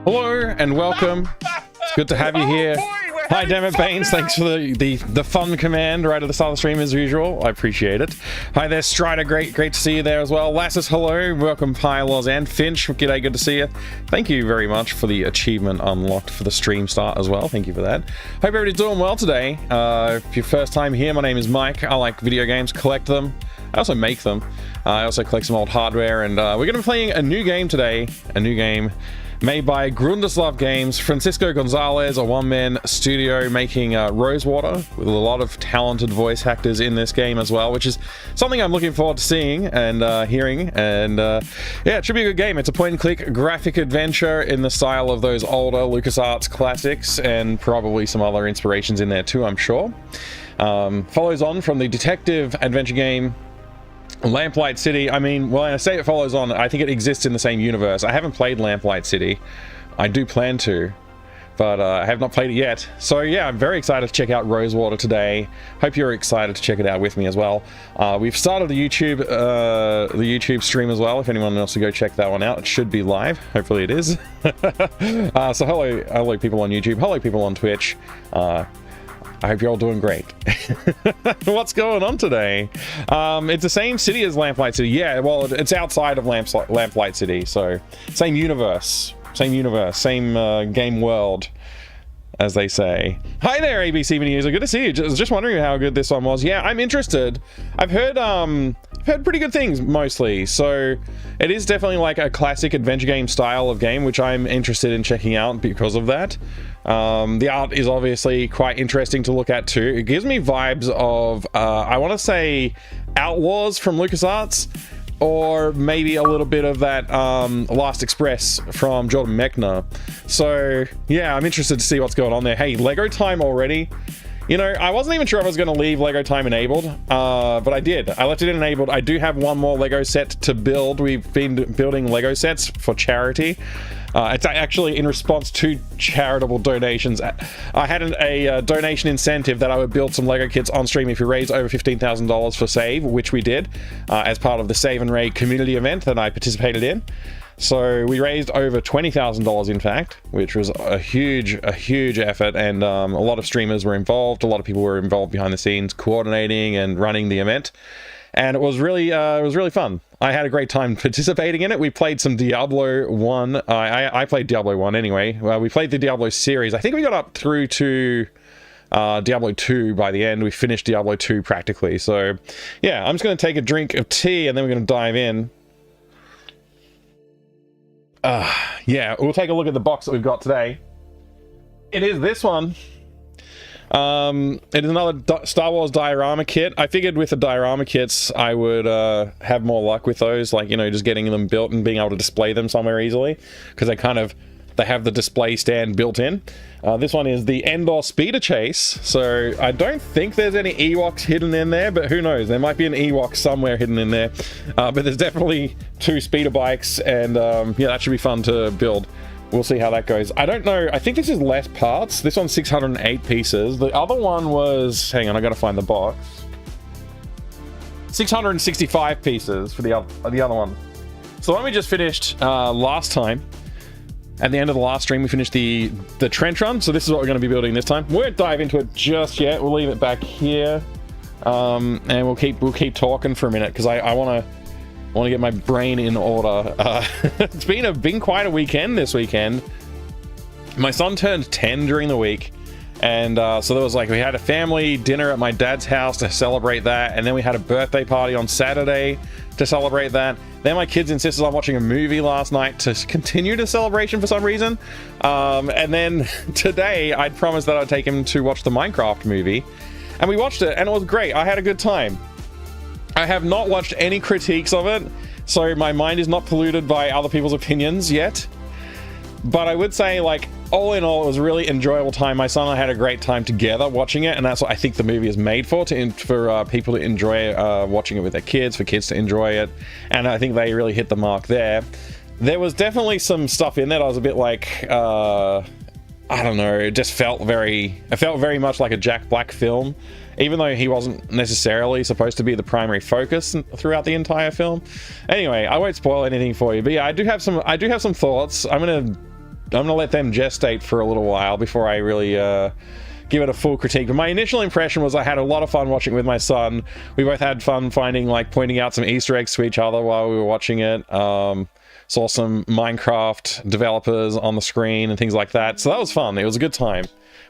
Hello and welcome. It's good to have you here. Hi, Dammit Baines. Thanks for the fun command right at the start of the stream as usual. I appreciate it. Hi there, Strider. Great to see you there as well. Lassus, hello. Welcome, Pylos and Finch. G'day, good to see you. Thank you very much for the achievement unlocked for the stream start as well. Thank you for that. Hope everybody's doing well today. If your first time here, my name is Mike. I like video games, collect them. I also make them. I also collect some old hardware, and we're going to be playing a new game today. A new game made by Grundislav Games, Francisco Gonzalez, a one-man studio making Rosewater, with a lot of talented voice actors in this game as well, which is something I'm looking forward to seeing and hearing. And yeah, it should be a good game. It's a point-and-click graphic adventure in the style of those older LucasArts classics, and probably some other inspirations in there too, I'm sure. Follows on from the detective adventure game Lamplight City. I mean, well, I say it follows on, I think it exists in the same universe. I haven't played Lamplight City. I do plan to, but I have not played it yet. So yeah, I'm very excited to check out Rosewater today. Hope you're excited to check it out with me as well. We've started the YouTube stream as well. If anyone wants to go check that one out, it should be live. Hopefully it is. So hello people on YouTube. Hello people on Twitch. I hope you're all doing great. What's going on today? It's the same city as Lamplight City. Yeah, well, it's outside of Lamplight City, so same universe, same game world, as they say. Hi there, ABC Mini User. Good to see you. Just wondering how good this one was. Yeah, I'm interested. I've heard pretty good things mostly, so it is definitely like a classic adventure game style of game, which I'm interested in checking out because of that. The art is obviously quite interesting to look at too. It gives me vibes of I want to say Outlaws from LucasArts, or maybe a little bit of that Last Express from Jordan Mechner. So yeah, I'm interested to see what's going on there. Hey, Lego time already. You know, I wasn't even sure if I was going to leave Lego time enabled, but I did. I left it enabled. I do have one more Lego set to build. We've been building Lego sets for charity. It's actually in response to charitable donations. I had a donation incentive that I would build some Lego kits on stream if you raise over $15,000 for Save, which we did as part of the Save and Raid community event that I participated in. So we raised over $20,000 in fact, which was a huge effort, and a lot of streamers were involved. A lot of people were involved behind the scenes coordinating and running the event, and it was really fun. I had a great time participating in it. We played some Diablo 1. I played Diablo 1 anyway. We played the Diablo series. I think we got up through to Diablo 2 by the end. We finished Diablo 2 practically. So yeah, I'm just going to take a drink of tea and then we're going to dive in. Yeah, we'll take a look at the box that we've got today. It is this one. It is another Star Wars diorama kit. I figured with the diorama kits I would have more luck with those, like, you know, just getting them built and being able to display them somewhere easily, because they have the display stand built in. This one is the Endor Speeder Chase, so I don't think there's any Ewoks hidden in there, but who knows, there might be an Ewok somewhere hidden in there. But there's definitely 2 speeder bikes, and yeah, that should be fun to build. We'll see how that goes. I don't know, I think this is less parts. This one's 608 pieces. The other one was, hang on, I gotta find the box. 665 pieces for the other one. So the one we just finished last time, at the end of the last stream, we finished the trench run, so this is what we're going to be building this time. We won't dive into it just yet. We'll leave it back here, and we'll keep talking for a minute, because I want to get my brain in order. It's been quite a weekend this weekend. My son turned 10 during the week, and so there was we had a family dinner at my dad's house to celebrate that, and then we had a birthday party on Saturday to celebrate that. Then my kids insisted on watching a movie last night to continue the celebration for some reason. And then today I'd promised that I'd take him to watch the Minecraft movie, and we watched it and it was great. I had a good time. I have not watched any critiques of it, so my mind is not polluted by other people's opinions yet. But I would say, all in all, it was a really enjoyable time. My son and I had a great time together watching it, and that's what I think the movie is made for people to enjoy watching it with their kids, for kids to enjoy it, and I think they really hit the mark there. There was definitely some stuff in that I was a bit I don't know, it just felt very much like a Jack Black film, even though he wasn't necessarily supposed to be the primary focus throughout the entire film. Anyway, I won't spoil anything for you, but yeah, I do have some thoughts. I'm gonna gonna let them gestate for a little while before I really give it a full critique. But my initial impression was I had a lot of fun watching it with my son. We both had fun finding, like, pointing out some Easter eggs to each other while we were watching it. Saw some Minecraft developers on the screen and things like that. So that was fun. It was a good time.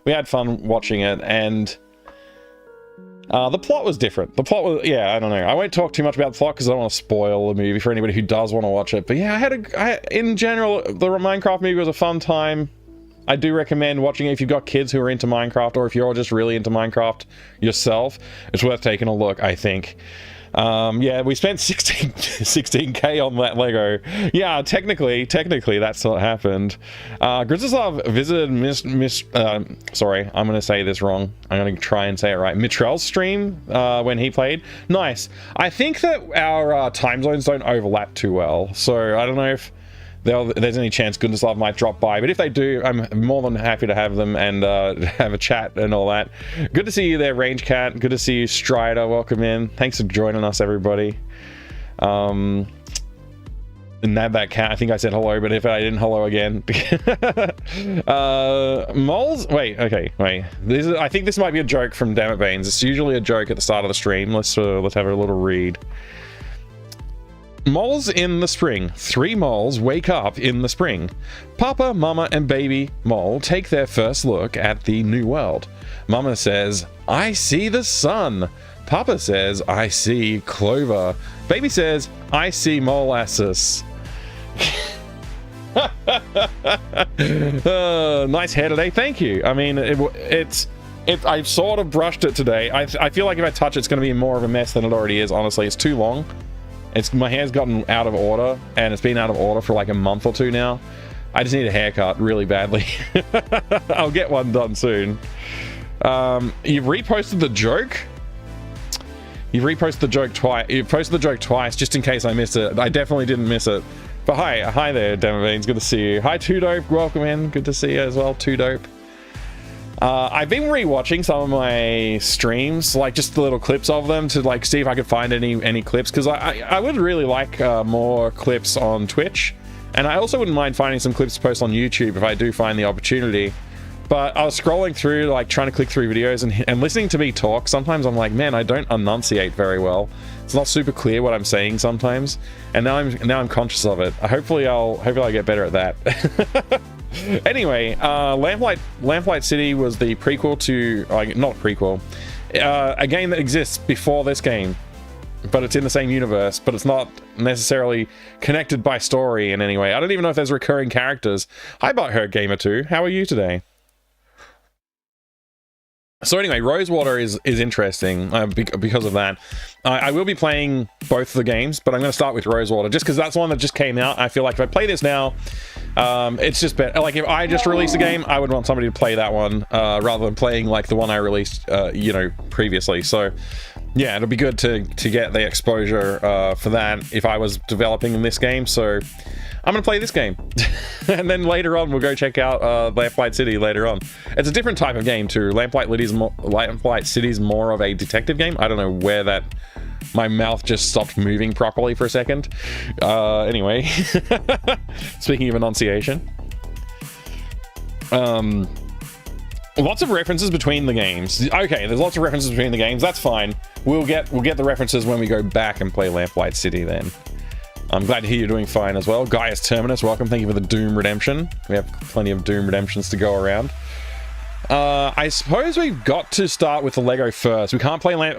We had fun watching it, and the plot was different. The plot was, yeah, I don't know. I won't talk too much about the plot because I don't want to spoil the movie for anybody who does want to watch it. But yeah, in general, the Minecraft movie was a fun time. I do recommend watching it if you've got kids who are into Minecraft, or if you're just really into Minecraft yourself. It's worth taking a look, I think. Yeah, we spent 16k on that Lego. Yeah, technically that's what happened. Grizzleslav visited sorry, I'm gonna say this wrong. I'm gonna try and say it right. Mitrell's stream when he played. Nice. I think that our time zones don't overlap too well, so I don't know if there's any chance Gundislav might drop by, but if they do, I'm more than happy to have them and have a chat and all that. Good to see you there, Range Cat. Good to see you, Strider. Welcome in. Thanks for joining us, everybody. And that cat, I think I said hello, but if I didn't, hello again. Moles? Wait, okay, wait. I think this might be a joke from Dammit Baines. It's usually a joke at the start of the stream. Let's have a little read. Moles in the spring. 3 moles wake up in the spring. Papa, Mama, and baby mole take their first look at the new world. Mama says, I see the sun. Papa says, I see clover. Baby says, I see molasses. Nice hair today. Thank you. I mean, I sort of brushed it today. I feel like if I touch it, it's going to be more of a mess than it already is. Honestly, it's too long. My hair's gotten out of order, and it's been out of order for like a month or two now. I just need a haircut really badly. I'll get one done soon. You've reposted the joke? You've reposted the joke twice. You've posted the joke twice just in case I missed it. I definitely didn't miss it. But hi there, Dammit Baines. Good to see you. Hi, Too Dope. Welcome in. Good to see you as well, Too Dope. I've been rewatching some of my streams, like just the little clips of them, to like see if I could find any clips, because I would really like more clips on Twitch, and I also wouldn't mind finding some clips to post on YouTube if I do find the opportunity. But I was scrolling through, like trying to click through videos and listening to me talk. Sometimes I'm like, man, I don't enunciate very well. It's not super clear what I'm saying sometimes, and now I'm conscious of it. Hopefully I'll get better at that. Anyway, Lamplight City was the prequel to, not prequel, a game that exists before this game, but it's in the same universe, but it's not necessarily connected by story in any way. I don't even know if there's recurring characters. Hi, Butthurt Gamer 2. How are you today? So anyway, Rosewater is interesting because of that. I will be playing both the games, but I'm going to start with Rosewater just because that's the one that just came out. I feel like if I play this now, it's just better. Like if I just released a game, I would want somebody to play that one rather than playing like the one I released, previously. So yeah, it'll be good to get the exposure for that if I was developing in this game. So I'm gonna play this game, and then later on we'll go check out Lamplight City later on. It's a different type of game too. Lamplight City's more of a detective game. I don't know where that... My mouth just stopped moving properly for a second. Anyway, speaking of enunciation, lots of references between the games. Okay, there's lots of references between the games. That's fine. We'll get the references when we go back and play Lamplight City then. I'm glad to hear you're doing fine as well. Gaius Terminus, welcome. Thank you for the Doom Redemption. We have plenty of Doom Redemptions to go around. I suppose we've got to start with the Lego first. We can't play I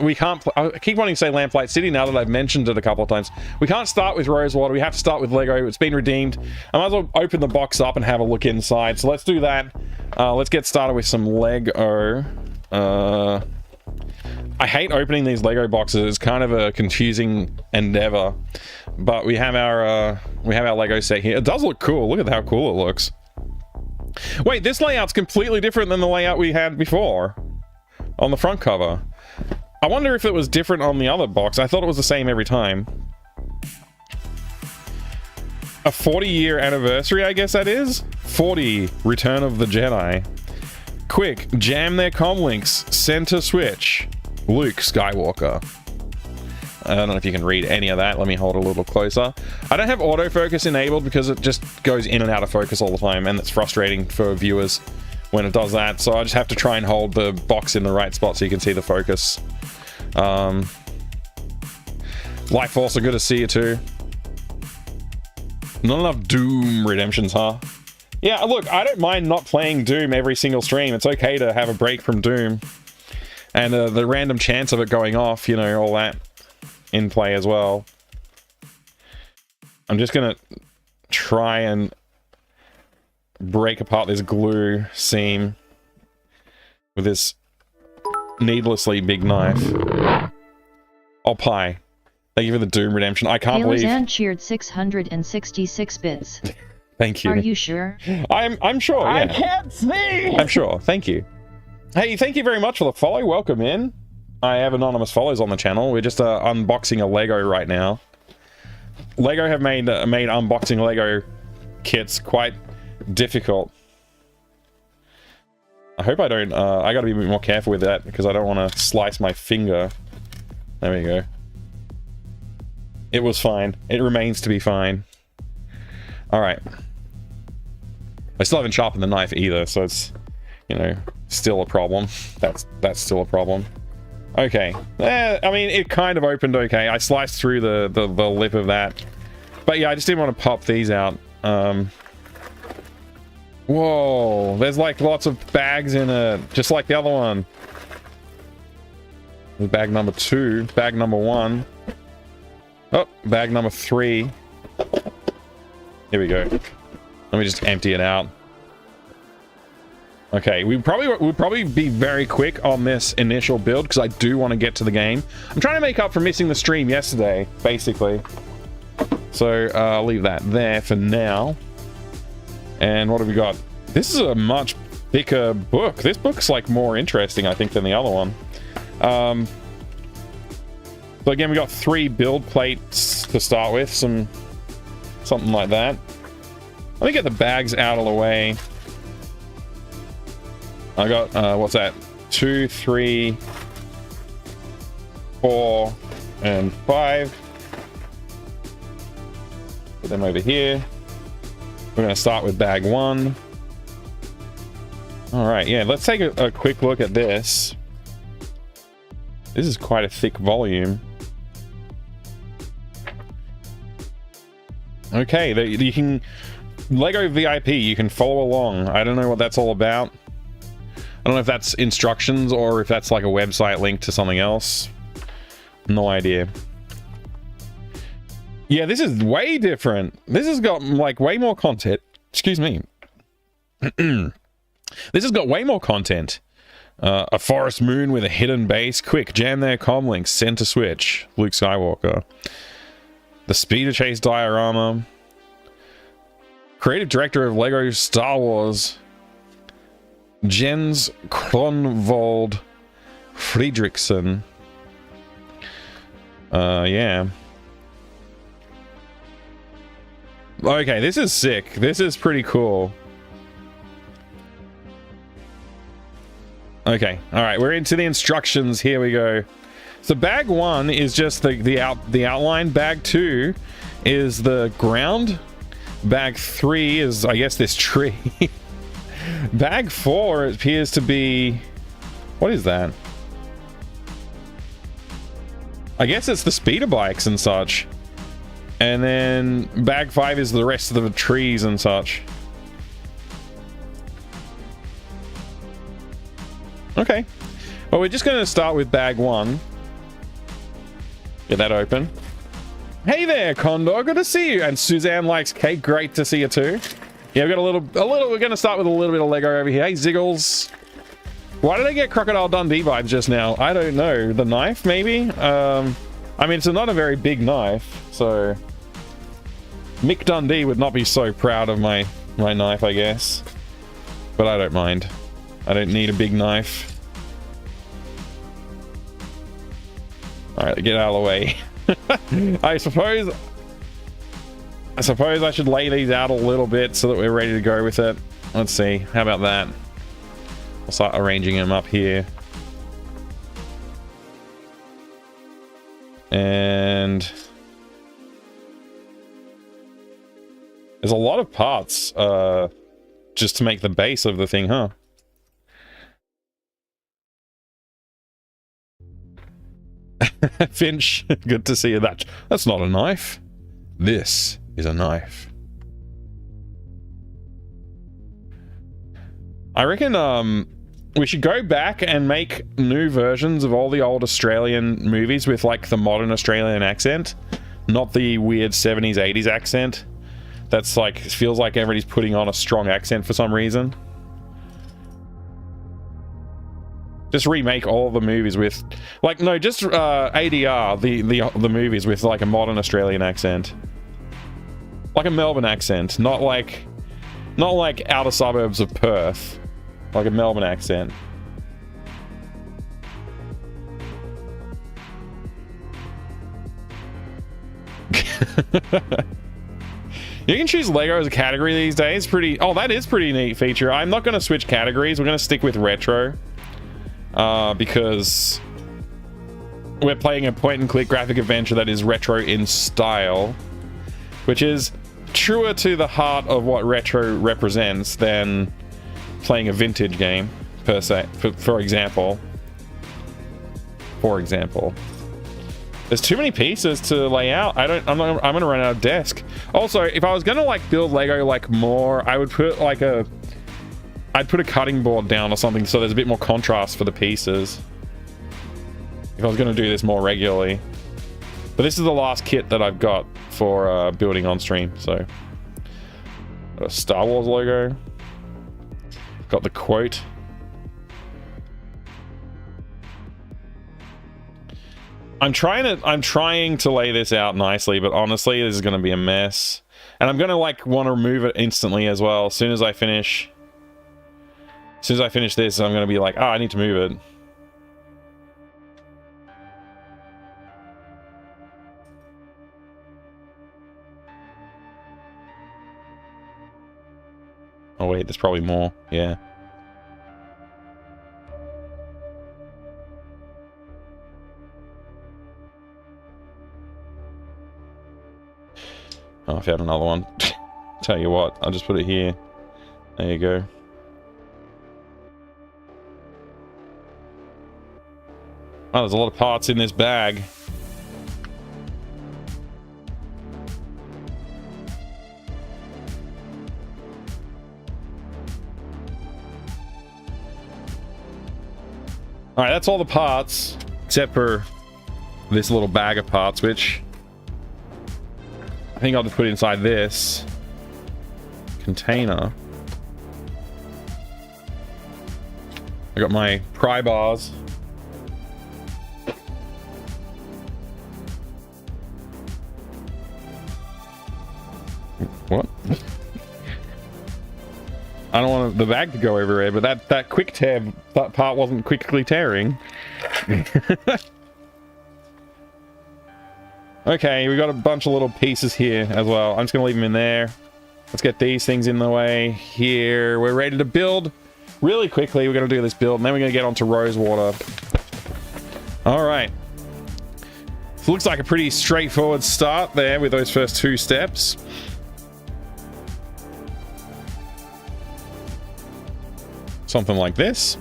keep wanting to say Lamplight City now that I've mentioned it a couple of times. We can't start with Rosewater. We have to start with Lego. It's been redeemed. I might as well open the box up and have a look inside. So let's do that. Let's get started with some Lego. I hate opening these Lego boxes. It's kind of a confusing endeavor. But we have our Lego set here. It does look cool. Look at how cool it looks. Wait, this layout's completely different than the layout we had before on the front cover. I wonder if it was different on the other box. I thought it was the same every time. A 40-year anniversary, I guess that is? 40, Return of the Jedi. Quick, jam their comm links. Center switch. Luke Skywalker. I don't know if you can read any of that. Let me hold a little closer. I don't have autofocus enabled because it just goes in and out of focus all the time, and it's frustrating for viewers when it does that. So I just have to try and hold the box in the right spot so you can see the focus. Life Force, good to see you too. Not enough Doom redemptions, huh? Yeah, look, I don't mind not playing Doom every single stream. It's okay to have a break from Doom. And the random chance of it going off, you know, all that in play as well. I'm just gonna try and break apart this glue seam with this needlessly big knife. Oh, Pi. Thank you for the Doom redemption. I can't believe... Alexand cheered 666 bits. Thank you. Are you sure? I'm sure, yeah. I can't see! I'm sure. Thank you. Hey, thank you very much for the follow. Welcome in. I have anonymous follows on the channel. We're just unboxing a Lego right now. Lego have made unboxing Lego kits quite difficult. I hope I don't... I gotta be a bit more careful with that because I don't want to slice my finger. There we go. It was fine. It remains to be fine. Alright. I still haven't sharpened the knife either, so it's, you know, still a problem. That's still a problem. Okay. I mean, it kind of opened okay. I sliced through the lip of that. But yeah, I just didn't want to pop these out. Whoa, there's like lots of bags in it, just like the other one. There's bag number 2, bag number 1. Oh, bag number 3. Here we go. Let me just empty it out. Okay, we'll probably be very quick on this initial build because I do want to get to the game. I'm trying to make up for missing the stream yesterday, basically. So I'll leave that there for now. And what have we got? This is a much thicker book. This book's like more interesting, I think, than the other one. So again, we got 3 build plates to start with, something like that. Let me get the bags out of the way. I got, what's that? 2, 3, 4, and 5. Put them over here. We're going to start with bag 1. All right, yeah, let's take a quick look at this. This is quite a thick volume. Okay, you can... Lego VIP, you can follow along. I don't know what that's all about. I don't know if that's instructions or if that's like a website link to something else. No idea. Yeah, this is way different. This has got like way more content. Excuse me. This has got way more content. A forest moon with a hidden base. Quick, jam their comm links. Center switch. Luke Skywalker. The Speeder Chase diorama. Creative director of Lego Star Wars. Jens Kronvold Friedrichsen. Yeah. Okay, this is sick. This is pretty cool. Okay, all right, we're into the instructions. Here we go. So bag 1 is just the outline. Bag 2 is the ground. Bag 3 is, I guess, this tree. Bag 4 appears to be... What is that? I guess it's the speeder bikes and such. And then bag 5 is the rest of the trees and such. Okay. Well, we're just going to start with bag 1. Get that open. Hey there, Condor. Good to see you. And Suzanne likes cake. Great to see you too. Yeah, we've got a little. We're going to start with a little bit of Lego over here. Hey, Ziggles. Why did I get Crocodile Dundee vibes just now? I don't know. The knife, maybe? I mean, it's not a very big knife, so... Mick Dundee would not be so proud of my knife, I guess. But I don't mind. I don't need a big knife. Alright, get out of the way. I suppose I should lay these out a little bit so that we're ready to go with it. Let's see. How about that? I'll start arranging them up here. And there's a lot of parts just to make the base of the thing, huh? Finch, good to see you. That's not a knife. This is a knife. I reckon we should go back and make new versions of all the old Australian movies with like the modern Australian accent, not the weird 70s 80s accent. That's like, it feels like everybody's putting on a strong accent for some reason. Just remake all the movies with, like, no, just ADR the movies with like a modern Australian accent, like a Melbourne accent, not like outer suburbs of Perth, like a Melbourne accent. You can choose Lego as a category these days. Oh, that is pretty neat feature. I'm not going to switch categories. We're going to stick with retro. Because we're playing a point-and-click graphic adventure that is retro in style, which is truer to the heart of what retro represents than playing a vintage game, per se. For example. There's too many pieces to lay out. I'm gonna run out of desk. Also, if I was gonna like build Lego like more, I would put like I'd put a cutting board down or something so there's a bit more contrast for the pieces. If I was going to do this more regularly. But this is the last kit that I've got for building on stream, so. Got a Star Wars logo. Got the quote. I'm trying to lay this out nicely, but honestly, this is going to be a mess. And I'm going to like want to remove it instantly as well, as soon as I finish this, I'm going to be like, oh, I need to move it. Oh wait, there's probably more. Yeah. Oh, I found another one. Tell you what, I'll just put it here. There you go. Oh, there's a lot of parts in this bag. Alright, that's all the parts, except for this little bag of parts, which I think I'll just put inside this container. I got my pry bars. What? I don't want the bag to go everywhere, but that quick tear part wasn't quickly tearing. Okay, we got a bunch of little pieces here as well. I'm just gonna leave them in there. Let's get these things in the way here. We're ready to build really quickly. We're gonna do this build, and then we're gonna get onto Rosewater. All right. So looks like a pretty straightforward start there with those first two steps. Something like this.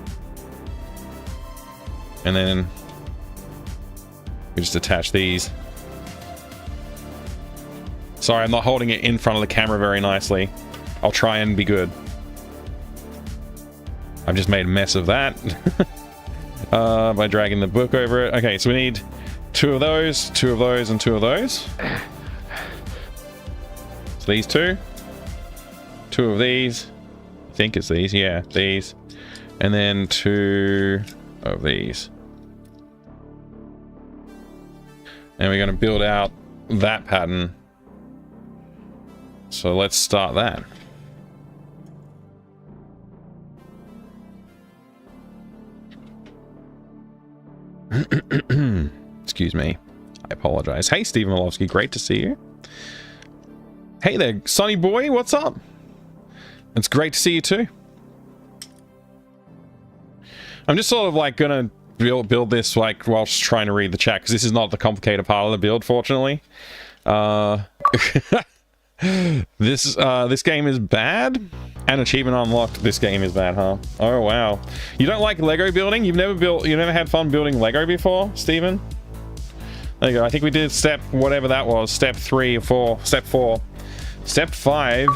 And then we just attach these. Sorry, I'm not holding it in front of the camera very nicely. I'll try and be good. I've just made a mess of that by dragging the book over it. Okay, so we need two of those, and two of those. So these two of these. I think it's these, yeah, these. And then two of these. And we're going to build out that pattern. So let's start that. Excuse me. I apologize. Hey, Stephen Malowski, great to see you. Hey there, Sonny boy, what's up? It's great to see you too. I'm just sort of like gonna build this like whilst trying to read the chat, because this is not the complicated part of the build, fortunately. This game is bad, and achievement unlocked. This game is bad, huh? Oh wow, you don't like Lego building? You've never had fun building Lego before, Steven? There you go. I think we did step whatever that was, step 3 or 4, step 4. Step 5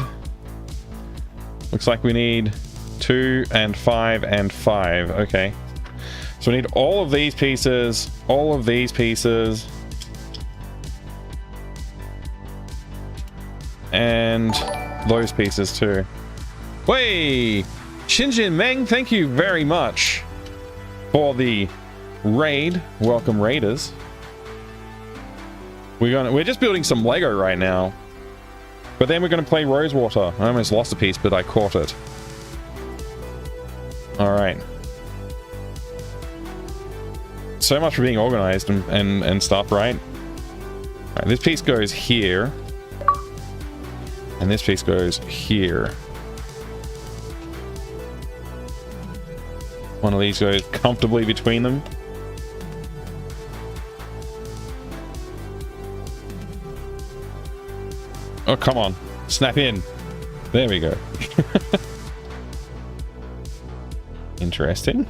looks like we need 2 and 5 and 5. Okay, so we need all of these pieces, all of these pieces, and those pieces too. Way, Shinjin Meng, thank you very much for the raid. Welcome, raiders. We're just building some Lego right now, but then we're gonna play Rosewater. I almost lost a piece, but I caught it. All right. So much for being organized and stuff, right? All right, this piece goes here. And this piece goes here. One of these goes comfortably between them. Oh, come on. Snap in. There we go. Interesting.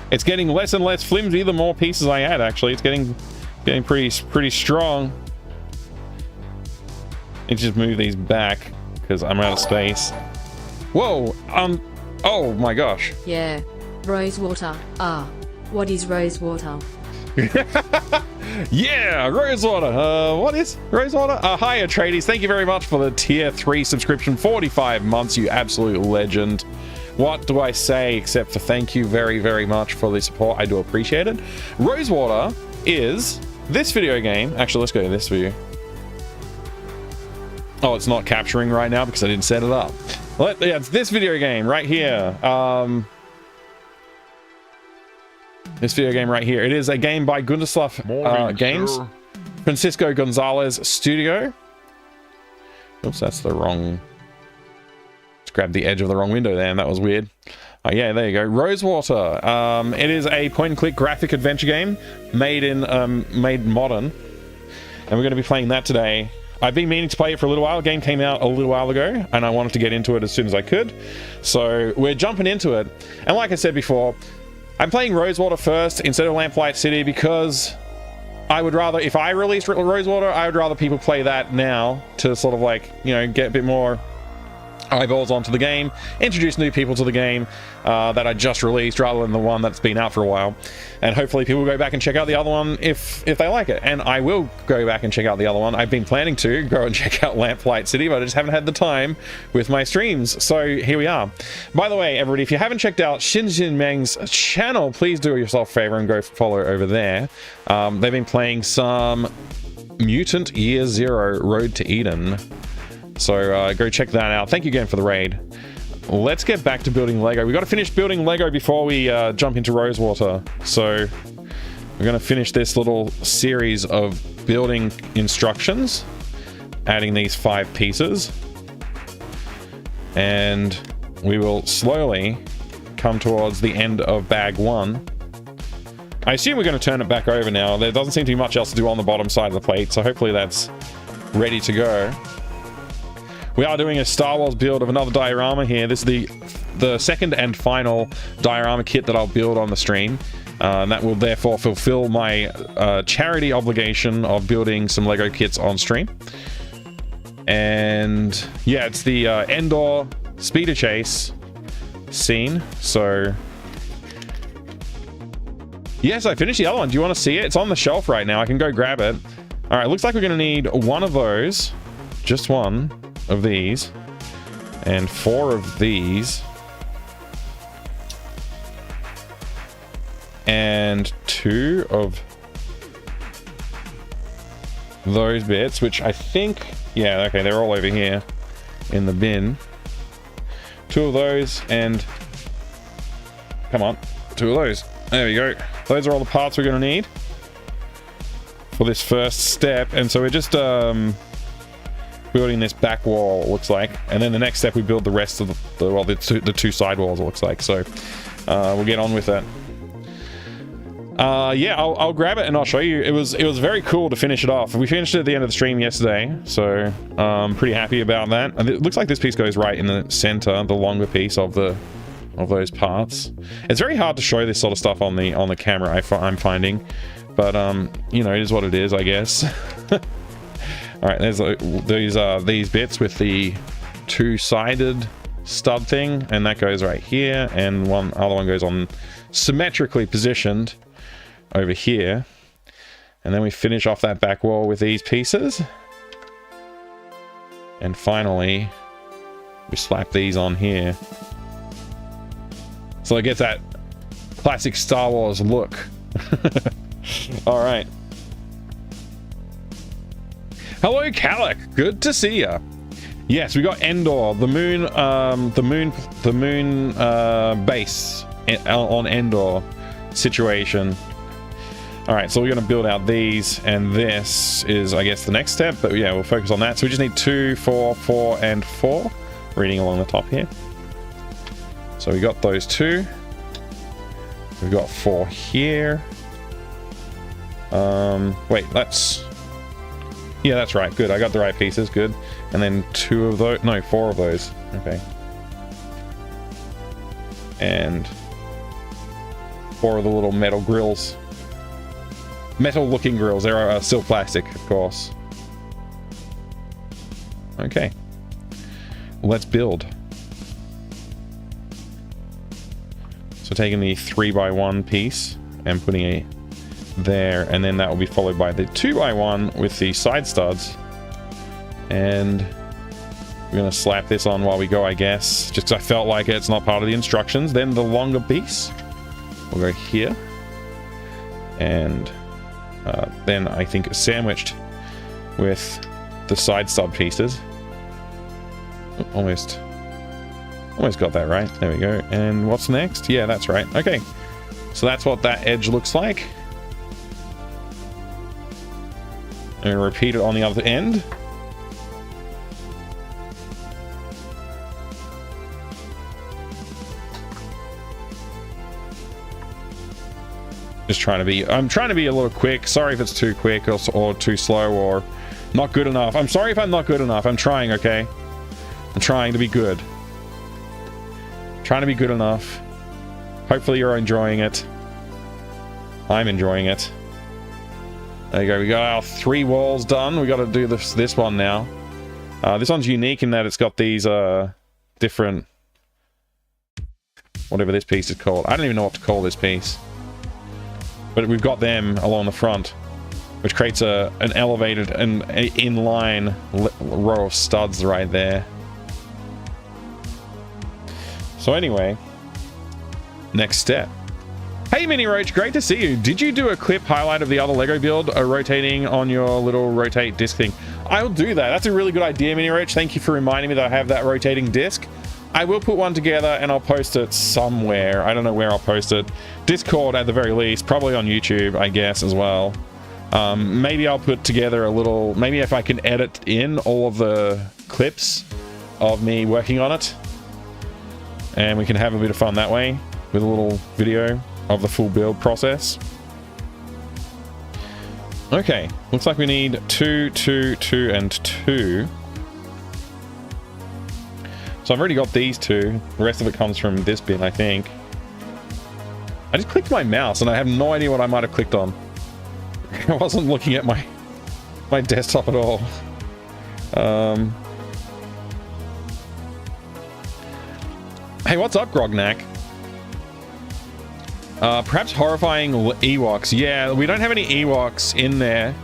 It's getting less and less flimsy the more pieces I add, actually. It's getting pretty strong. Let's just move these back because I'm out of space. Whoa, oh my gosh. Yeah, Rosewater. What is Rosewater? Yeah, Rosewater. What is Rosewater? Hi, Atreides. Thank you very much for the tier 3 subscription. 45 months, you absolute legend. What do I say except for thank you very, very much for the support. I do appreciate it. Rosewater is this video game. Actually, let's go to this view. Oh, it's not capturing right now because I didn't set it up. Yeah, it's this video game right here. This video game right here. It is a game by Gunderslav Games. Francisco Gonzalez Studio. Oops, that's the wrong... Just grabbed the edge of the wrong window there, and that was weird. Yeah, there you go. Rosewater. It is a point-and-click graphic adventure game made modern. And we're going to be playing that today. I've been meaning to play it for a little while. The game came out a little while ago, and I wanted to get into it as soon as I could. So we're jumping into it. And like I said before, I'm playing Rosewater first instead of Lamplight City because I would rather, if I released Rosewater, I would rather people play that now to sort of like, you know, get a bit more eyeballs onto the game, introduce new people to the game that I just released rather than the one that's been out for a while. And hopefully people will go back and check out the other one if they like it. And I will go back and check out the other one. I've been planning to go and check out Lamplight City, but I just haven't had the time with my streams. So here we are. By the way, everybody, if you haven't checked out Shinjin Meng's channel, please do yourself a favor and go follow over there. They've been playing some Mutant Year Zero Road to Eden. So go check that out. Thank you again for the raid. Let's get back to building Lego. We've got to finish building Lego before we jump into Rosewater. So we're going to finish this little series of building instructions, adding these 5 pieces. And we will slowly come towards the end of bag 1. I assume we're going to turn it back over now. There doesn't seem to be much else to do on the bottom side of the plate, so hopefully that's ready to go. We are doing a Star Wars build of another diorama here. This is the second and final diorama kit that I'll build on the stream. And that will therefore fulfill my charity obligation of building some Lego kits on stream. And yeah, it's the Endor Speeder Chase scene. So yes, I finished the other one. Do you want to see it? It's on the shelf right now. I can go grab it. All right, looks like we're going to need one of those. Just one of these and 4 of these and 2 of those bits, which I think, yeah, okay, they're all over here in the bin. 2 of those and come on, 2 of those. There we go. Those are all the parts we're going to need for this first step. And so we're just building this back wall, looks like, and then the next step we build the rest of the 2 side walls, it looks like. So we'll get on with that. Yeah, I'll grab it and I'll show you. It was very cool to finish it off. We finished it at the end of the stream yesterday, so pretty happy about that. And it looks like this piece goes right in the center, the longer piece of those parts. It's very hard to show this sort of stuff on the camera. I'm finding, but you know, it is what it is, I guess. All right, there's these bits with the two-sided stud thing, and that goes right here, and other one goes on symmetrically positioned over here, and then we finish off that back wall with these pieces, and finally we slap these on here, so it gets that classic Star Wars look. All right. Hello, Calic. Good to see ya. Yes, we got Endor, the moon base on Endor situation. All right, so we're gonna build out these, and this is, I guess, the next step. But yeah, we'll focus on that. So we just need 2, 4, 4, and 4. Reading along the top here. So we got those 2. We've got 4 here. Wait, yeah, that's right. Good, I got the right pieces. Good. And then 2 of those. No, 4 of those. Okay. And 4 of the little metal grills. Metal looking grills. They are still plastic, of course. Okay. Let's build. So taking the 3x1 piece and putting it there, and then that will be followed by the 2x1 with the side studs, and we're gonna slap this on while we go, I guess, just because I felt like it's not part of the instructions. Then the longer piece will go here, and then I think sandwiched with the side stud pieces. Almost got that right. There we go. And what's next? Yeah, that's right. Okay, so that's what that edge looks like. And repeat it on the other end. I'm trying to be a little quick. Sorry if it's too quick or too slow or not good enough. I'm sorry if I'm not good enough. I'm trying, okay? I'm trying to be good. Trying to be good enough. Hopefully you're enjoying it. I'm enjoying it. There you go. We got our 3 walls done. We got to do this one now. This one's unique in that it's got these different, whatever this piece is called. I don't even know what to call this piece. But we've got them along the front, which creates an elevated and inline row of studs right there. So anyway, next step. Hey Mini Roach, great to see you. Did you do a clip highlight of the other Lego build rotating on your little rotate disc thing? I'll do that. That's a really good idea, Mini Roach. Thank you for reminding me that I have that rotating disc. I will put one together and I'll post it somewhere. I don't know where I'll post it. Discord at the very least, probably on YouTube, I guess, as well. Maybe I'll put together a little, maybe if I can edit in all of the clips of me working on it, and we can have a bit of fun that way with a little video of the full build process. Okay, looks like we need 2, 2, 2, and 2. So I've already got these 2. The rest of it comes from this bin, I think. I just clicked my mouse and I have no idea what I might have clicked on. I wasn't looking at my desktop at all. Hey, what's up, Grognak? Perhaps horrifying Ewoks. Yeah, we don't have any Ewoks in there.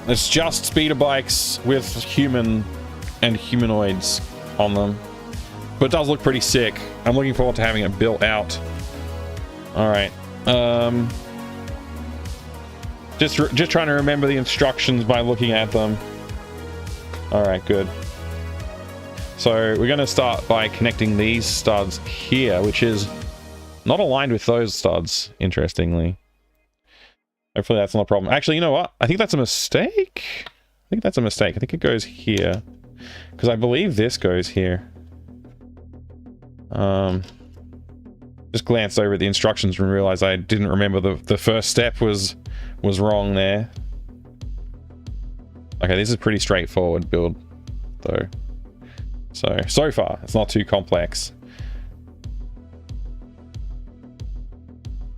It's just speeder bikes with human and humanoids on them. But it does look pretty sick. I'm looking forward to having it built out. Alright. Just trying to remember the instructions by looking at them. Alright, good. So we're going to start by connecting these studs here, which is not aligned with those studs, interestingly. Hopefully that's not a problem. Actually, you know what? I think that's a mistake. I think it goes here. Because I believe this goes here. Just glanced over at the instructions and realized I didn't remember the first step was wrong there. Okay, this is pretty straightforward build though. So far it's not too complex.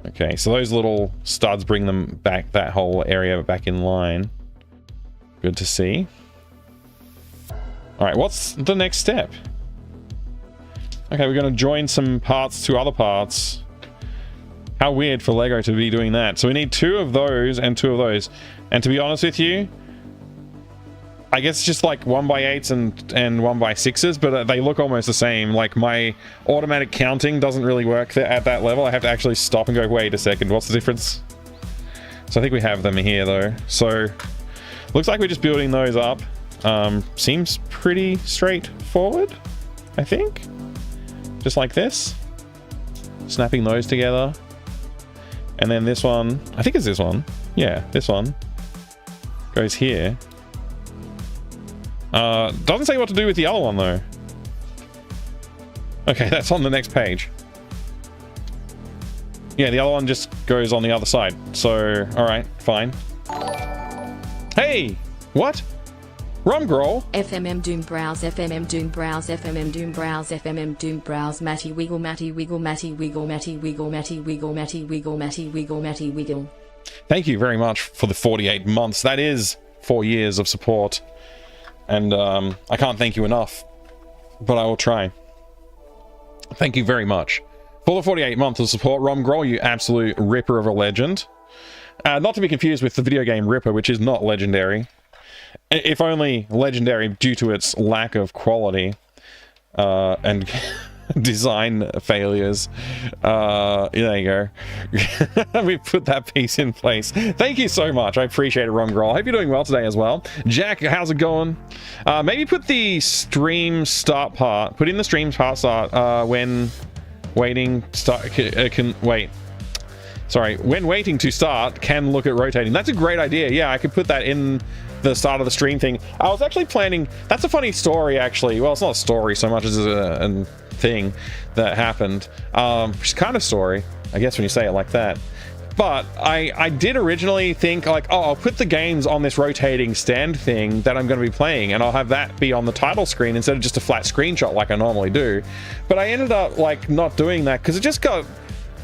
Okay, so those little studs bring them back, that whole area back in line. Good to see. All right, what's the next step? Okay, we're going to join some parts to other parts. How weird for Lego to be doing that. So we need 2 of those and 2 of those. And to be honest with you, I guess just like 1x8s and 1x6s, but they look almost the same. Like my automatic counting doesn't really work at that level. I have to actually stop and go, wait a second, what's the difference? So I think we have them here though. So looks like we're just building those up. Seems pretty straightforward, I think. Just like this. Snapping those together. And then this one, I think it's this one. Yeah, this one goes here. Doesn't say what to do with the other one though. Okay, that's on the next page. Yeah, the other one just goes on the other side. So, alright, fine. Hey! What? Rumgroll? FMM Doom Browse, FMM Doom Browse, FMM Doom Browse, FMM Doom Browse, Matty Wiggle, Matty Wiggle, Matty Wiggle, Matty Wiggle, Matty Wiggle, Matty Wiggle, Matty Wiggle, Matty Wiggle. Thank you very much for the 48 months. That is 4 years of support. And I can't thank you enough, but I will try. Thank you very much for the 48 months of support, Rumgroll, you absolute ripper of a legend. Not to be confused with the video game Ripper, which is not legendary. If only legendary due to its lack of quality and design failures. There you go. We put that piece in place. Thank you so much. I appreciate it, Rumgroll. I hope you're doing well today as well. Jack, how's it going? Maybe put the stream start part. Put in the stream start when waiting start can wait. Sorry, when waiting to start, can look at rotating. That's a great idea. Yeah, I could put that in the start of the stream thing. I was actually planning, that's a funny story actually. Well, it's not a story so much as a thing that happened. It's kind of story, I guess, when you say it like that. But I did originally think like, oh, I'll put the games on this rotating stand thing that I'm going to be playing, and I'll have that be on the title screen instead of just a flat screenshot like I normally do. But I ended up like not doing that because it just got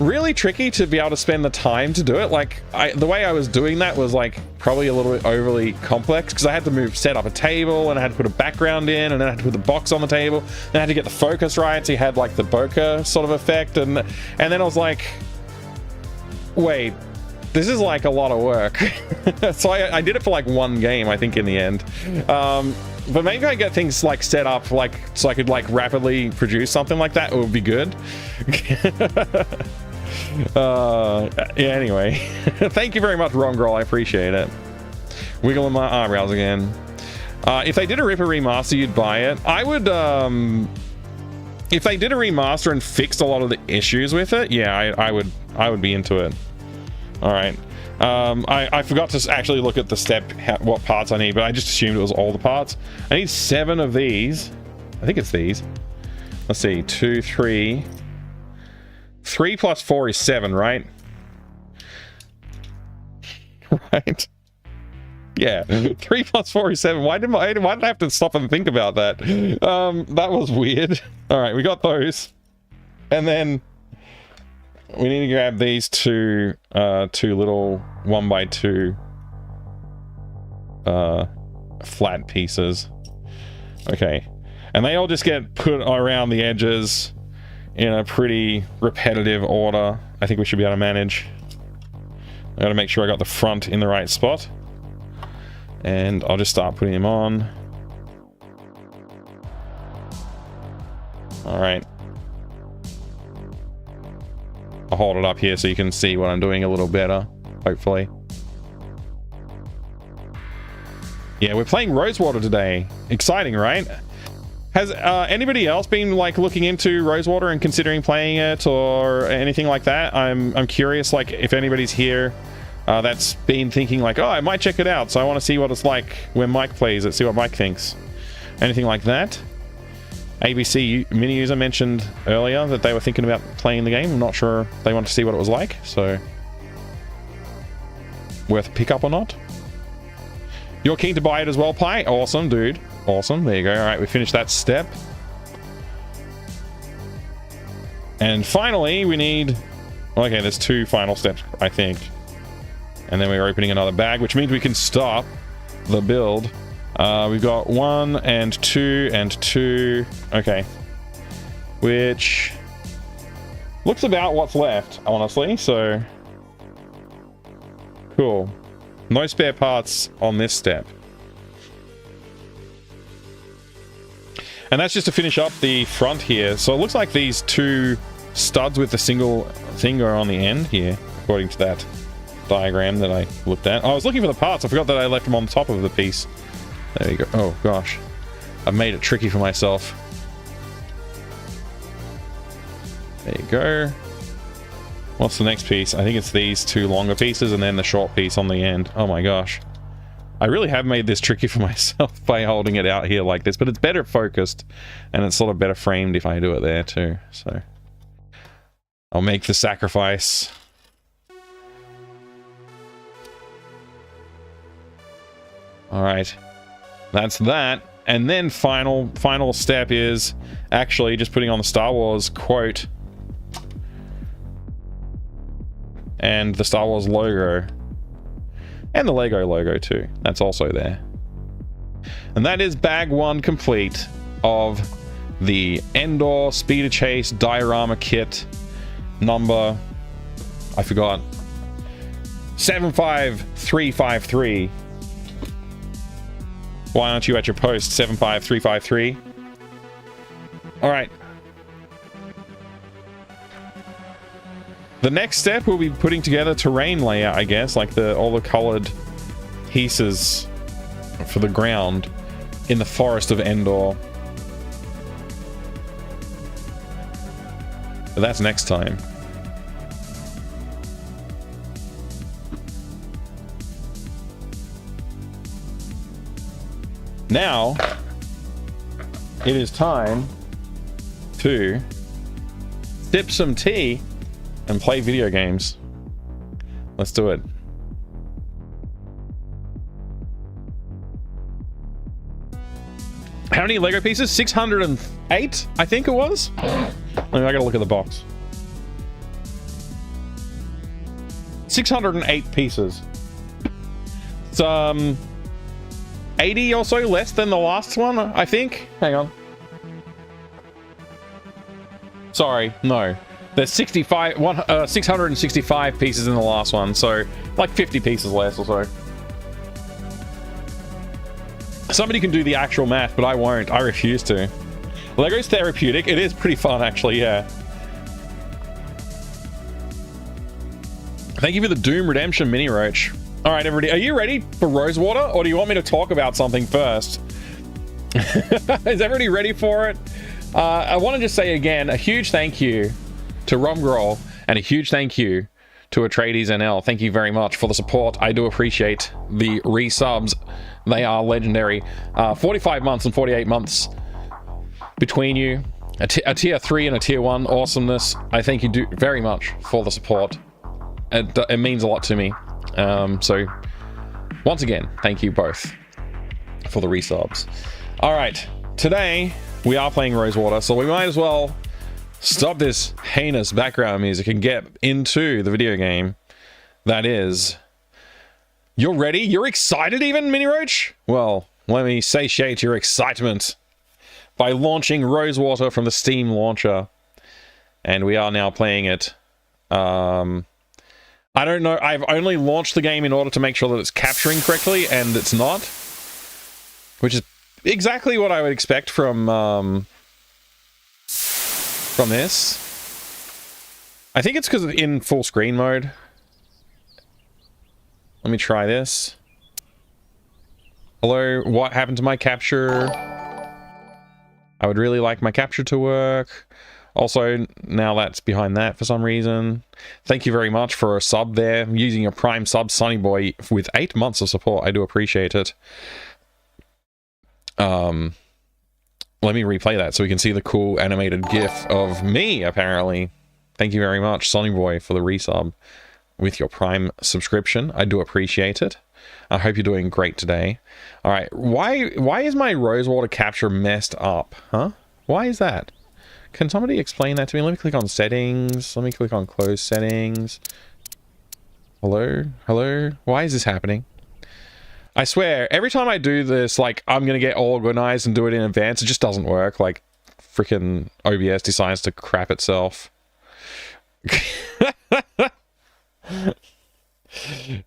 really tricky to be able to spend the time to do it. Like the way I was doing that was like probably a little bit overly complex because I had to set up a table, and I had to put a background in, and then I had to put the box on the table, and I had to get the focus right so you had like the bokeh sort of effect, and then I was like, wait, this is like a lot of work. So I did it for like one game, I think, in the end. But maybe I get things like set up like so I could like rapidly produce something like that, it would be good. Yeah, anyway. Thank you very much, Rumgroll. I appreciate it. Wiggling my eyebrows again. If they did a Ripper remaster, you'd buy it. I would, if they did a remaster and fixed a lot of the issues with it, yeah, I would be into it. All right. I forgot to actually look at the step, what parts I need, but I just assumed it was all the parts. I need 7 of these. I think it's these. Let's see, 2, 3. 3 plus 4 is 7, right? Right? Yeah, 3 plus 4 is 7. Why did I have to stop and think about that? That was weird. All right, we got those. And then we need to grab these two little 1x2 flat pieces. Okay, and they all just get put around the edges in a pretty repetitive order. I think we should be able to manage. I gotta make sure I got the front in the right spot, and I'll just start putting them on. All right. I'll hold it up here so you can see what I'm doing a little better, hopefully. Yeah, we're playing Rosewater today. Exciting, right? Has anybody else been like looking into Rosewater and considering playing it or anything like that? I'm curious, like, if anybody's here that's been thinking like, oh, I might check it out, so I want to see what it's like when Mike plays it, see what Mike thinks. Anything like that? ABC mini user mentioned earlier that they were thinking about playing the game. I'm not sure they want to see what it was like, so worth a pick up or not. You're keen to buy it as well, Pi? Awesome, dude. Awesome. There you go. All right, we finished that step. And finally, we need... Okay, there's 2 final steps, I think. And then we're opening another bag, which means we can stop the build. We've got 1 and 2 and 2. Okay. Which looks about what's left, honestly, so... Cool. No spare parts on this step. And that's just to finish up the front here. So it looks like these 2 studs with the single thing are on the end here, according to that diagram that I looked at. I was looking for the parts. I forgot that I left them on top of the piece. There you go. Oh, gosh. I've made it tricky for myself. There you go. What's the next piece? I think it's these 2 longer pieces and then the short piece on the end. Oh my gosh. I really have made this tricky for myself by holding it out here like this, but it's better focused and it's sort of better framed if I do it there too. So I'll make the sacrifice. All right. That's that. And then final step is actually just putting on the Star Wars quote and the Star Wars logo and the Lego logo too. That's also there. And that is bag 1 complete of the Endor Speeder Chase diorama kit number, I forgot, 75353. Why aren't you at your post? 75353. All right. The next step will be putting together terrain layout, I guess, like all the colored pieces for the ground in the forest of Endor. But that's next time. Now, it is time to sip some tea and play video games. Let's do it. How many Lego pieces? 608, I think it was. I gotta look at the box. 608 pieces. It's 80 or so less than the last one, I think. Hang on. Sorry, no. There's 665 pieces in the last one, so like 50 pieces less or so. Somebody can do the actual math, but I won't. I refuse to. Lego's therapeutic. It is pretty fun, actually, yeah. Thank you for the Doom Redemption mini roach. All right, everybody, are you ready for Rosewater, or do you want me to talk about something first? Is everybody ready for it? I want to just say again, a huge thank you to Romgrol and a huge thank you to Atreides NL. Thank you very much for the support. I do appreciate the resubs. They are legendary. 45 months and 48 months between you. A tier 3 and a tier 1 awesomeness. I thank you do very much for the support. It means a lot to me. So once again, thank you both for the resubs. All right, today we are playing Rosewater, so we might as well stop this heinous background music and get into the video game. That is, you're ready? You're excited even, Mini Roach? Well, let me satiate your excitement by launching Rosewater from the Steam launcher. And we are now playing it. I don't know. I've only launched the game in order to make sure that it's capturing correctly, and it's not. Which is exactly what I would expect from this. I think it's because in full screen mode. Let me try this. Hello, what happened to my capture? I would really like my capture to work. Also, now that's behind that for some reason. Thank you very much for a sub there. I'm using a Prime sub, Sunny Boy, with 8 months of support. I do appreciate it. let me replay that so we can see the cool animated GIF of me, apparently. Thank you very much, Sonny Boy, for the resub with your Prime subscription. I do appreciate it. I hope you're doing great today. All right, why is my Rosewater capture messed up, huh? Why is that? Can somebody explain that to me? Let me click on settings. Let me click on close settings. Hello? Hello? Why is this happening? I swear, every time I do this, like, I'm gonna get organized and do it in advance, it just doesn't work. Like, freaking OBS decides to crap itself.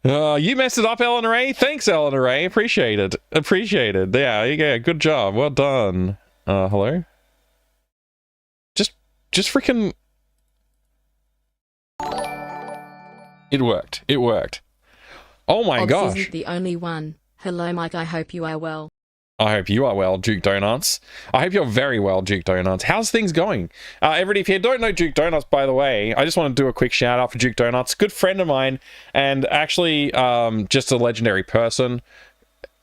You messed it up, Eleanor Ray. Thanks, Eleanor Ray. Appreciate it. Appreciate it. Yeah, good job. Well done. Hello? Just freaking... It worked. It worked. Oh my gosh. Isn't the only one. Hello, Mike. I hope you are well. I hope you are well, Duke Donuts. I hope you're very well, Duke Donuts. How's things going? Everybody, if you don't know Duke Donuts, by the way, I just want to do a quick shout out for Duke Donuts. Good friend of mine, and actually just a legendary person.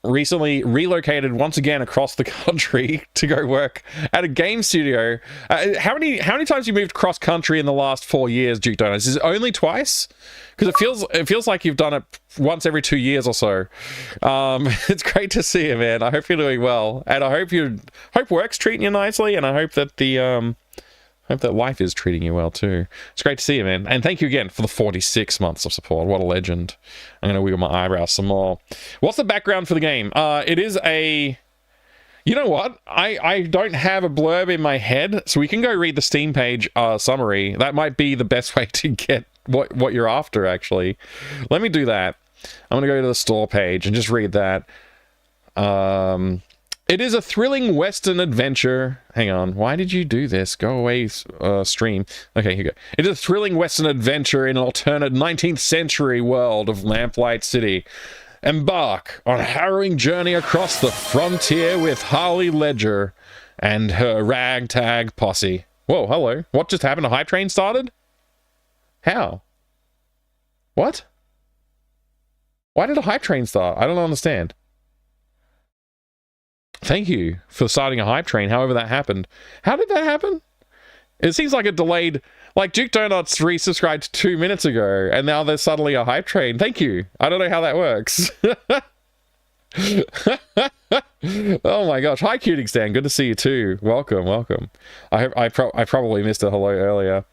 Recently relocated once again across the country to go work at a game studio. How many times you moved cross country in the last 4 years, Duke Donuts? Is it only twice? Because it feels like you've done it once every 2 years or so. It's great to see you, man. I hope you're doing well, and I hope work's treating you nicely, and I hope that life is treating you well too. It's great to see you, man. And thank you again for the 46 months of support. What a legend. I'm going to wiggle my eyebrows some more. What's the background for the game? It is a... You know what? I don't have a blurb in my head, so we can go read the Steam page summary. That might be the best way to get what you're after, actually. Let me do that. I'm going to go to the store page and just read that. It is a thrilling Western adventure. Hang on. Why did you do this? Go away, stream. Okay, here you go. It is a thrilling Western adventure in an alternate 19th century world of Lamplight City. Embark on a harrowing journey across the frontier with Harley Ledger and her ragtag posse. Whoa, hello. What just happened? A hype train started? How? What? Why did a hype train start? I don't understand. Thank you for starting a hype train, however that happened. How did that happen? It seems like a delayed... Like, Duke Donuts resubscribed 2 minutes ago, and now there's suddenly a hype train. Thank you. I don't know how that works. Oh my gosh. Hi, Cuting Stan. Good to see you too. Welcome, welcome. I probably missed a hello earlier.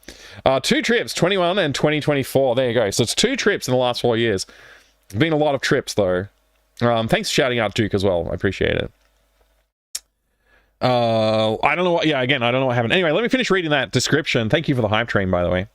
2 trips, 21 and 2024. There you go. So it's 2 trips in the last 4 years. It's been a lot of trips, though. Thanks for shouting out Duke as well. I appreciate it. I don't know what, yeah, again, I don't know what happened. Anyway, let me finish reading that description. Thank you for the hype train, by the way.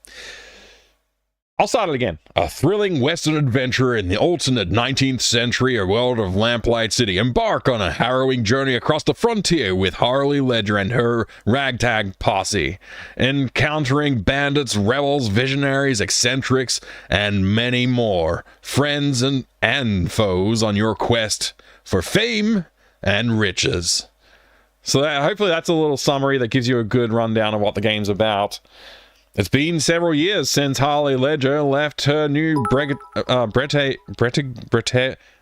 I'll start it again. A thrilling Western adventure in the alternate 19th century world of Lamplight City. Embark on a harrowing journey across the frontier with Harley Ledger and her ragtag posse. Encountering bandits, rebels, visionaries, eccentrics, and many more. Friends and foes on your quest for fame and riches. So hopefully that's a little summary that gives you a good rundown of what the game's about. It's been several years since Harley Ledger left her new Brete...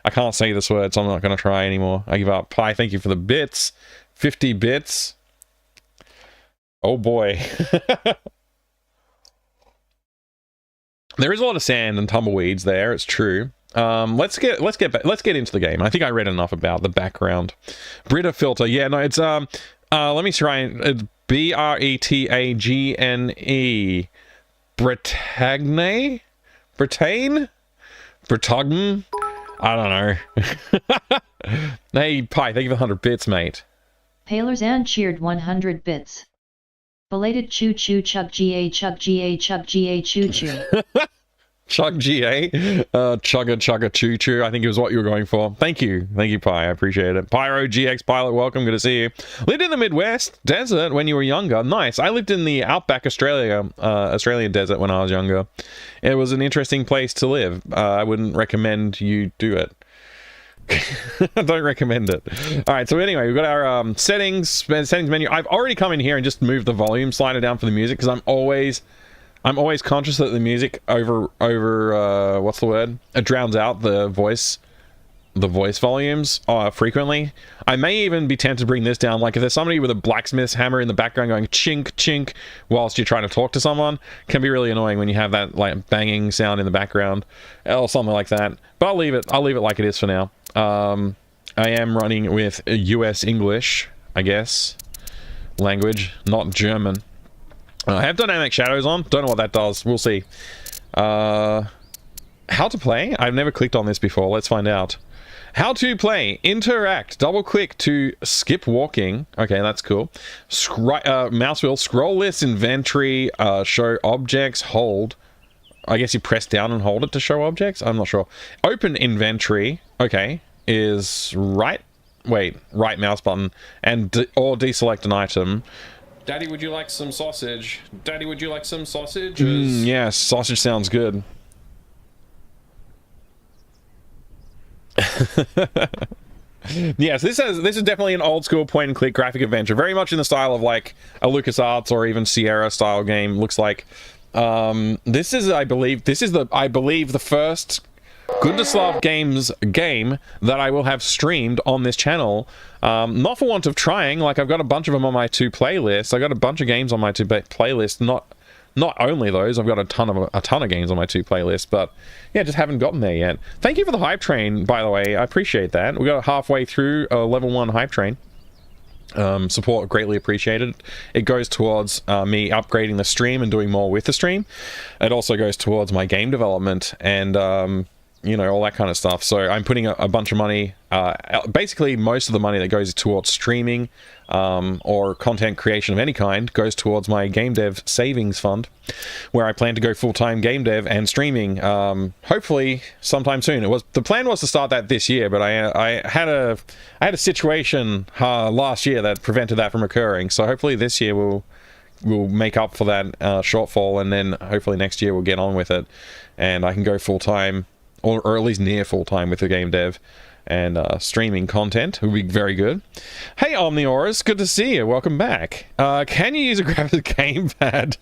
I can't say this word, so I'm not going to try anymore. I give up. Pi, thank you for the bits. 50 bits. Oh boy. There is a lot of sand and tumbleweeds there, it's true. Let's get into the game. I think I read enough about the background. Brita filter. Yeah, no, it's let me try and Bretagne? Bretagne? Bretagne? I don't know. Hey, Pi, thank you for 100 bits, mate. Palerzan cheered 100 bits. Belated choo choo chug ga chug ga chug ga choo choo. Chug GA, chugga choo choo, I think it was what you were going for. Thank you, Pi, I appreciate it. Pyro GX Pilot, welcome, good to see you. Lived in the Midwest desert when you were younger. Nice. I lived in the outback Australian desert when I was younger. It was an interesting place to live. I wouldn't recommend you do it. I don't recommend it. All right, so anyway, we've got our settings menu. I've already come in here and just moved the volume slider down for the music because I'm always conscious that the music over what's the word? It drowns out the voice the voice volumes frequently. I may even be tempted to bring this down. Like if there's somebody with a blacksmith's hammer in the background going chink chink whilst you're trying to talk to someone, can be really annoying when you have that like banging sound in the background or something like that. But I'll leave it like it is for now. I am running with US English, I guess, language, not German. I have dynamic shadows on. Don't know what that does. We'll see. How to play? I've never clicked on this before. Let's find out. How to play. Interact. Double click to skip walking. Okay, that's cool. Mouse wheel. Scroll list, inventory, show objects, hold. I guess you press down and hold it to show objects? I'm not sure. Open inventory. Okay. Is right. Wait. Right mouse button. And or deselect an item. Daddy, would you like some sausage? Daddy, would you like some sausages? Yes, sausage sounds good. Yes, this is definitely an old school point and click graphic adventure, very much in the style of like a LucasArts or even Sierra style game. Looks like this is I believe the first Gundeslav Games game that I will have streamed on this channel. Not for want of trying. Like I've got a bunch of them on my 2 playlists. I got a bunch of games on my 2 playlist. Not only those, I've got a ton of games on my 2 playlists, but yeah, just haven't gotten there yet. Thank you for the hype train, by the way. I appreciate that. We got halfway through a level 1 hype train. Support greatly appreciated. It goes towards me upgrading the stream and doing more with the stream. It also goes towards my game development and you know, all that kind of stuff. So I'm putting a bunch of money, basically most of the money that goes towards streaming or content creation of any kind goes towards my game dev savings fund, where I plan to go full-time game dev and streaming hopefully sometime soon. The plan was to start that this year, but I had a situation last year that prevented that from occurring. So hopefully this year we'll make up for that shortfall, and then hopefully next year we'll get on with it and I can go full-time, or at least near full-time with the game dev and streaming content. Would be very good. Hey Omniauras, good to see you. Welcome back. Can you use a graphic gamepad?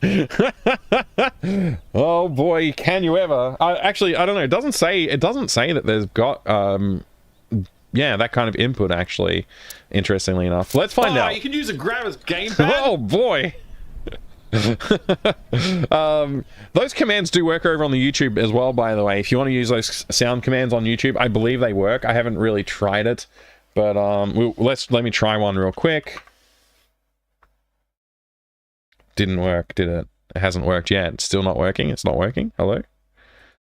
Oh boy, can you ever? Actually, I don't know. It doesn't say that there's got yeah, that kind of input actually, interestingly enough. Let's find out. You can use a graphic gamepad? Oh boy. Those commands do work over on the YouTube as well, by the way. If you want to use those sound commands on YouTube, I believe they work. I haven't really tried it, but let me try one real quick. Didn't work, did it? It hasn't worked yet. It's still not working. It's not working. Hello?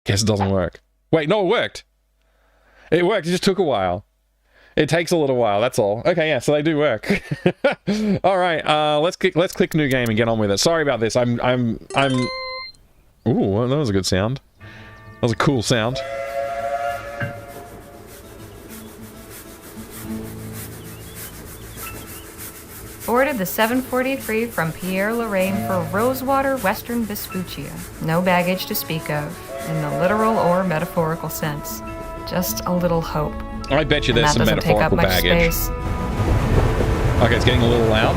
Guess it doesn't work. Wait, no, it worked. It worked. It just took a while. It takes a little while, that's all. Okay, yeah, so they do work. All right, let's click new game and get on with it. Sorry about this. I'm Ooh, that was a good sound. That was a cool sound. Boarded the 743 from Pierre-Lorraine for Rosewater, Western Vespuccia. No baggage to speak of, in the literal or metaphorical sense. Just a little hope. I bet you there's some metaphorical baggage. Space. Okay, it's getting a little loud.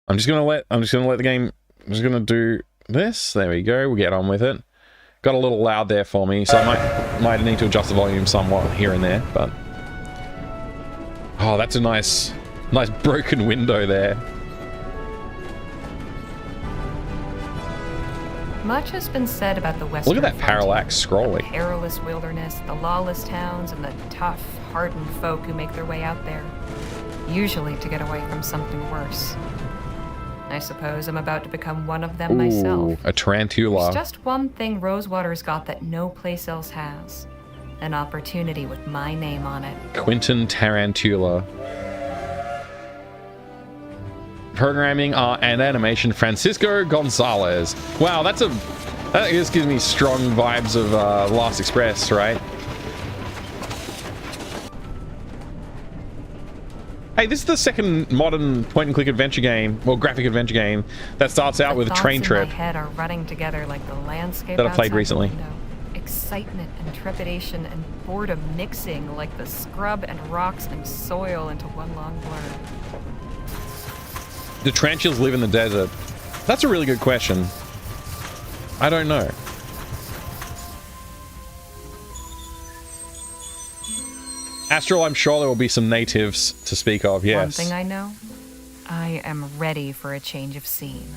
I'm just gonna let the game. I'm just gonna do this. There we go. We'll get on with it. Got a little loud there for me, so I might need to adjust the volume somewhat here and there. But oh, that's a nice broken window there. Much has been said about the Western Look at that parallax scrolling. The perilous wilderness, the lawless towns, and the tough, hardened folk who make their way out there. Usually to get away from something worse. I suppose I'm about to become one of them myself. A tarantula. There's just one thing Rosewater's got that no place else has. An opportunity with my name on it. Quentin Tarantula. Programming, art, and animation, Francisco Gonzalez. Wow, that just gives me strong vibes of Last Express, right? Hey, this is the second modern point-and-click adventure game, well, graphic adventure game, that starts out with a train trip. My head are running together like the landscape that I played recently. Excitement and trepidation and boredom mixing like the scrub and rocks and soil into one long blur. Do tarantulas live in the desert? That's a really good question. I don't know. Astral, I'm sure there will be some natives to speak of, yes. One thing I know, I am ready for a change of scene.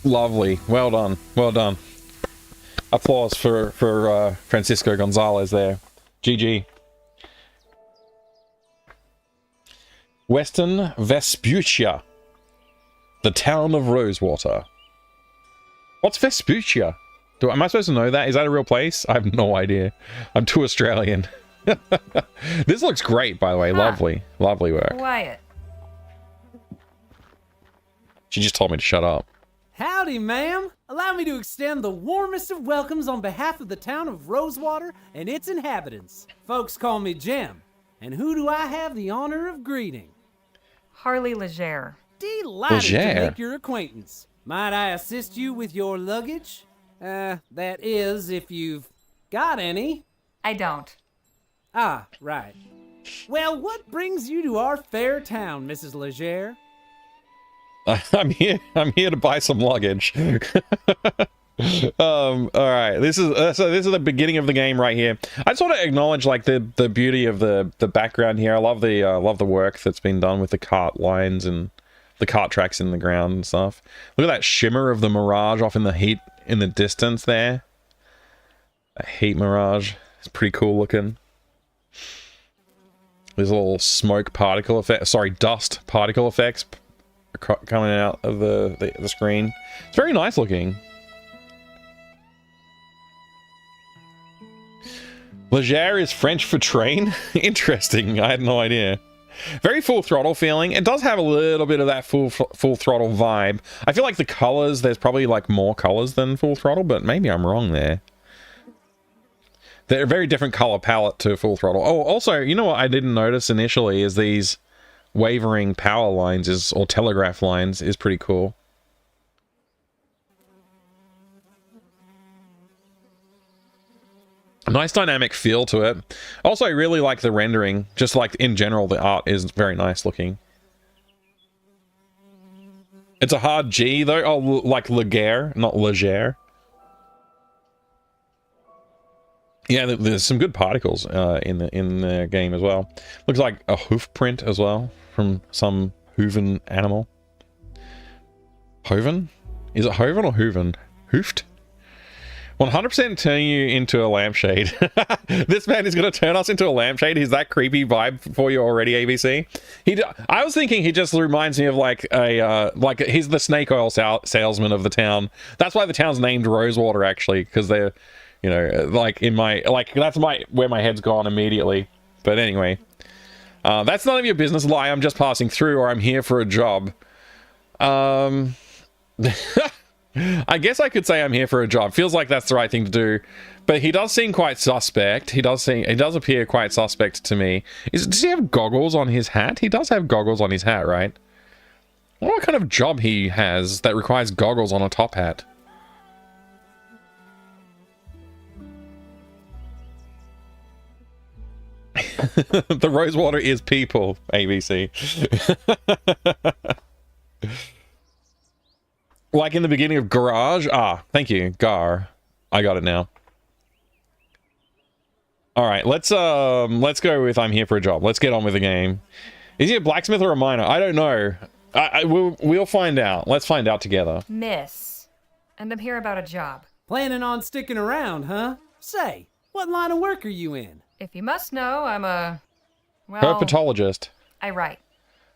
Lovely. Well done. Well done. Applause for Francisco Gonzalez there. GG. Western Vespuccia. The town of Rosewater. What's Vespuccia? Am I supposed to know that? Is that a real place? I have no idea. I'm too Australian. This looks great, by the way. Lovely. Lovely work. Quiet. She just told me to shut up. Howdy, ma'am. Allow me to extend the warmest of welcomes on behalf of the town of Rosewater and its inhabitants. Folks call me Jim. And who do I have the honor of greeting? Harley Leger. Delighted Leger. to make your acquaintance. Might I assist you with your luggage? That is, if you've got any. I don't. Ah, right. Well, what brings you to our fair town, Mrs. Leger? I'm here to buy some luggage. All right, this is so this is the beginning of the game right here. I just want to acknowledge like the beauty of the background here. I love the work that's been done with the cart lines and the cart tracks in the ground and stuff. Look at that shimmer of the mirage off in the heat in the distance there. A heat mirage. It's pretty cool looking. There's a little smoke particle effect. Sorry, dust particle effects coming out of the screen. It's very nice looking. Leger is French for train? Interesting. I had no idea. Very full throttle feeling. It does have a little bit of that full throttle vibe. I feel like the colors, there's probably like more colors than full throttle, but maybe I'm wrong there. They're a very different color palette to full throttle. Oh, also, you know what I didn't notice initially is these wavering power lines or telegraph lines is pretty cool. A nice dynamic feel to it. Also, I really like the rendering. Just like in general, the art is very nice looking. It's a hard G though. Oh, like Leger, not Leger. Yeah, there's some good particles in the game as well. Looks like a hoof print as well from some hooven animal. Hoven? Is it Hoven or hooven? Hoofed? 100% turn you into a lampshade. This man is going to turn us into a lampshade. Is that creepy vibe for you already, ABC? I was thinking he just reminds me of like he's the snake oil salesman of the town. That's why the town's named Rosewater, actually, because they're, you know, like in my, like that's where my head's gone immediately. But anyway, that's none of your business. Lie, I'm just passing through, or I'm here for a job. I guess I could say I'm here for a job. Feels like that's the right thing to do, but he does seem quite suspect. He does appear quite suspect to me. Does he have goggles on his hat? He does have goggles on his hat, right? I wonder what kind of job he has that requires goggles on a top hat. The Rosewater is people, ABC. Like in the beginning of Garage? Ah, thank you, Gar. I got it now. Alright, let's go with I'm here for a job. Let's get on with the game. Is he a blacksmith or a miner? I don't know. We'll find out. Let's find out together. Miss. And I'm here about a job. Planning on sticking around, huh? Say, what line of work are you in? If you must know, I'm a... well... herpetologist. I write.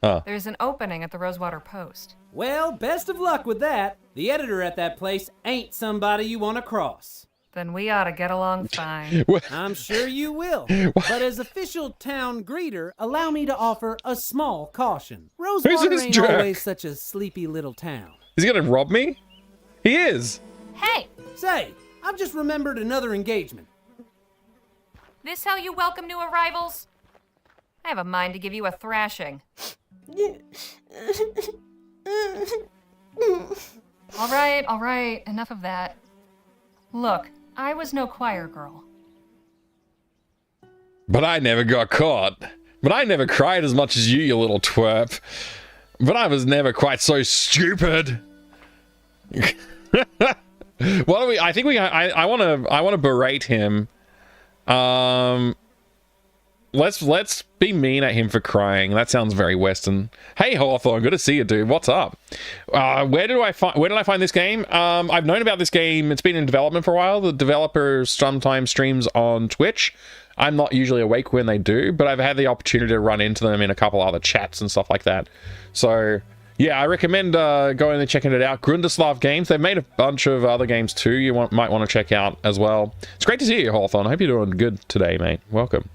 Oh. There's an opening at the Rosewater Post. Well, best of luck with that. The editor at that place ain't somebody you want to cross. Then we ought to get along fine. I'm sure you will. But as official town greeter, allow me to offer a small caution. Rosewater ain't always such a sleepy little town. Is he gonna rob me? He is. Hey! Say, I've just remembered another engagement. This how you welcome new arrivals? I have a mind to give you a thrashing. All right, enough of that. Look, I was no choir girl. But I never got caught. But I never cried as much as you little twerp. But I was never quite so stupid. What do we? I think I want to berate him. Let's be mean at him for crying. That sounds very Western. Hey Hawthorne, good to see you, dude. What's up? Where did I find this game? I've known about this game. It's been in development for a while. The developer sometimes streams on Twitch. I'm not usually awake when they do, but I've had the opportunity to run into them in a couple other chats and stuff like that. So yeah, I recommend going and checking it out. Grundislav Games. They've made a bunch of other games too. You might want to check out as well. It's great to see you, Hawthorne. I hope you're doing good today, mate. Welcome.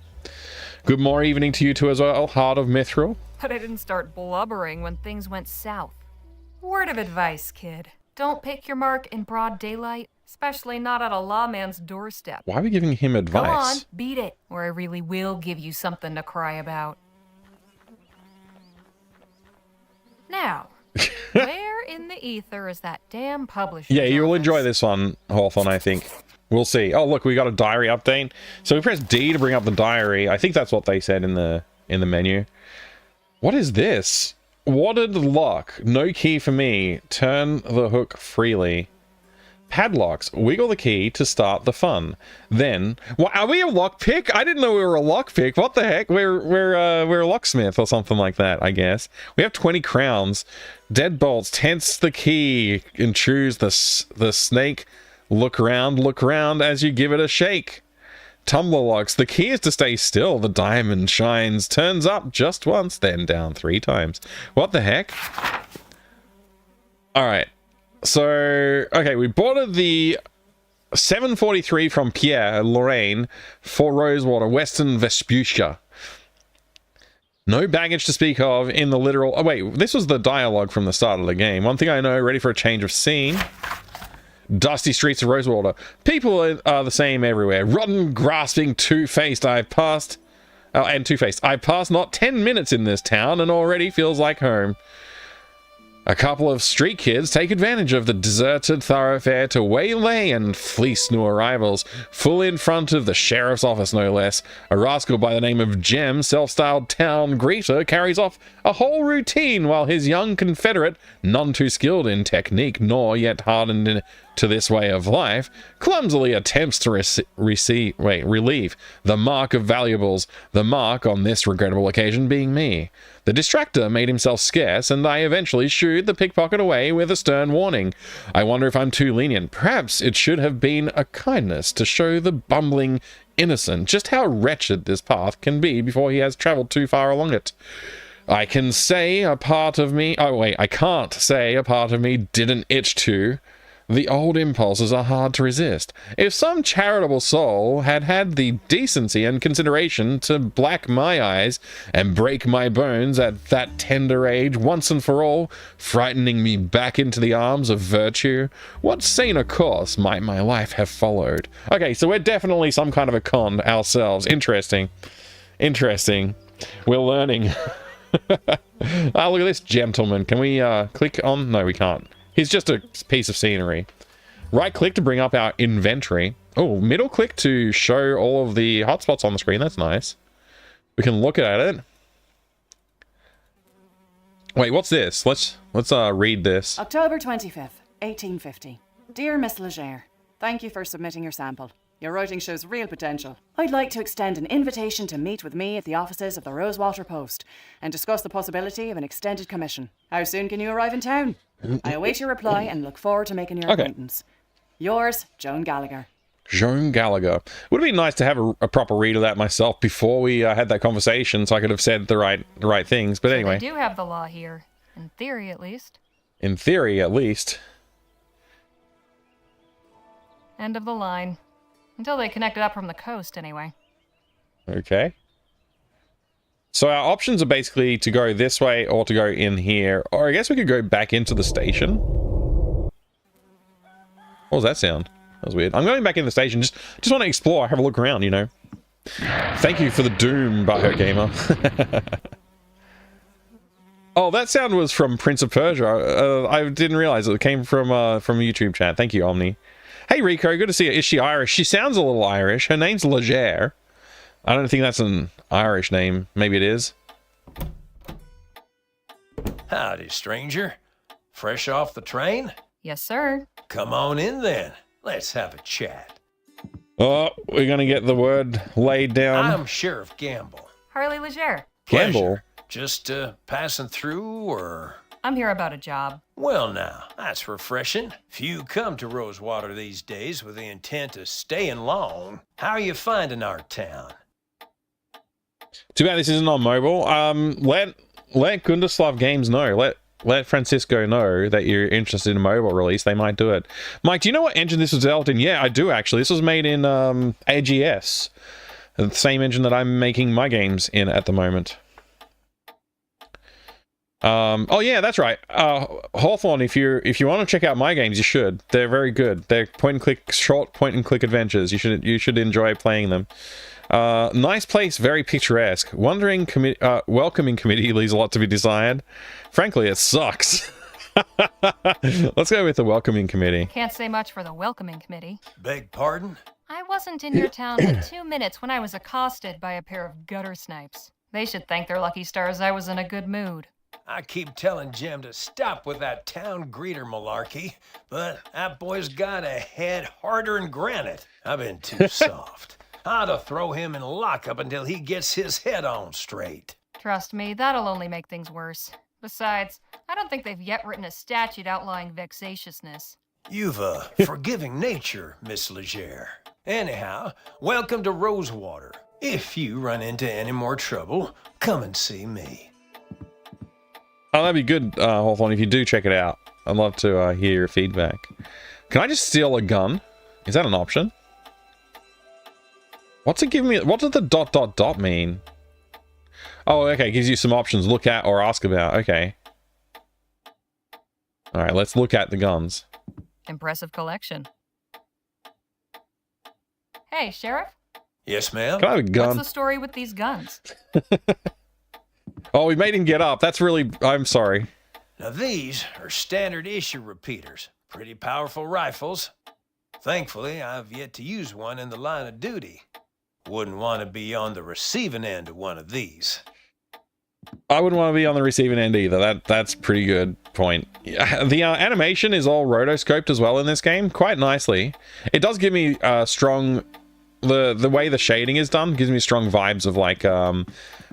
Good more evening to you too as well, Heart of Mithril. But I didn't start blubbering when things went south. Word of advice, kid. Don't pick your mark in broad daylight, especially not at a lawman's doorstep. Why are we giving him advice? Go on, beat it, or I really will give you something to cry about. Now, where in the ether is that damn publisher? Yeah, you will enjoy this one, Hawthorne, I think. We'll see. Oh, look, we got a diary update. So we press D to bring up the diary. I think that's what they said in the menu. What is this? Wadded lock. No key for me. Turn the hook freely. Padlocks. Wiggle the key to start the fun. Then, are we a lockpick? I didn't know we were a lockpick. What the heck? We're a locksmith or something like that, I guess. We have 20 crowns. Deadbolts. Tense the key and choose the snake. Look around as you give it a shake. Tumbler locks. The key is to stay still. The diamond shines. Turns up just once, then down 3 times. What the heck? Alright. So, okay, we boarded the 743 from Pierre, Lorraine, for Rosewater, Western Vespucia. No baggage to speak of in the literal... Oh, wait, this was the dialogue from the start of the game. One thing I know, ready for a change of scene. Dusty streets of Rosewater. People are the same everywhere. Rotten, grasping, two-faced. I've passed not 10 minutes in this town and already feels like home. A couple of street kids take advantage of the deserted thoroughfare to waylay and fleece new arrivals, full in front of the sheriff's office no less. A rascal by the name of Jem, self-styled town greeter, carries off a whole routine while his young confederate, none too skilled in technique nor yet hardened to this way of life, clumsily attempts to relieve the mark of valuables, the mark on this regrettable occasion being me. The distractor made himself scarce, and I eventually shooed the pickpocket away with a stern warning. I wonder if I'm too lenient. Perhaps it should have been a kindness to show the bumbling innocent just how wretched this path can be before he has traveled too far along it. I can say a part of me... Oh, wait, I can't say a part of me didn't itch to. The old impulses are hard to resist. If some charitable soul had had the decency and consideration to black my eyes and break my bones at that tender age once and for all, frightening me back into the arms of virtue, what saner course might my life have followed? Okay, so we're definitely some kind of a con ourselves. Interesting. Interesting. We're learning. Oh, look at this gentleman. Can we click on? No, we can't. He's just a piece of scenery. Right click to bring up our inventory. Oh, middle click to show all of the hotspots on the screen. That's nice. We can look at it. Wait, what's this? Let's read this. October 25th, 1850. Dear Miss Leger, thank you for submitting your sample. Your writing shows real potential. I'd like to extend an invitation to meet with me at the offices of the Rosewater Post and discuss the possibility of an extended commission. How soon can you arrive in town? I await your reply and look forward to making your acquaintance. Yours, Joan Gallagher. Joan Gallagher. Would have been nice to have a proper read of that myself before we had that conversation, so I could have said the right things. But anyway, They do have the law here, in theory at least. In theory, at least. End of the line. Until they connect it up from the coast, anyway. Okay. So our options are basically to go this way or to go in here. Or I guess we could go back into the station. What was that sound? That was weird. I'm going back in the station. Just want to explore, have a look around, you know. Thank you for the doom, Butthurt Gamer. Oh, that sound was from Prince of Persia. I didn't realize it came from a YouTube chat. Thank you, Omni. Hey, Rico, good to see you. Is she Irish? She sounds a little Irish. Her name's Leger. I don't think that's an Irish name. Maybe it is. Howdy, stranger. Fresh off the train? Yes, sir. Come on in then. Let's have a chat. Oh, we're gonna get the word laid down. I'm Sheriff Gamble. Harley Leger. Gamble. Pleasure. Just passing through, or? I'm here about a job. Well now, that's refreshing. Few come to Rosewater these days with the intent of staying long. How are you finding our town? Too bad this isn't on mobile. Let Gunderslav Games know. Let Francisco know that you're interested in a mobile release. They might do it. Mike, do you know what engine this was developed in? Yeah, I do actually. This was made in AGS, the same engine that I'm making my games in at the moment. Oh yeah, that's right. Hawthorne, if you want to check out my games, you should. They're very good. They're short point and click adventures. You should enjoy playing them. Nice place, very picturesque. Welcoming committee leaves a lot to be desired. Frankly, it sucks. Let's go with the welcoming committee. Can't say much for the welcoming committee. Beg pardon? I wasn't in your town for 2 minutes when I was accosted by a pair of gutter snipes. They should thank their lucky stars I was in a good mood. I keep telling Jim to stop with that town greeter malarkey, but that boy's got a head harder than granite. I've been too soft. I ought to throw him in lockup until he gets his head on straight. Trust me, that'll only make things worse. Besides, I don't think they've yet written a statute outlawing vexatiousness. You've a forgiving nature, Miss Leger. Anyhow, welcome to Rosewater. If you run into any more trouble, come and see me. Oh, that'd be good, Hawthorne, if you do check it out. I'd love to hear your feedback. Can I just steal a gun? Is that an option? What's it giving me? What does the ... mean? Oh, okay, it gives you some options. Look at or ask about. Okay. Alright, let's look at the guns. Impressive collection. Hey, Sheriff? Yes, ma'am? Can I have a gun? What's the story with these guns? Oh, we made him get up. That's really... I'm sorry. Now these are standard issue repeaters. Pretty powerful rifles. Thankfully, I've yet to use one in the line of duty. Wouldn't want to be on the receiving end of one of these. I wouldn't want to be on the receiving end either. That's a pretty good point. The animation is all rotoscoped as well in this game, quite nicely. It does give me strong... The way the shading is done gives me strong vibes of like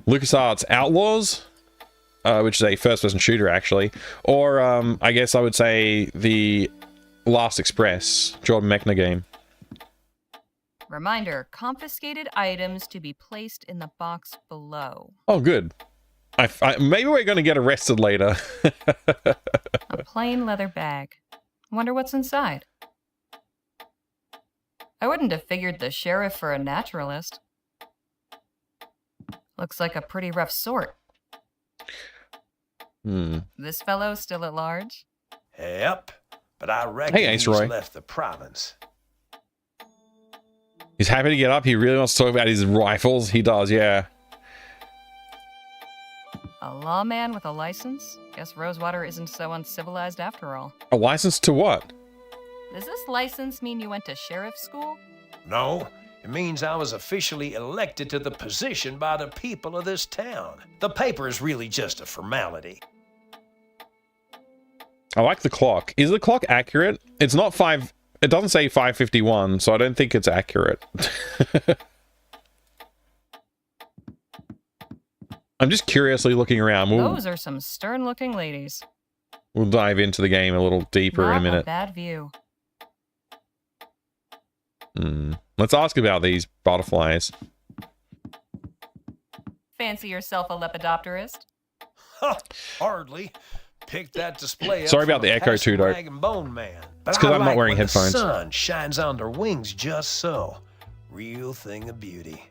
LucasArts Outlaws, which is a first-person shooter actually, or I guess I would say the Last Express, Jordan Mechner game. Reminder, confiscated items to be placed in the box below. Oh, good. Maybe we're going to get arrested later. A plain leather bag. Wonder what's inside. I wouldn't have figured the sheriff for a naturalist. Looks like a pretty rough sort. This fellow still at large? Yep, but I reckon Ace he's Roy. left the province. He's happy to get up. He really wants to talk about his rifles. He does, yeah. A lawman with a license? Guess Rosewater isn't so uncivilized after all. A license to what? Does this license mean you went to sheriff school? No, it means I was officially elected to the position by the people of this town. The paper is really just a formality. I like the clock. Is the clock accurate? It's not 5... It doesn't say 5:51, so I don't think it's accurate. I'm just curiously looking around. Those are some stern-looking ladies. We'll dive into the game a little deeper in a minute. Not a bad view. Let's ask about these butterflies. Fancy yourself a lepidopterist? Huh, hardly. Picked that display up Sorry about from the a echo passing too, though. rag and bone man. But It's 'cause I I'm not like wearing when headphones. The sun shines on their wings just so. Real thing of beauty.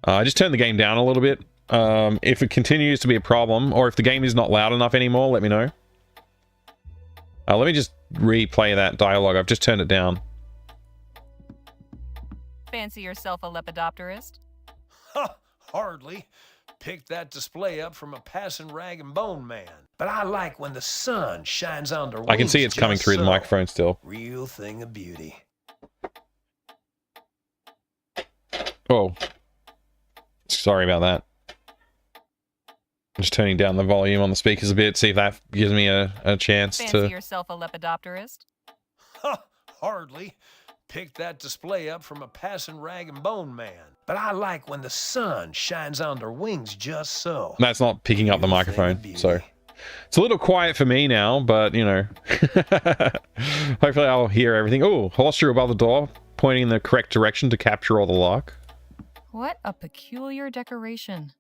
I just turned the game down a little bit. If it continues to be a problem, or if the game is not loud enough anymore, let me know. Let me just replay that dialogue. I've just turned it down. Fancy yourself a lepidopterist? Huh, hardly. Picked that display up from a passing rag and bone man. But I like when the sun shines on their wings. I can see it's coming just through the so. microphone still. Real thing of beauty. Oh. Sorry about that. Just turning down the volume on the speakers a bit, see if that gives me a chance Fancy to... yourself a lepidopterist? Huh, hardly. Picked that display up from a passing rag and bone man. But I like when the sun shines on their wings just so. That's not picking up the Beautiful thing of microphone, beauty. so... It's a little quiet for me now, but, you know. Hopefully I'll hear everything. Oh, horseshoe above the door, pointing in the correct direction to capture all the luck. What a peculiar decoration.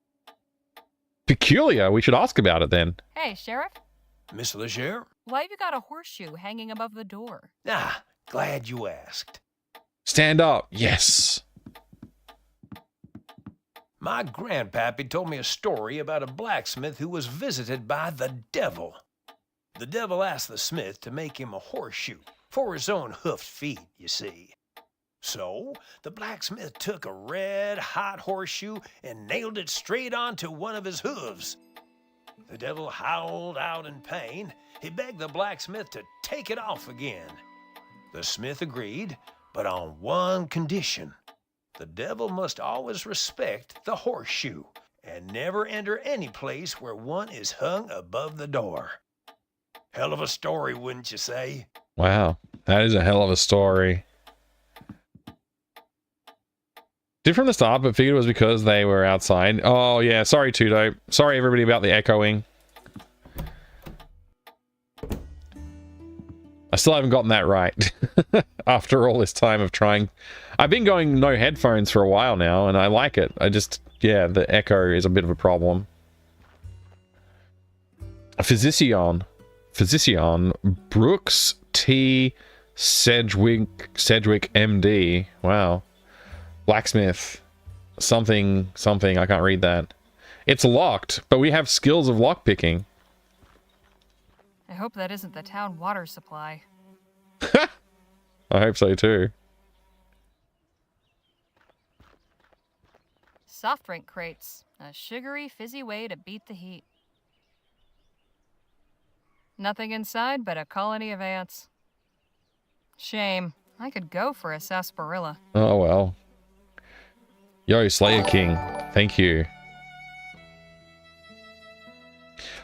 Peculiar. We should ask about it then. Hey, Sheriff, Miss Leger? why have you got a horseshoe hanging above the door? Ah, glad you asked. Stand up. Yes. My grandpappy told me a story about a blacksmith who was visited by the devil. The devil asked the smith to make him a horseshoe for his own hoofed feet, you see. So the blacksmith took a red-hot horseshoe and nailed it straight onto one of his hooves. The devil howled out in pain. He begged the blacksmith to take it off again. The smith agreed, but on one condition. The devil must always respect the horseshoe and never enter any place where one is hung above the door. Hell of a story, wouldn't you say? Wow. That is a hell of a story. Did from the start, but figured it was because they were outside. Oh, yeah. Sorry, Tudo. Sorry, everybody, about the echoing. I still haven't gotten that right. After all this time of trying. I've been going no headphones for a while now, and I like it. I just, yeah, the echo is a bit of a problem. A physician, Brooks T. Sedgwick MD. Wow. Blacksmith. Something, I can't read that. It's locked, but we have skills of lockpicking. I hope that isn't the town water supply. I hope so too. Soft drink crates. A sugary, fizzy way to beat the heat. Nothing inside but a colony of ants. Shame. I could go for a sarsaparilla. Oh well. Yo, Slayer King. Thank you.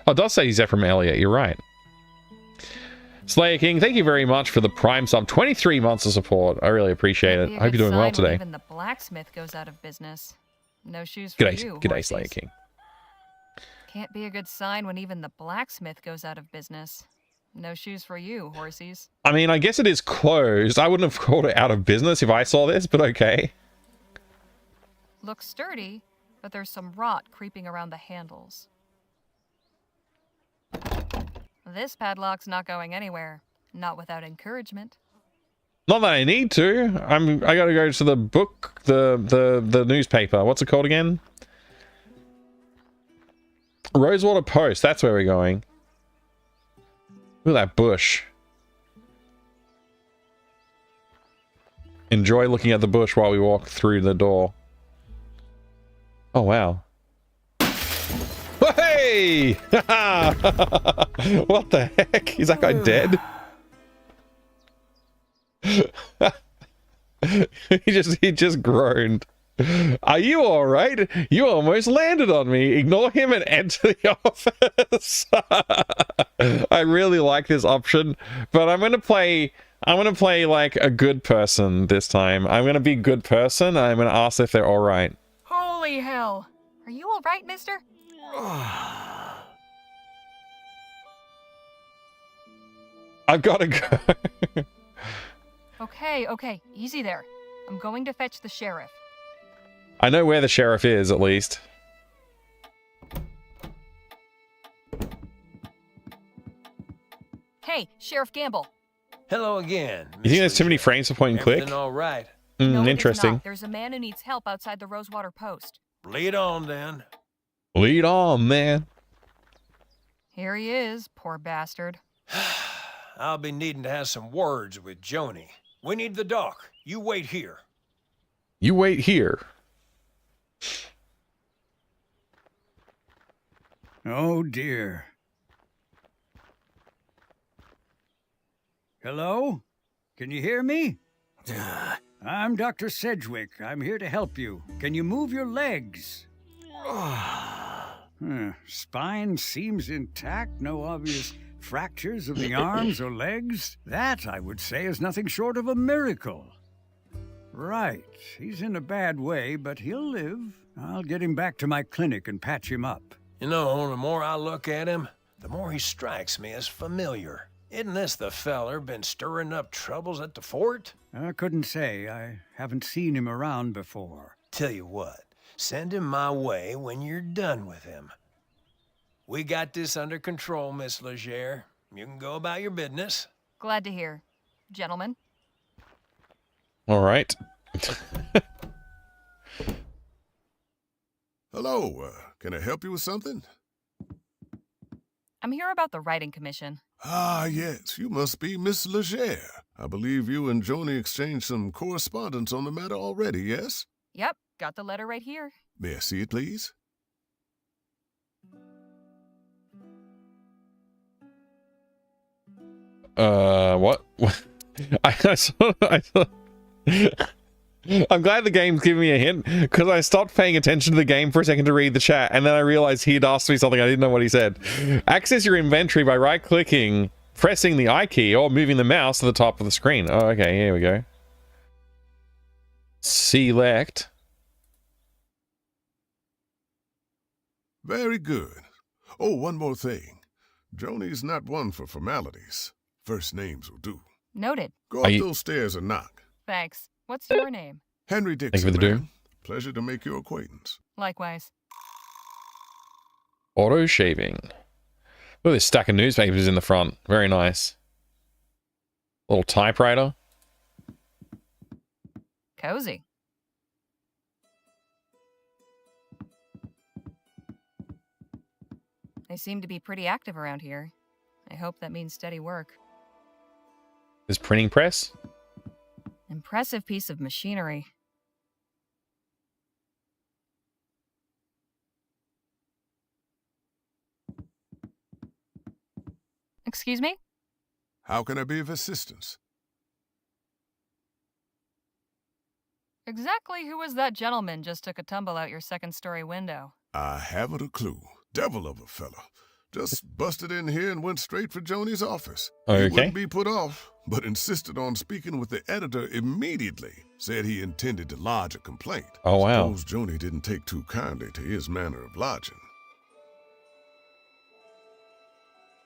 Oh, it does say he's from Elliot. You're right. Slayer King, thank you very much for the Prime sub. 23 months of support. I really appreciate it. I hope you're doing well today. Even the blacksmith goes out of business. No shoes for you. G'day, Slayer King. Can't be a good sign when even the blacksmith goes out of business. No shoes for you, horsies. I mean, I guess it is closed. I wouldn't have called it out of business if I saw this, but okay. Looks sturdy, but there's some rot creeping around the handles. This padlock's not going anywhere. Not without encouragement. Not that I need to. I gotta go to the book, the newspaper. What's it called again? Rosewater Post. That's where we're going. Look at that bush. Enjoy looking at the bush while we walk through the door. Oh, wow. Hey! What the heck? Is that guy dead? he just groaned. Are you all right? You almost landed on me. Ignore him and enter the office. I really like this option, but I'm gonna play like a good person this time. I'm gonna be a good person. And I'm gonna ask if they're all right. Holy hell! Are you all right, mister? I've gotta go. Okay, easy there. I'm going to fetch the sheriff. I know where the sheriff is, at least. Hey, Sheriff Gamble. Hello again. You think there's too many frames per point and click? Everything all right? No, it is interesting. not. There's a man who needs help outside the Rosewater Post. Lead on, then. Lead on, man. Here he is, poor bastard. I'll be needing to have some words with Joni. We need the dock. You wait here. You wait here. Oh, dear. Hello? Can you hear me? I'm Dr. Sedgwick. I'm here to help you. Can you move your legs? Spine seems intact, no obvious fractures of the arms or legs. That, I would say, is nothing short of a miracle. Right, he's in a bad way, but he'll live. I'll get him back to my clinic and patch him up. You know, the more I look at him, the more he strikes me as familiar. Isn't this the feller been stirring up troubles at the fort? I couldn't say. I haven't seen him around before. Tell you what, send him my way when you're done with him. We got this under control, Miss Leger. You can go about your business. Glad to hear. Gentlemen. All right. Hello, can I help you with something? I'm here about the writing commission. Ah, yes, you must be Miss Leger. I believe you and Joni exchanged some correspondence on the matter already, yes? Yep, got the letter right here. May I see it, please? What? I saw. I'm glad the game's giving me a hint, because I stopped paying attention to the game for a second to read the chat, and then I realized he'd asked me something I didn't know what he said. Access your inventory by right-clicking, pressing the I key, or moving the mouse to the top of the screen. Oh, okay, here we go. Select. Very good. Oh, one more thing. Joni's not one for formalities. First names will do. Noted. Go up those stairs and knock. Thanks. What's your name? Henry Dixon. Thank you for the ma'am. Pleasure to make your acquaintance. Likewise. Auto shaving. Look at this stack of newspapers in the front. Very nice. Little typewriter. Cozy. They seem to be pretty active around here. I hope that means steady work. This printing press. Impressive piece of machinery. Excuse me? How can I be of assistance? Exactly who was that gentleman just took a tumble out your second-story window? I haven't a clue. Devil of a fellow. Just busted in here and went straight for Joni's office. Okay. He wouldn't be put off, but insisted on speaking with the editor immediately. Said he intended to lodge a complaint. Oh, wow. Suppose Joni didn't take too kindly to his manner of lodging.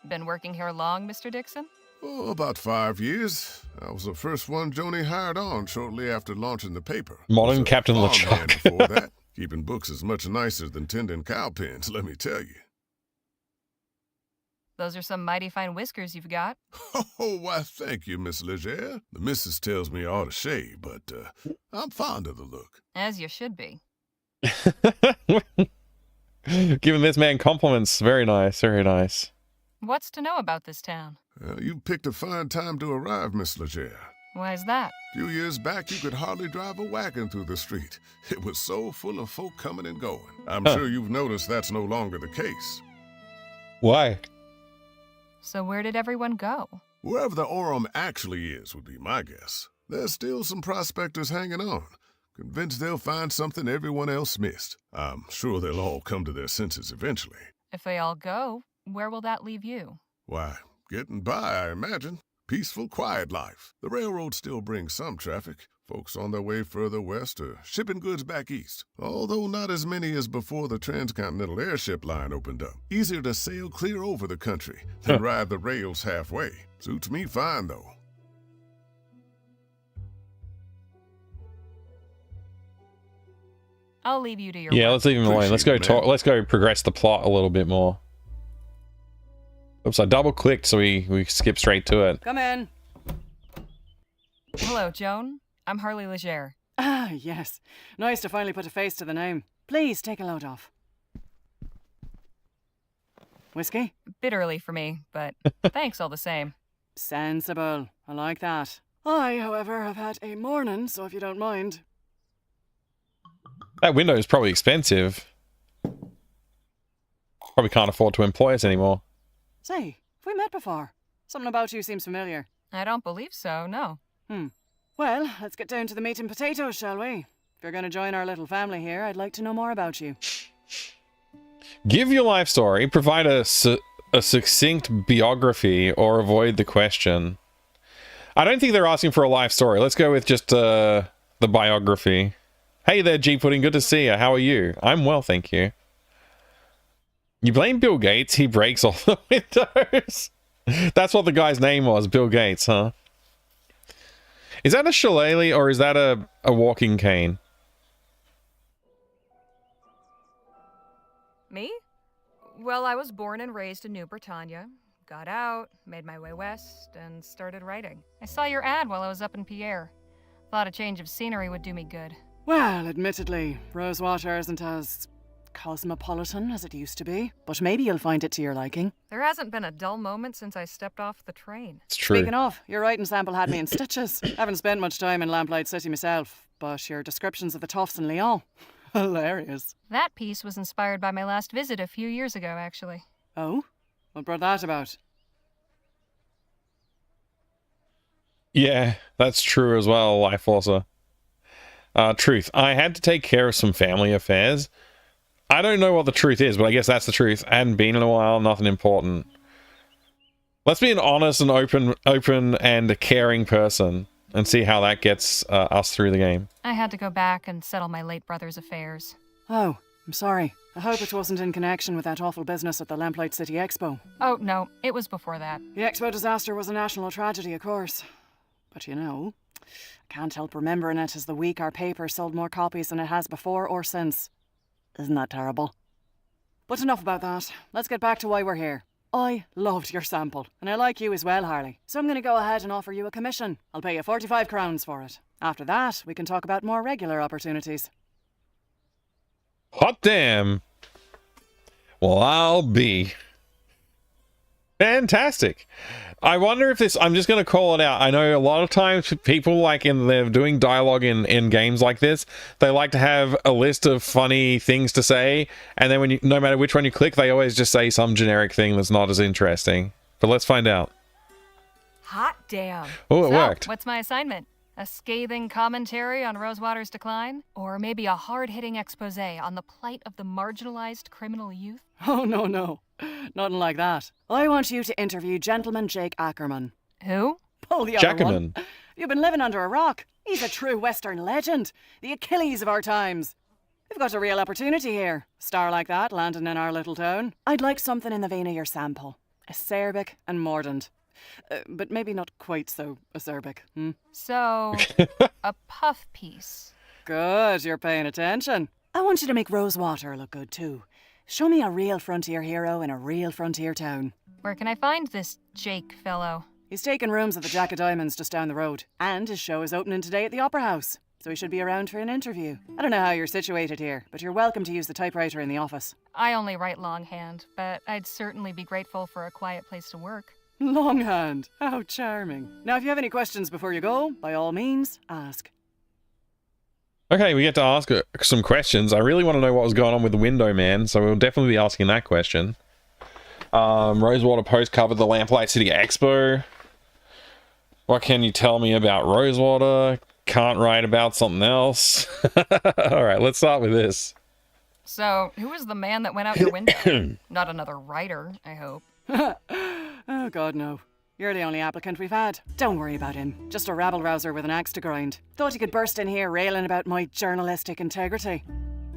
Been working here long, Mr. Dixon? Oh, about 5 years. I was the first one Joni hired on shortly after launching the paper. Modern Was a Captain farmhand LeChuck. before that. Keeping books is much nicer than tending cow pens, let me tell you. Those are some mighty fine whiskers you've got. Oh, why, thank you, Miss Leger. The missus tells me I ought to shave, but I'm fond of the look. As you should be. Giving this man compliments. Very nice, very nice. What's to know about this town? You picked a fine time to arrive, Miss Leger. Why's that? A few years back, you could hardly drive a wagon through the street. It was so full of folk coming and going. I'm sure you've noticed that's no longer the case. Why? So where did everyone go? Wherever the Orem actually is would be my guess. There's still some prospectors hanging on, convinced they'll find something everyone else missed. I'm sure they'll all come to their senses eventually. If they all go, where will that leave you? Why, getting by, I imagine. Peaceful, quiet life. The railroad still brings some traffic. Folks on their way further west or shipping goods back east. Although not as many as before the transcontinental airship line opened up. Easier to sail clear over the country than ride the rails halfway. Suits me fine, though. I'll leave you to your Yeah, work. let's leave him alone. Let's go Appreciate it, talk. man. Let's go progress the plot a little bit more. Oops, I double clicked so we skip straight to it. Come in. Hello, Joan. I'm Harley Leger. Ah, yes. Nice to finally put a face to the name. Please take a load off. Whiskey? Bit early for me, but thanks all the same. Sensible. I like that. I, however, have had a morning, so if you don't mind. That window is probably expensive. Probably can't afford to employ us anymore. Say, have we met before? Something about you seems familiar. I don't believe so, no. Well, let's get down to the meat and potatoes, shall we? If you're going to join our little family here, I'd like to know more about you. Give your life story, provide a succinct biography, or avoid the question. I don't think they're asking for a life story. Let's go with just the biography. Hey there, G Pudding. Good to see you. How are you? I'm well, thank you. You blame Bill Gates. He breaks all the windows. That's what the guy's name was, Bill Gates, huh? Is that a shillelagh or is that a walking cane? Me? Well, I was born and raised in New Britannia. Got out, made my way west, and started writing. I saw your ad while I was up in Pierre. Thought a change of scenery would do me good. Well, admittedly, Rosewater isn't as cosmopolitan as it used to be, but maybe you'll find it to your liking. There hasn't been a dull moment since I stepped off the train. It's true. Speaking of, your writing sample had me in stitches. Haven't spent much time in Lamplight City myself, but your descriptions of the toffs in Lyon, hilarious. That piece was inspired by my last visit a few years ago, actually. Oh? What brought that about? Yeah, that's true as well, Life Forcer. Truth. I had to take care of some family affairs. I don't know what the truth is, but I guess that's the truth. I hadn't been in a while, nothing important. Let's be an honest and open and caring person and see how that gets us through the game. I had to go back and settle my late brother's affairs. Oh, I'm sorry. I hope it wasn't in connection with that awful business at the Lamplight City Expo. Oh, no, it was before that. The Expo disaster was a national tragedy, of course. But you know, I can't help remembering it as the week our paper sold more copies than it has before or since. Isn't that terrible? But enough about that. Let's get back to why we're here. I loved your sample, and I like you as well, Harley. So I'm going to go ahead and offer you a commission. I'll pay you 45 crowns for it. After that, we can talk about more regular opportunities. Hot damn. Well, I'll be. Fantastic. I wonder if this, I'm just going to call it out. I know a lot of times people they're doing dialogue in games like this, they like to have a list of funny things to say, and then no matter which one you click, they always just say some generic thing that's not as interesting. But let's find out. Hot damn. Oh, it worked. What's my assignment? A scathing commentary on Rosewater's decline? Or maybe a hard-hitting expose on the plight of the marginalized criminal youth? Oh, no. Nothing like that. I want you to interview Gentleman Jake Ackerman. Who? Pull the other Jackerman. one. You've been living under a rock. He's a true Western legend. The Achilles of our times. We've got a real opportunity here. A star like that landing in our little town. I'd like something in the vein of your sample. Acerbic and mordant. But maybe not quite so acerbic. So, a puff piece. Good, you're paying attention. I want you to make Rosewater look good too. Show me a real frontier hero in a real frontier town. Where can I find this Jake fellow? He's taking rooms at the Jack of Diamonds just down the road. And his show is opening today at the Opera House. So he should be around for an interview. I don't know how you're situated here, but you're welcome to use the typewriter in the office. I only write longhand, but I'd certainly be grateful for a quiet place to work. Longhand. How charming. Now, if you have any questions before you go, by all means, ask. Okay, we get to ask some questions. I really want to know what was going on with the window man, so we'll definitely be asking that question. Rosewater Post covered the Lamplight City Expo. What can you tell me about Rosewater? Can't write about something else. Alright, let's start with this. So, who was the man that went out your window? Not another writer, I hope. Oh, God, no. You're the only applicant we've had. Don't worry about him. Just a rabble-rouser with an axe to grind. Thought he could burst in here railing about my journalistic integrity.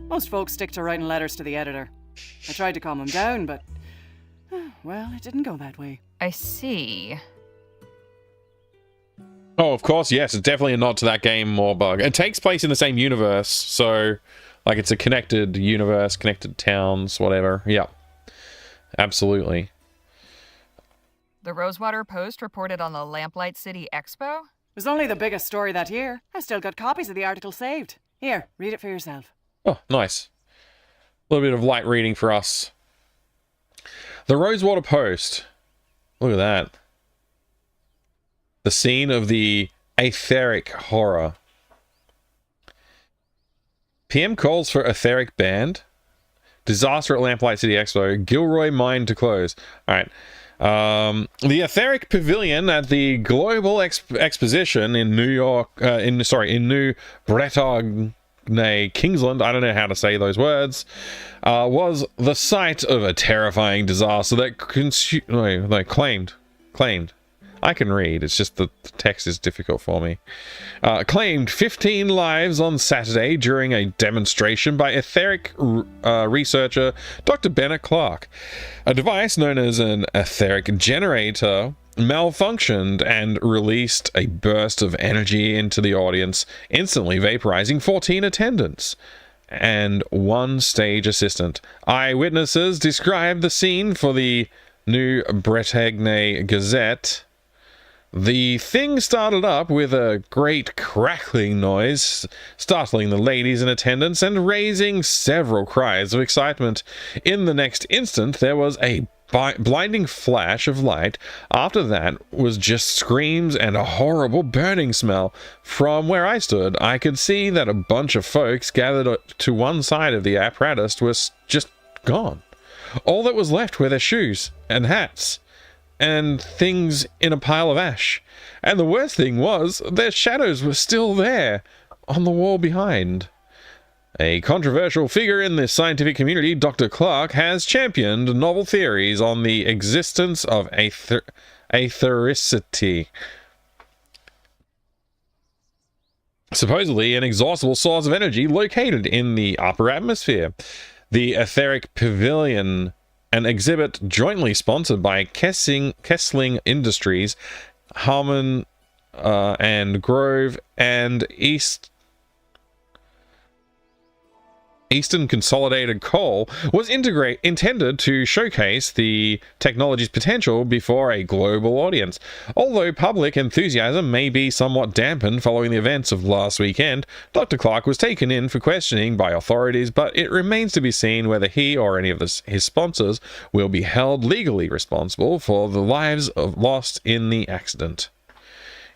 Most folks stick to writing letters to the editor. I tried to calm him down, but... well, it didn't go that way. I see. Oh, of course, yes. It's definitely a nod to that game, more bug. It takes place in the same universe, so... like, it's a connected universe, connected towns, whatever. Yeah. Absolutely. The Rosewater Post reported on the Lamplight City Expo? It was only the biggest story that year. I've still got copies of the article saved. Here, read it for yourself. Oh, nice. A little bit of light reading for us. The Rosewater Post. Look at that. The scene of the etheric horror. PM calls for etheric banned. Disaster at Lamplight City Expo. Gilroy mine to close. All right. The Etheric Pavilion at the Global Exposition in New York, in New Bretagne, nay Kingsland, I don't know how to say those words, was the site of a terrifying disaster that claimed. I can read, it's just the text is difficult for me. Claimed 15 lives on Saturday during a demonstration by etheric researcher Dr. Bennett Clark. A device known as an etheric generator malfunctioned and released a burst of energy into the audience, instantly vaporizing 14 attendants and one stage assistant. Eyewitnesses described the scene for the New Bretagne Gazette. The thing started up with a great crackling noise, startling the ladies in attendance and raising several cries of excitement. In the next instant, there was a blinding flash of light. After that was just screams and a horrible burning smell. From where I stood, I could see that a bunch of folks gathered to one side of the apparatus was just gone. All that was left were their shoes and hats and things in a pile of ash. And the worst thing was, their shadows were still there on the wall behind. A controversial figure in the scientific community, Dr. Clark has championed novel theories on the existence of aethericity, supposedly an inexhaustible source of energy located in the upper atmosphere. The Etheric Pavilion, an exhibit jointly sponsored by Kessling Industries, Harmon and Grove, and Eastern Consolidated Coal, was intended to showcase the technology's potential before a global audience. Although public enthusiasm may be somewhat dampened following the events of last weekend, Dr. Clark was taken in for questioning by authorities, but it remains to be seen whether he or any of his sponsors will be held legally responsible for the lives lost in the accident.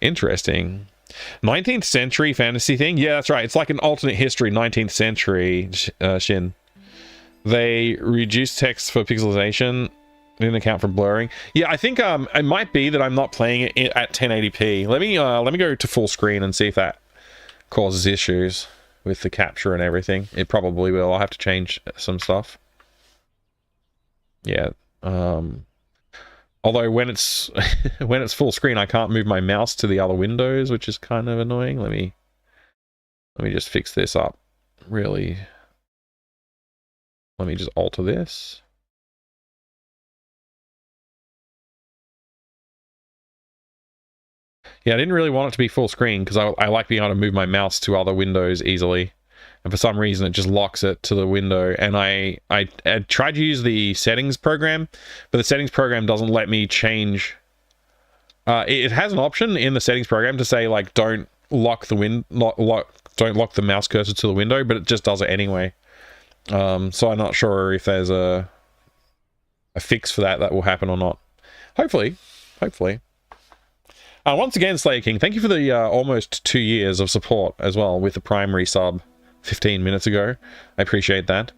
Interesting. 19th century fantasy thing? Yeah, that's right. It's like an alternate history 19th century, Shin. They reduced text for pixelization, didn't account for blurring. Yeah, I think it might be that I'm not playing it at 1080p. Let me go to full screen and see if that causes issues with the capture and everything. It probably will. I'll have to change some stuff. Yeah. Although when it's full screen, I can't move my mouse to the other windows, which is kind of annoying. Let me just fix this up. Really. Let me just alter this. Yeah, I didn't really want it to be full screen because I like being able to move my mouse to other windows easily. And for some reason, it just locks it to the window. And I tried to use the settings program, but the settings program doesn't let me change. It has an option in the settings program to say, like, don't lock the don't lock the mouse cursor to the window, but it just does it anyway. So I'm not sure if there's a fix for that will happen or not. Hopefully. Once again, Slayer King, thank you for the almost 2 years of support as well with the primary sub 15 minutes ago. I appreciate that.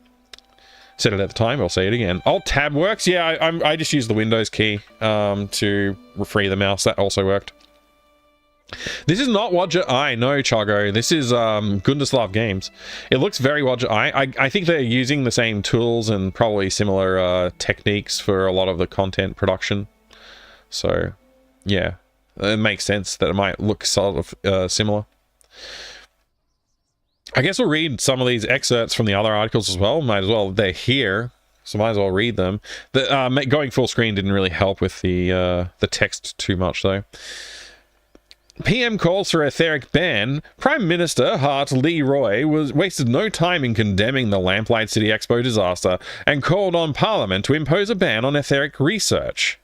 Said it at the time, I'll say it again. Alt-Tab works? Yeah, I just use the Windows key to free the mouse. That also worked. This is not Wadger Eye, no, Chago. This is Gundeslav Games. It looks very Wadger Eye. I think they're using the same tools and probably similar techniques for a lot of the content production. So, yeah. It makes sense that it might look sort of similar. I guess we'll read some of these excerpts from the other articles as well. Might as well. They're here, so might as well read them. Going full screen didn't really help with the text too much, though. PM calls for etheric ban. Prime Minister Hart Leroy wasted no time in condemning the Lamplight City Expo disaster and called on Parliament to impose a ban on etheric research.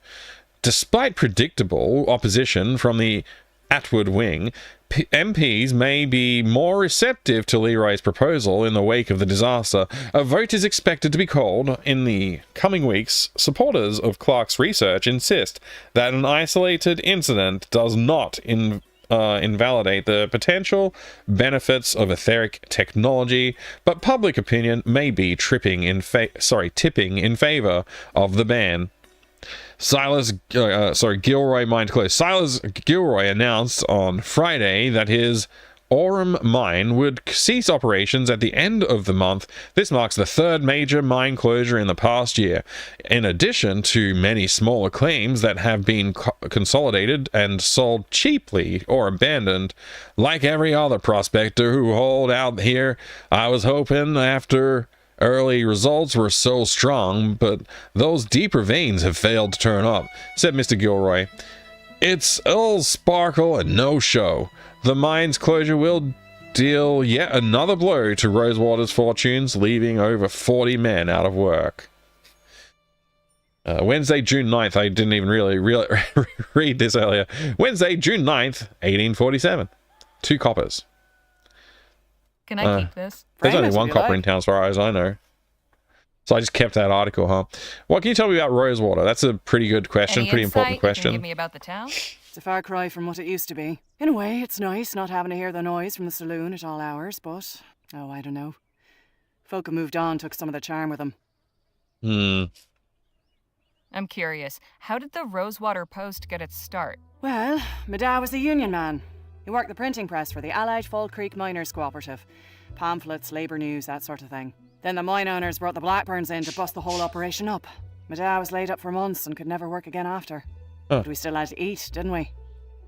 Despite predictable opposition from the Atwood wing, MPs may be more receptive to Leroy's proposal in the wake of the disaster. A vote is expected to be called in the coming weeks. Supporters of Clark's research insist that an isolated incident does not invalidate the potential benefits of etheric technology, but public opinion may be tipping in favor of the ban. Gilroy mind close. Silas Gilroy announced on Friday that his Aurum mine would cease operations at the end of the month. This marks the third major mine closure in the past year, in addition to many smaller claims that have been consolidated and sold cheaply or abandoned. Like every other prospector who hauled out here, I was hoping after early results were so strong, but those deeper veins have failed to turn up, said Mr. Gilroy. It's all sparkle and no show. The mine's closure will deal yet another blow to Rosewater's fortunes, leaving over 40 men out of work. Wednesday, June 9th. I didn't even really read this earlier. Wednesday, June 9th, 1847. 2 coppers. Can I keep this? There's Frame only it one if you copper like. in town as far as I know. So I just kept that article, huh? What can you tell me about Rosewater? That's a pretty good question, Any pretty insight important you can question. give me about the town? It's a far cry from what it used to be. In a way, it's nice not having to hear the noise from the saloon at all hours, but, oh, I don't know. Folk who moved on took some of the charm with them. I'm curious, how did the Rosewater Post get its start? Well, my dad was a union man. He worked the printing press for the Allied Fall Creek Miners Cooperative. Pamphlets, labour news, that sort of thing. Then the mine owners brought the Blackburns in to bust the whole operation up. My dad was laid up for months and could never work again after. But we still had to eat, didn't we?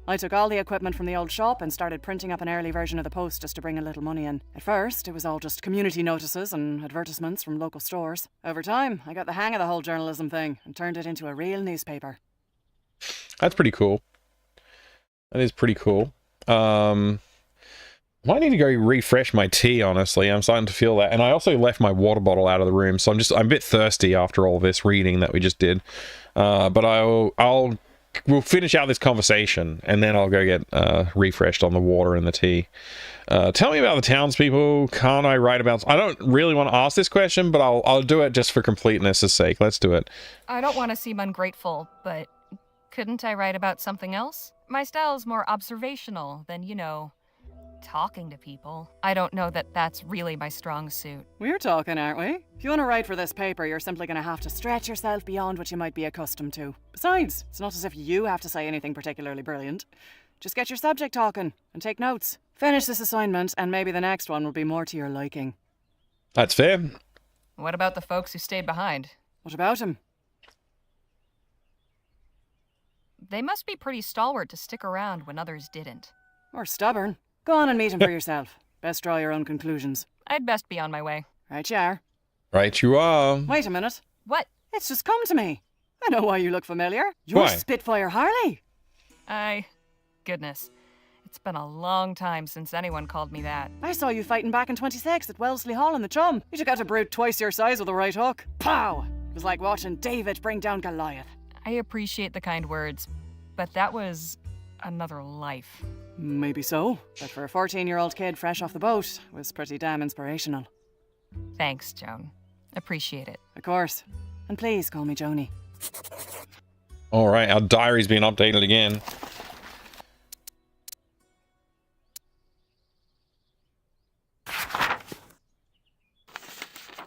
I took all the equipment from the old shop and started printing up an early version of the Post just to bring a little money in. At first, it was all just community notices and advertisements from local stores. Over time, I got the hang of the whole journalism thing and turned it into a real newspaper. That's pretty cool. That is pretty cool. Might need to go refresh my tea, honestly. I'm starting to feel that. And I also left my water bottle out of the room, so I'm a bit thirsty after all this reading that we just did. But we'll finish out this conversation, and then I'll go get refreshed on the water and the tea. Tell me about the townspeople. Can't I write about... I don't really want to ask this question, but I'll do it just for completeness' sake. Let's do it. I don't want to seem ungrateful, but couldn't I write about something else? My style is more observational than, talking to people. I don't know that that's really my strong suit. We're talking, aren't we? If you want to write for this paper, you're simply going to have to stretch yourself beyond what you might be accustomed to. Besides, it's not as if you have to say anything particularly brilliant. Just get your subject talking and take notes. Finish this assignment, and maybe the next one will be more to your liking. That's fair. What about the folks who stayed behind? What about him? They must be pretty stalwart to stick around when others didn't. Or stubborn. Go on and meet him for yourself. Best draw your own conclusions. I'd best be on my way. Right you are. Right you are. Wait a minute. What? It's just come to me. I know why you look familiar. You're Why? Spitfire Harley. Goodness. It's been a long time since anyone called me that. I saw you fighting back in 26 at Wellesley Hall in the Chum. You took out a brute twice your size with a right hook. Pow! It was like watching David bring down Goliath. I appreciate the kind words, but that was another life. Maybe so, but for a 14-year-old kid fresh off the boat, it was pretty damn inspirational. Thanks, Joan. Appreciate it. Of course. And please call me Joni. All right, our diary's been updated again.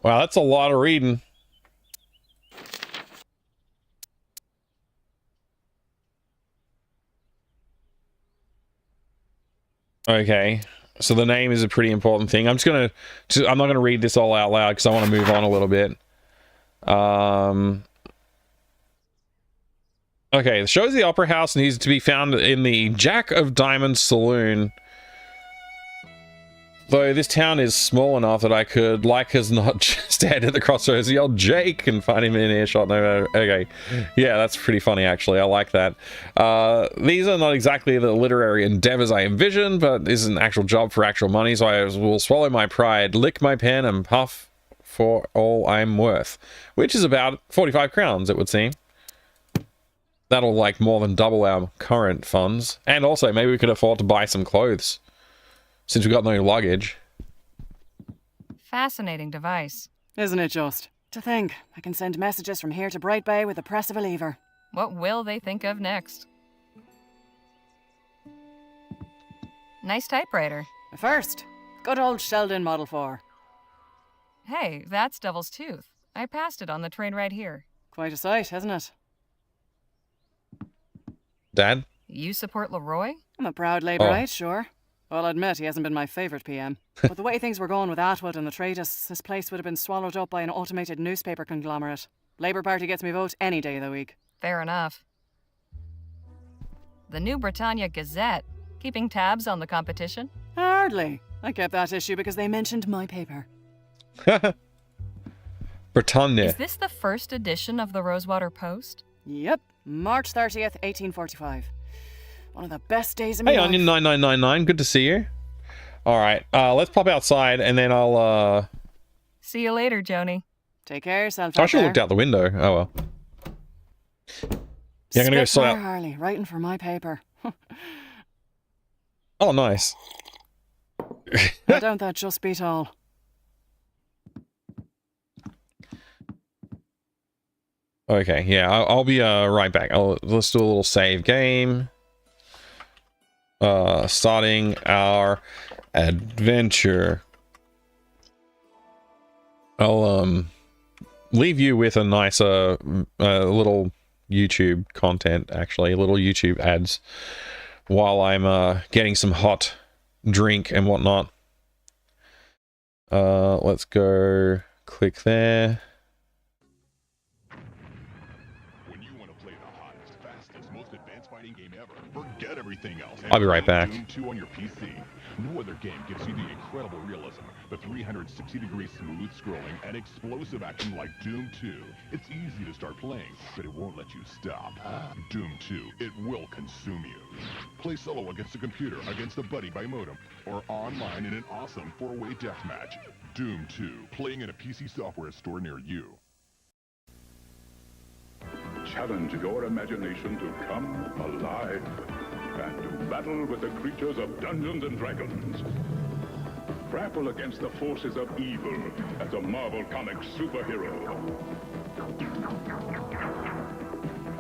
Wow, that's a lot of reading. Okay, so the name is a pretty important thing. I'm not gonna read this all out loud because I want to move on a little bit. Okay, the shows the Opera House needs to be found in the Jack of Diamonds Saloon. Though this town is small enough that I could, like as not, stand at the crossroads, the old Jake, and find him in earshot. No, okay. Yeah, that's pretty funny, actually. I like that. These are not exactly the literary endeavors I envisioned, but this is an actual job for actual money, so I will swallow my pride, lick my pen, and puff for all I'm worth. Which is about 45 crowns, it would seem. That'll, like, more than double our current funds. And also, maybe we could afford to buy some clothes. Since we got no luggage. Fascinating device. Isn't it just? To think, I can send messages from here to Bright Bay with the press of a lever. What will they think of next? Nice typewriter. The first. Good old Sheldon Model 4. Hey, that's Devil's Tooth. I passed it on the train right here. Quite a sight, isn't it? Dad? You support Leroy? I'm a proud Labourite, sure. Well, I'll admit he hasn't been my favourite PM. But the way things were going with Atwood and the Traitus, this place would have been swallowed up by an automated newspaper conglomerate. Labour Party gets me vote any day of the week. Fair enough. The New Britannia Gazette. Keeping tabs on the competition? Hardly. I kept that issue because they mentioned my paper. Britannia. Is this the first edition of the Rosewater Post? Yep. March 30th, 1845. One of the best days of my Hey, life. Onion 9999, good to see you. All right, let's pop outside and then I'll. See you later, Joni. Take care of yourself. I should have looked out the window. Oh well. Yeah, I'm gonna go sort out. Harley, writing for my paper. Oh, nice. Why don't that just beat all? Okay, yeah, I'll be right back. Let's do a little save game. Starting our adventure. I'll leave you with a nice little YouTube content, actually, little YouTube ads, while I'm getting some hot drink and whatnot. Let's go click there. When you want to play the hottest, fastest, most advanced fighting game ever, forget everything else. I'll be right back. Doom 2 on your PC. No other game gives you the incredible realism, the 360-degree smooth scrolling, and explosive action like Doom 2. It's easy to start playing, but it won't let you stop. Doom 2, it will consume you. Play solo against a computer, against a buddy by modem, or online in an awesome 4-way deathmatch. Doom 2, playing in a PC software store near you. Challenge your imagination to come alive and to battle with the creatures of Dungeons and Dragons. Grapple against the forces of evil as a Marvel Comics superhero.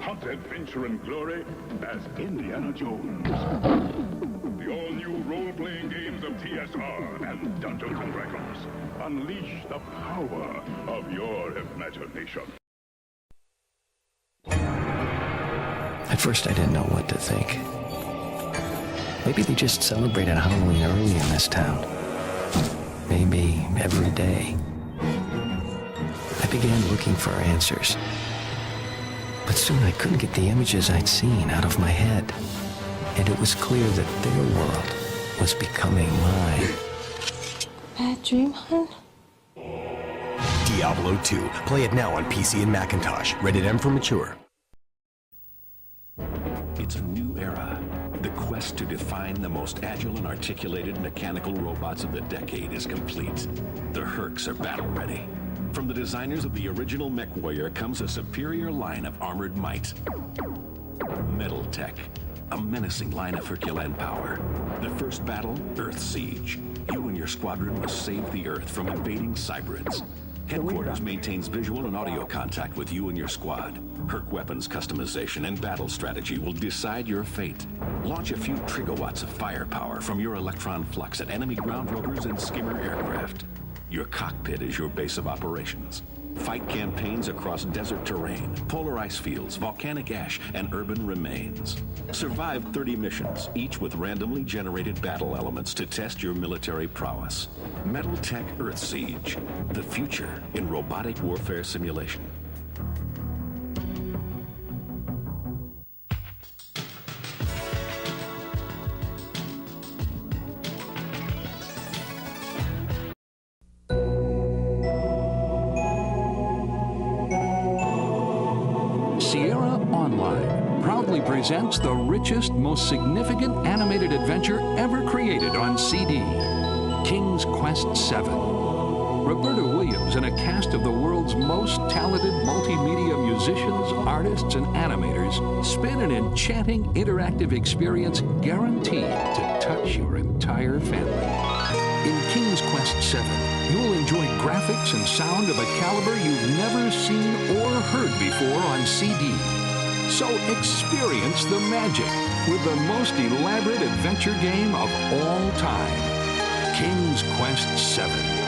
Hunt adventure and glory as Indiana Jones. The all-new role-playing games of TSR and Dungeons and Dragons. Unleash the power of your imagination. At first, I didn't know what to think. Maybe they just celebrated Halloween early in this town. Maybe every day. I began looking for answers. But soon I couldn't get the images I'd seen out of my head. And it was clear that their world was becoming mine. Bad dream, hun? Diablo 2. Play it now on PC and Macintosh. Rated M for mature. It's a new era. The quest to define the most agile and articulated mechanical robots of the decade is complete. The Hercs are battle ready. From the designers of the original Mech Warrior comes a superior line of armored might. Metal Tech, a menacing line of Herculean power. The first battle, Earth Siege. You and your squadron must save the Earth from invading cybrids. Headquarters maintains visual and audio contact with you and your squad. Herc weapons customization and battle strategy will decide your fate. Launch a few trigawatts of firepower from your electron flux at enemy ground rovers and skimmer aircraft. Your cockpit is your base of operations. Fight campaigns across desert terrain, polar ice fields, volcanic ash, and urban remains. Survive 30 missions, each with randomly generated battle elements to test your military prowess. Metal Tech Earth Siege, the future in robotic warfare simulation. Presents the richest, most significant animated adventure ever created on CD, King's Quest VII. Roberta Williams and a cast of the world's most talented multimedia musicians, artists, and animators spin an enchanting interactive experience guaranteed to touch your entire family. In King's Quest VII, you'll enjoy graphics and sound of a caliber you've never seen or heard before on CD. So experience the magic with the most elaborate adventure game of all time, King's Quest VII.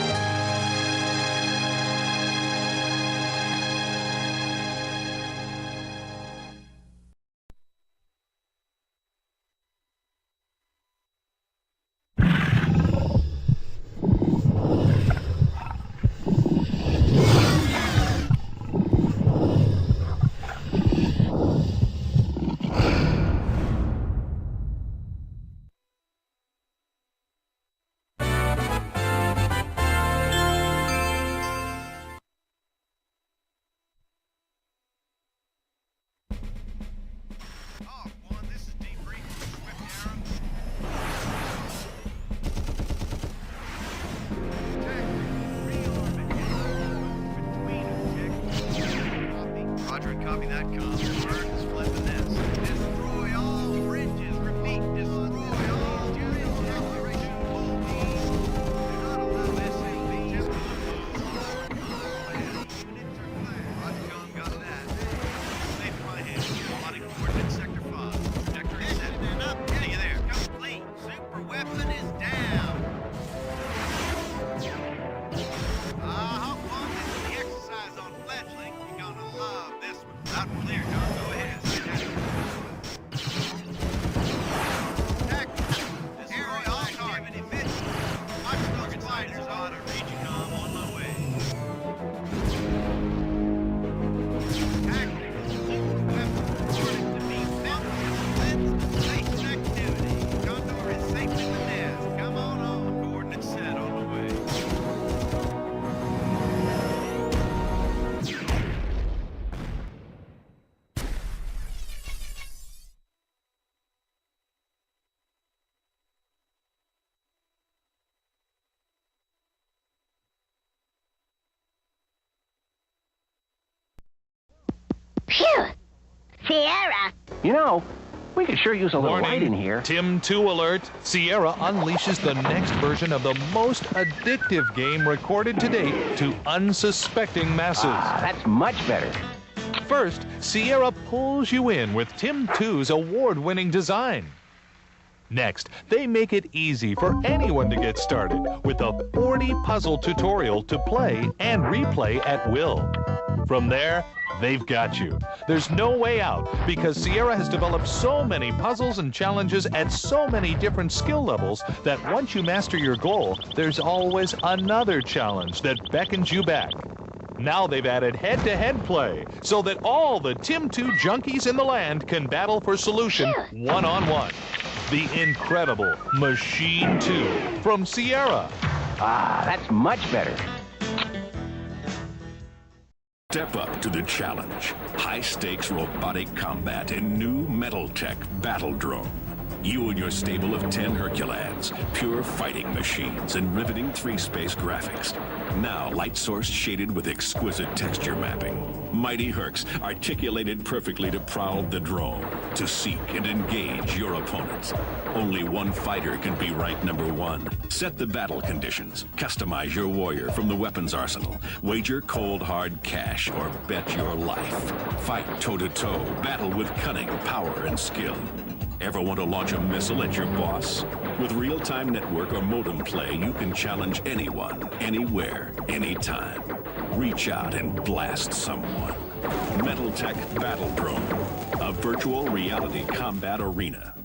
Phew! Sierra! You know, we could sure use a little light in here. Tim 2 alert. Sierra unleashes the next version of the most addictive game recorded to date to unsuspecting masses. That's much better. First, Sierra pulls you in with Tim 2's award-winning design. Next, they make it easy for anyone to get started with a 40-puzzle tutorial to play and replay at will. From there, they've got you. There's no way out because Sierra has developed so many puzzles and challenges at so many different skill levels that once you master your goal, there's always another challenge that beckons you back. Now they've added head-to-head play so that all the Tim 2 junkies in the land can battle for solution one-on-one. The incredible Machine 2 from Sierra. That's much better. Step up to the challenge. High-stakes robotic combat in new Metal Tech Battle Drone. You and your stable of 10 Herculans, pure fighting machines and riveting 3-space graphics. Now light source shaded with exquisite texture mapping. Mighty Hercs articulated perfectly to prowl the drone, to seek and engage your opponents. Only one fighter can be ranked #1. Set the battle conditions. Customize your warrior from the weapons arsenal. Wager cold hard cash or bet your life. Fight toe-to-toe. Battle with cunning, power, and skill. Ever want to launch a missile at your boss? With real-time network or modem play, you can challenge anyone, anywhere, anytime. Reach out and blast someone. Metal Tech Battle Drone, a virtual reality combat arena.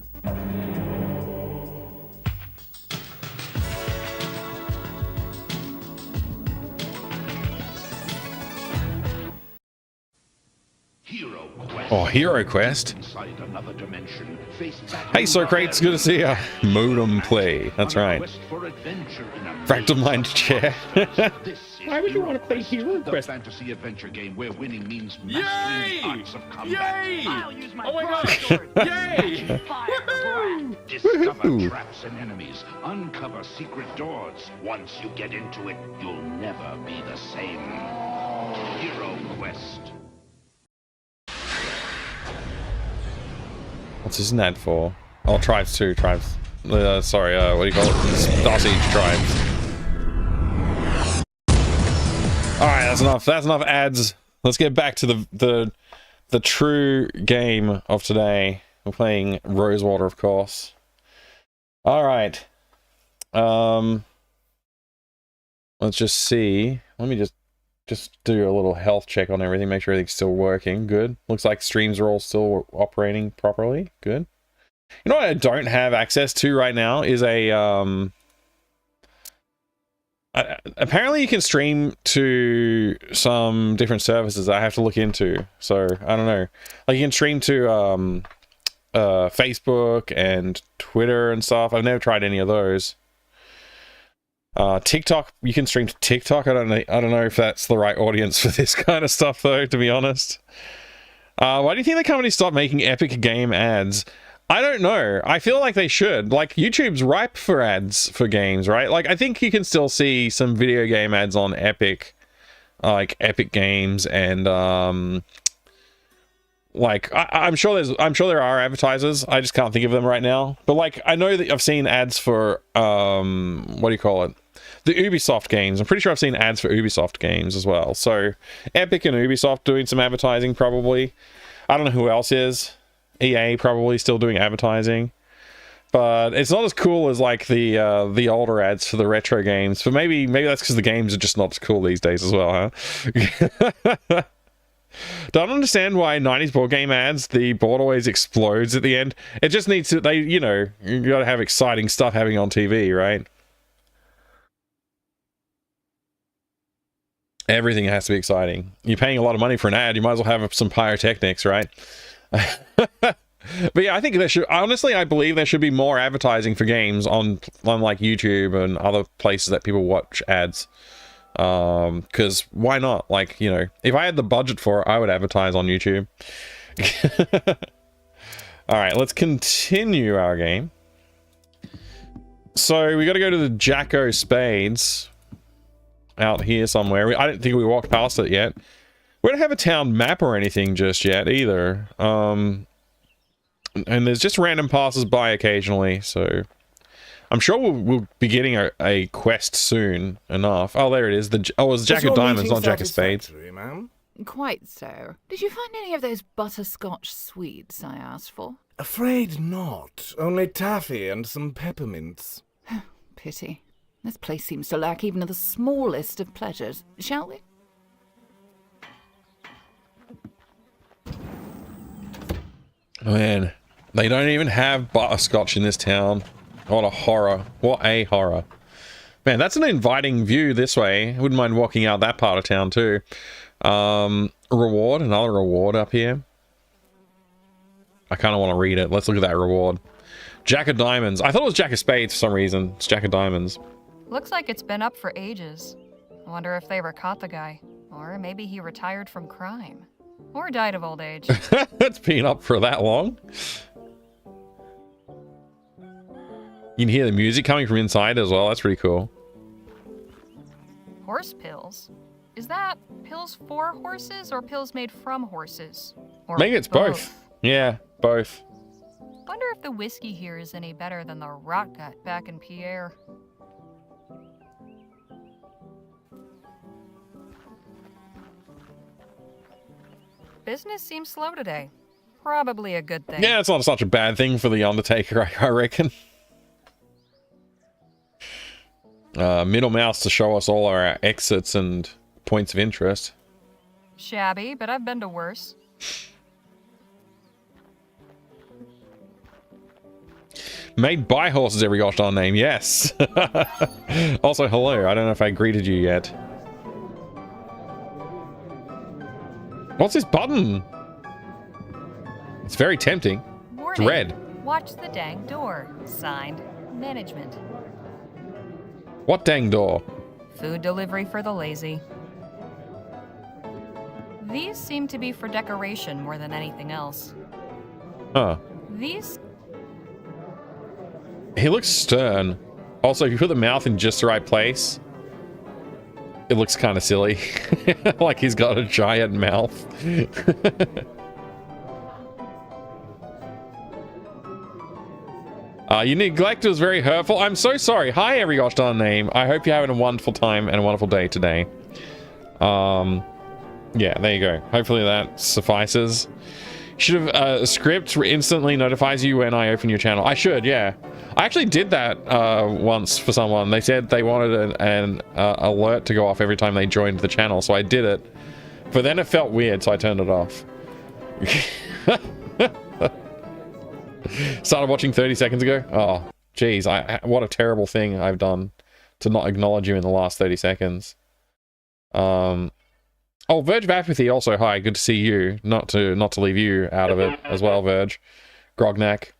Oh, Hero Quest. Hey, Socrates, good to see ya. Modem play. That's right. Fractal Mind Chair. Why would you want to play Hero Quest? Fantasy adventure game where winning means Yay! arts of combat. Yay! I'll use my Oh my god! Yay! Woohoo! Discover traps and enemies. Uncover secret doors. Once you get into it, you'll never be the same. Hero Quest. What's this ad for? Oh, Tribes 2, Tribes. Sorry, what do you call it? Star Siege Tribes. Alright, that's enough. That's enough ads. Let's get back to the true game of today. We're playing Rosewater, of course. Alright. Let's just see. Let me just do a little health check on everything, make sure everything's still working. Good. Looks like streams are all still operating properly. Good. You know what I don't have access to right now is a apparently you can stream to some different services I have to look into. So I don't know. Like you can stream to Facebook and Twitter and stuff. I've never tried any of those. TikTok, you can stream to TikTok. I don't know if that's the right audience for this kind of stuff though, to be honest. Why do you think the company stopped making epic game ads? I don't know. I feel like they should. Like, YouTube's ripe for ads for games, right? Like, I think you can still see some video game ads on Epic, like Epic Games, and like I'm sure there are advertisers. I just can't think of them right now. But like, I know that I've seen ads for what do you call it? The Ubisoft games. I'm pretty sure I've seen ads for Ubisoft games as well. So Epic and Ubisoft doing some advertising probably. I don't know who else is. EA probably still doing advertising. But it's not as cool as like the older ads for the retro games. But maybe that's because the games are just not as cool these days as well, huh? Don't understand why 90s board game ads, the board always explodes at the end. It just needs to, you gotta have exciting stuff happening on TV, right? Everything has to be exciting. You're paying a lot of money for an ad, you might as well have some pyrotechnics, right? But yeah, I think there should, honestly, I believe there should be more advertising for games on like YouTube and other places that people watch ads. Because why not? Like, if I had the budget for it, I would advertise on YouTube. Alright, let's continue our game. So we got to go to the Jacko Spades out here somewhere. I don't think we walked past it yet. We don't have a town map or anything just yet either. And there's just random passes by occasionally, so I'm sure we'll be getting a quest soon enough. Oh, there it is. It's Jack of Diamonds, not Jack of Spades. Quite so. Did you find any of those butterscotch sweets I asked for? Afraid not. Only taffy and some peppermints. Pity. This place seems to lack even the smallest of pleasures. Shall we? Man, they don't even have butterscotch in this town. What a horror. What a horror. Man, that's an inviting view this way. Wouldn't mind walking out that part of town too. Reward, another reward up here. I kind of want to read it. Let's look at that reward. Jack of Diamonds. I thought it was Jack of Spades for some reason. It's Jack of Diamonds. Looks like it's been up for ages. I wonder if they ever caught the guy. Or maybe he retired from crime. Or died of old age. It's been up for that long. You can hear the music coming from inside as well. That's pretty cool. Horse pills? Is that pills for horses or pills made from horses? Or maybe it's both. Yeah, both. Wonder if the whiskey here is any better than the rot gut back in Pierre. Business seems slow today. Probably a good thing. Yeah, it's not such a bad thing for the Undertaker, I reckon. Middle mouse to show us all our exits and points of interest. Shabby, but I've been to worse. Made by horses, every gosh darn name, yes. Also, hello, I don't know if I greeted you yet. What's this button? It's very tempting. Warning. It's red. Watch the dang door. Signed, management. What dang door? Food delivery for the lazy. These seem to be for decoration more than anything else. Huh. These... He looks stern. Also, if you put the mouth in just the right place, it looks kind of silly. Like he's got a giant mouth. Your neglect was very hurtful. I'm so sorry. Hi, every gosh darn name. I hope you're having a wonderful time and a wonderful day today. Yeah, there you go. Hopefully that suffices. Should have a script instantly notifies you when I open your channel. I should, yeah. I actually did that once for someone. They said they wanted an alert to go off every time they joined the channel, so I did it. But then it felt weird, so I turned it off. Started watching 30 seconds ago. Oh, geez, what a terrible thing I've done to not acknowledge you in the last 30 seconds. Oh, Verge of Apathy also, hi, good to see you. Not to leave you out of it as well, Verge. Grognak.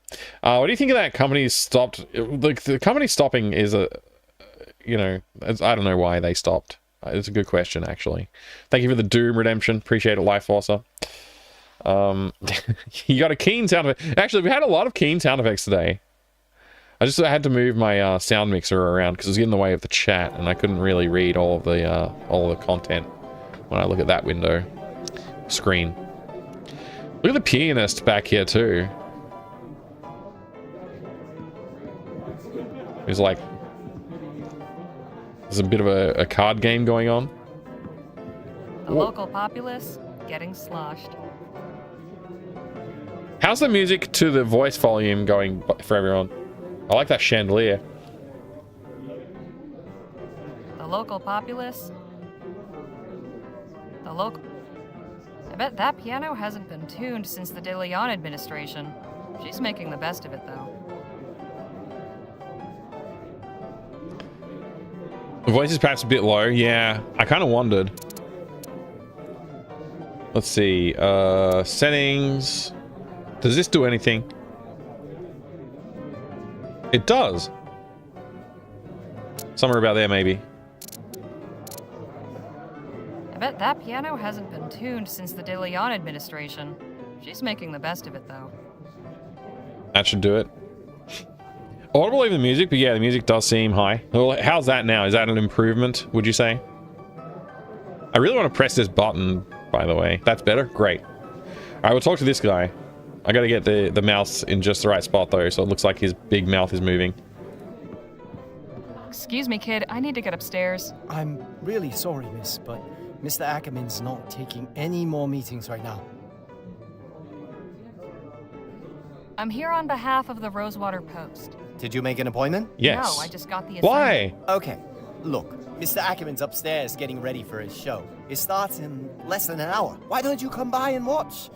What do you think of that company stopped? The company stopping is a, you know, I don't know why they stopped. It's a good question, actually. Thank you for the Doom redemption. Appreciate it, Life Forcer. You got a keen sound effect. Actually, we had a lot of keen sound effects today. I just had to move my sound mixer around because it was in the way of the chat, and I couldn't really read all of the content when I look at that window screen. Look at the pianist back here too. He's like, there's a bit of a card game going on. The local populace getting sloshed. How's the music to the voice volume going for everyone? I like that chandelier. The local populace. I bet that piano hasn't been tuned since the De Leon administration. She's making the best of it, though. The voice is perhaps a bit low. Yeah, I kind of wondered. Let's see. Settings. Does this do anything? It does. Somewhere about there, maybe. I bet that piano hasn't been tuned since the De Leon administration. She's making the best of it, though. That should do it. Audible in the music, but yeah, the music does seem high. Well, how's that now? Is that an improvement, would you say? I really want to press this button, by the way. That's better? Great. Alright, we'll talk to this guy. I gotta get the mouse in just the right spot though, so it looks like his big mouth is moving. Excuse me, kid. I need to get upstairs. I'm really sorry, miss, but Mr. Ackerman's not taking any more meetings right now. I'm here on behalf of the Rosewater Post. Did you make an appointment? Yes. No, I just got the Why? Okay, look, Mr. Ackerman's upstairs getting ready for his show. It starts in less than an hour. Why don't you come by and watch?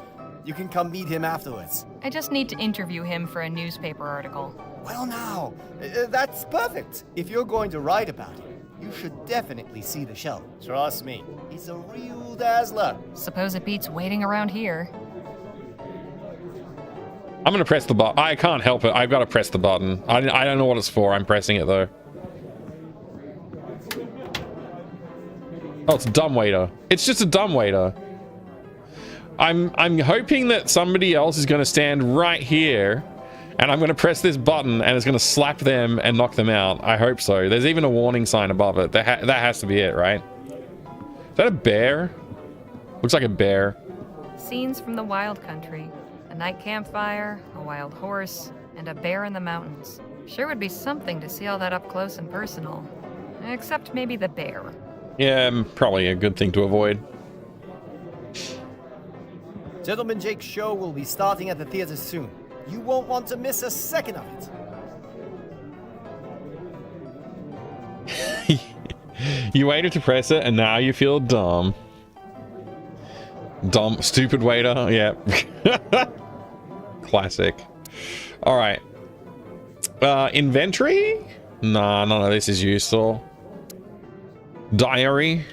You can come meet him afterwards. I just need to interview him for a newspaper article. Well now, that's perfect. If you're going to write about it, you should definitely see the show. Trust me, he's a real dazzler. Suppose it beats waiting around here. I'm gonna press the button. I can't help it. I've got to press the button. I don't know what it's for. I'm pressing it though. Oh, it's a dumbwaiter. It's just a dumbwaiter. I'm hoping that somebody else is going to stand right here, and I'm going to press this button, and it's going to slap them and knock them out. I hope so. There's even a warning sign above it. That has to be it, right? Is that a bear? Looks like a bear. Scenes from the wild country. A night campfire, a wild horse, and a bear in the mountains. Sure would be something to see all that up close and personal. Except maybe the bear. Yeah, probably a good thing to avoid. Gentleman Jake's show will be starting at the theater soon. You won't want to miss a second of it. You waited to press it, and now you feel dumb. Dumb, stupid waiter. Yeah. Classic. All right. Inventory? Nah, none of this is useful. Diary.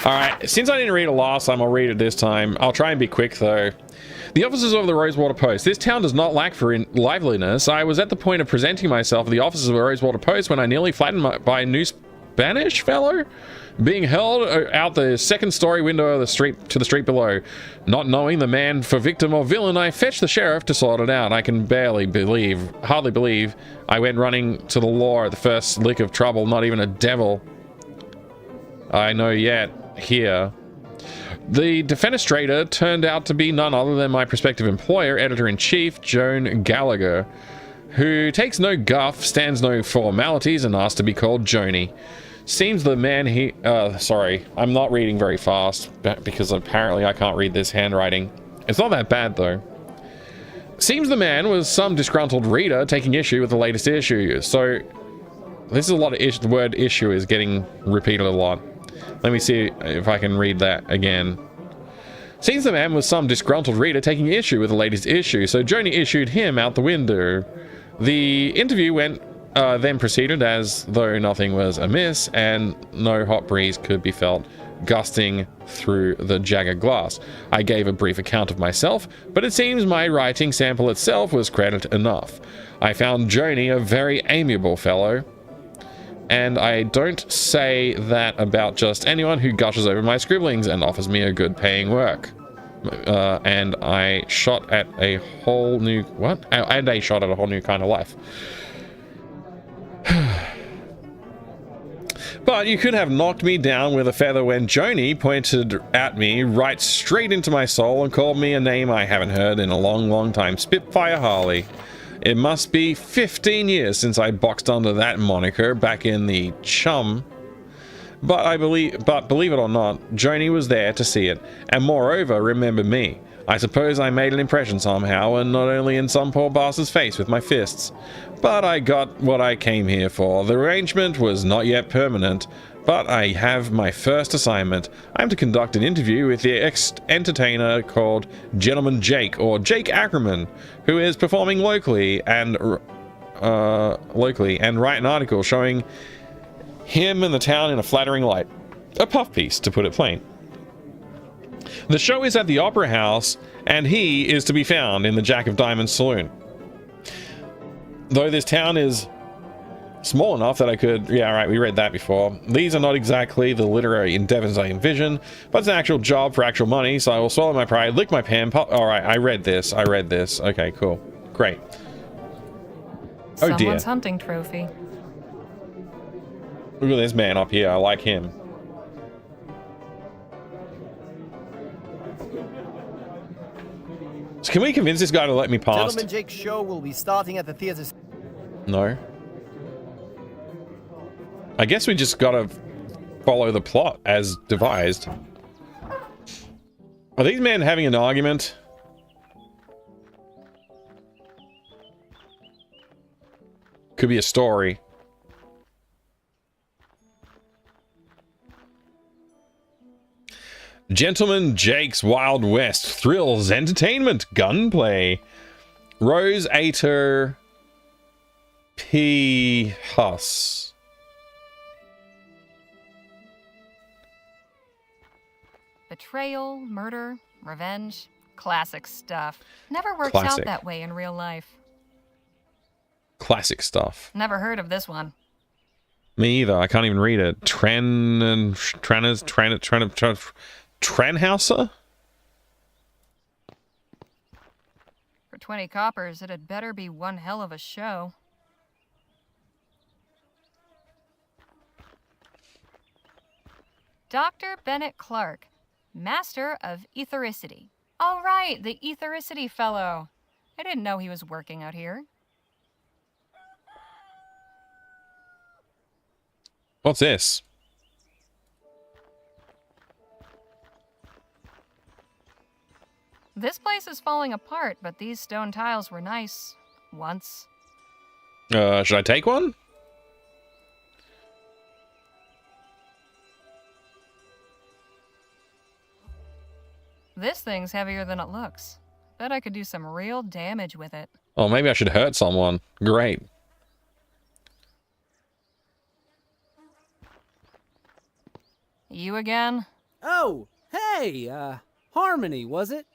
All right. Since I didn't read it last time, I'll read it this time. I'll try and be quick though. The officers of the Rosewater Post. This town does not lack for liveliness. I was at the point of presenting myself at the officers of the Rosewater Post when I nearly flattened by a new Spanish fellow being held out the second-story window of the street to the street below. Not knowing the man for victim or villain, I fetched the sheriff to sort it out. I can hardly believe I went running to the law at the first lick of trouble. Not even a devil I know yet here. The defenestrator turned out to be none other than my prospective employer, editor-in-chief, Joan Gallagher, who takes no guff, stands no formalities, and asked to be called Joni. Seems the man sorry, I'm not reading very fast, because apparently I can't read this handwriting. It's not that bad, though. Seems the man was some disgruntled reader taking issue with the latest issue. So, this is a lot of the word issue is getting repeated a lot. Let me see if I can read that again. Seems the man was some disgruntled reader taking issue with the latest issue, so Joni issued him out the window. The interview then proceeded as though nothing was amiss, and no hot breeze could be felt gusting through the jagged glass. I gave a brief account of myself, but it seems my writing sample itself was credit enough. I found Joni a very amiable fellow, and I don't say that about just anyone who gushes over my scribblings and offers me a good paying work. And I shot at a whole new... What? And I shot at a whole new kind of life. But you could have knocked me down with a feather when Joni pointed at me right straight into my soul and called me a name I haven't heard in a long, long time. Spitfire Harley. It must be 15 years since I boxed under that moniker back in the Chum. But believe it or not, Joni was there to see it, and moreover, remembered me. I suppose I made an impression somehow, and not only in some poor bastard's face with my fists. But I got what I came here for. The arrangement was not yet permanent, but I have my first assignment. I'm to conduct an interview with the ex-entertainer called Gentleman Jake, or Jake Ackerman, who is performing locally, and write an article showing him and the town in a flattering light. A puff piece, to put it plain. The show is at the Opera House, and he is to be found in the Jack of Diamonds saloon. Though this town is small enough that I could... Yeah, right, we read that before. These are not exactly the literary endeavors I envision, but it's an actual job for actual money, so I will swallow my pride, lick my pen, Alright, I read this. Okay, cool. Great. Oh dear. Someone's hunting trophy. Look at this man up here, I like him. So can we convince this guy to let me past? Gentleman Jake's show will be starting at the theater. No. I guess we just gotta follow the plot as devised. Are these men having an argument? Could be a story. Gentleman Jake's Wild West. Thrills, entertainment, gunplay. Rosewater P. Huss. Betrayal, murder, revenge. Classic stuff. Never works Classic. out that way in real life. Classic stuff. Never heard of this one. Me either. I can't even read it. Tranhauser? For 20 coppers, it had better be one hell of a show. Dr. Bennett Clark, Master of Ethericity. All right, the Ethericity fellow. I didn't know he was working out here. What's this? This place is falling apart, but these stone tiles were nice. Once. Should I take one? This thing's heavier than it looks. Bet I could do some real damage with it. Oh, maybe I should hurt someone. Great. You again? Oh, hey, Harmony, was it?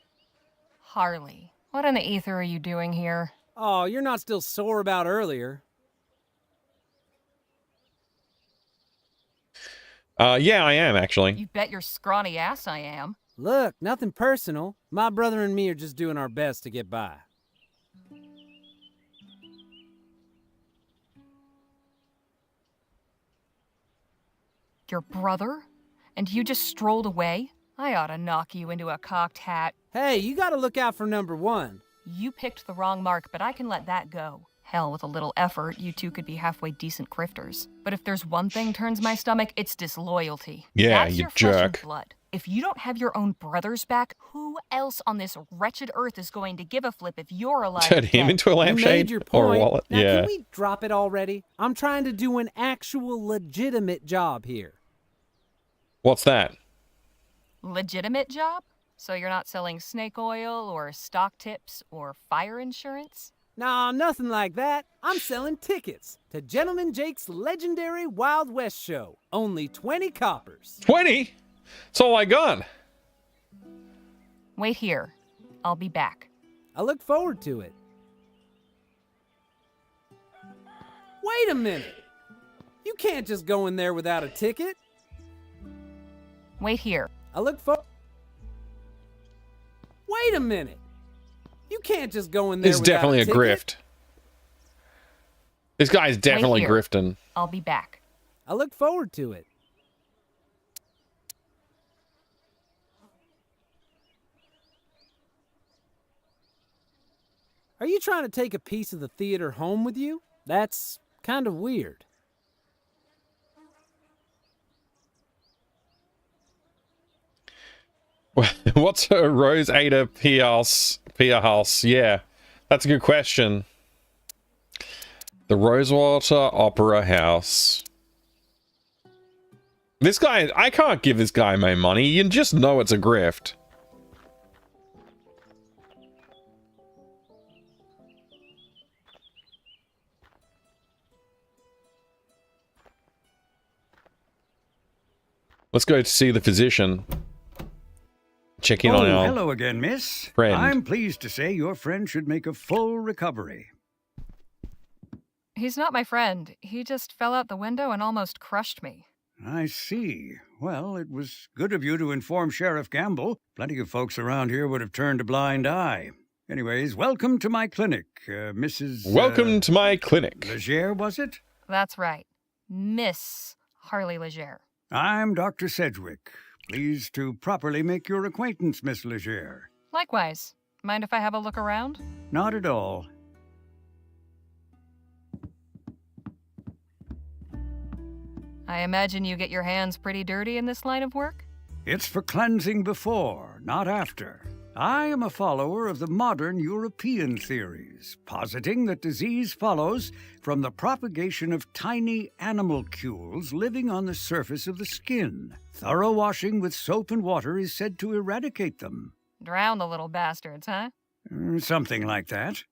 Harley. What in the ether are you doing here? Oh, you're not still sore about earlier. Yeah, I am, actually. You bet your scrawny ass I am. Look, nothing personal. My brother and me are just doing our best to get by. Your brother? And you just strolled away? I ought to knock you into a cocked hat. Hey, you gotta look out for number one. You picked the wrong mark, but I can let that go. Hell, with a little effort, you two could be halfway decent grifters. But if there's one thing turns my stomach, it's disloyalty. Yeah, That's you your flesh and jerk. blood. If you don't have your own brothers back, who else on this wretched earth is going to give a flip if you're alive? Turn him into a You lampshade made your or a point. wallet. Now, Yeah. can we drop it already? I'm trying to do an actual legitimate job here. What's that? Legitimate job? So you're not selling snake oil or stock tips or fire insurance? Nah, nothing like that. I'm selling tickets to Gentleman Jake's legendary Wild West show. Only 20 coppers. 20? That's all I got. Wait here. I'll be back. I look forward to it. Wait a minute. You can't just go in there without a ticket. Wait here. I look for. Wait a minute. You can't just go in there It's without definitely a ticket. grift. This guy's definitely here. grifting. I'll be back. I look forward to it. Are you trying to take a piece of the theater home with you? That's kind of weird. What's a Rosewater Pier House? Yeah, that's a good question. The Rosewater Opera House. This guy, I can't give this guy my money. You just know it's a grift. Let's go to see the physician. Check in on our hello again, miss. friend. I'm pleased to say your friend should make a full recovery. He's not my friend. He just fell out the window and almost crushed me. I see. Well, it was good of you to inform Sheriff Gamble. Plenty of folks around here would have turned a blind eye. Anyways, welcome to my clinic, Mrs. Welcome to my clinic. Leger, was it? That's right. Miss Harley Leger. I'm Dr. Sedgwick. Pleased to properly make your acquaintance, Miss Leger. Likewise. Mind if I have a look around? Not at all. I imagine you get your hands pretty dirty in this line of work? It's for cleansing before, not after. I am a follower of the modern European theories, positing that disease follows from the propagation of tiny animalcules living on the surface of the skin. Thorough washing with soap and water is said to eradicate them. Drown the little bastards, huh? Something like that.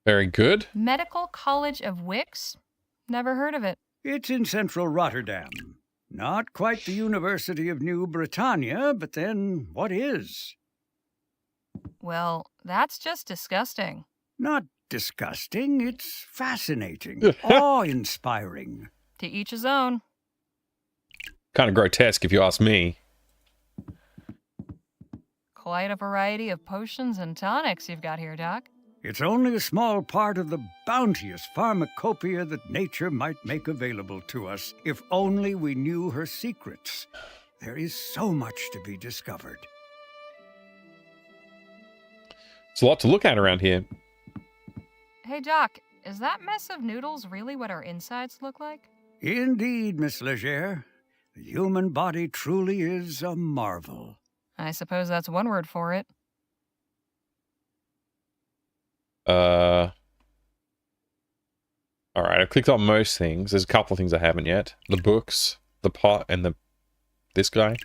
Very good. Medical College of Wicks? Never heard of it. It's in central Rotterdam. Not quite the University of New Britannia, but then what is? Well, that's just disgusting. Not disgusting, it's fascinating, awe-inspiring. To each his own. Kind of grotesque, if you ask me. Quite a variety of potions and tonics you've got here, Doc. It's only a small part of the bounteous pharmacopoeia that nature might make available to us, if only we knew her secrets. There is so much to be discovered. It's a lot to look at around here. Hey, Doc, is that mess of noodles really what our insides look like? Indeed, Miss Legere. The human body truly is a marvel. I suppose that's one word for it. Alright, I've clicked on most things. There's a couple of things I haven't yet. The books, the pot, and this guy.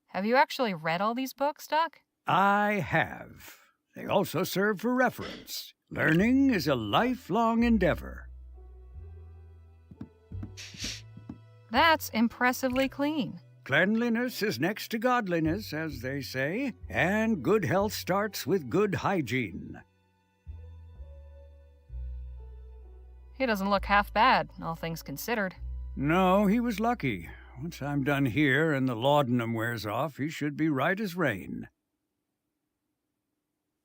Have you actually read all these books, Doc? I have. They also serve for reference. Learning is a lifelong endeavor. That's impressively clean. Cleanliness is next to godliness, as they say, and good health starts with good hygiene. He doesn't look half bad, all things considered. No, he was lucky. Once I'm done here and the laudanum wears off, he should be right as rain.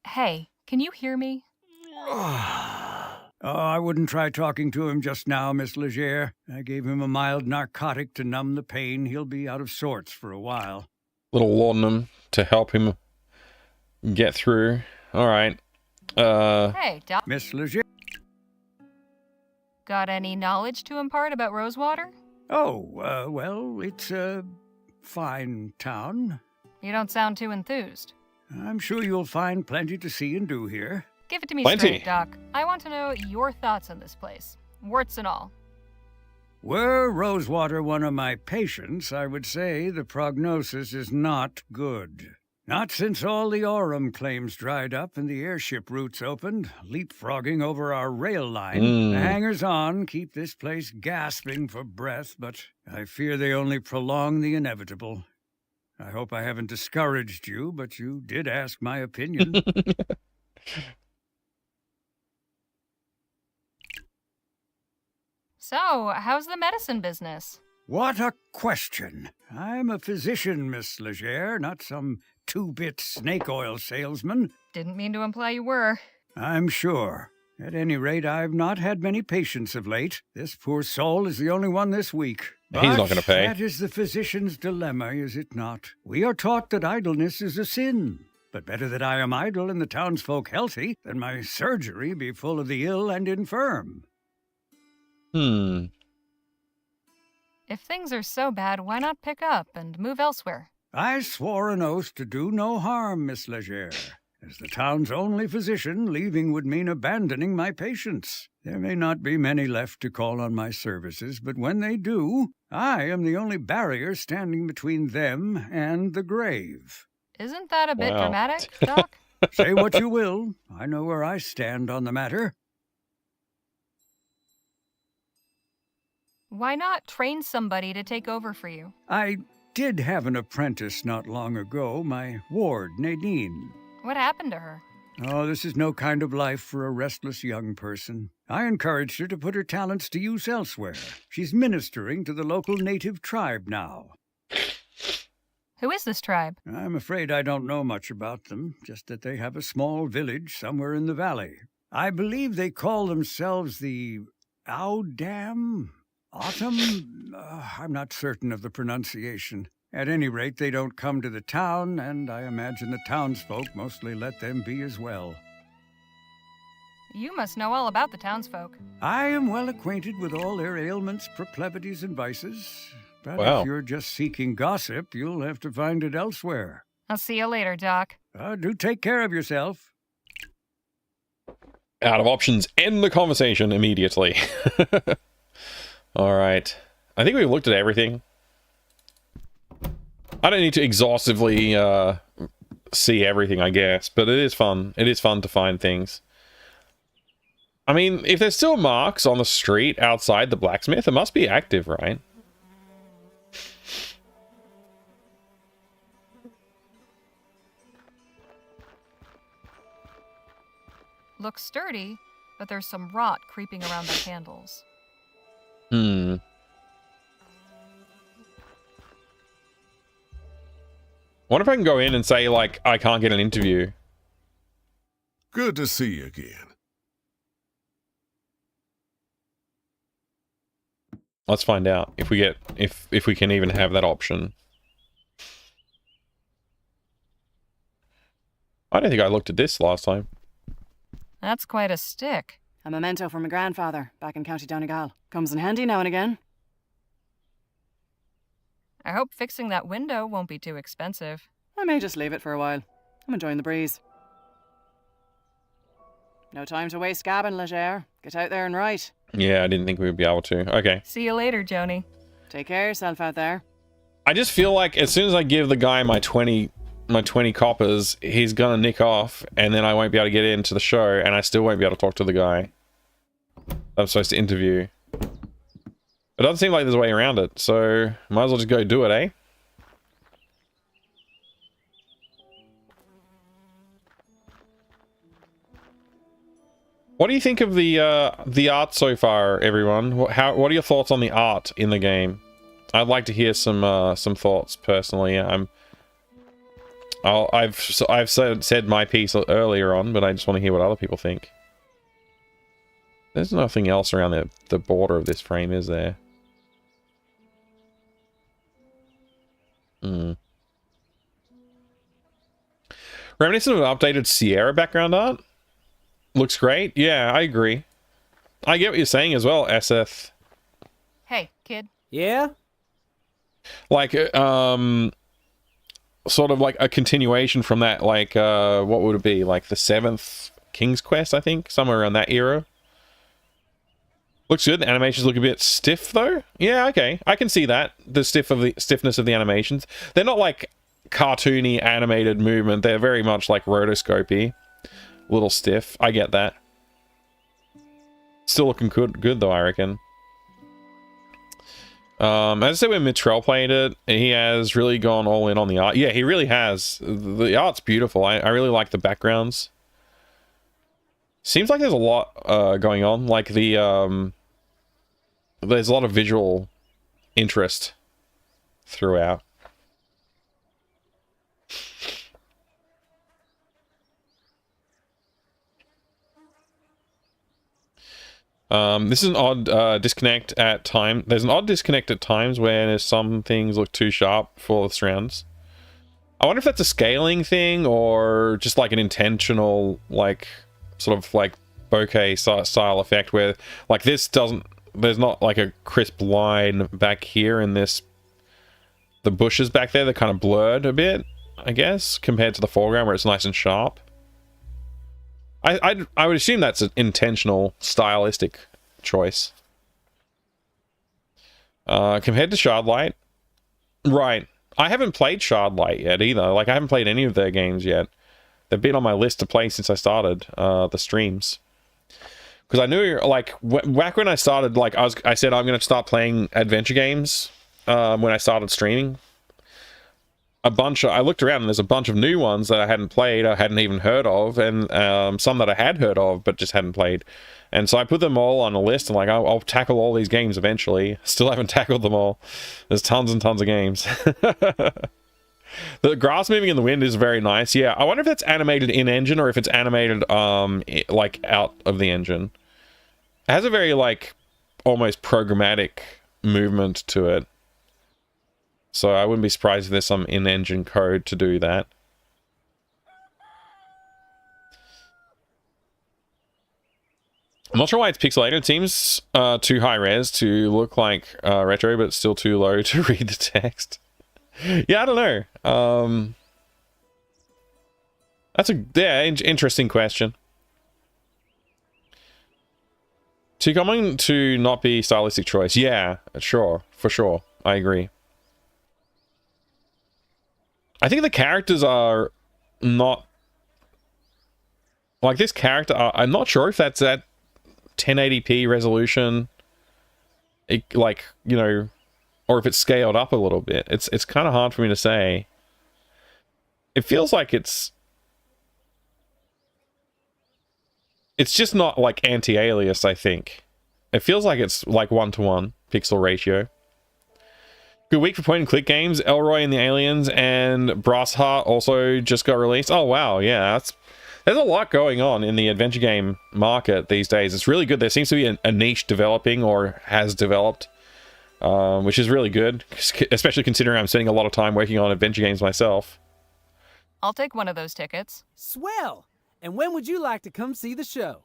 Hey, can you hear me? Oh, I wouldn't try talking to him just now, Miss Legere. I gave him a mild narcotic to numb the pain. He'll be out of sorts for a while. Little laudanum to help him get through. Alright. Hey, Doc. Miss Legere. Got any knowledge to impart about Rosewater? Oh, well, it's a fine town. You don't sound too enthused. I'm sure you'll find plenty to see and do here. Give it to me Plenty. straight, Doc. I want to know your thoughts on this place. Warts and all. Were Rosewater one of my patients, I would say the prognosis is not good. Not since all the Aurum claims dried up and the airship routes opened, leapfrogging over our rail line. The hangers-on keep this place gasping for breath, but I fear they only prolong the inevitable. I hope I haven't discouraged you, but you did ask my opinion. So, how's the medicine business? What a question. I'm a physician, Miss Legere, not some two-bit snake oil salesman. Didn't mean to imply you were. I'm sure. At any rate, I've not had many patients of late. This poor soul is the only one this week. He's not going to pay. That is the physician's dilemma, is it not? We are taught that idleness is a sin. But better that I am idle and the townsfolk healthy than my surgery be full of the ill and infirm. If things are so bad, why not pick up and move elsewhere? I swore an oath to do no harm, Miss Legere. As the town's only physician, leaving would mean abandoning my patients. There may not be many left to call on my services, but when they do, I am the only barrier standing between them and the grave. Isn't that a bit dramatic, Doc? Say what you will. I know where I stand on the matter. Why not train somebody to take over for you? I did have an apprentice not long ago, my ward, Nadine. What happened to her? Oh, this is no kind of life for a restless young person. I encouraged her to put her talents to use elsewhere. She's ministering to the local native tribe now. Who is this tribe? I'm afraid I don't know much about them, just that they have a small village somewhere in the valley. I believe they call themselves the Audam? Autumn? I'm not certain of the pronunciation. At any rate, they don't come to the town, and I imagine the townsfolk mostly let them be as well. You must know all about the townsfolk. I am well acquainted with all their ailments, proclivities, and vices. But Wow. if you're just seeking gossip, you'll have to find it elsewhere. I'll see you later, Doc. Do take care of yourself. Out of options, end the conversation immediately. All right. I think we've looked at everything. I don't need to exhaustively see everything, I guess, but it is fun. It is fun to find things. I mean, if there's still marks on the street outside the blacksmith, it must be active, right? Looks sturdy, but there's some rot creeping around the handles. Wonder if I can go in and say, like, I can't get an interview. Good to see you again. Let's find out if we get if we can even have that option. I don't think I looked at this last time. That's quite a stick. A memento from my grandfather back in County Donegal. Comes in handy now and again. I hope fixing that window won't be too expensive. I may just leave it for a while. I'm enjoying the breeze. No time to waste gabbing, Leger. Get out there and write. Yeah, I didn't think we would be able to. Okay. See you later, Joni. Take care of yourself out there. I just feel like as soon as I give the guy my 20 coppers, he's gonna nick off, and then I won't be able to get into the show, and I still won't be able to talk to the guy I'm supposed to interview. It doesn't seem like there's a way around it, so might as well just go do it, eh? What do you think of the art so far, everyone? What are your thoughts on the art in the game? I'd like to hear some thoughts personally. I've said my piece earlier on, but I just want to hear what other people think. There's nothing else around the border of this frame, is there? Reminiscent of updated Sierra background art. Looks great. Yeah, I agree. I get what you're saying as well, SF. Hey, kid. Yeah? Like, sort of like a continuation from that, like, what would it be? Like the 7th King's Quest, I think? Somewhere around that era. Looks good. The animations look a bit stiff, though. Yeah, okay. I can see that. The stiffness of the animations. They're not like cartoony animated movement. They're very much like rotoscopy. Little stiff. I get that. Still looking good though, I reckon. As I said, when Mitrell played it, he has really gone all in on the art. Yeah, he really has. The art's beautiful. I really like the backgrounds. Seems like there's a lot going on. Like the there's a lot of visual interest throughout. This is an odd disconnect at time. There's an odd disconnect at times where some things look too sharp for the surrounds. I wonder if that's a scaling thing or just like an intentional, like, sort of like bokeh style effect where, like, this doesn't, there's not like a crisp line back here in this, the bushes back there, they're kind of blurred a bit, I guess, compared to the foreground where it's nice and sharp. I would assume that's an intentional stylistic choice. Compared to Shardlight, right? I haven't played Shardlight yet either. Like, I haven't played any of their games yet. They've been on my list to play since I started the streams. Because I knew, like, back when I started, like, I said I'm going to start playing adventure games when I started streaming. I looked around and there's a bunch of new ones that I hadn't played, I hadn't even heard of, and some that I had heard of but just hadn't played. And so I put them all on a list and, like, I'll tackle all these games eventually. Still haven't tackled them all. There's tons and tons of games. The grass moving in the wind is very nice. Yeah, I wonder if that's animated in engine or if it's animated like out of the engine. It has a very, like, almost programmatic movement to it. So I wouldn't be surprised if there's some in-engine code to do that. I'm not sure why it's pixelated. It seems too high res to look like retro, but it's still too low to read the text. Yeah, I don't know. That's a interesting question. Too common to not be stylistic choice. Yeah, sure, for sure. I agree. I think the characters are not like this character. I'm not sure if that's at 1080p resolution, like, you know, or if it's scaled up a little bit. It's kind of hard for me to say. It feels like it's just not like anti-alias, I think. It feels like it's like 1-to-1 pixel ratio. Good week for point and click games. Elroy and the Aliens and Brass Heart also just got released. Oh wow, yeah, there's a lot going on in the adventure game market these days. It's really good. There seems to be a niche developing or has developed, which is really good, especially considering I'm spending a lot of time working on adventure games myself. I'll take one of those tickets. Swell! And when would you like to come see the show?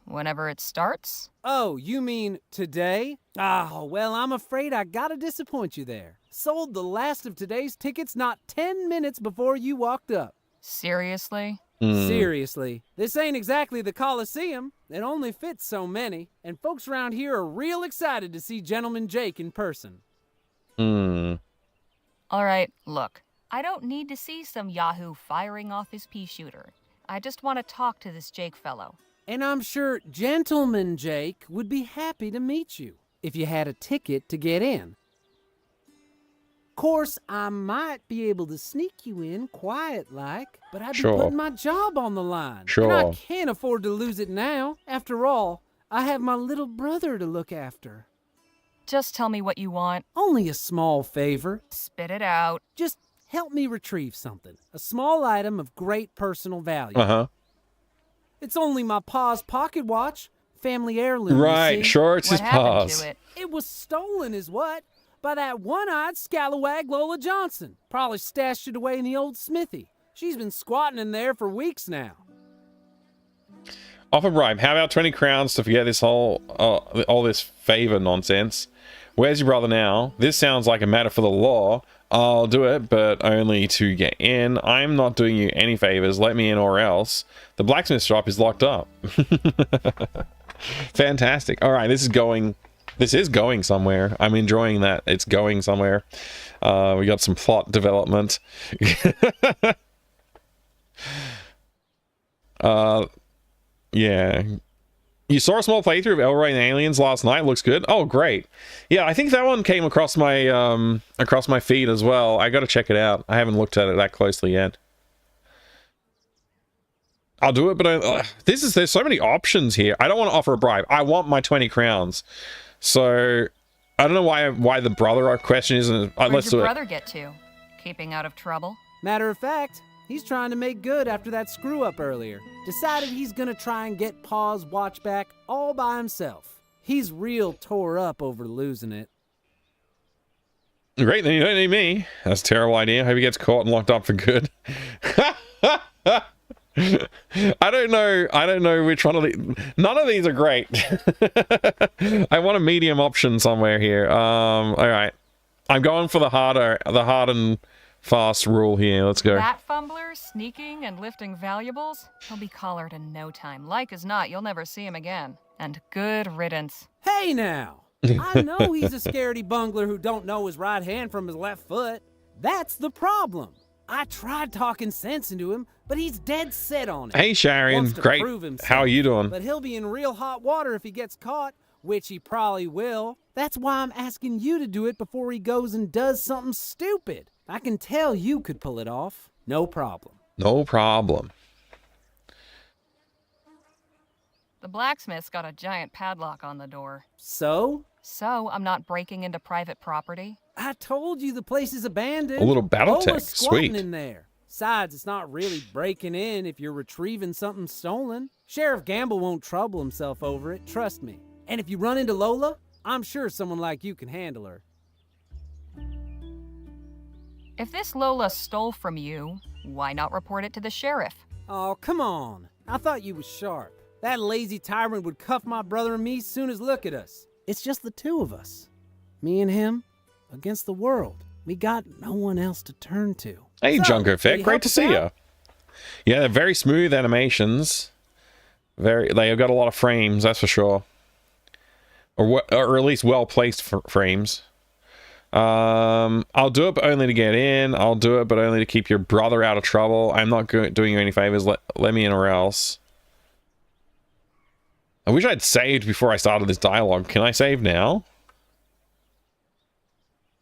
Whenever it starts? Oh, you mean today? Oh, well, I'm afraid I gotta disappoint you there. Sold the last of today's tickets not 10 minutes before you walked up. Seriously? Seriously. This ain't exactly the Coliseum. It only fits so many. And folks around here are real excited to see Gentleman Jake in person. All right, look. I don't need to see some yahoo firing off his pea shooter. I just want to talk to this Jake fellow. And I'm sure Gentleman Jake would be happy to meet you if you had a ticket to get in. Course, I might be able to sneak you in quiet-like, but I'd be putting my job on the line. Sure. And I can't afford to lose it now. After all, I have my little brother to look after. Just tell me what you want. Only a small favor. Spit it out. Just help me retrieve something. A small item of great personal value. Uh-huh. It's only my pa's pocket watch. Family heirloom. Right, sure, it's his pa's. It was stolen is what? By that one-eyed scalawag Lola Johnson. Probably stashed it away in the old smithy. She's been squatting in there for weeks now. Offer bribe. How about 20 crowns to forget this whole, all this favor nonsense? Where's your brother now? This sounds like a matter for the law. I'll do it, but only to get in. I'm not doing you any favors. Let me in or else. The blacksmith shop is locked up. Fantastic. All right, this is going somewhere. I'm enjoying that. It's going somewhere. We got some plot development. Yeah. You saw a small playthrough of Elroy and the Aliens last night. Looks good. Oh, great. Yeah, I think that one came across my feed as well. I got to check it out. I haven't looked at it that closely yet. I'll do it, but there's so many options here. I don't want to offer a bribe. I want my 20 crowns. So I don't know why the brother question isn't. Where'd your brother get to? Keeping out of trouble? Matter of fact, he's trying to make good after that screw-up earlier. Decided he's gonna try and get Pa's watch back all by himself. He's real tore up over losing it. Great, then you don't need me. That's a terrible idea. Hope he gets caught and locked up for good. I don't know which one of these. None of these are great. I want a medium option somewhere here. All right. I'm going for the hard and fast rule here. Let's go. That fumbler sneaking and lifting valuables? He'll be collared in no time. Like as not, you'll never see him again. And good riddance. Hey now! I know he's a scaredy bungler who don't know his right hand from his left foot. That's the problem. I tried talking sense into him, but he's dead set on it. Hey Sharon, great. How are you doing? But he'll be in real hot water if he gets caught, which he probably will. That's why I'm asking you to do it before he goes and does something stupid. I can tell you could pull it off. No problem. No problem. The blacksmith's got a giant padlock on the door. So? So I'm not breaking into private property? I told you the place is abandoned. A little Battletech, Lola's squatting sweet. in there. Besides, it's not really breaking in if you're retrieving something stolen. Sheriff Gamble won't trouble himself over it, trust me. And if you run into Lola, I'm sure someone like you can handle her. If this Lola stole from you, why not report it to the sheriff? Oh, come on. I thought you was sharp. That lazy tyrant would cuff my brother and me soon as look at us. It's just the two of us. Me and him against the world. We got no one else to turn to. Hey, So, Junker will Fit, you great help to us see out? you. Yeah, they're very smooth animations. They've got a lot of frames, that's for sure. Or at least well-placed frames. I'll do it, but only to get in. I'll do it, but only to keep your brother out of trouble. I'm not doing you any favors. Let me in or else. I wish I'd saved before I started this dialogue. Can I save now?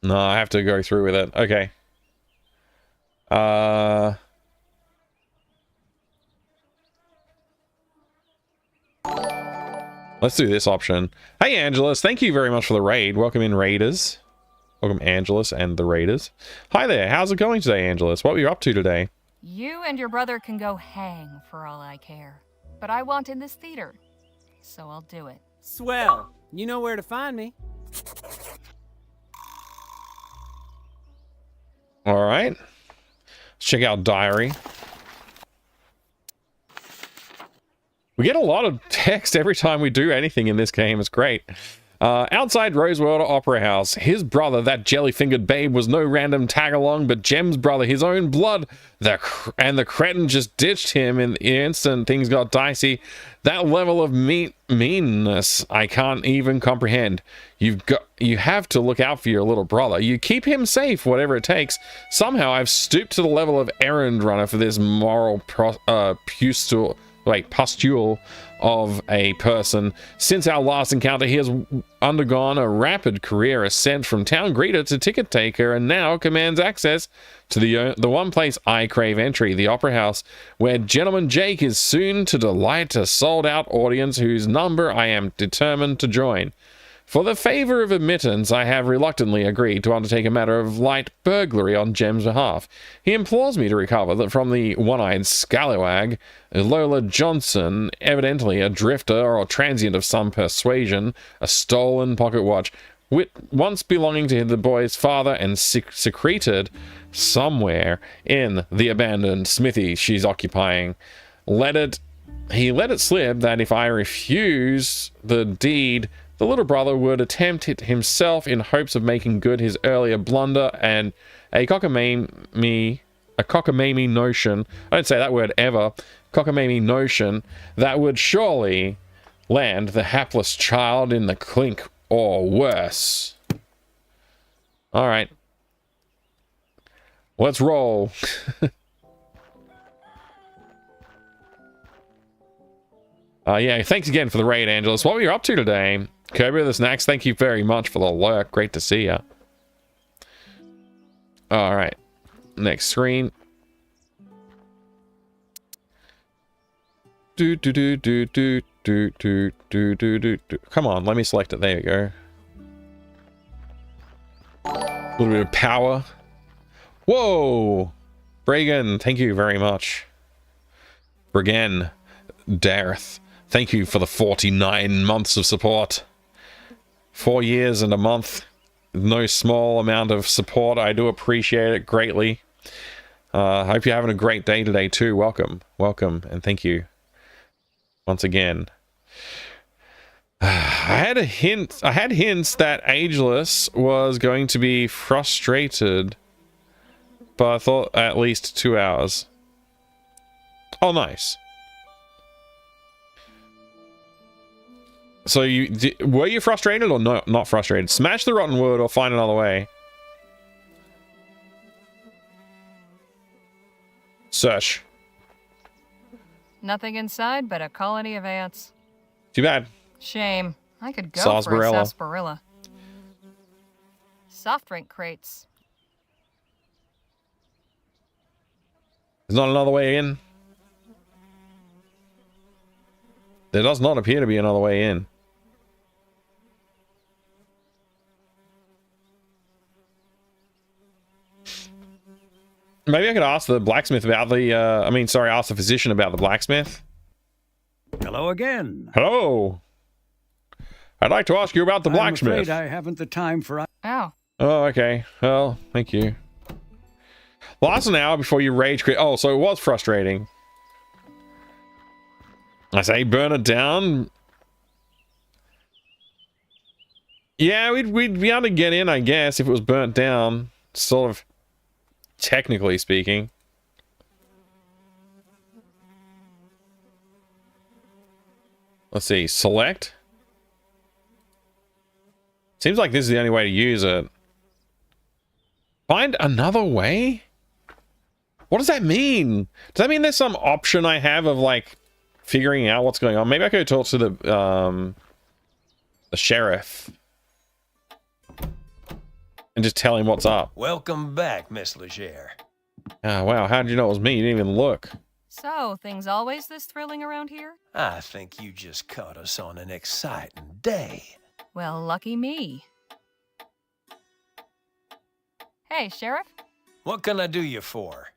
No, I have to go through with it. Okay. Let's do this option. Hey, Angelus. Thank you very much for the raid. Welcome in, Raiders. Welcome, Angelus and the Raiders. Hi there. How's it going today, Angelus? What were you up to today? You and your brother can go hang for all I care. But I want in this theater, so I'll do it. Swell. You know where to find me. All right. Let's check out Diary. We get a lot of text every time we do anything in this game. It's great. Outside Rosewater Opera House, his brother, that jelly-fingered babe, was no random tag-along, but Jem's brother, his own blood. And the cretin just ditched him in the instant things got dicey. That level of meanness I can't even comprehend. You have to look out for your little brother. You keep him safe, whatever it takes. Somehow I've stooped to the level of errand runner for this moral pustule of a person. Since our last encounter, he has undergone a rapid career ascent from town greeter to ticket taker, and now commands access to the one place I crave entry, the Opera House, where Gentleman Jake is soon to delight a sold-out audience whose number I am determined to join. For the favor of admittance, I have reluctantly agreed to undertake a matter of light burglary on Jem's behalf. He implores me to recover from the one-eyed scallywag, Lola Johnson, evidently a drifter or transient of some persuasion, a stolen pocket watch, once belonging to the boy's father and secreted somewhere in the abandoned smithy she's occupying. He let it slip that if I refuse the deed, the little brother would attempt it himself in hopes of making good his earlier blunder, and a cockamamie notion, I don't say that word ever, cockamamie notion, that would surely land the hapless child in the clink or worse. Alright. Let's roll. Yeah, thanks again for the raid, Angelus. What were you up to today? Kirby the Snacks, thank you very much for the lurk. Great to see ya. Alright. Next screen. Come on, let me select it. There you go. A little bit of power. Whoa! Bragan, thank you very much. Bragan, Dareth, thank you for the 49 months of support. 4 years and a month. No small amount of support. I do appreciate it greatly. I hope you're having a great day today too. Welcome. Welcome, and thank you. Once again. I had hints that Ageless was going to be frustrated, but I thought at least 2 hours. Oh, nice. So were you frustrated or not frustrated? Smash the rotten wood or find another way. Search. Nothing inside but a colony of ants. Too bad. Shame. I could go Sarsaparilla. for a sarsaparilla. Soft drink crates. There's not another way in. There does not appear to be another way in. Maybe I could ask the blacksmith about the, ask the physician about the blacksmith. Hello again. Hello. I'd like to ask you about the blacksmith. I'm afraid I haven't the time for... Oh. Oh, okay. Well, thank you. Last an hour before you rage quit. Oh, so it was frustrating. I say burn it down. Yeah, we'd be able to get in, I guess, if it was burnt down. Sort of, technically speaking. Let's see, select. Seems like this is the only way to use it. Find another way? What does that mean? Does that mean there's some option I have of like figuring out what's going on? Maybe I could talk to the sheriff and just tell him what's up. Welcome back, Miss Leger. Oh, wow. How did you know it was me? You didn't even look. So, things always this thrilling around here? I think you just caught us on an exciting day. Well, lucky me. Hey, Sheriff? What can I do you for?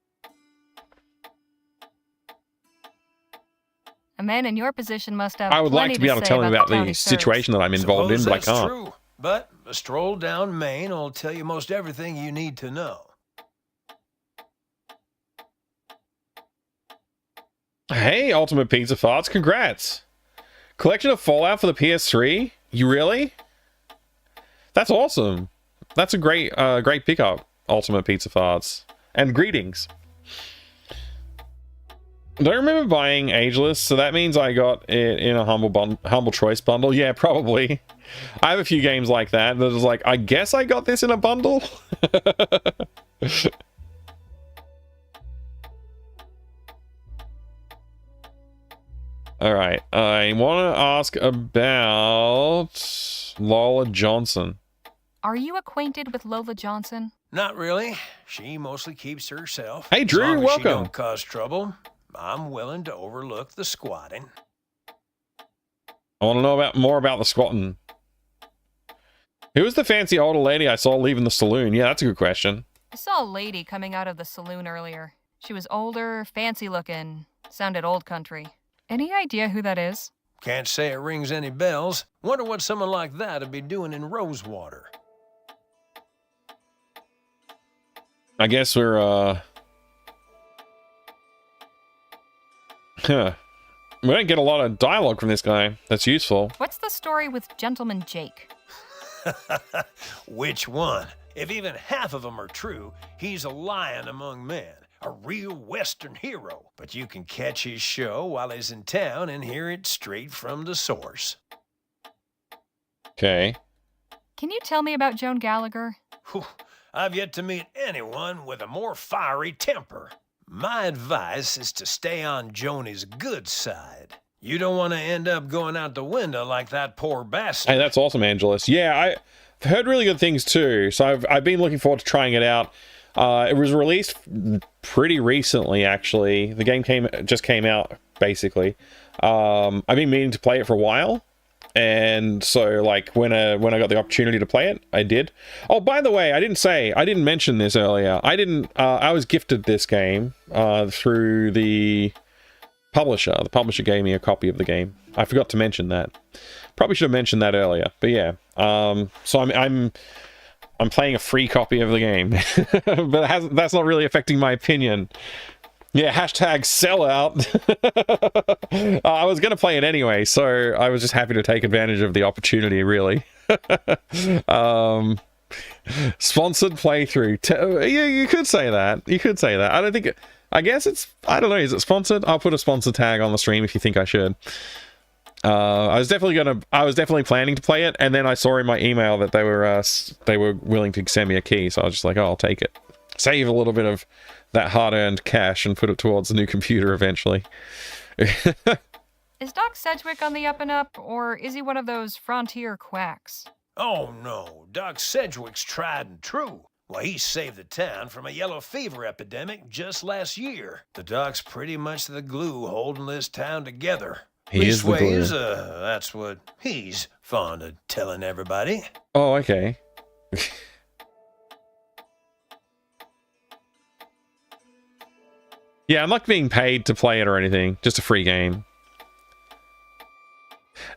A man in your position must have I would like to be able to tell him about the situation that I'm involved in, but I can't. True, but a stroll down Main will tell you most everything you need to know. Hey, Ultimate Pizza Farts, congrats! Collection of Fallout for the PS3? You really? That's awesome. That's a great pickup, Ultimate Pizza Farts. And greetings. Don't remember buying Ageless, so that means I got it in a Humble Choice bundle. Yeah, probably. I have a few games like that that is like, I guess I got this in a bundle? Alright, I want to ask about Lola Johnson. Are you acquainted with Lola Johnson? Not really. She mostly keeps to herself. Hey, Drew, as long as welcome. She don't cause trouble, I'm willing to overlook the squatting. I want to know more about the squatting. Who was the fancy older lady I saw leaving the saloon? Yeah, that's a good question. I saw a lady coming out of the saloon earlier. She was older, fancy looking, sounded old country. Any idea who that is? Can't say it rings any bells. Wonder what someone like that would be doing in Rosewater. I guess we're, we don't get a lot of dialogue from this guy. That's useful. What's the story with Gentleman Jake? Which one? If even half of them are true, he's a lion among men. A real Western hero. But you can catch his show while he's in town and hear it straight from the source. Okay. Can you tell me about Joan Gallagher? Whew, I've yet to meet anyone with a more fiery temper. My advice is to stay on Joni's good side. You don't want to end up going out the window like that poor bastard. Hey, that's awesome, Angelus. Yeah, I've heard really good things too, so I've been looking forward to trying it out. It was released pretty recently, actually. The game just came out, basically. I've been meaning to play it for a while, and so like when I got the opportunity to play it, I did. Oh, by the way, I didn't mention this earlier. I was gifted this game through the publisher. The publisher gave me a copy of the game. I forgot to mention that. Probably should have mentioned that earlier, but yeah. So I'm playing a free copy of the game, but that's not really affecting my opinion. Yeah, hashtag sellout. I was going to play it anyway, so I was just happy to take advantage of the opportunity, really. Sponsored playthrough. Yeah, you could say that. You could say that. I guess it's, I don't know, is it sponsored? I'll put a sponsor tag on the stream if you think I should. I was definitely planning to play it, and then I saw in my email that they were willing to send me a key, so I was just like, oh, I'll take it. Save a little bit of that hard-earned cash and put it towards the new computer eventually. Is Doc Sedgwick on the up and up, or is he one of those frontier quacks? Oh no, Doc Sedgwick's tried and true. Well, he saved the town from a yellow fever epidemic just last year. The Doc's pretty much the glue holding this town together. He is the glue. That's what he's fond of telling everybody. Oh, okay. Yeah, I'm not being paid to play it or anything. Just a free game.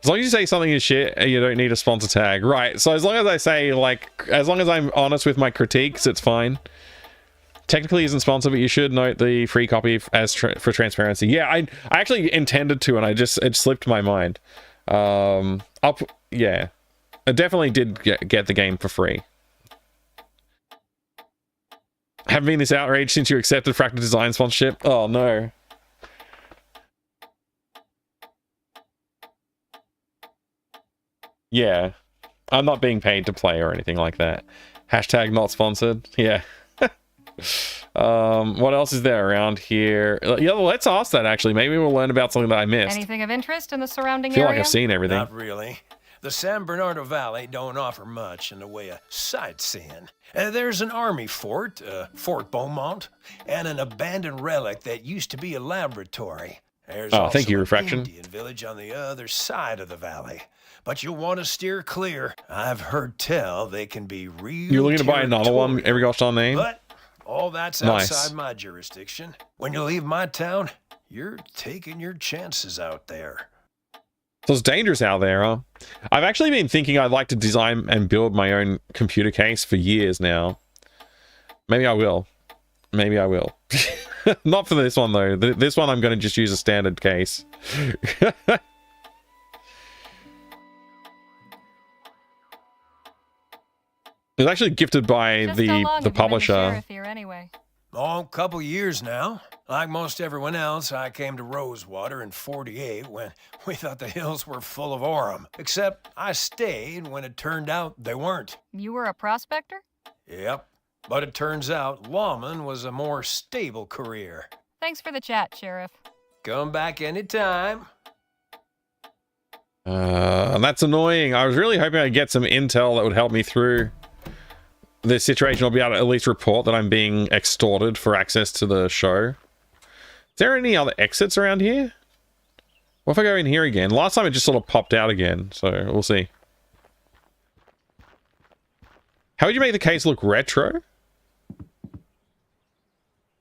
As long as you say something is shit, you don't need a sponsor tag. Right, so as long as I say, like, as long as I'm honest with my critiques, it's fine. technically isn't sponsored, but you should note the free copy as for transparency. Yeah, I actually intended to, and it slipped my mind. Yeah, I definitely did get the game for free. Haven't been this outraged since you accepted Fractal Design sponsorship. Oh no. Yeah, I'm not being paid to play or anything like that. Hashtag not sponsored. Yeah. What else is there around here? Yeah, well, let's ask that actually. Maybe we'll learn about something that I missed. Anything of interest in the surrounding I feel area? like I've seen everything. Not really. The San Bernardino Valley don't offer much in the way of sightseeing. There's an army fort, Fort Beaumont, and an abandoned relic that used to be a laboratory. There's also thank you, an Refraction. Indian village on the other side of the valley. But you'll want to steer clear. I've heard tell they can be real You're looking to buy another one every gosh darn name? But all that's Nice. outside my jurisdiction. When you leave my town, you're taking your chances out there. So it's dangerous out there, huh? I've actually been thinking I'd like to design and build my own computer case for years now. Maybe I will. Maybe I will. Not for this one, though. This one I'm going to just use a standard case. It was actually gifted by Just how long have you the been publisher. sheriff here anyway? Oh, a couple years now. Like most everyone else, I came to Rosewater in '48 when we thought the hills were full of Orem. Except I stayed when it turned out they weren't. You were a prospector? Yep. But it turns out lawman was a more stable career. Thanks for the chat, Sheriff. Come back anytime. And that's annoying. I was really hoping I'd get some intel that would help me through this situation. I'll be able to at least report that I'm being extorted for access to the show. Is there any other exits around here? What if I go in here again? Last time it just sort of popped out again, so we'll see. How would you make the case look retro?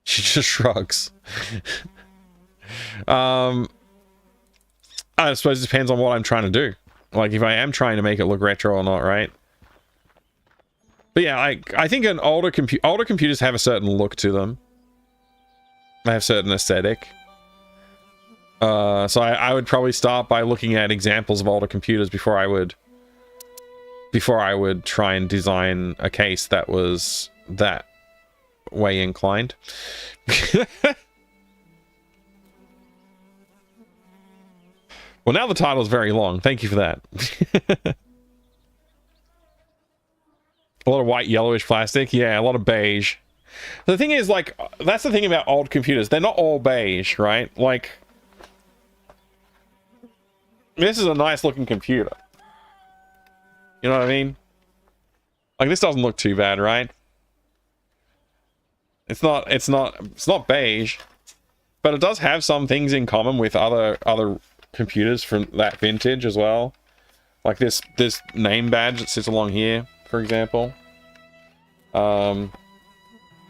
She just shrugs. I suppose it depends on what I'm trying to do. Like if I am trying to make it look retro or not, right? But yeah, I think an older computers have a certain look to them. They have certain aesthetic. So I would probably start by looking at examples of older computers before I would try and design a case that was that way inclined. Well, now the title is very long. Thank you for that. A lot of white, yellowish plastic. Yeah, a lot of beige. The thing is, like, that's the thing about old computers. They're not all beige, right? Like, this is a nice looking computer. You know what I mean? Like, this doesn't look too bad, right? It's not beige, but it does have some things in common with other computers from that vintage as well. Like this name badge that sits along here, for example. The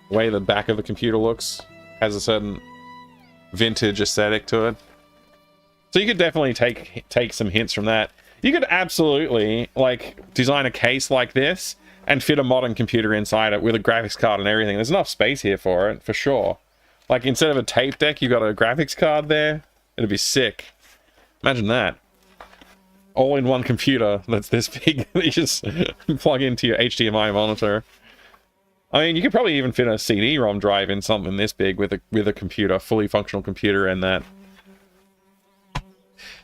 way the back of the computer looks has a certain vintage aesthetic to it. So you could definitely take some hints from that. You could absolutely like design a case like this and fit a modern computer inside it with a graphics card and everything. There's enough space here for it, for sure. Like instead of a tape deck, you got a graphics card there. It'd be sick. Imagine that. All in one computer that's this big that you just plug into your HDMI monitor. I mean, you could probably even fit a CD-ROM drive in something this big with a computer, fully functional computer, and that.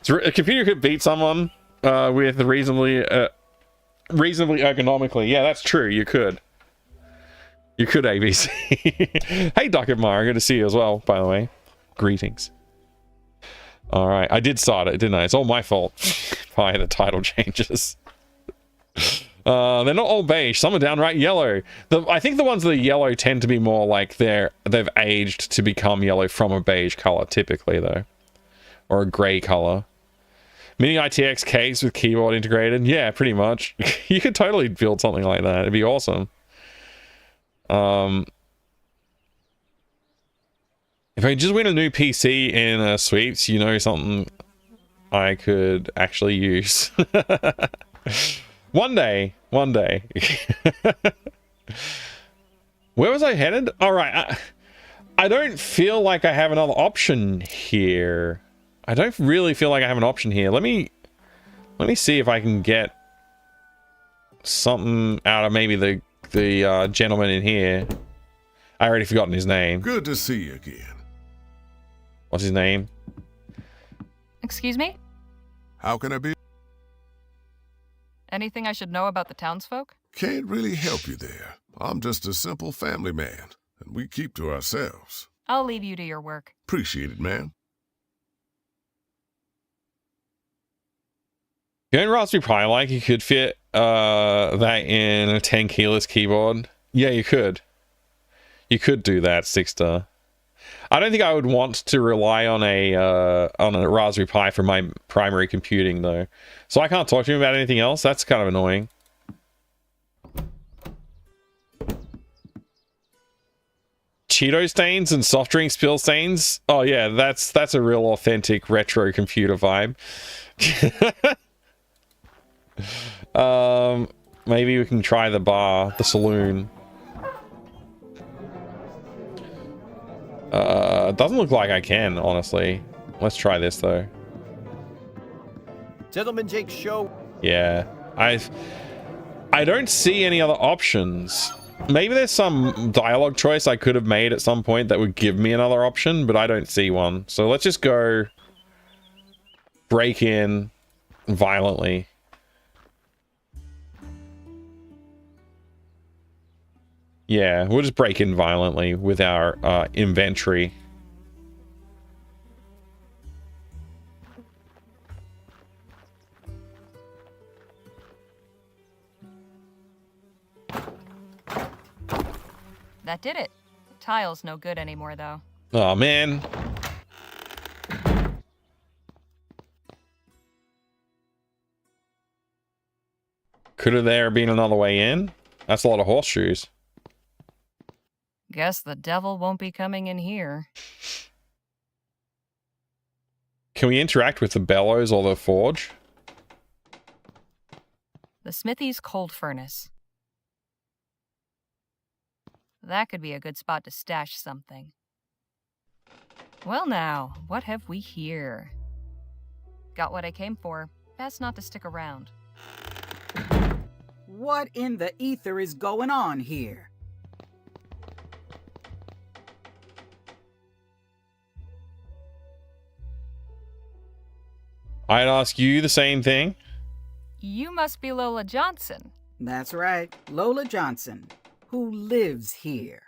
So a computer could beat someone with reasonably ergonomically. Yeah, that's true. You could. You could, ABC. Hey, Dr. Mara, good to see you as well, by the way. Greetings. All right, I did start it, didn't I? It's all my fault. Why the title changes. They're not all beige. Some are downright yellow. I think the ones that are yellow tend to be more like they've aged to become yellow from a beige color, typically, though. Or a gray color. Mini ITX case with keyboard integrated. Yeah, pretty much. You could totally build something like that. It'd be awesome. If I just win a new PC in Sweeps, you know, something I could actually use. One day. Where was I headed? All right. I don't feel like I have another option here. I don't really feel like I have an option here. Let me see if I can get something out of maybe the gentleman in here. I already forgotten his name. Good to see you again. What's his name? Excuse me? How can I be? Anything I should know about the townsfolk? Can't really help you there. I'm just a simple family man, and we keep to ourselves. I'll leave you to your work. Appreciate it, ma'am. You know, Raspberry Pi, like, you could fit that in a 10 keyless keyboard. Yeah, you could. You could do that, Sixter. I don't think I would want to rely on a Raspberry Pi for my primary computing, though. So I can't talk to him about anything else. That's kind of annoying. Cheeto stains and soft drink spill stains. Oh yeah, that's a real authentic retro computer vibe. Maybe we can try the bar, the saloon. Doesn't look like I can, honestly. Let's try this though. Gentleman Jake's show. Yeah, I don't see any other options. Maybe there's some dialogue choice I could have made at some point that would give me another option, but I don't see one. So let's just go break in violently. Yeah, we'll just break in violently with our inventory. That did it. The tile's no good anymore, though. Oh, man. Could have there been another way in? That's a lot of horseshoes. Guess the devil won't be coming in here. Can we interact with the bellows or the forge? The smithy's cold furnace. That could be a good spot to stash something. Well now, what have we here? Got what I came for. Best not to stick around. What in the ether is going on here? I'd ask you the same thing. You must be Lola Johnson. That's right, Lola Johnson, who lives here.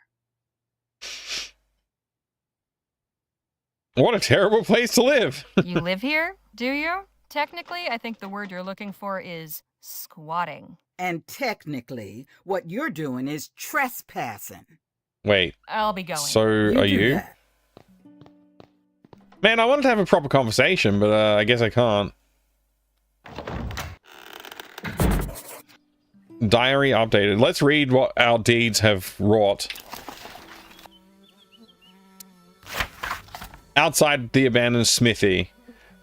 What a terrible place to live. You live here, do you? Technically, I think the word you're looking for is squatting. And technically, what you're doing is trespassing. Wait. I'll be going. So, are you? That. Man, I wanted to have a proper conversation, but I guess I can't. Diary updated. Let's read what our deeds have wrought. Outside the abandoned smithy.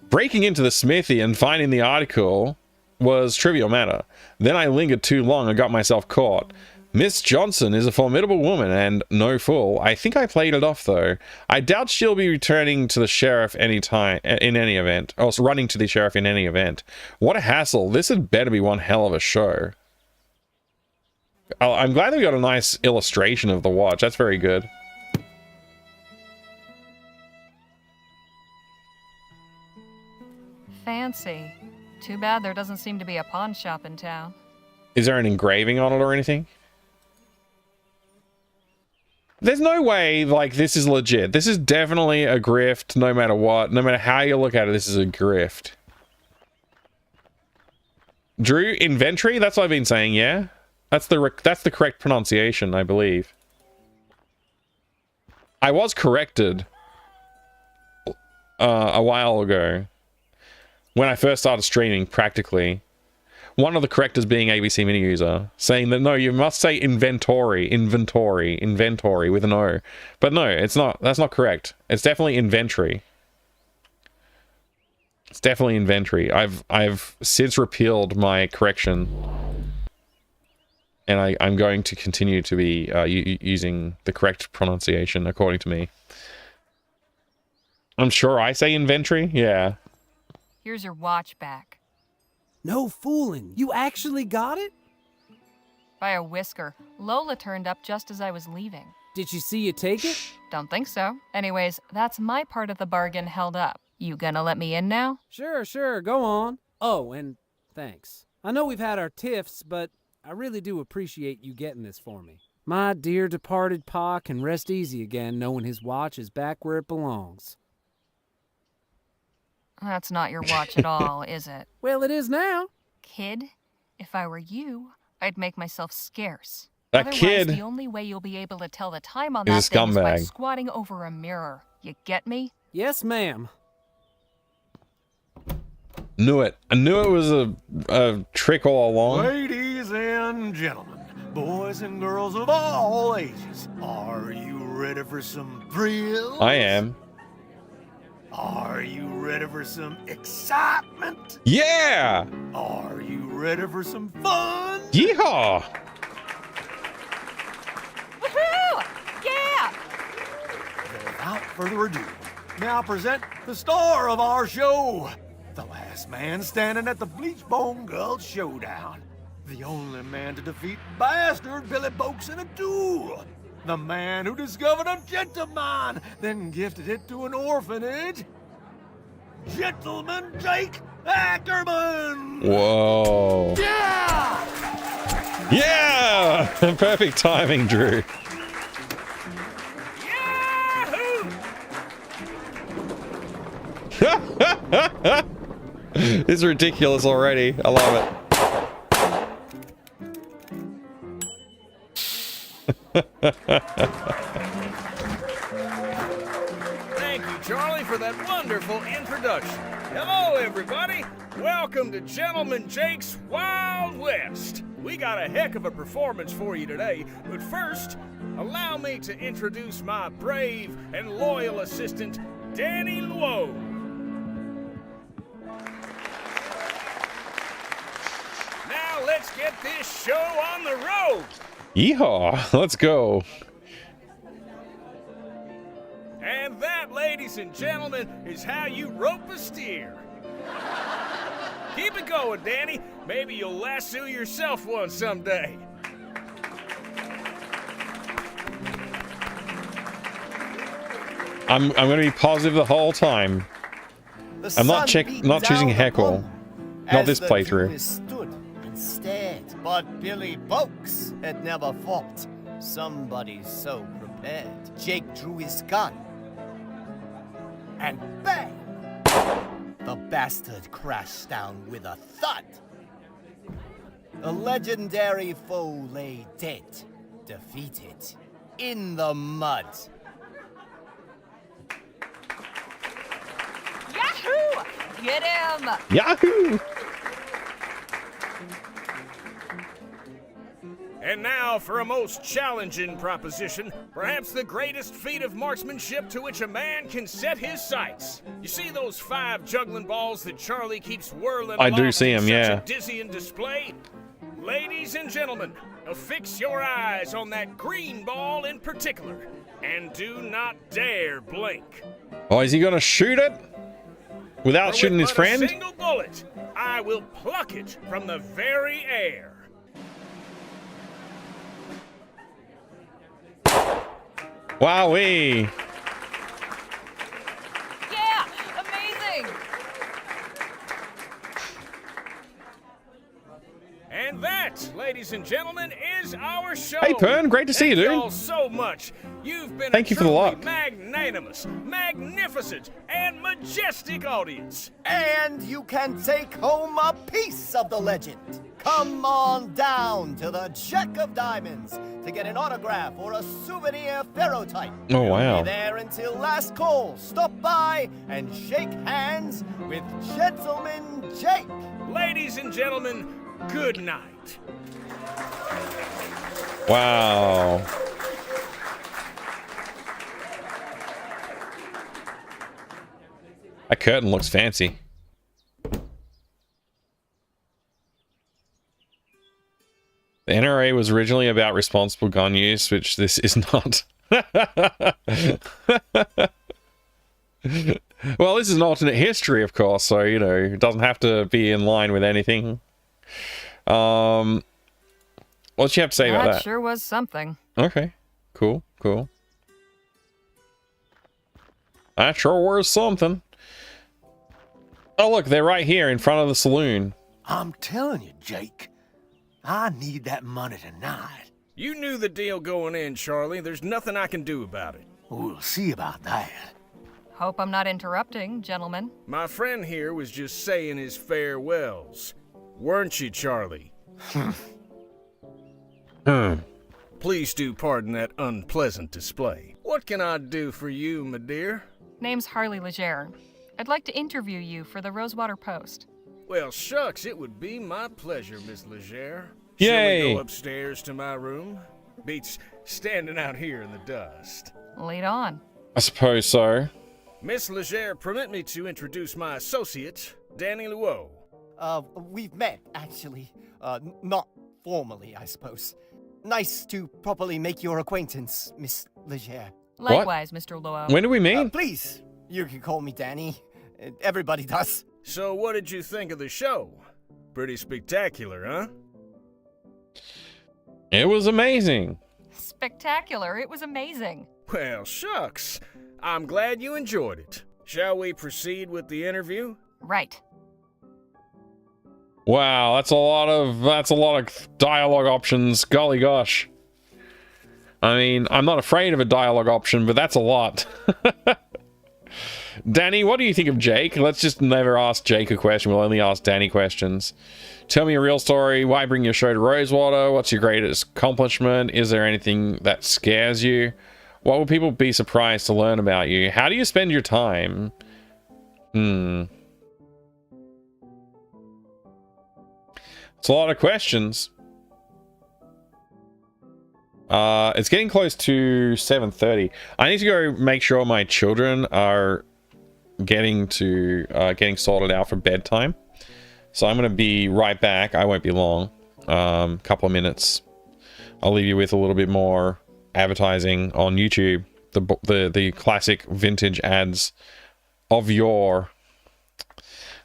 Breaking into the smithy and finding the article was trivial matter. Then I lingered too long and got myself caught. Miss Johnson is a formidable woman and no fool. I think I played it off though. I doubt she'll be returning to the sheriff anytime, in any event. Or running to the sheriff in any event. What a hassle. This had better be one hell of a show. I'm glad that we got a nice illustration of the watch. That's very good. Fancy. Too bad there doesn't seem to be a pawn shop in town. Is there an engraving on it or anything? There's no way, like, this is legit. This is definitely a grift, no matter what. No matter how you look at it, this is a grift. Drew, inventory? That's what I've been saying, yeah? That's the correct pronunciation, I believe. I was corrected a while ago. When I first started streaming, practically. One of the correctors being ABC Mini User, saying that no, you must say inventory with an O. But no, it's not. That's not correct. It's definitely inventory. It's definitely inventory. I've since repealed my correction. And I'm going to continue to be using the correct pronunciation according to me. I'm sure I say inventory. Yeah. Here's your watch back. No fooling. You actually got it? By a whisker. Lola turned up just as I was leaving. Did she see you take it? Don't think so. Anyways, that's my part of the bargain held up. You gonna let me in now? Sure, go on. Oh, and thanks. I know we've had our tiffs, but I really do appreciate you getting this for me. My dear departed pa can rest easy again knowing his watch is back where it belongs. That's not your watch at all, is it? Well, it is now. Kid, if I were you, I'd make myself scarce. That Otherwise, kid the only way you'll be able to tell the time on is that a thing is by scumbag. squatting over a mirror. You get me? Yes, ma'am. Knew it. I knew it was a trick all along. Ladies and gentlemen, boys and girls of all ages, are you ready for some thrills? I am. Are you ready for some excitement? Yeah! Are you ready for some fun? Yeehaw! Woohoo! Yeah! Without further ado, now present the star of our show, the last man standing at the Bleachbone Gulch Showdown. The only man to defeat Bastard Billy Boakes in a duel. The man who discovered a gentleman, then gifted it to an orphanage. Gentleman Jake Ackerman! Whoa. Yeah! Yeah! Perfect timing, Drew. It's ridiculous already. I love it. Thank you, Charlie, for that wonderful introduction. Hello, everybody. Welcome to Gentleman Jake's Wild West. We got a heck of a performance for you today, but first, allow me to introduce my brave and loyal assistant, Danny Luo. Now let's get this show on the road. Yeehaw! Let's go. And that, ladies and gentlemen, is how you rope a steer. Keep it going, Danny. Maybe you'll lasso yourself one someday. I'm going to be positive the whole time. I'm not choosing heckle. Not this playthrough. Stood instead, but Billy Boakes had never fought. Somebody so prepared. Jake drew his gun, and bang! The bastard crashed down with a thud. The legendary foe lay dead, defeated, in the mud. Yahoo! Get him! Yahoo! And now for a most challenging proposition, perhaps the greatest feat of marksmanship to which a man can set his sights. You see those 5 juggling balls that Charlie keeps whirling I do aloft see in 'em, such yeah. a dizzying display? Ladies and gentlemen, fix your eyes on that green ball in particular, and do not dare blink. Oh, is he going to shoot it? Without For shooting with his but a friend? single bullet, I will pluck it from the very air. Wowee! Yeah! Amazing! And that, ladies and gentlemen, is our show. Hey, Pern, great to see you, Thank dude. y'all so much. You've been Thank a you for the truly luck. magnanimous, magnificent, and majestic audience. And you can take home a piece of the legend. Come on down to the Jack of Diamonds to get an autograph or a souvenir ferrotype. Oh, wow. Be there until last call. Stop by and shake hands with Gentleman Jake. Ladies and gentlemen, good night. Wow. That curtain looks fancy. The NRA was originally about responsible gun use, which this is not. Well, this is an alternate history, of course, so, you know, it doesn't have to be in line with anything. What'd you have to say about that? That sure was something. Okay, cool, cool. That sure was something. Oh, look, they're right here in front of the saloon. I'm telling you, Jake, I need that money tonight. You knew the deal going in, Charlie. There's nothing I can do about it. We'll see about that. Hope I'm not interrupting, gentlemen. My friend here was just saying his farewells. Weren't you, Charlie? Please do pardon that unpleasant display. What can I do for you, my dear? Name's Harley Leger. I'd like to interview you for the Rosewater Post. Well, shucks, it would be my pleasure, Miss Leger. Yay! Shall we go upstairs to my room? Beats standing out here in the dust. Lead on. I suppose so. Miss Leger, permit me to introduce my associate, Danny Luo. We've met, actually. Not formally, I suppose. Nice to properly make your acquaintance, Miss Leger. Likewise, Mr. Luo. When did we meet? Please, you can call me Danny. Everybody does. So what did you think of the show? Pretty spectacular, huh? It was amazing. Spectacular. It was amazing. Well, shucks. I'm glad you enjoyed it. Shall we proceed with the interview? Right. Wow, that's a lot of dialogue options. Golly gosh. I mean, I'm not afraid of a dialogue option, but that's a lot. Danny, what do you think of Jake? Let's just never ask Jake a question. We'll only ask Danny questions. Tell me a real story. Why bring your show to Rosewater? What's your greatest accomplishment? Is there anything that scares you? What will people be surprised to learn about you? How do you spend your time? It's a lot of questions. It's getting close to 7:30. I need to go make sure my children are getting sorted out for bedtime. So I'm going to be right back. I won't be long. Couple of minutes. I'll leave you with a little bit more advertising on YouTube. The classic vintage ads of yore.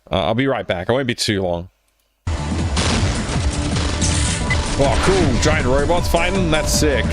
I'll be right back. I won't be too long. Oh, cool. Giant robots fighting? That's sick.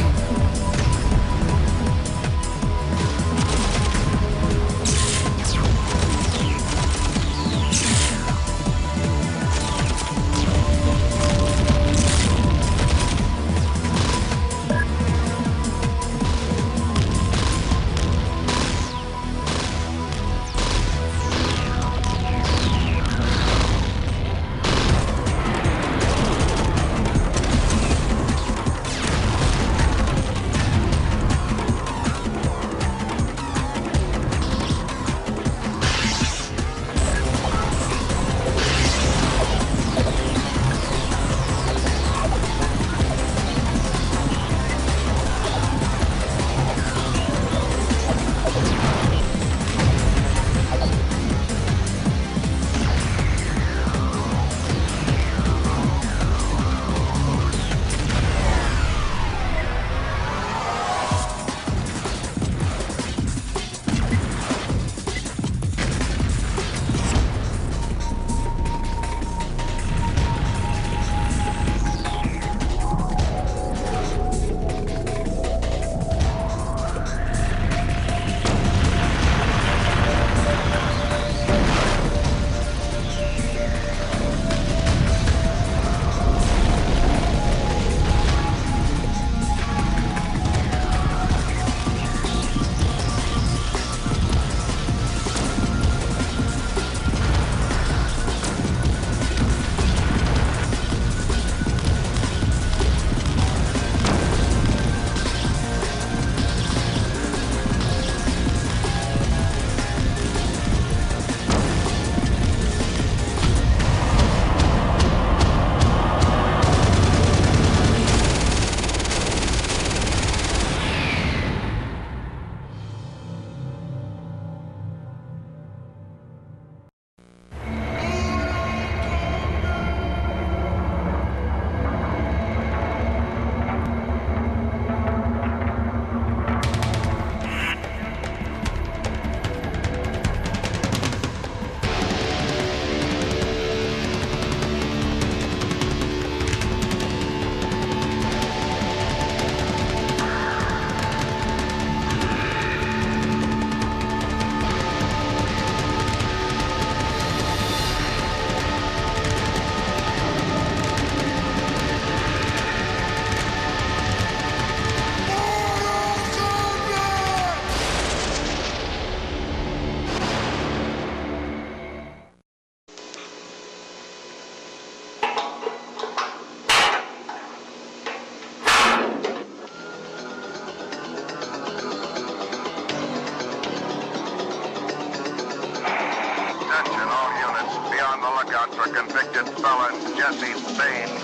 lookouts for convicted felon Jesse Baines.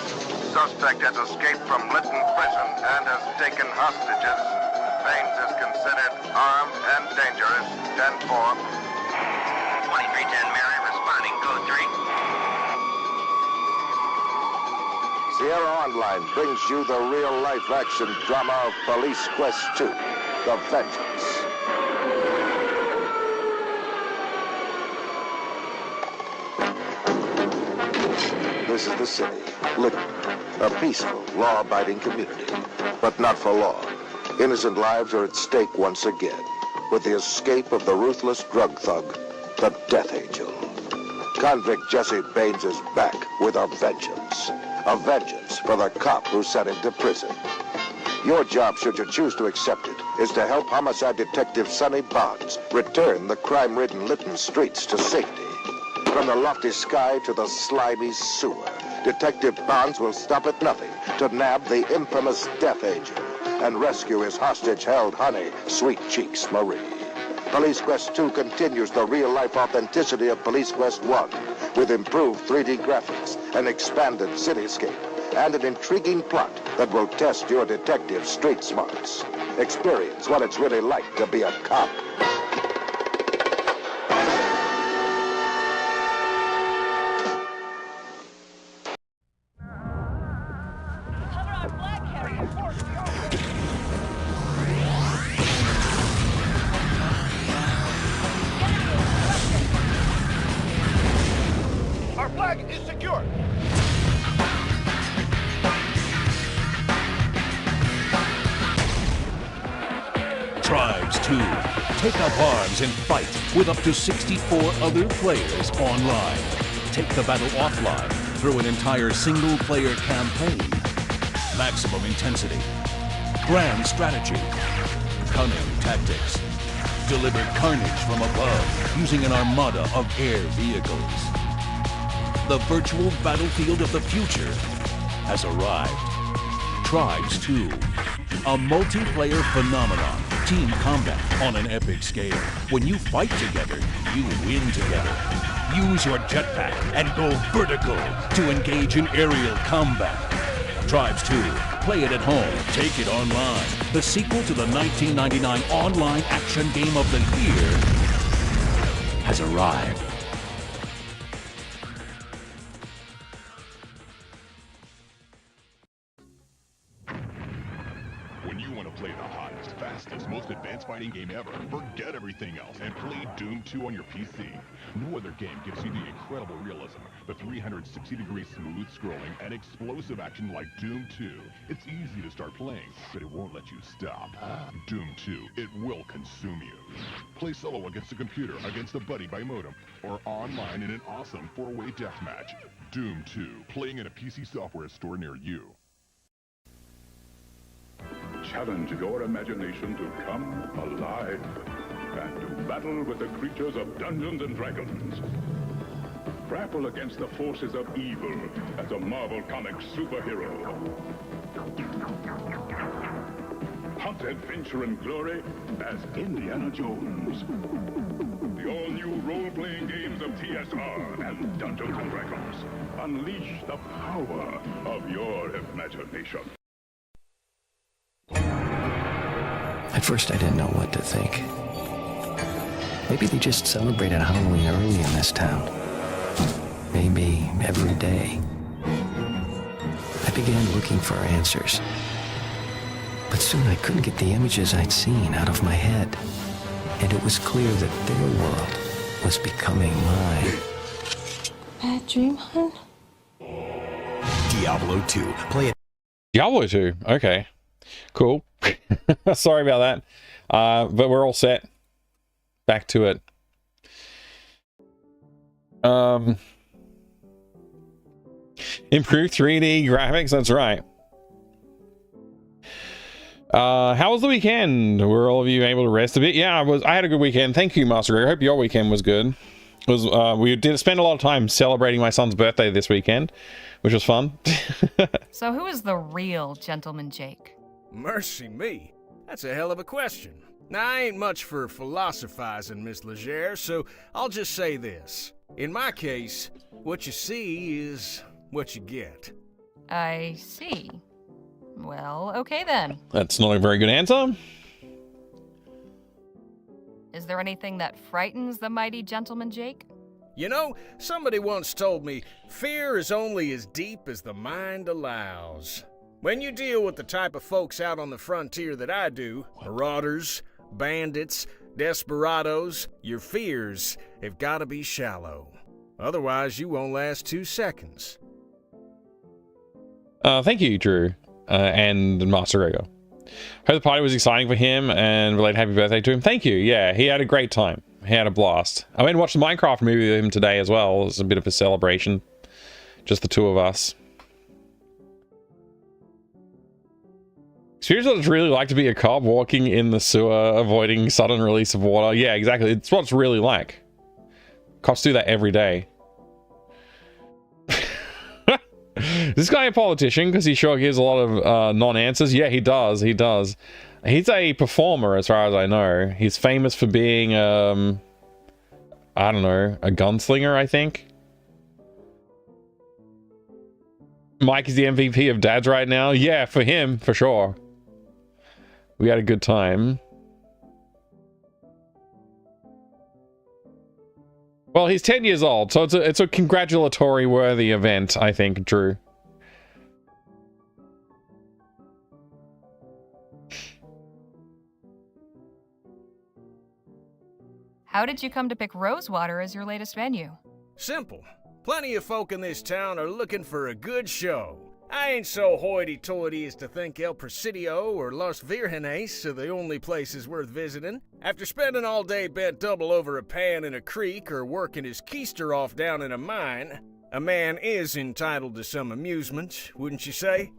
Suspect has escaped from Lytton Prison and has taken hostages. Baines is considered armed and dangerous. 10-4. 2310 Mary, responding code 3. Sierra Online brings you the real-life action drama of Police Quest 2, The Vengeance. This is the city, Lytton, a peaceful, law-abiding community, but not for long. Innocent lives are at stake once again, with the escape of the ruthless drug thug, the Death Angel. Convict Jesse Baines is back with a vengeance. A vengeance for the cop who sent him to prison. Your job, should you choose to accept it, is to help homicide detective Sonny Bonds return the crime-ridden Lytton streets to safety. From the lofty sky to the slimy sewer, Detective Bonds will stop at nothing to nab the infamous Death Angel and rescue his hostage-held honey, Sweet Cheeks Marie. Police Quest 2 continues the real-life authenticity of Police Quest 1 with improved 3D graphics, an expanded cityscape, and an intriguing plot that will test your detective's street smarts. Experience what it's really like to be a cop. Our flag is secure. Tribes 2. Take up arms and fight with up to 64 other players online. Take the battle offline through an entire single-player campaign. Maximum intensity. Grand strategy. Cunning tactics. Deliver carnage from above using an armada of air vehicles. The virtual battlefield of the future has arrived. Tribes 2. A multiplayer phenomenon. Team combat on an epic scale. When you fight together, you win together. Use your jetpack and go vertical to engage in aerial combat. Tribes 2. Play it at home. Take it online. The sequel to the 1999 online action game of the year has arrived. When you want to play the hottest, fastest, most advanced fighting game ever, forget everything else and play Doom 2 on your PC. No other game gives you the incredible realism, the 360-degree smooth scrolling, and explosive action like Doom 2. It's easy to start playing, but it won't let you stop. Doom 2, it will consume you. Play solo against a computer, against a buddy by modem, or online in an awesome 4-way deathmatch. Doom 2, playing in a PC software store near you. Challenge your imagination to come alive and to battle with the creatures of Dungeons and Dragons. Grapple against the forces of evil as a Marvel Comics superhero. Hunt adventure and glory as Indiana Jones. The all-new role-playing games of TSR and Dungeons and Dragons. Unleash the power of your imagination. At first, I didn't know what to think. Maybe they just celebrated Halloween early in this town. Maybe every day. I began looking for answers. But soon I couldn't get the images I'd seen out of my head. And it was clear that their world was becoming mine. Bad dream, hun? Diablo 2. Play it. Diablo 2. Okay. Cool. Sorry about that. But we're all set. Back to it. Improved 3D graphics, that's right. How was the weekend? Were all of you able to rest a bit? Yeah, I had a good weekend. Thank you, Master Greg. I hope your weekend was good. We did spend a lot of time celebrating my son's birthday this weekend, which was fun. So who is the real Gentleman Jake? Mercy me. That's a hell of a question. Now, I ain't much for philosophizing, Miss Legere, so I'll just say this. In my case, what you see is what you get. I see. Well, okay then. That's not a very good answer. Is there anything that frightens the mighty gentleman Jake? You know, somebody once told me, fear is only as deep as the mind allows. When you deal with the type of folks out on the frontier that I do, marauders, bandits, desperados, your fears have got to be shallow. Otherwise, you won't last 2 seconds. Thank you, Drew, and Master Gregor. Hope the party was exciting for him and related happy birthday to him. Thank you. Yeah, he had a great time. He had a blast. I went and watched the Minecraft movie with him today as well. It was a bit of a celebration. Just the two of us. Experience what it's really like to be a cop walking in the sewer, avoiding sudden release of water. Yeah, exactly. It's what it's really like. Cops do that every day. Is this guy a politician? Because he sure gives a lot of non-answers. Yeah, he does. He does. He's a performer, as far as I know. He's famous for being, I don't know, a gunslinger, I think. Mike is the MVP of dads right now. Yeah, for him, for sure. We had a good time. Well, he's 10 years old, so it's a congratulatory worthy event, I think, Drew. How did you come to pick Rosewater as your latest venue? Simple. Plenty of folk in this town are looking for a good show. I ain't so hoity-toity as to think El Presidio or Los Virgenes are the only places worth visiting. After spending all day bent double over a pan in a creek or working his keister off down in a mine, a man is entitled to some amusement, wouldn't you say?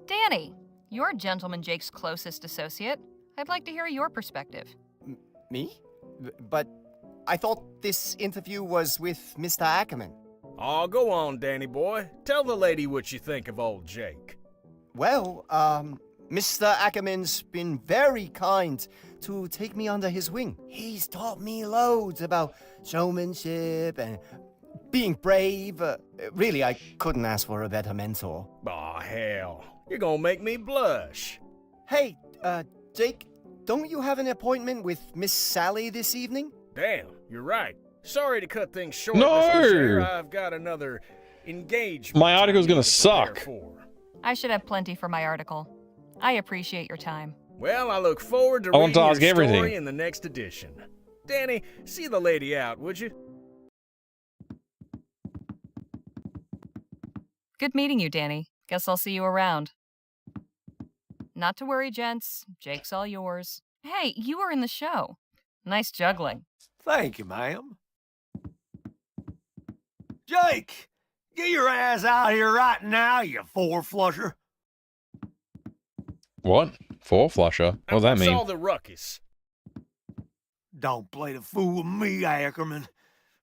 Danny, you're Gentleman Jake's closest associate. I'd like to hear your perspective. Me? But I thought this interview was with Mr. Ackerman. Oh, go on, Danny boy. Tell the lady what you think of old Jake. Well, Mr. Ackerman's been very kind to take me under his wing. He's taught me loads about showmanship and being brave. Really, I couldn't ask for a better mentor. Aw, hell. You're gonna make me blush. Hey, Jake, don't you have an appointment with Miss Sally this evening? Damn, you're right. Sorry to cut things short. No! Mr. Chair. I've got another engagement. My article's gonna suck. I should have plenty for my article. I appreciate your time. Well, I look forward to reading your story in the next edition. Danny, see the lady out, would you? Good meeting you, Danny. Guess I'll see you around. Not to worry, gents. Jake's all yours. Hey, you were in the show. Nice juggling. Thank you, ma'am. Jake, get your ass out here right now, you four-flusher. What? Four-flusher? What does that mean? What's all the ruckus? Don't play the fool with me, Ackerman.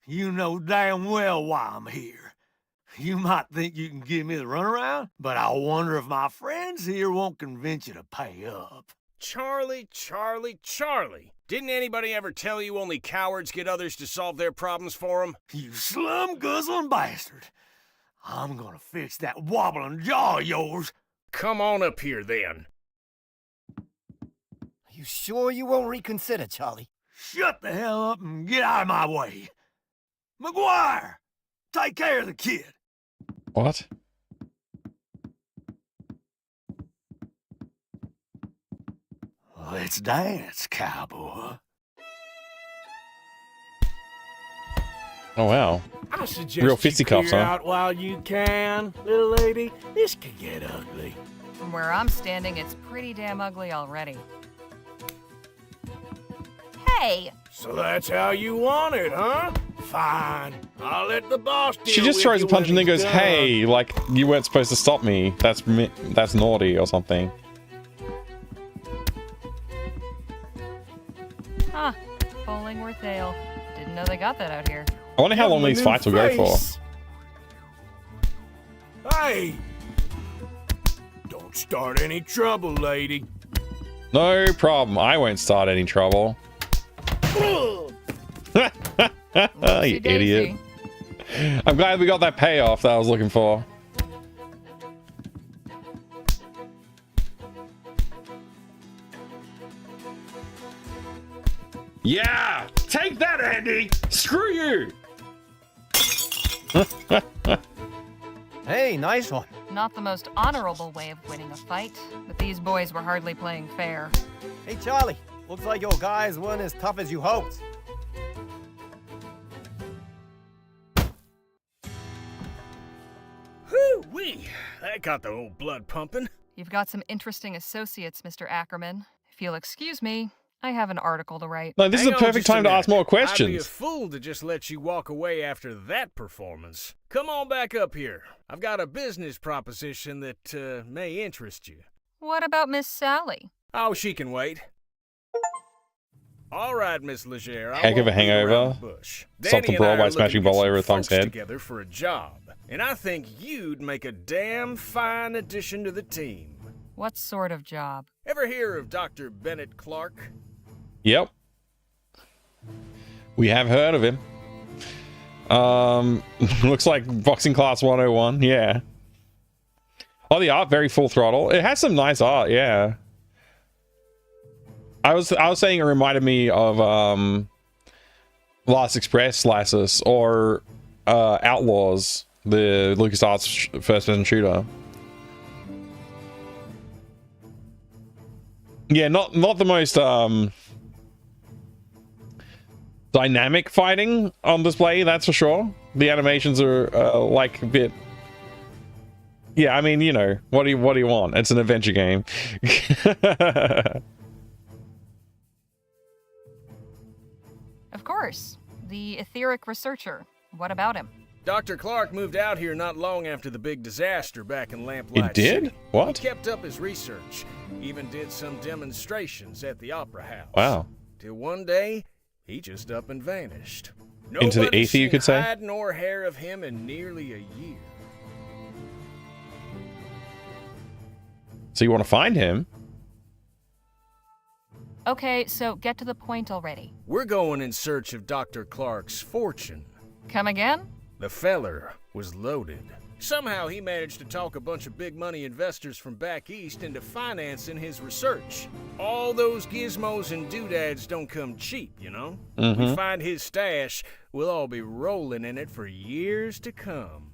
You know damn well why I'm here. You might think you can give me the runaround, but I wonder if my friends here won't convince you to pay up. Charlie. Didn't anybody ever tell you only cowards get others to solve their problems for them? You slum-guzzling bastard. I'm gonna fix that wobbling jaw of yours. Come on up here, then. Are you sure you won't reconsider, Charlie? Shut the hell up and get out of my way. McGuire, take care of the kid. What? Let's dance, cowboy. Oh, wow. I suggest Real fisticuffs, huh? out while you can, little lady. This could get ugly. From where I'm standing, it's pretty damn ugly already. Hey! So that's how you want it, huh? Fine. I'll let the boss deal She just with throws you a punch when and then he's goes, done. hey, like, you weren't supposed to stop me. That's naughty or something. Huh. Bollingworth Ale. Didn't know they got that out here. I wonder how long these fights will go for. Hey! Don't start any trouble, lady. No problem. I won't start any trouble. You idiot. I'm glad we got that payoff that I was looking for. Yeah! Take that, Andy! Screw you! Hey, nice one. Not the most honorable way of winning a fight, but these boys were hardly playing fair. Hey, Charlie. Looks like your guys weren't as tough as you hoped. Whoo-wee! That got the old blood pumping. You've got some interesting associates, Mr. Ackerman. If you'll excuse me, I have an article to write. No, this is the perfect time to ask more questions. I'd be a fool to just let you walk away after that performance. Come on back up here. I've got a business proposition that may interest you. What about Miss Sally? Oh, she can wait. All right, Miss Leger. Heck of a hangover. Stop the brawl by smashing ball over a thunk's head. Together for a job, and I think you'd make a damn fine addition to the team. What sort of job? Ever hear of Dr. Bennett Clark? Yep. We have heard of him. Looks like boxing class 101. Yeah. Oh, the art very full throttle. It has some nice art. Yeah. I was saying it reminded me of Last Express Lassus or Outlaws, the LucasArts first-person shooter. Yeah, not the most dynamic fighting on display, that's for sure. The animations are like a bit. Yeah, I mean, you know, what do you want? It's an adventure game. Of course. The etheric researcher. What about him? Dr. Clark moved out here not long after the big disaster back in Lamplight It did? City. What? He kept up his research. Even did some demonstrations at the Opera House. Wow. Till one day, he just up and vanished. Into the Nobody's ether, you seen could say? hide nor hair of him in nearly a year. So you want to find him? Okay, so get to the point already. We're going in search of Dr. Clark's fortune. Come again? The feller was loaded. Somehow he managed to talk a bunch of big money investors from back east into financing his research. All those gizmos and doodads don't come cheap, you know? We find his stash, we'll all be rolling in it for years to come.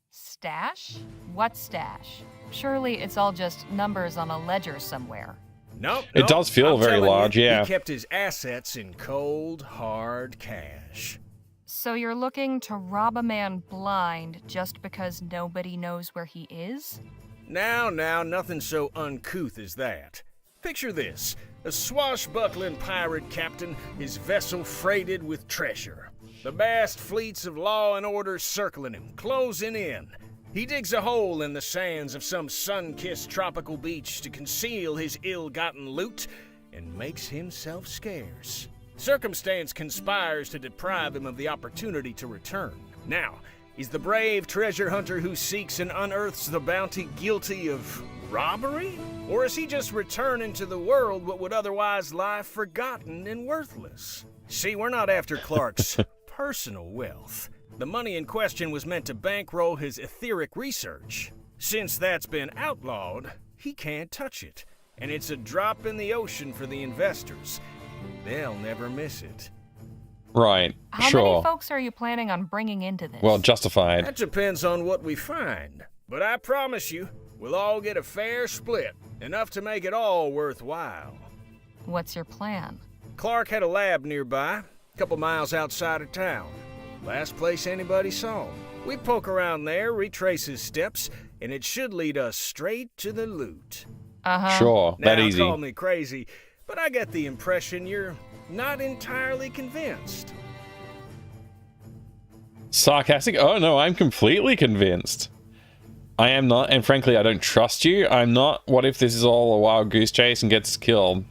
Stash? What stash? Surely it's all just numbers on a ledger somewhere. Nope. It does feel I'm very telling large, you, yeah. He kept his assets in cold, hard cash. So you're looking to rob a man blind just because nobody knows where he is? Now, nothing so uncouth as that. Picture this. A swashbuckling pirate captain, his vessel freighted with treasure. The vast fleets of law and order circling him, closing in. He digs a hole in the sands of some sun-kissed tropical beach to conceal his ill-gotten loot and makes himself scarce. Circumstance conspires to deprive him of the opportunity to return. Now, is the brave treasure hunter who seeks and unearths the bounty guilty of robbery? Or is he just returning to the world what would otherwise lie forgotten and worthless? See, we're not after Clark's personal wealth. The money in question was meant to bankroll his etheric research. Since that's been outlawed, he can't touch it. And it's a drop in the ocean for the investors. They'll never miss it. Right, How sure. many folks are you planning on bringing into this? Well, justified. That depends on what we find. But I promise you, we'll all get a fair split. Enough to make it all worthwhile. What's your plan? Clark had a lab nearby, a couple miles outside of town. Last place anybody saw him. We poke around there, retrace his steps, and it should lead us straight to the loot. Sure, that now, easy. Call me crazy, but I get the impression you're not entirely convinced. Sarcastic? Oh no, I'm completely convinced. I am not, and frankly, I don't trust you. I'm not. What if this is all a wild goose chase and gets killed?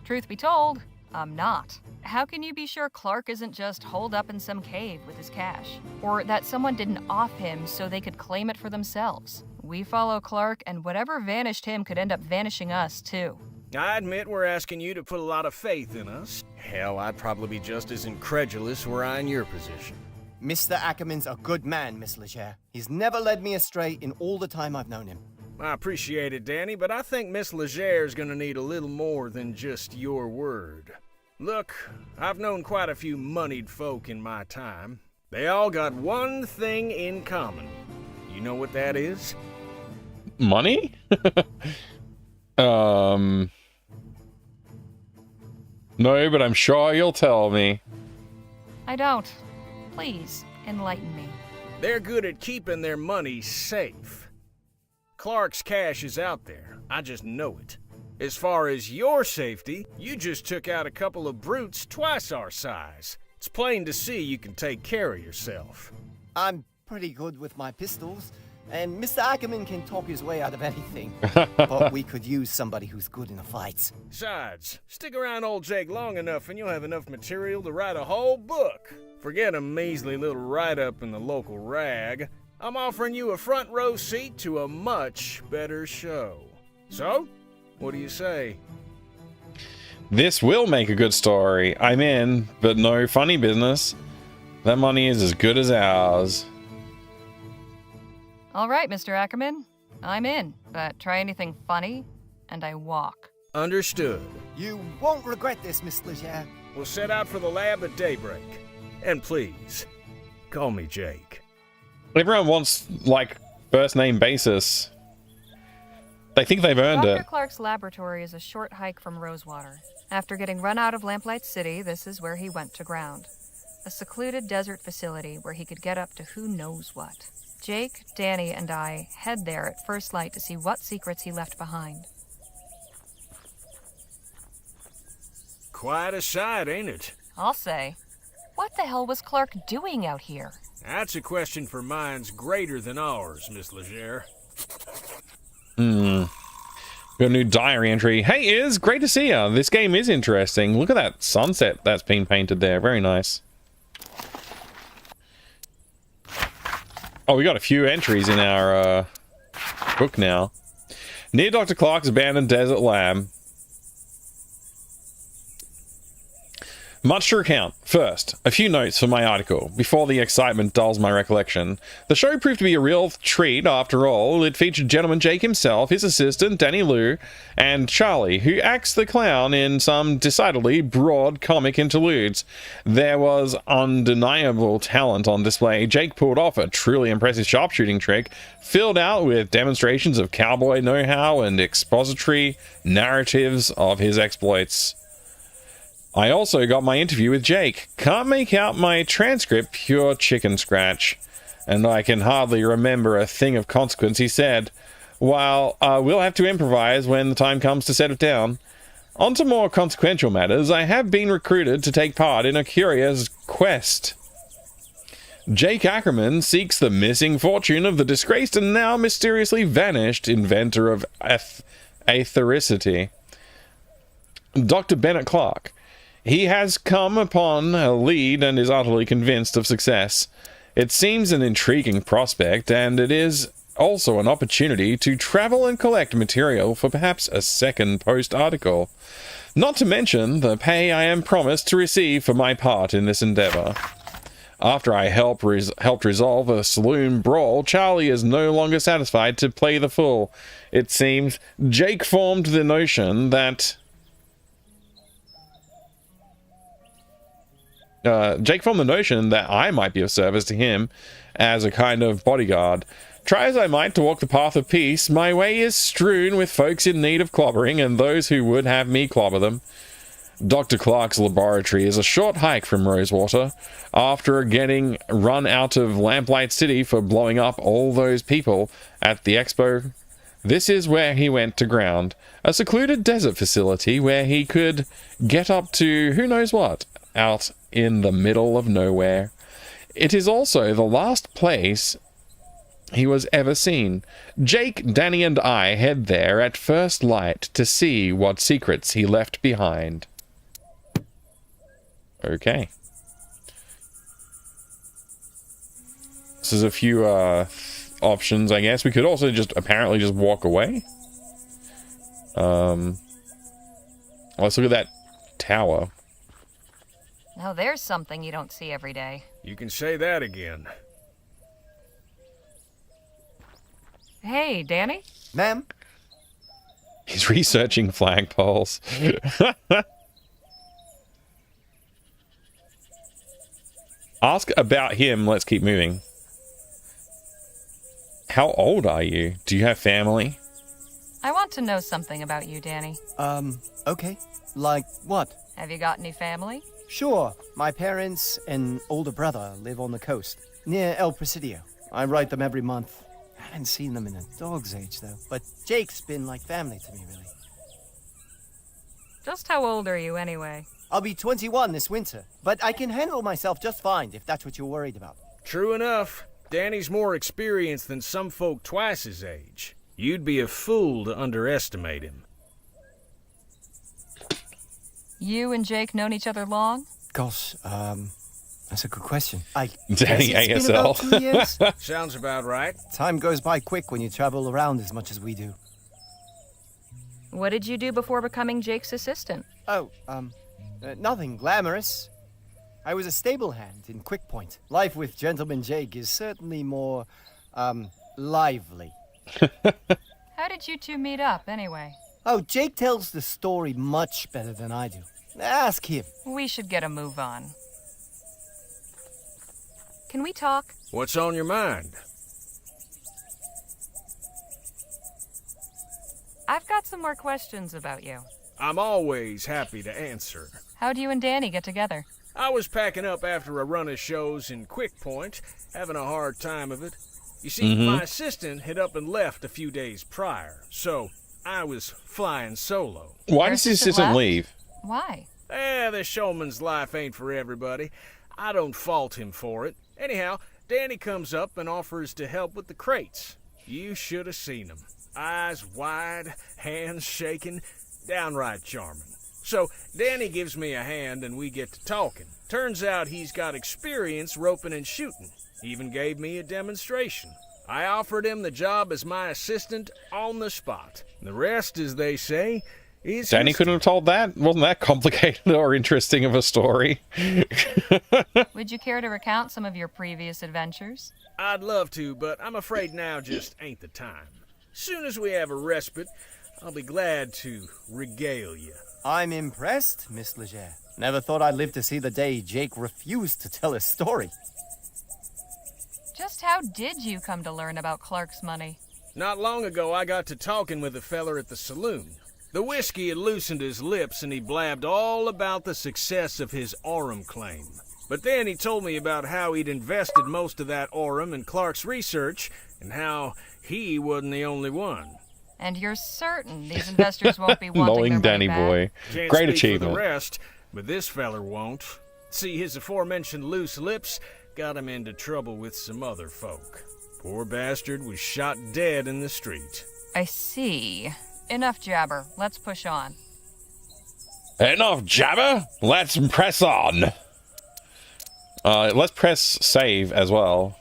Truth be told, I'm not. How can you be sure Clark isn't just holed up in some cave with his cash? Or that someone didn't off him so they could claim it for themselves? We follow Clark, and whatever vanished him could end up vanishing us, too. I admit we're asking you to put a lot of faith in us. Hell, I'd probably be just as incredulous were I in your position. Mr. Ackerman's a good man, Miss Leger. He's never led me astray in all the time I've known him. I appreciate it, Danny, but I think Miss Leger's gonna need a little more than just your word. Look, I've known quite a few moneyed folk in my time. They all got one thing in common. You know what that is? Money? No, but I'm sure you'll tell me. I don't. Please, enlighten me. They're good at keeping their money safe. Clark's cash is out there. I just know it. As far as your safety, you just took out a couple of brutes twice our size. It's plain to see you can take care of yourself. I'm pretty good with my pistols, and Mr. Ackerman can talk his way out of anything. But we could use somebody who's good in a fight. Besides, stick around old Jake long enough and you'll have enough material to write a whole book. Forget a measly little write-up in the local rag. I'm offering you a front row seat to a much better show. So, what do you say? This will make a good story. I'm in, but no funny business. That money is as good as ours. All right, Mr. Ackerman. I'm in, but try anything funny, and I walk. Understood. You won't regret this, Miss Leger. We'll set out for the lab at daybreak. And please, call me Jake. Everyone wants, like, first name basis. They think they've earned Dr. it. Clark's laboratory is a short hike from Rosewater. After getting run out of Lamplight City, this is where he went to ground. A secluded desert facility where he could get up to who knows what. Jake, Danny, and I head there at first light to see what secrets he left behind. Quite a sight, ain't it? I'll say. What the hell was Clark doing out here? That's a question for minds greater than ours, Miss Leger. Got a new diary entry. Hey, Iz, great to see ya. This game is interesting. Look at that sunset that's been painted there. Very nice. Oh, we got a few entries in our book now. Near Dr. Clark's abandoned desert lab. Much to recount. First, a few notes for my article, before the excitement dulls my recollection. The show proved to be a real treat, after all. It featured Gentleman Jake himself, his assistant, Danny Lou, and Charlie, who acts the clown in some decidedly broad comic interludes. There was undeniable talent on display. Jake pulled off a truly impressive sharpshooting trick, filled out with demonstrations of cowboy know-how and expository narratives of his exploits. I also got my interview with Jake. Can't make out my transcript, pure chicken scratch. And I can hardly remember a thing of consequence he said. While we'll have to improvise when the time comes to set it down. On to more consequential matters, I have been recruited to take part in a curious quest. Jake Ackerman seeks the missing fortune of the disgraced and now mysteriously vanished inventor of aethericity, Dr. Bennett Clark. He has come upon a lead and is utterly convinced of success. It seems an intriguing prospect, and it is also an opportunity to travel and collect material for perhaps a second post article. Not to mention the pay I am promised to receive for my part in this endeavor. After I helped resolve a saloon brawl, Charlie is no longer satisfied to play the fool. It seems Jake formed the notion that I might be of service to him as a kind of bodyguard. Try as I might to walk the path of peace, my way is strewn with folks in need of clobbering and those who would have me clobber them. Dr. Clark's laboratory is a short hike from Rosewater. After getting run out of Lamplight City for blowing up all those people at the expo, this is where he went to ground. A secluded desert facility where he could get up to who knows what, out in the middle of nowhere. It is also the last place he was ever seen. Jake, Danny, and I head there at first light to see what secrets he left behind. Okay. This is a few options, I guess. We could also just apparently just walk away. Let's look at that tower. Now there's something you don't see every day. You can say that again. Hey, Danny? Ma'am? He's researching flagpoles. Ask about him. Let's keep moving. How old are you? Do you have family? I want to know something about you, Danny. Okay. Like what? Have you got any family? Sure. My parents and older brother live on the coast, near El Presidio. I write them every month. I haven't seen them in a dog's age, though. But Jake's been like family to me, really. Just how old are you, anyway? I'll be 21 this winter, but I can handle myself just fine if that's what you're worried about. True enough. Danny's more experienced than some folk twice his age. You'd be a fool to underestimate him. You and Jake known each other long? Gosh, that's a good question. Danny guess it's been about 2 years. Sounds about right. Time goes by quick when you travel around as much as we do. What did you do before becoming Jake's assistant? Oh, nothing glamorous. I was a stable hand in Quick Point. Life with Gentleman Jake is certainly more, lively. How did you two meet up, anyway? Oh, Jake tells the story much better than I do. Ask him. We should get a move on. Can we talk? What's on your mind? I've got some more questions about you. I'm always happy to answer. How'd you and Danny get together? I was packing up after a run of shows in Quick Point, having a hard time of it. You see, my assistant had up and left a few days prior, so I was flying solo. Why does his assistant leave? Why? The showman's life ain't for everybody. I don't fault him for it. Anyhow, Danny comes up and offers to help with the crates. You should have seen him. Eyes wide, hands shaking, downright charming. So Danny gives me a hand and we get to talking. Turns out he's got experience roping and shooting. Even gave me a demonstration. I offered him the job as my assistant on the spot. The rest, as they say, is Danny history. couldn't have told that. Wasn't that complicated or interesting of a story? Would you care to recount some of your previous adventures? I'd love to, but I'm afraid now just ain't the time. Soon as we have a respite, I'll be glad to regale you. I'm impressed, Miss Leger. Never thought I'd live to see the day Jake refused to tell his story. Just how did you come to learn about Clark's money? Not long ago, I got to talking with a feller at the saloon. The whiskey had loosened his lips, and he blabbed all about the success of his Aurum claim. But then he told me about how he'd invested most of that Aurum in Clark's research, and how he wasn't the only one. And you're certain these investors won't be wanting Knowing their money Danny back? boy. Can't Great speak achievement. for the rest, but this feller won't. See, his aforementioned loose lips got him into trouble with some other folk. Poor bastard was shot dead in the street. I see. Enough jabber. Let's push on. Enough jabber. Let's press on. Let's press save as well.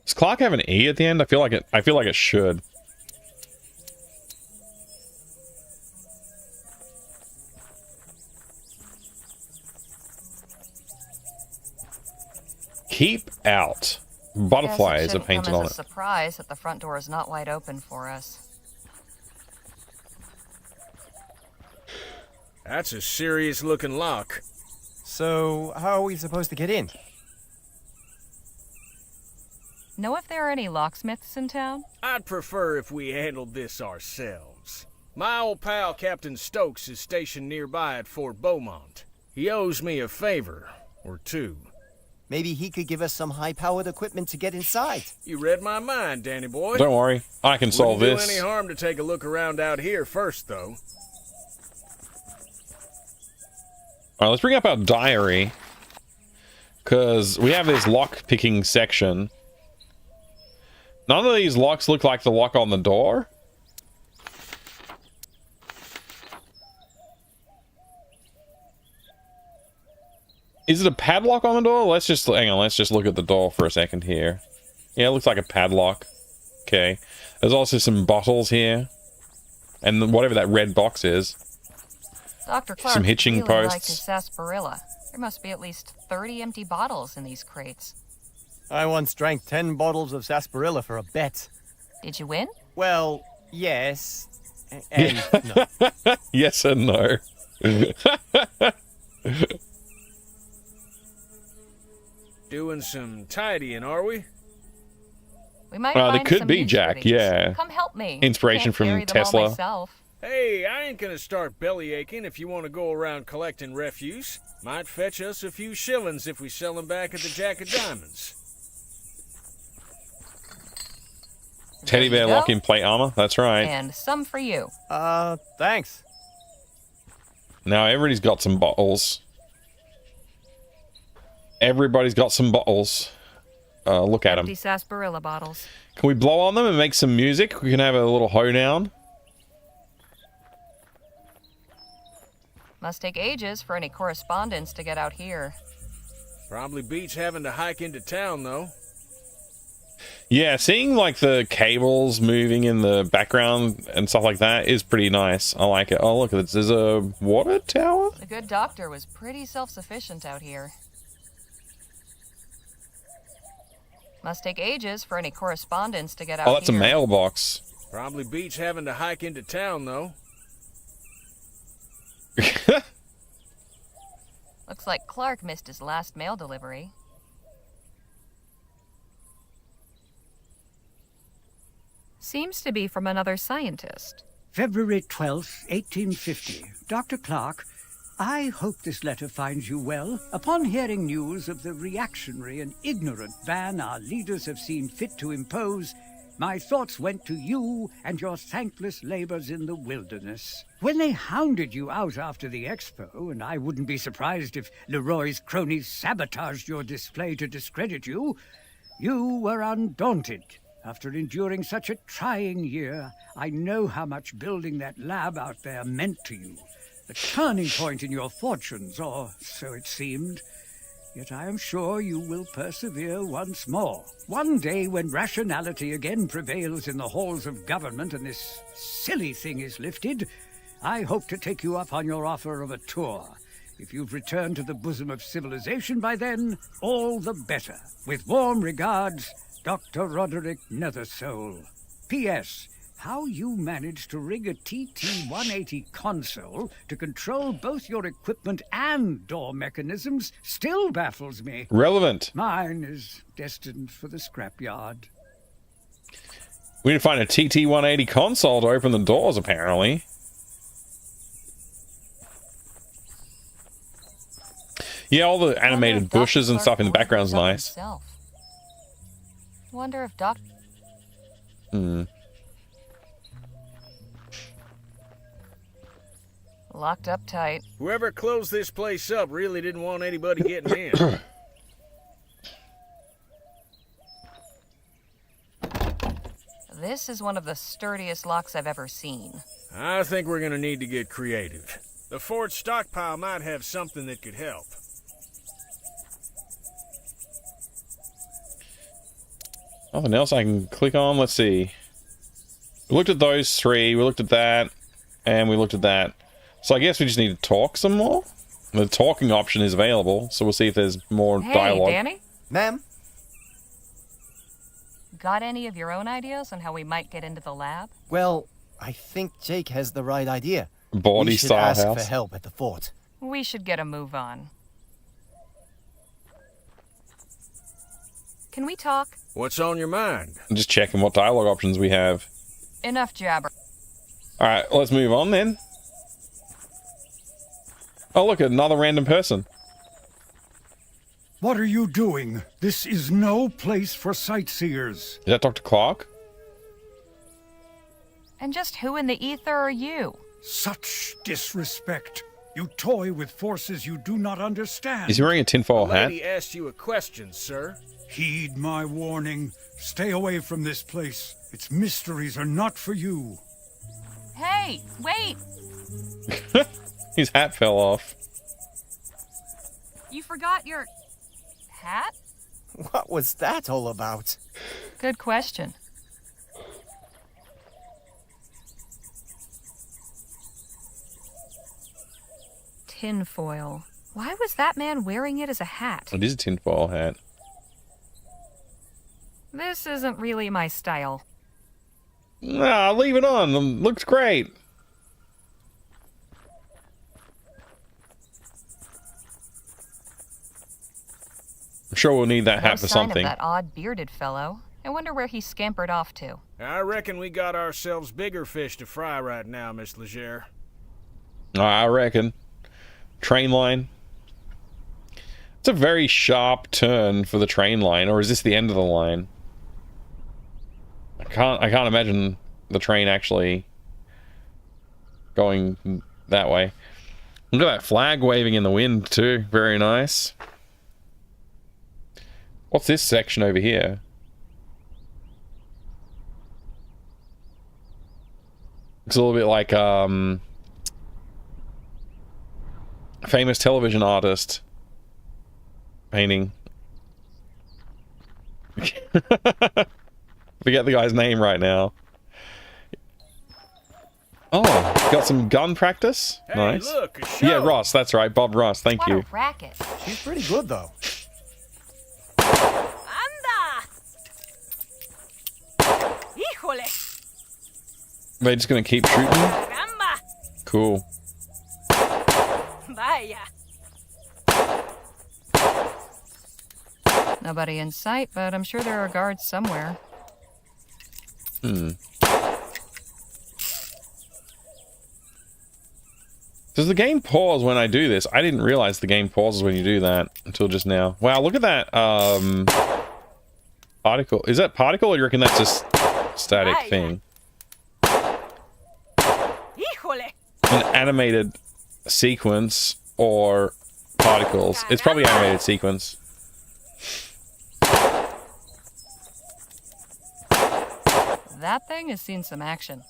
Does Clark have an E at the end? I feel like it should. Keep out. Butterflies are painted on It's it. a surprise that the front door is not wide open for us. That's a serious looking lock. So, how are we supposed to get in? Know if there are any locksmiths in town? I'd prefer if we handled this ourselves. My old pal Captain Stokes is stationed nearby at Fort Beaumont. He owes me a favor or two. Maybe he could give us some high-powered equipment to get inside. You read my mind, Danny boy. Don't worry, I can solve Wouldn't this. do any harm to take a look around out here first, though. Alright, let's bring up our diary. Because we have this lock-picking section. None of these locks look like the lock on the door. Is it a padlock on the door? Let's just hang on. Let's just look at the door for a second here. Yeah, it looks like a padlock. Okay. There's also some bottles here, and whatever that red box is. Dr. Clark Some hitching really posts. liked his sarsaparilla. There must be at least 30 empty bottles in these crates. I once drank 10 bottles of sarsaparilla for a bet. Did you win? Well, yes. And no. Yes and no. Doing some tidying, are we? We might There find could some be, use Jack, for these. yeah. Come help me. Inspiration Can't from carry them all Tesla. myself. Hey, I ain't gonna start belly aching if you want to go around collecting refuse. Might fetch us a few shillings if we sell them back at the Jack of Diamonds. Teddy bear go. lock-in plate armor. That's right. And some for you. Thanks. Now everybody's got some bottles. Everybody's got some bottles. Look at them. Empty sarsaparilla bottles. Can we blow on them and make some music? We can have a little hoedown. Must take ages for any correspondence to get out here. Probably beats having to hike into town, though. Yeah, seeing like the cables moving in the background and stuff like that is pretty nice. I like it. Oh, look, there's a water tower? The good doctor was pretty self-sufficient out here. Must take ages for any correspondence to get out here. Oh, that's a mailbox. Probably beats having to hike into town, though. Looks like Clark missed his last mail delivery. Seems to be from another scientist. February 12th, 1850. Dr. Clark, I hope this letter finds you well. Upon hearing news of the reactionary and ignorant ban our leaders have seen fit to impose, my thoughts went to you and your thankless labors in the wilderness. When they hounded you out after the expo, and I wouldn't be surprised if Leroy's cronies sabotaged your display to discredit you, you were undaunted. After enduring such a trying year, I know how much building that lab out there meant to you. A turning point in your fortunes, or so it seemed. Yet I am sure you will persevere once more. One day when rationality again prevails in the halls of government and this silly thing is lifted, I hope to take you up on your offer of a tour. If you've returned to the bosom of civilization by then, all the better. With warm regards, Dr. Roderick Nethersole. P.S. How you managed to rig a TT-180 console to control both your equipment and door mechanisms still baffles me. Relevant. Mine is destined for the scrapyard. We need to find a TT-180 console to open the doors, apparently. Yeah, all the animated bushes and stuff in the background's nice. Himself. Wonder if Doc... Locked up tight. Whoever closed this place up really didn't want anybody getting in. This is one of the sturdiest locks I've ever seen. I think we're gonna need to get creative. The fort stockpile might have something that could help. Nothing else I can click on? Let's see. We looked at those three, we looked at that, and we looked at that. So I guess we just need to talk some more. The talking option is available, so we'll see if there's more dialogue. Hey, Danny? Ma'am? Got any of your own ideas on how we might get into the lab? Well, I think Jake has the right idea. Body we should style ask house. for help at the fort. We should get a move on. Can we talk? What's on your mind? I'm just checking what dialogue options we have. Enough jabber. Alright, let's move on then. Oh, look, another random person. What are you doing? This is no place for sightseers. Is that Dr. Clark? And just who in the ether are you? Such disrespect. You toy with forces you do not understand. Is he wearing a tinfoil The hat? lady asked you a question, sir. Heed my warning. Stay away from this place. Its mysteries are not for you. Hey, wait! His hat fell off. You forgot your hat? What was that all about? Good question. Tinfoil. Why was that man wearing it as a hat? It is a tinfoil hat. This isn't really my style. Nah, leave it on. Looks great. I'm sure we'll need that hat for sign something. Of that odd bearded fellow. I wonder where he scampered off to. I reckon we got ourselves bigger fish to fry right now, Miss Leger. I reckon. Train line. It's a very sharp turn for the train line, or is this the end of the line? I can't imagine the train actually going that way. Look at that flag waving in the wind too. Very nice. What's this section over here? Looks a little bit like famous television artist painting. Forget the guy's name right now. Oh, got some gun practice. Hey, nice. Look, a show. Yeah, Ross. That's right, Bob Ross. Thank you. What a racket. She's pretty good, though. Anda! Híjole! They're just gonna keep shooting. Caramba! Cool. Vaya. Nobody in sight, but I'm sure there are guards somewhere. Does the game pause when I do this? I didn't realize the game pauses when you do that until just now. Wow, look at that particle. Is that particle, or do you reckon that's just static thing? Híjole! An animated sequence or particles? It's probably animated sequence. That thing has seen some action.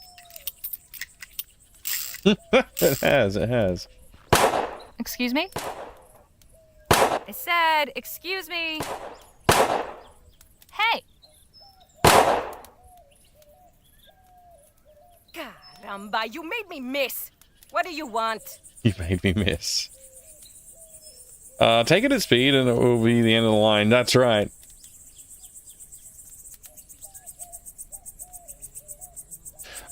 It has. Excuse me? I said, excuse me. Hey! Caramba, you made me miss. What do you want? You made me miss. Take it at speed and it will be the end of the line. That's right.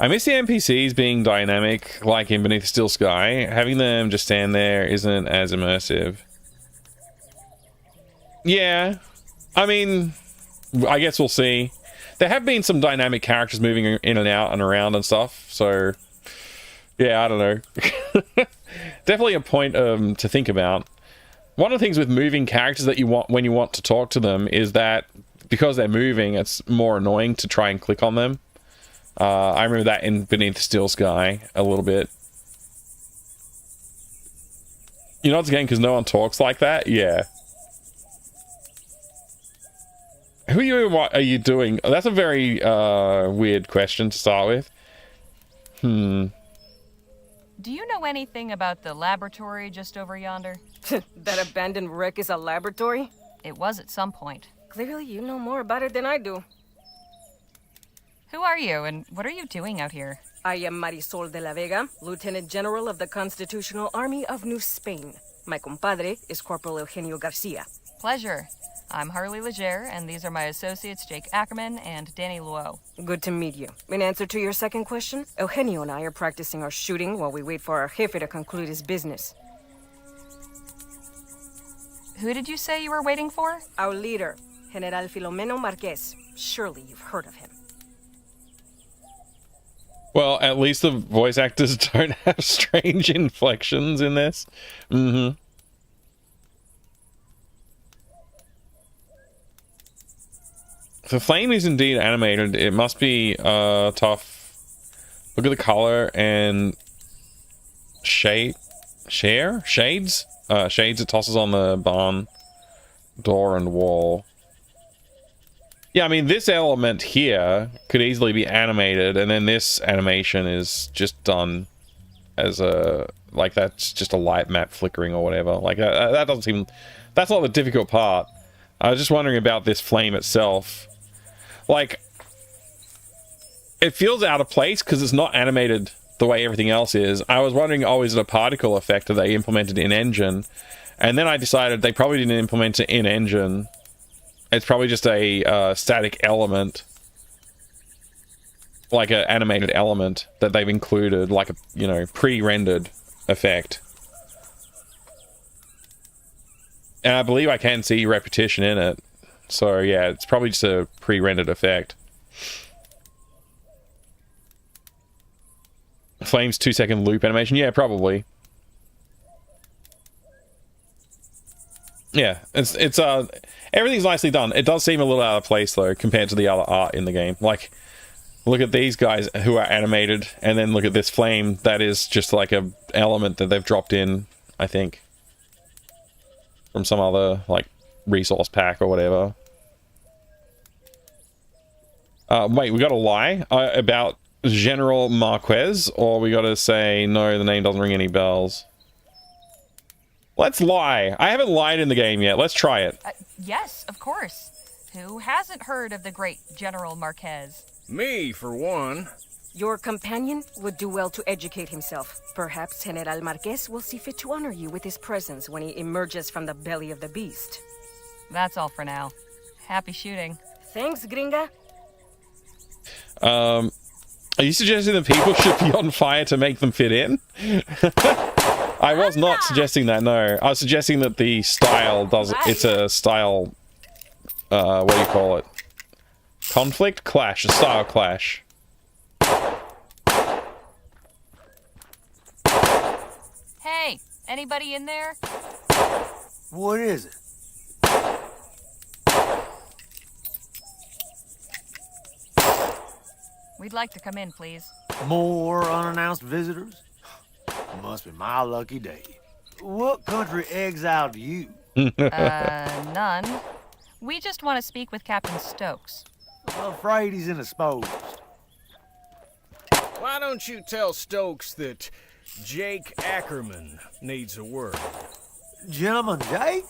I miss the NPCs being dynamic, like in Beneath the Steel Sky. Having them just stand there isn't as immersive. Yeah. I mean, I guess we'll see. There have been some dynamic characters moving in and out and around and stuff, so... yeah, I don't know. Definitely a point to think about. One of the things with moving characters that you want when you want to talk to them is that because they're moving, it's more annoying to try and click on them. I remember that in Beneath the Steel Sky a little bit. You know it's a game because no one talks like that? Yeah. Who are you and what are you doing? That's a very weird question to start with. Do you know anything about the laboratory just over yonder? That abandoned wreck is a laboratory? It was at some point. Clearly you know more about it than I do. Who are you, and what are you doing out here? I am Marisol de la Vega, Lieutenant General of the Constitutional Army of New Spain. My compadre is Corporal Eugenio Garcia. Pleasure. I'm Harley Leger, and these are my associates Jake Ackerman and Danny Luo. Good to meet you. In answer to your second question, Eugenio and I are practicing our shooting while we wait for our jefe to conclude his business. Who did you say you were waiting for? Our leader, General Filomeno Marquez. Surely you've heard of him. Well, at least the voice actors don't have strange inflections in this. The flame is indeed animated. It must be tough. Look at the color and shades it tosses on the barn door and wall. Yeah, I mean, this element here could easily be animated, and then this animation is just done as a, like, that's just a light map flickering or whatever. Like, that doesn't seem That's not the difficult part. I was just wondering about this flame itself. Like, it feels out of place because it's not animated the way everything else is. I was wondering, oh, is it a particle effect that they implemented in engine? And then I decided they probably didn't implement it in engine. It's probably just a static element, like an animated element that they've included, like a, you know, pre-rendered effect. And I believe I can see repetition in it. So yeah, it's probably just a pre-rendered effect. Flames 2-second loop animation, yeah, probably. Yeah, it's everything's nicely done. It does seem a little out of place though compared to the other art in the game. Like, look at these guys who are animated, and then look at this flame that is just like a element that they've dropped in, I think, from some other like resource pack or whatever. Wait, we gotta lie about General Marquez, or we gotta say no, the name doesn't ring any bells? Let's lie. I haven't lied in the game yet. Let's try it. Yes, of course. Who hasn't heard of the great General Marquez? Me, for one. Your companion would do well to educate himself. Perhaps General Marquez will see fit to honor you with his presence when he emerges from the belly of the beast. That's all for now. Happy shooting. Thanks, gringa. Are you suggesting that people should be on fire to make them fit in? I was not suggesting that, no. I was suggesting that the style does... It's a style... what do you call it? Conflict? Clash. A style clash. Hey, anybody in there? What is it? We'd like to come in, please. More unannounced visitors? Must be my lucky day. What country exiled you? None. We just want to speak with Captain Stokes. I'm afraid he's indisposed. Why don't you tell Stokes that Jake Ackerman needs a word? Gentleman Jake?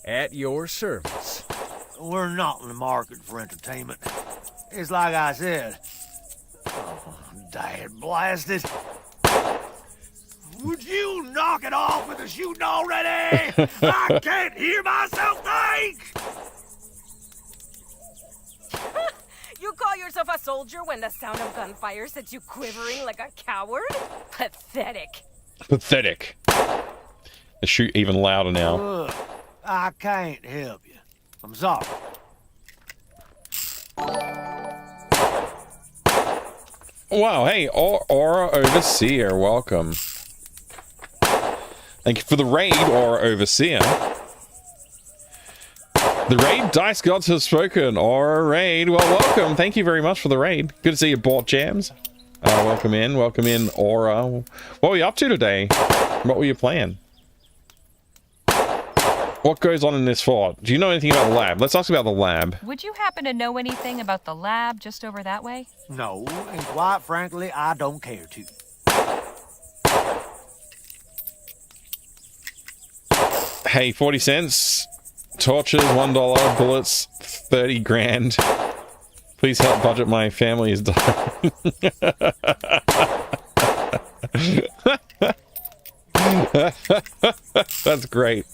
At your service. We're not in the market for entertainment. It's like I said. Oh, dad blasted. Would you knock it off with the shooting already? I can't hear myself think! You call yourself a soldier when the sound of gunfire sets you quivering like a coward? Pathetic. Pathetic. They shoot even louder now. Look, I can't help you. I'm sorry. Wow, hey, Aura Overseer, welcome. Thank you for the raid, Aura Overseer. The raid Dice Gods have spoken. Aura raid, well, welcome. Thank you very much for the raid. Good to see you bought jams. Welcome in, Aura. What were you up to today? What were you playing? What goes on in this fort? Do you know anything about the lab? Let's talk about the lab. Would you happen to know anything about the lab just over that way? No, and quite frankly, I don't care to. Hey, 40 cents. Torches, $1. Bullets, 30 grand. Please help budget, my family is dying. That's great.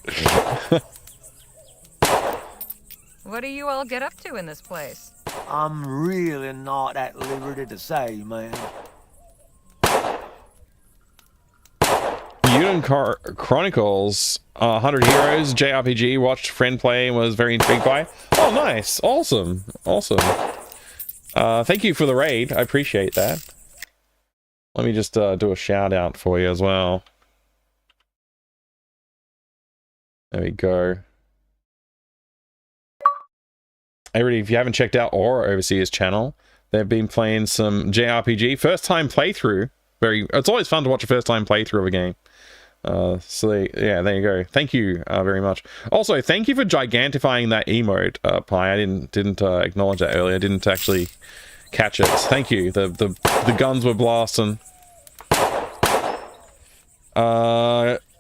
What do you all get up to in this place? I'm really not at liberty to say, man. Unit Chronicles, 100 Heroes, JRPG, watched friend play and was very intrigued by. Oh, nice. Awesome. Awesome. Thank you for the raid. I appreciate that. Let me just do a shout out for you as well. There we go. Everybody, if you haven't checked out Aura Overseer's channel, they've been playing some JRPG. First time playthrough. It's always fun to watch a first time playthrough of a game. Yeah, there you go. Thank you very much. Also, thank you for gigantifying that emote, Pi. I didn't acknowledge that earlier. I didn't actually catch it. Thank you. The guns were blasting.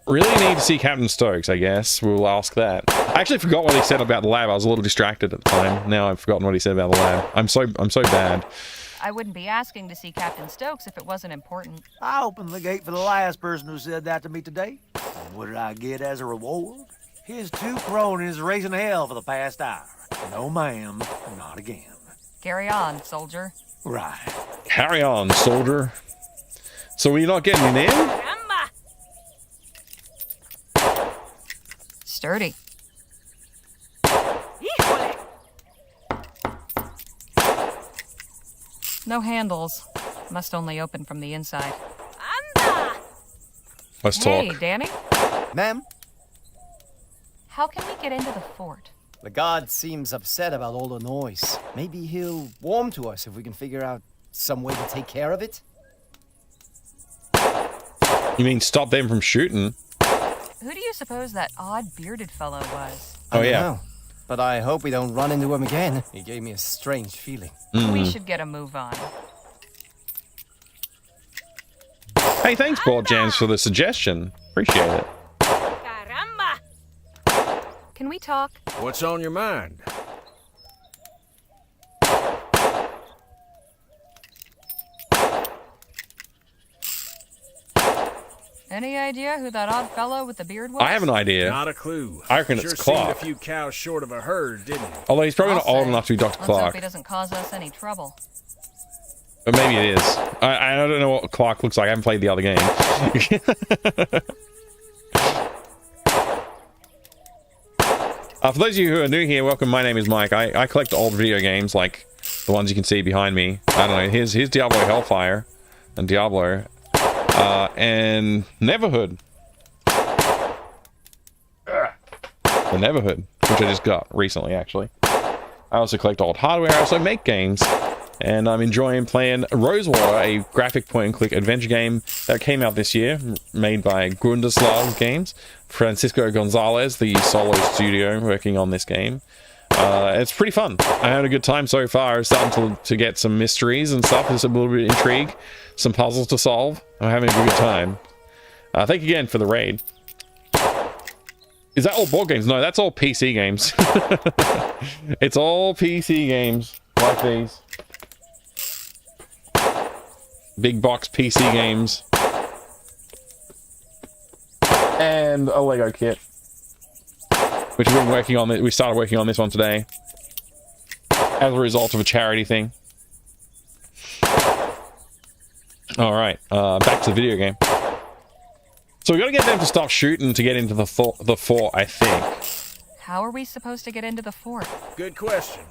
Really need to see Captain Stokes, I guess. We'll ask that. I actually forgot what he said about the lab. I was a little distracted at the time. Now I've forgotten what he said about the lab. I'm so bad. I wouldn't be asking to see Captain Stokes if it wasn't important. I opened the gate for the last person who said that to me today. And what did I get as a reward? His 2 cronies raising hell for the past hour. No, ma'am, not again. Carry on, soldier. Right. Carry on, soldier. So we're not getting in? Sturdy. No handles. Must only open from the inside. Let's talk. Hey, Danny. Ma'am? How can we get into the fort? The guard seems upset about all the noise. Maybe he'll warm to us if we can figure out some way to take care of it? You mean stop them from shooting? Who do you suppose that odd bearded fellow was? Oh, I don't yeah. know, but I hope we don't run into him again. He gave me a strange feeling. We should get a move on. Hey, thanks, Board Jams, for the suggestion. Appreciate it. Can we talk? What's on your mind? Any idea who that odd fellow with the beard was? I have an idea. Not a clue. I reckon sure it's seemed Clark. a few cows short of a herd, didn't he? Although he's probably not old say. enough to be Dr. Let's hope Clark. he doesn't cause us any trouble. But maybe it is. I don't know what Clark looks like. I haven't played the other game. For those of you who are new here, welcome. My name is Mike. I collect old video games like the ones you can see behind me. I don't know. Here's Diablo Hellfire and Diablo and Neverhood. The Neverhood, which I just got recently, actually. I also collect old hardware. I also make games. And I'm enjoying playing Rosewater, a graphic point-and-click adventure game that came out this year, made by Grundislav Games. Francisco Gonzalez, the solo studio working on this game. It's pretty fun. I had a good time so far. I'm starting to get some mysteries and stuff. There's a little bit of intrigue, some puzzles to solve. I'm having a good time. Thank you again for the raid. Is that all board games? No, that's all PC games. It's all PC games like these. Big box PC games. And a Lego kit. Which we've been working on. We started working on this one today. As a result of a charity thing. Alright, back to the video game. So we got to get them to stop shooting to get into the fort, I think. How are we supposed to get into the fort? Good question.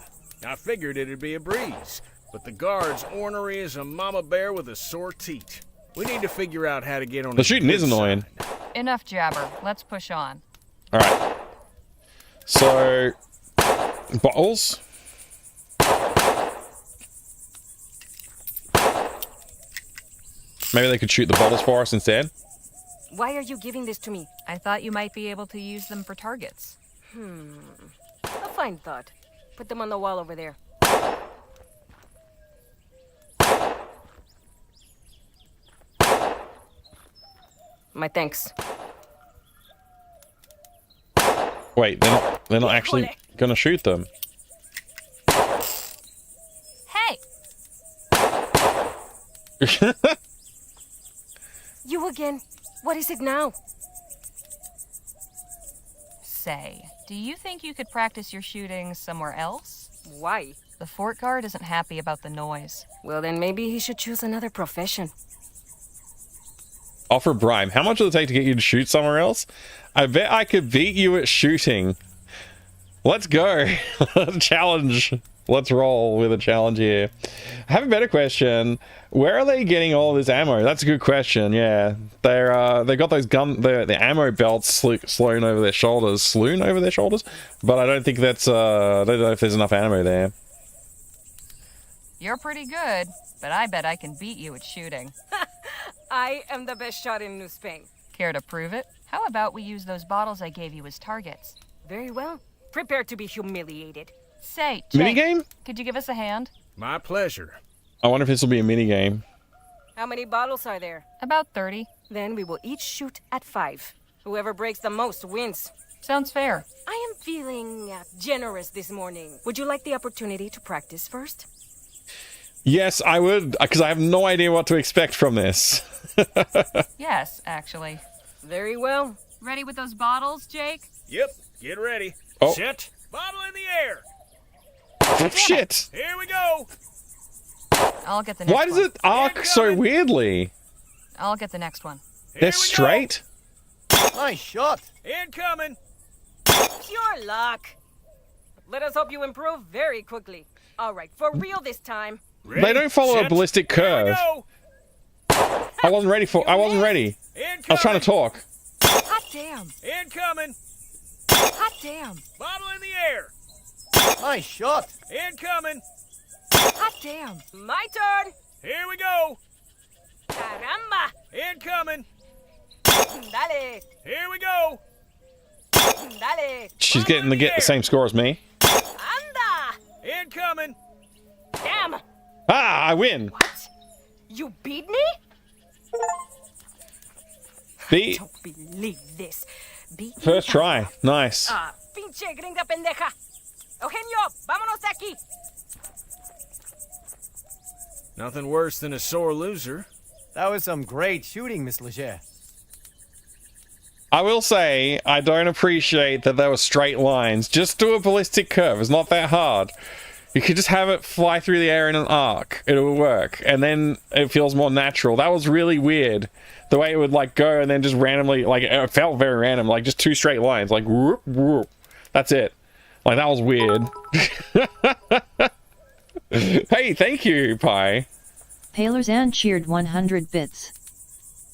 I figured it'd be a breeze, but the guard's ornery as a mama bear with a sore teat. We need to figure out how to get on the shooting is annoying. Enough jabber. Let's push on. Alright. So, bottles. Maybe they could shoot the bottles for us instead. Why are you giving this to me? I thought you might be able to use them for targets. A fine thought. Put them on the wall over there. My thanks. Wait, they're not actually gonna shoot them. Hey! You again? What is it now? Say, do you think you could practice your shooting somewhere else? Why? The fort guard isn't happy about the noise. Well, then maybe he should choose another profession. Offer bribe. How much will it take to get you to shoot somewhere else? I bet I could beat you at shooting. Let's go. Challenge. Let's roll with a challenge here. I have a better question. Where are they getting all this ammo? That's a good question. Yeah, they got those the ammo belts slung over their shoulders, but I don't think that's I don't know if there's enough ammo there. You're pretty good, but I bet I can beat you at shooting. I am the best shot in New Spain. Care to prove it? How about we use those bottles I gave you as targets? Very well. Prepare to be humiliated. Say, Jake, minigame? Could you give us a hand? My pleasure. I wonder if this will be a minigame. How many bottles are there? About 30. Then we will each shoot at 5. Whoever breaks the most wins. Sounds fair. I am feeling generous this morning. Would you like the opportunity to practice first? Yes, I would, because I have no idea what to expect from this. Yes, actually. Very well. Ready with those bottles, Jake? Yep, get ready. Oh. Set. Bottle in the air. Oh, shit. Here we go. I'll get the next Why one. does it arc so weirdly? I'll get the next one. They're straight? Nice shot. Incoming. Pure luck. Let us hope you improve very quickly. All right, for real this time. They don't follow a ballistic curve. I wasn't ready. I was trying to talk. Hot damn. Incoming. Hot damn. Bottle in the air. Nice shot. Incoming. Hot damn. My turn. Here we go. Caramba. Incoming. Dale. Here we go. Dale. She's getting the same score as me. Anda. Incoming. Damn. Ah, I win. What? You beat me? Beat. Don't believe this. Beat me First try. Nice. Ah, pinche gringa pendeja. Eugenio, vámonos de aquí. Nothing worse than a sore loser. That was some great shooting, Miss Leger. I will say, I don't appreciate that there were straight lines. Just do a ballistic curve. It's not that hard. You could just have it fly through the air in an arc. It will work. And then it feels more natural. That was really weird. The way it would, like, go and then just randomly, like, it felt very random. Like, just two straight lines. Like, whoop, whoop. That's it. Like, that was weird. Hey, thank you, Pi. Palerzan cheered 100 bits.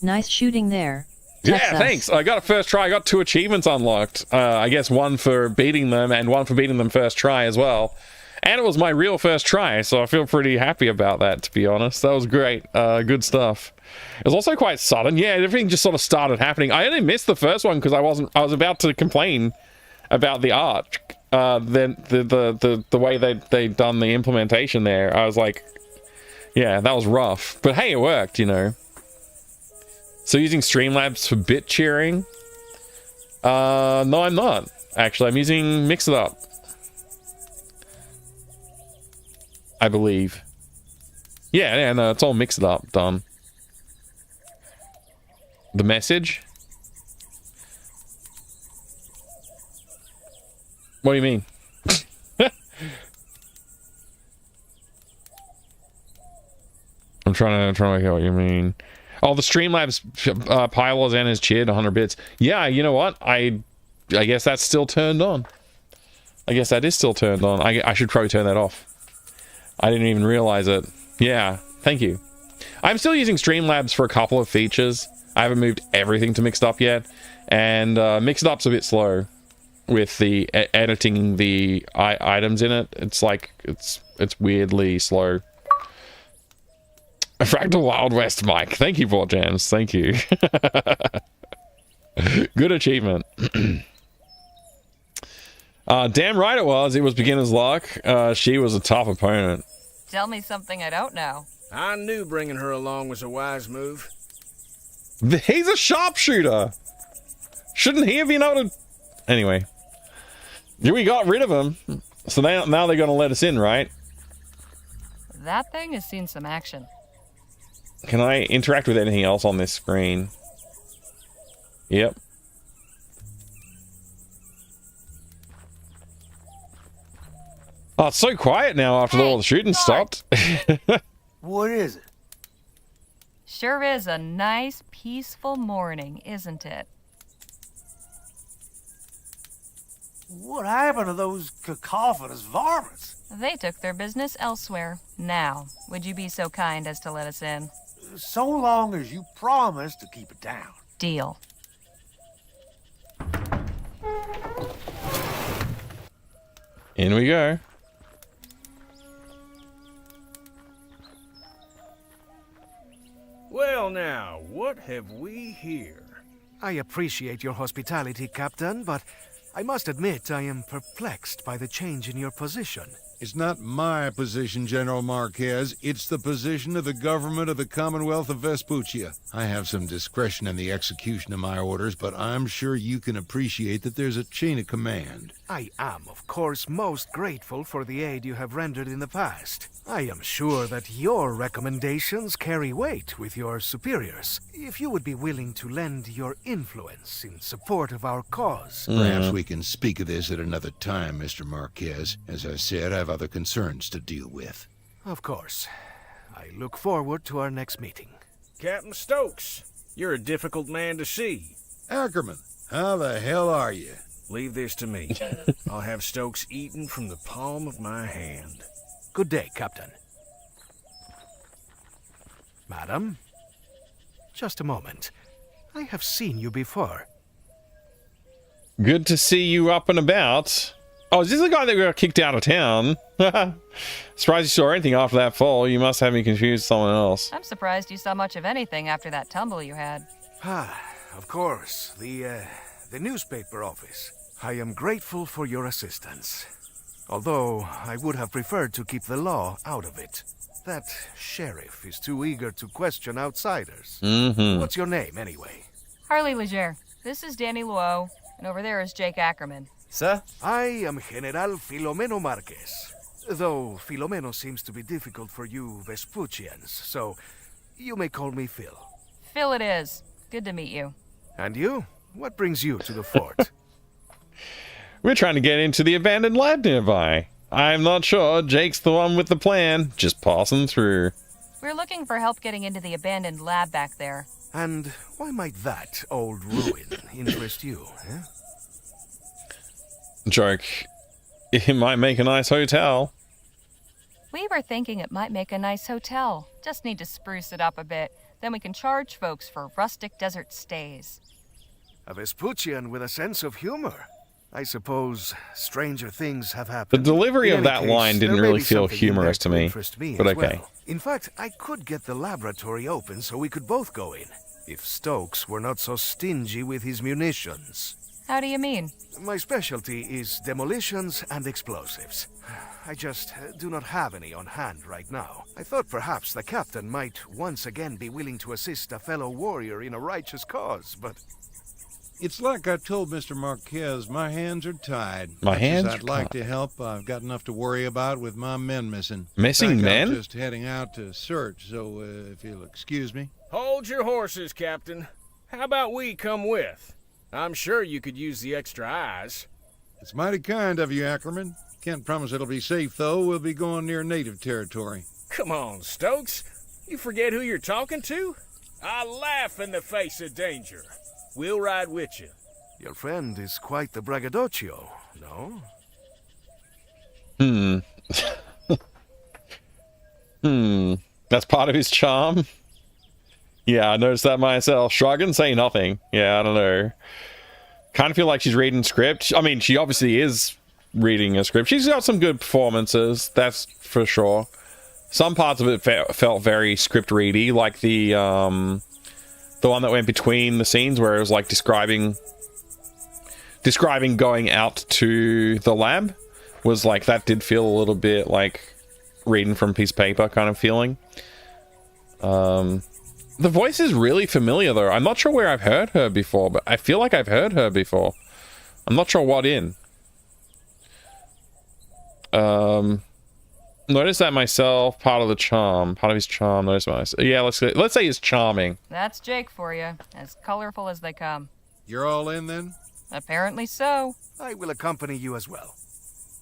Nice shooting there. Yeah, thanks. I got a first try. I got 2 achievements unlocked. I guess one for beating them and one for beating them first try as well. And it was my real first try, so I feel pretty happy about that, to be honest. That was great. Good stuff. It was also quite sudden. Yeah, everything just sort of started happening. I only missed the first one because I was about to complain about the art. Then the way they done the implementation there. I was like, yeah, that was rough. But hey, it worked, you know. So using Streamlabs for bit cheering? No, I'm not. Actually, I'm using Mix It Up. I believe. Yeah, no, it's all Mix It Up done. The message? What do you mean? I'm trying to work out what you mean. Oh, the Streamlabs Pylos and his cheered 100 bits. Yeah, you know what? I guess that's still turned on. I guess that is still turned on. I should probably turn that off. I didn't even realize it. Yeah, thank you. I'm still using Streamlabs for a couple of features. I haven't moved everything to Mixed Up yet. And Mixed Up's a bit slow with the editing the items in it. It's like, it's weirdly slow. Fractal Wild West, Mike. Thank you, Port Jams. Thank you. Good achievement. Damn right it was. It was beginner's luck. She was a tough opponent. Tell me something I don't know. I knew bringing her along was a wise move. He's a sharpshooter. Shouldn't he have been able to... Anyway. We got rid of him. So now they're going to let us in, right? That thing has seen some action. Can I interact with anything else on this screen? Yep. Oh, it's so quiet now after all the shooting stopped. What is it? Sure is a nice, peaceful morning, isn't it? What happened to those cacophonous varmints? They took their business elsewhere. Now, would you be so kind as to let us in? So long as you promise to keep it down. Deal. In we go. Well now, what have we here? I appreciate your hospitality, Captain, but I must admit I am perplexed by the change in your position. It's not my position, General Marquez. It's the position of the government of the Commonwealth of Vespuccia. I have some discretion in the execution of my orders, but I'm sure you can appreciate that there's a chain of command. I am, of course, most grateful for the aid you have rendered in the past. I am sure that your recommendations carry weight with your superiors. If you would be willing to lend your influence in support of our cause. Perhaps we can speak of this at another time, Mr. Marquez. As I said, I have other concerns to deal with. Of course. I look forward to our next meeting. Captain Stokes, you're a difficult man to see. Ackerman, how the hell are you? Leave this to me. I'll have Stokes eaten from the palm of my hand. Good day, Captain. Madam? Just a moment. I have seen you before. Good to see you up and about. Oh, is this the guy that got kicked out of town? Surprised you saw anything after that fall. You must have me confused with someone else. I'm surprised you saw much of anything after that tumble you had. Ah, of course. The newspaper office. I am grateful for your assistance. Although, I would have preferred to keep the law out of it. That sheriff is too eager to question outsiders. What's your name, anyway? Harley Leger. This is Danny Luo, and over there is Jake Ackerman. Sir? I am General Filomeno Marquez. Though Filomeno seems to be difficult for you Vespuccians, so you may call me Phil. Phil it is. Good to meet you. And you? What brings you to the fort? We're trying to get into the abandoned lab nearby. I'm not sure. Jake's the one with the plan. Just passing through. We're looking for help getting into the abandoned lab back there. And why might that old ruin interest you, eh? Joke. It might make a nice hotel. We were thinking it might make a nice hotel. Just need to spruce it up a bit. Then we can charge folks for rustic desert stays. A Vespuccian with a sense of humor. I suppose stranger things have happened. The delivery In of any that case, line didn't there may really be feel something in there humorous to me, interest me but as okay. well. In fact, I could get the laboratory open so we could both go in, if Stokes were not so stingy with his munitions. How do you mean? My specialty is demolitions and explosives. I just do not have any on hand right now. I thought perhaps the captain might once again be willing to assist a fellow warrior in a righteous cause, but... It's like I told Mr. Marquez, my hands are tied. My hands I'd like to help. I've got enough to worry about with my men missing. Missing In fact, men? I'm just heading out to search, so if you'll excuse me. Hold your horses, Captain. How about we come with? I'm sure you could use the extra eyes. It's mighty kind of you, Ackerman. Can't promise it'll be safe, though. We'll be going near native territory. Come on, Stokes. You forget who you're talking to? I laugh in the face of danger. We'll ride with you. Your friend is quite the braggadocio, no? That's part of his charm. Yeah, I noticed that myself. Shrug and say nothing. Yeah, I don't know. Kind of feel like she's reading script. I mean, she obviously is reading a script. She's got some good performances, that's for sure. Some parts of it felt very script ready, like the one that went between the scenes where it was like describing going out to the lab was like, that did feel a little bit like reading from a piece of paper kind of feeling. The voice is really familiar though. I'm not sure where I've heard her before, but I feel like I've heard her before. I'm not sure what in. Notice that myself, part of his charm. Notice myself. Yeah, let's say he's charming. That's Jake for you. As colorful as they come. You're all in then? Apparently so. I will accompany you as well.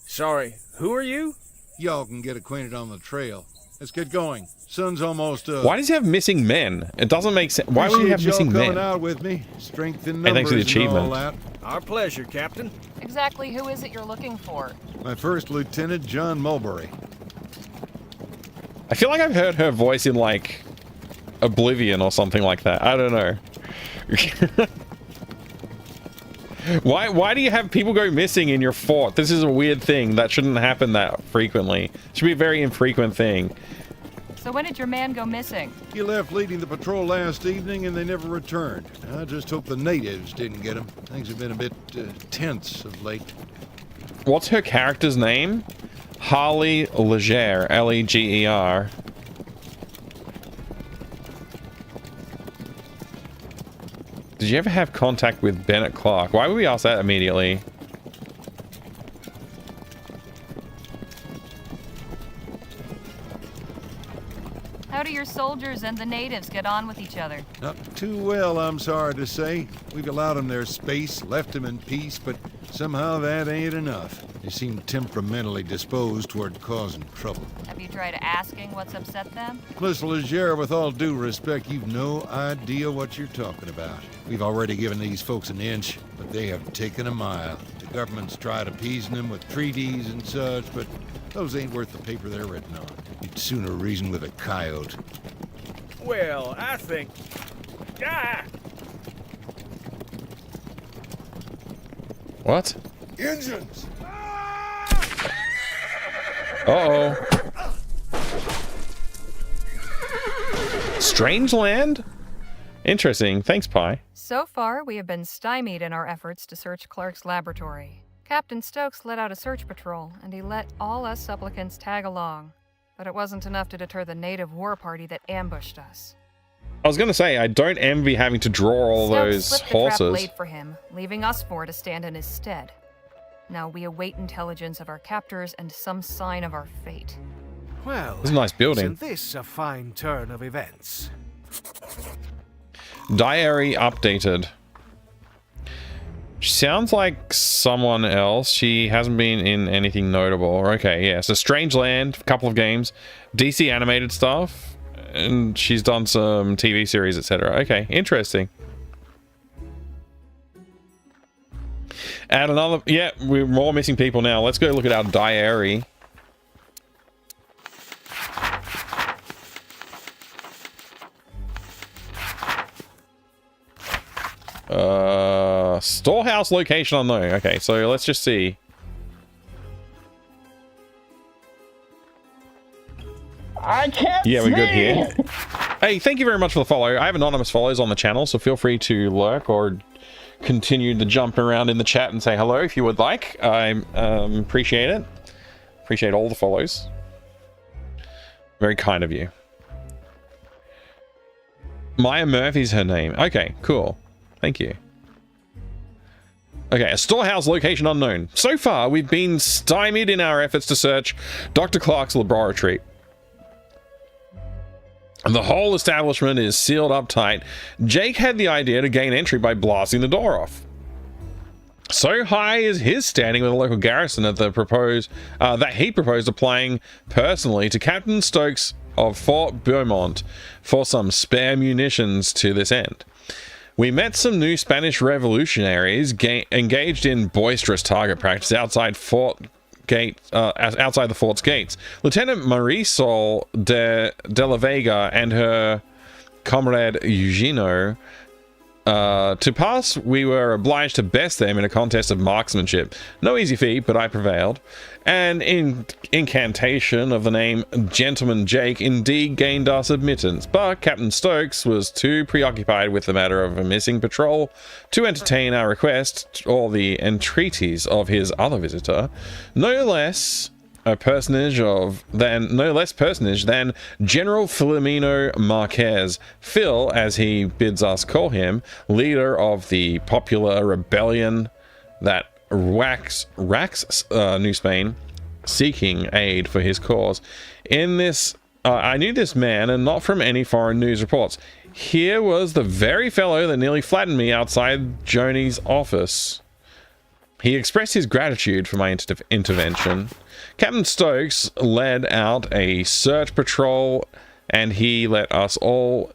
Sorry, who are you? Y'all can get acquainted on the trail. Let's get going. Sun's almost up. Why does he have missing men? It doesn't make sense. Why would he have missing men? Coming out with me. Strength in Hey, numbers thanks for the achievement. and all that. Our pleasure, Captain. Exactly who is it you're looking for? My first lieutenant, John Mulberry. I feel like I've heard her voice in like Oblivion or something like that. I don't know. Why do you have people go missing in your fort? This is a weird thing. That shouldn't happen that frequently. It should be a very infrequent thing. So when did your man go missing? He left leading the patrol last evening and they never returned. I just hope the natives didn't get him. Things have been a bit tense of late. What's her character's name? Harley Leger, Leger. Did you ever have contact with Bennett Clark? Why would we ask that immediately? How do your soldiers and the natives get on with each other? Not too well, I'm sorry to say. We've allowed them their space, left them in peace, but somehow that ain't enough. They seem temperamentally disposed toward causing trouble. Have you tried asking what's upset them? Miss Leger, with all due respect, you've no idea what you're talking about. We've already given these folks an inch, but they have taken a mile. The government's tried appeasing them with treaties and such, but those ain't worth the paper they're written on. You'd sooner reason with a coyote. Well, I think... Ah! What? Engines! Uh-oh. Strange land? Interesting. Thanks, Pi. So far, we have been stymied in our efforts to search Clark's laboratory. Captain Stokes let out a search patrol, and he let all us supplicants tag along. But it wasn't enough to deter the native war party that ambushed us. I was going to say, I don't envy having to draw all Stokes those slipped the horses. trap late for him, leaving us four to stand in his stead. Now we await intelligence of our captors and some sign of our fate. Well, This is a nice building. isn't this a fine turn of events? Diary updated. She sounds like someone else. She hasn't been in anything notable. Okay, yeah. So Strange Land, a couple of games, DC animated stuff, and she's done some TV series, etc. Okay, interesting. Add another... Yeah, we're more missing people now. Let's go look at our diary. Storehouse location unknown. Okay, so let's just see. I can't Yeah, we're good see. here. Hey, thank you very much for the follow. I have anonymous follows on the channel, so feel free to lurk or continue to jump around in the chat and say hello if you would like. I appreciate it. Appreciate all the follows. Very kind of you. Maya Murphy's her name. Okay, cool. Thank you. Okay, a storehouse location unknown. So far, we've been stymied in our efforts to search Dr. Clark's laboratory. The whole establishment is sealed up tight. Jake had the idea to gain entry by blasting the door off. So high is his standing with the local garrison that he proposed applying personally to Captain Stokes of Fort Beaumont for some spare munitions to this end. We met some new Spanish revolutionaries engaged in boisterous target practice outside outside the fort's gates. Lieutenant Marisol de la Vega and her comrade Eugenio. To pass, we were obliged to best them in a contest of marksmanship. No easy feat, but I prevailed. An incantation of the name Gentleman Jake indeed gained us admittance, but Captain Stokes was too preoccupied with the matter of a missing patrol to entertain our request or the entreaties of his other visitor. No less personage than General Filomeno Marquez, Phil, as he bids us call him, leader of the popular rebellion that racks New Spain, seeking aid for his cause. In this, I knew this man, and not from any foreign news reports. Here was the very fellow that nearly flattened me outside Joni's office. He expressed his gratitude for my intervention. Captain Stokes led out a search patrol, and he let all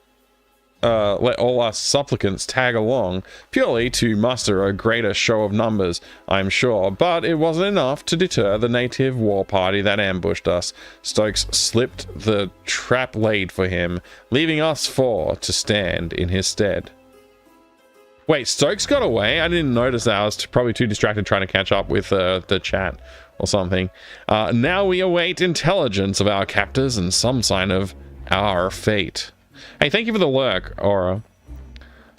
us supplicants tag along, purely to muster a greater show of numbers, I'm sure, but it wasn't enough to deter the native war party that ambushed us. Stokes slipped the trap laid for him, leaving us four to stand in his stead. Wait, Stokes got away? I didn't notice that. I was probably too distracted trying to catch up with the chat or something. Now we await intelligence of our captors and some sign of our fate. Hey, thank you for the lurk, Aura.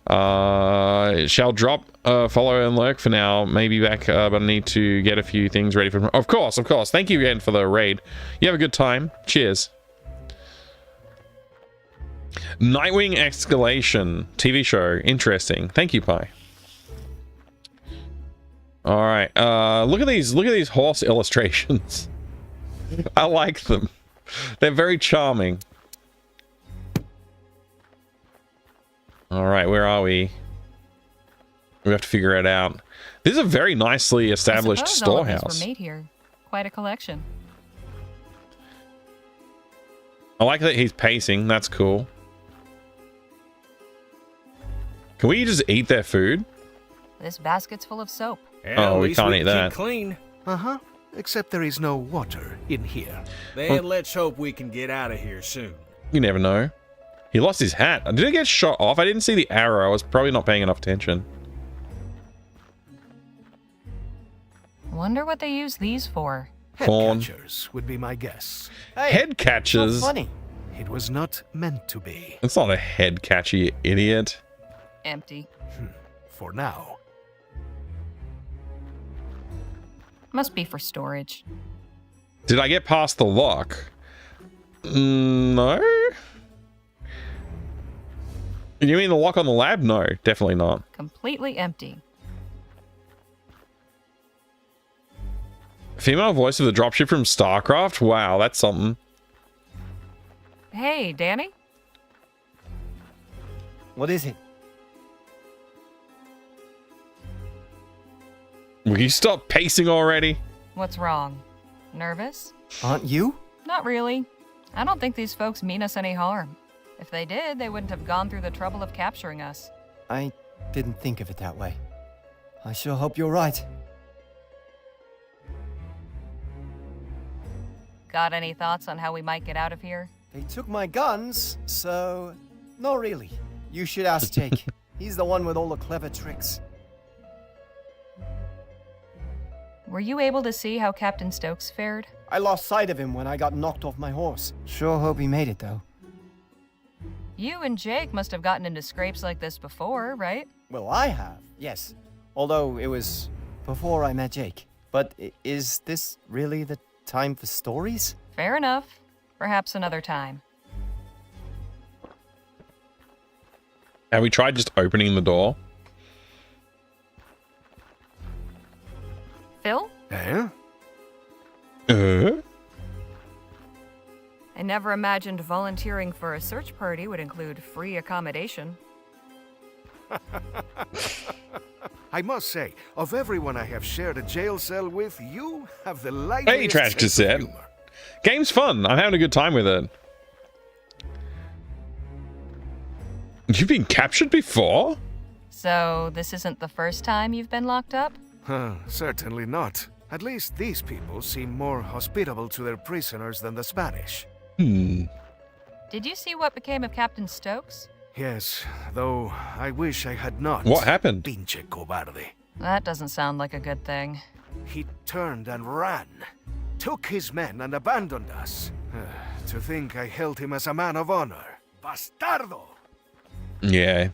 Shall drop follow and lurk for now. Maybe back, but I need to get a few things ready for. Of course. Thank you again for the raid. You have a good time. Cheers. Nightwing Escalation TV show. Interesting. Thank you, Pi. All right. Look at these horse illustrations. I like them. They're very charming. All right, where are we? We have to figure it out. This is a very nicely established storehouse. All of these were made here. Quite a collection. I like that he's pacing. That's cool. Can we just eat their food? This basket's full of soap. Oh, we can't eat that. Clean. Uh-huh. Except there is no water in here. Then let's hope we can get out of here soon. You never know. He lost his hat. Did it get shot off? I didn't see the arrow. I was probably not paying enough attention. Wonder what they use these for. Head catchers would be my guess. Hey, head catchers? so funny. It was not meant to be. It's not a head catcher, you idiot. Empty. For now. Must be for storage. Did I get past the lock? No. You mean the lock on the lab? No, definitely not. Completely empty. Female voice of the dropship from StarCraft? Wow, that's something. Hey, Danny? What is it? Will you stop pacing already? What's wrong? Nervous? Aren't you? Not really. I don't think these folks mean us any harm. If they did, they wouldn't have gone through the trouble of capturing us. I didn't think of it that way. I sure hope you're right. Got any thoughts on how we might get out of here? They took my guns, so... not really. You should ask Jake. He's the one with all the clever tricks. Were you able to see how Captain Stokes fared? I lost sight of him when I got knocked off my horse. Sure hope he made it, though. You and Jake must have gotten into scrapes like this before, right? Well, I have, yes. Although it was before I met Jake. But is this really the time for stories? Fair enough. Perhaps another time. Have we tried just opening the door? Phil? Eh? I never imagined volunteering for a search party would include free accommodation. I must say, of everyone I have shared a jail cell with, you have the liveliest Hey, Trash sense of Cassette. humor. Game's fun. I'm having a good time with it. You've been captured before? So, this isn't the first time you've been locked up? Certainly not. At least these people seem more hospitable to their prisoners than the Spanish. Did you see what became of Captain Stokes? Yes, though I wish I had not. What happened? Pinche cobarde. That doesn't sound like a good thing. He turned and ran. Took his men and abandoned us. To think I held him as a man of honor. Bastardo! Yeah.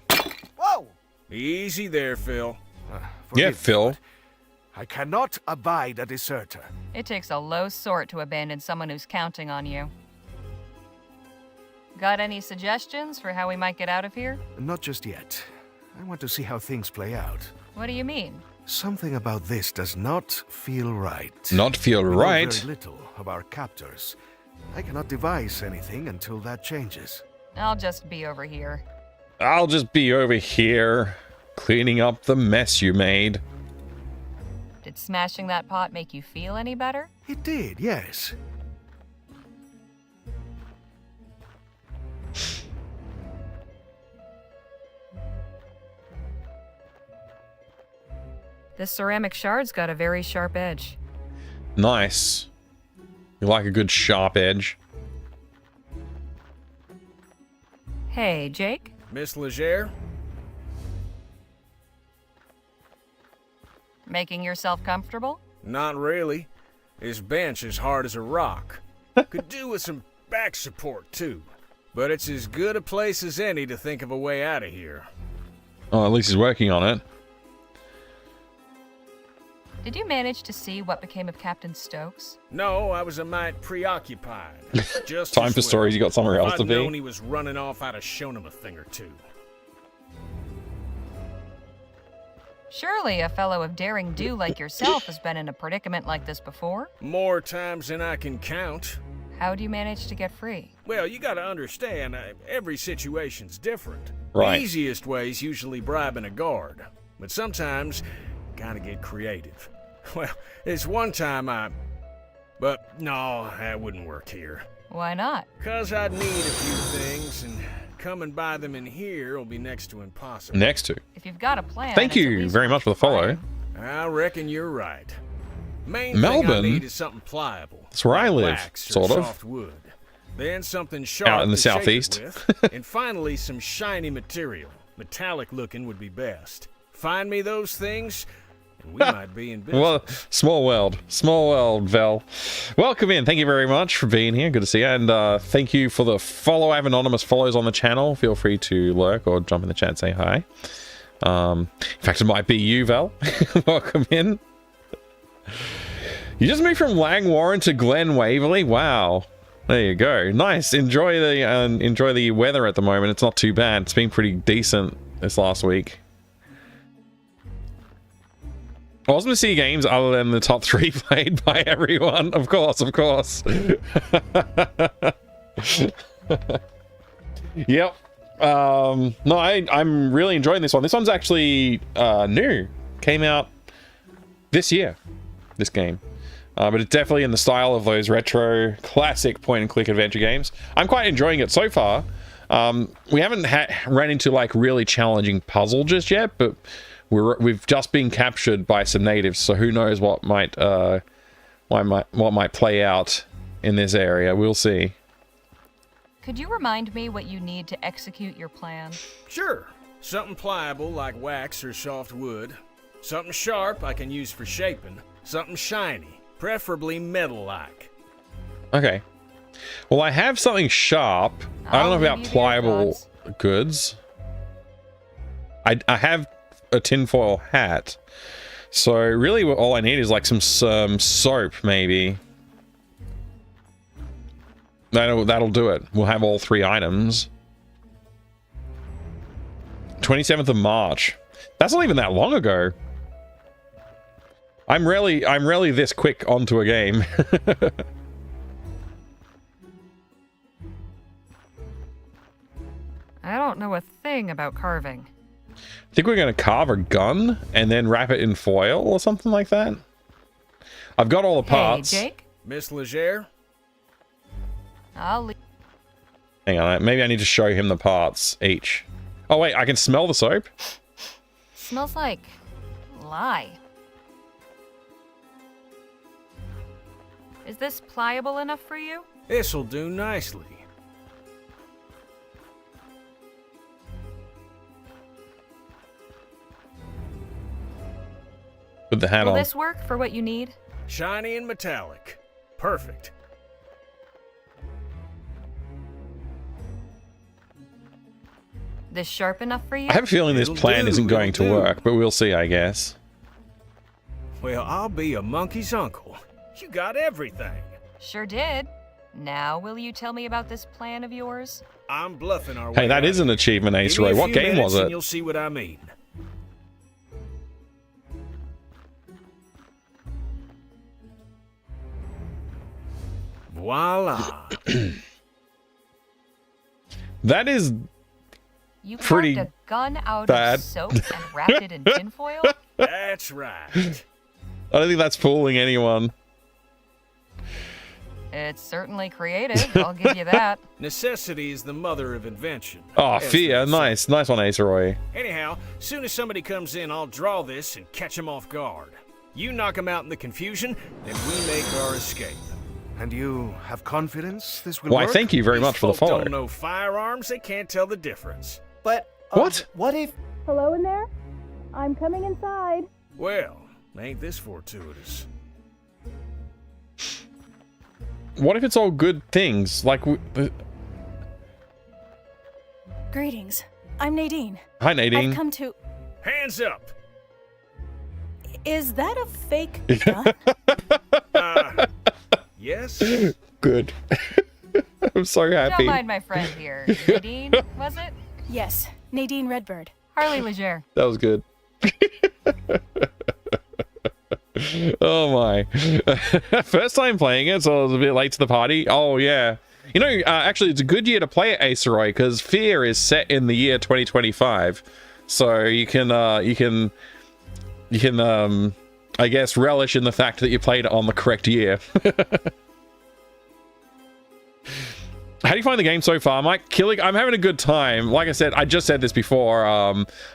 Whoa! Easy there, Phil. Yeah, Phil. I cannot abide a deserter. It takes a low sort to abandon someone who's counting on you. Got any suggestions for how we might get out of here? Not just yet. I want to see how things play out. What do you mean? Something about this does not feel right. Not feel We know right? very little of our captors. I cannot devise anything until that changes. I'll just be over here. I'll just be over here, cleaning up the mess you made. Did smashing that pot make you feel any better? It did, yes. This ceramic shard's got a very sharp edge. Nice. You like a good sharp edge. Hey, Jake? Miss Legere? Making yourself comfortable? Not really. His bench is hard as a rock. Could do with some back support, too. But it's as good a place as any to think of a way out of here. Oh, at least he's working on it. Did you manage to see what became of Captain Stokes? No, I was a mite preoccupied. Just Time for stories, you got somewhere else to be. If I'd known he was running off, I'd have shown him a thing or two. Surely a fellow of daring do like yourself has been in a predicament like this before? More times than I can count. How do you manage to get free? Well, you gotta understand, every situation's different. Right. The easiest way is usually bribing a guard. But sometimes, you gotta get creative. Well, it's one time But no, that wouldn't work here. Why not? 'Cause I'd need a few things, and coming by them in here will be next to impossible. Next to. If you've got a plan... Thank you very much for the follow. I reckon you're right. Main Melbourne? thing I need is something pliable. That's where I live, wax or sort of. soft wood. Then something sharp Out in the to shape it southeast. with, and finally some shiny material. Metallic looking would be best. Find me those things, and we might be in business. Well, small world, Vel. Welcome in. Thank you very much for being here. Good to see you. And thank you for the follow. I have anonymous follows on the channel. Feel free to lurk or jump in the chat and say hi. In fact, it might be you, Vel. Welcome in. You just moved from Langwarren to Glen Waverley. Wow. There you go. Nice. Enjoy the weather at the moment. It's not too bad. It's been pretty decent this last week. Awesome to see games other than the top 3 played by everyone. Of course. Yep. No, I'm really enjoying this one. This one's actually new. Came out this year, this game. But it's definitely in the style of those retro classic point-and-click adventure games. I'm quite enjoying it so far. We haven't ran into like really challenging puzzle just yet, but we've just been captured by some natives, so who knows what might play out in this area. We'll see. Could you remind me what you need to execute your plan? Sure. Something pliable like wax or soft wood. Something sharp I can use for shaping. Something shiny, preferably metal-like. Okay. Well, I have something sharp. I don't know about pliable goods. I have a tinfoil hat. So really all I need is like some soap, maybe. That'll do it. We'll have all 3 items. 27th of March. That's not even that long ago. I'm rarely this quick onto a game. I don't know a thing about carving. I think we're going to carve a gun and then wrap it in foil or something like that. I've got all the parts. Hey, Jake? Miss Legere? I'll leave. Hang on, maybe I need to show him the parts each. Oh wait, I can smell the soap? Smells like lye. Is this pliable enough for you? This'll do nicely. Put the hat Will on. this work for what you need? Shiny and metallic. Perfect. This sharp enough for you? I have a feeling this plan isn't going to work, but we'll see, I guess. Well, I'll be a monkey's uncle. You got everything. Sure did. Now, will you tell me about this plan of yours? I'm bluffing our way. Hey, that is an achievement, Ace Ray. What game was it? You'll see what I mean. Voila. That is You pretty carved a gun out bad. of soap and wrapped it in tinfoil? That's right. I don't think that's fooling anyone. It's certainly creative, I'll give you that. Necessity is the mother of invention. Oh, fear. Nice one, Ace Roy. Anyhow, soon as somebody comes in, I'll draw this and catch them off guard. You knock them out in the confusion, then we make our escape. And you have confidence this will Why, work? thank you very much for the follow. Don't know firearms, they can't tell the difference. But what? What if? Hello in there? I'm coming inside. Well, ain't this fortuitous? What if it's all good things? Like, Greetings. I'm Nadine. Hi, Nadine. I've come to... Hands up. Is that a fake gun? Yes? Good. I'm so happy. Don't mind my friend here. Nadine, was it? Yes, Nadine Redbird. Harley Legere. That was good. Oh my. First time playing it, so I was a bit late to the party. Oh yeah. You know, actually it's a good year to play Aceroi because Fear is set in the year 2025. So you can I guess relish in the fact that you played it on the correct year. How do you find the game so far, Mike? Killing, I'm having a good time. Like I said, I just said this before,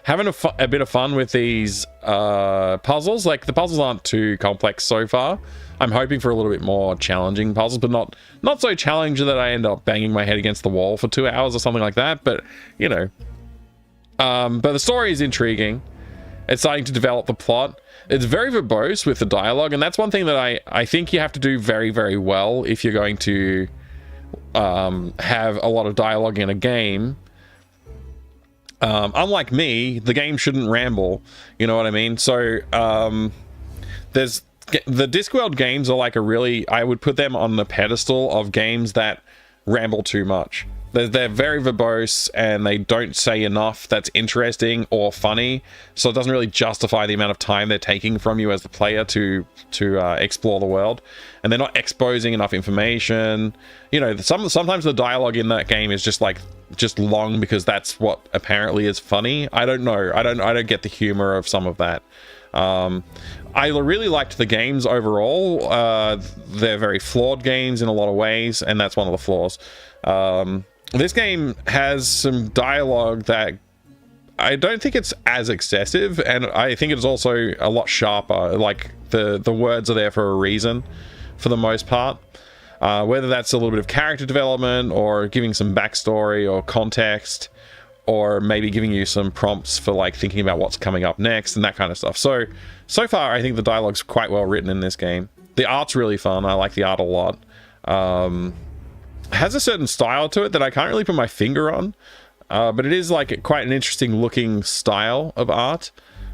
having a bit of fun with these puzzles. Like, the puzzles aren't too complex so far. I'm hoping for a little bit more challenging puzzles, but not so challenging that I end up banging my head against the wall for 2 hours or something like that. But, you know. But the story is intriguing. It's starting to develop the plot. It's very verbose with the dialogue, and that's one thing that I think you have to do very, very well if you're going to have a lot of dialogue in a game. Unlike me, the game shouldn't ramble, you know what I mean? So there's the Discworld games are like I would put them on the pedestal of games that ramble too much. They're very verbose and they don't say enough that's interesting or funny, so it doesn't really justify the amount of time they're taking from you as the player to explore the world, and they're not exposing enough information. You know, sometimes the dialogue in that game is just long because that's what apparently is funny. I don't know. I don't get the humor of some of that. I really liked the games overall. They're very flawed games in a lot of ways, and that's one of the flaws. This game has some dialogue that I don't think it's as excessive, and I think it's also a lot sharper. Like, the words are there for a reason, for the most part. Whether that's a little bit of character development, or giving some backstory or context, or maybe giving you some prompts for, like, thinking about what's coming up next and that kind of stuff. So far, I think the dialogue's quite well written in this game. The art's really fun. I like the art a lot. Has a certain style to it that I can't really put my finger on, but it is like quite an interesting looking style of art.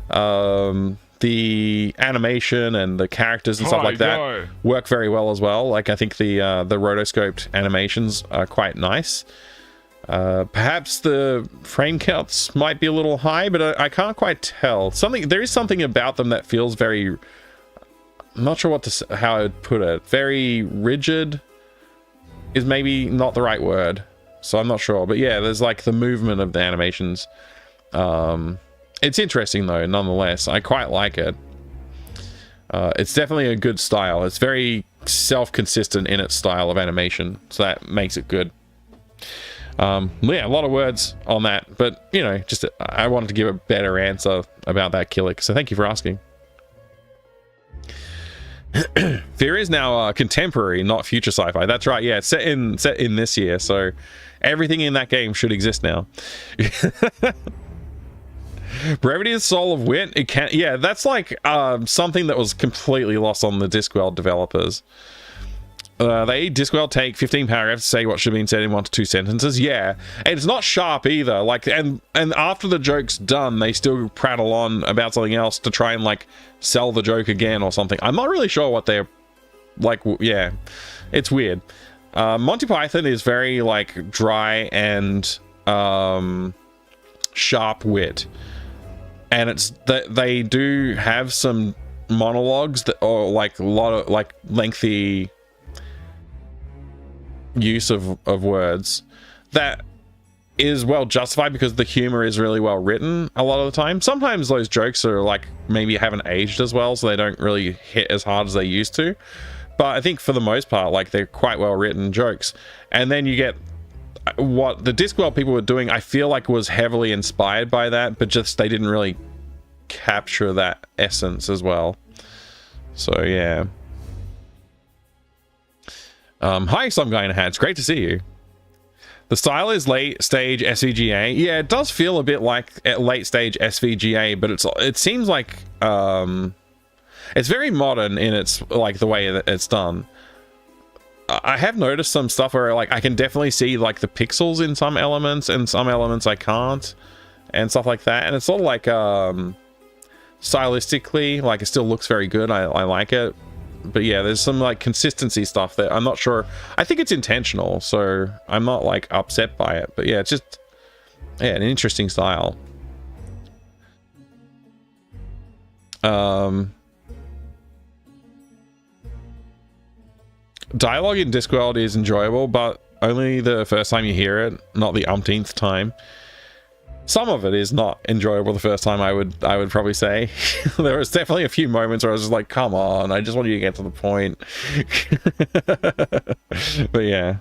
The animation and the characters and stuff like that work very well as well. Like, I think the rotoscoped animations are quite nice. Perhaps the frame counts might be a little high, but I can't quite tell. There is something about them that feels very, I'm not sure how I would put it. Very rigid is maybe not the right word, so I'm not sure. But yeah, there's like the movement of the animations. It's interesting though, nonetheless. I quite like it. It's definitely a good style. It's very self-consistent in its style of animation, so that makes it good. Yeah, a lot of words on that, but you know, just I wanted to give a better answer about that, Killick, so thank you for asking. Fear is now contemporary, not future sci-fi. That's right. Yeah, it's set in this year, so everything in that game should exist now. Brevity is the soul of wit. It can, yeah, that's like something that was completely lost on the Discworld developers. Discworld take 15 paragraphs to say what should have been said in 1 to 2 sentences. Yeah, and it's not sharp either. Like, and after the joke's done, they still prattle on about something else to try and like sell the joke again or something. I'm not really sure what they're like. Yeah, it's weird. Monty Python is very like dry and sharp wit, and it's that they do have some monologues that, or like a lot of like lengthy use of words that is well justified because the humor is really well written a lot of the time. Sometimes those jokes are like maybe haven't aged as well, so they don't really hit as hard as they used to, but I think for the most part, like, they're quite well written jokes. And then you get what the Discworld people were doing, I feel like was heavily inspired by that, but just they didn't really capture that essence as well. So yeah. Hi, some guy in a hat. It's great to see you. The style is late stage SVGA. Yeah, it does feel a bit like late stage SVGA, but it seems like it's very modern in its like the way that it's done. I have noticed some stuff where like I can definitely see like the pixels in some elements, and some elements I can't. and stuff like that. And it's sort of like stylistically, like it still looks very good. I like it. But yeah, there's some like consistency stuff that I'm not sure. I think it's intentional, so I'm not like upset by it. But yeah, it's just an interesting style. Dialogue in Discworld is enjoyable, but only the first time you hear it, not the umpteenth time. Some of it is not enjoyable the first time, I would probably say. There was definitely a few moments where I was just like, come on, I just want you to get to the point. But yeah.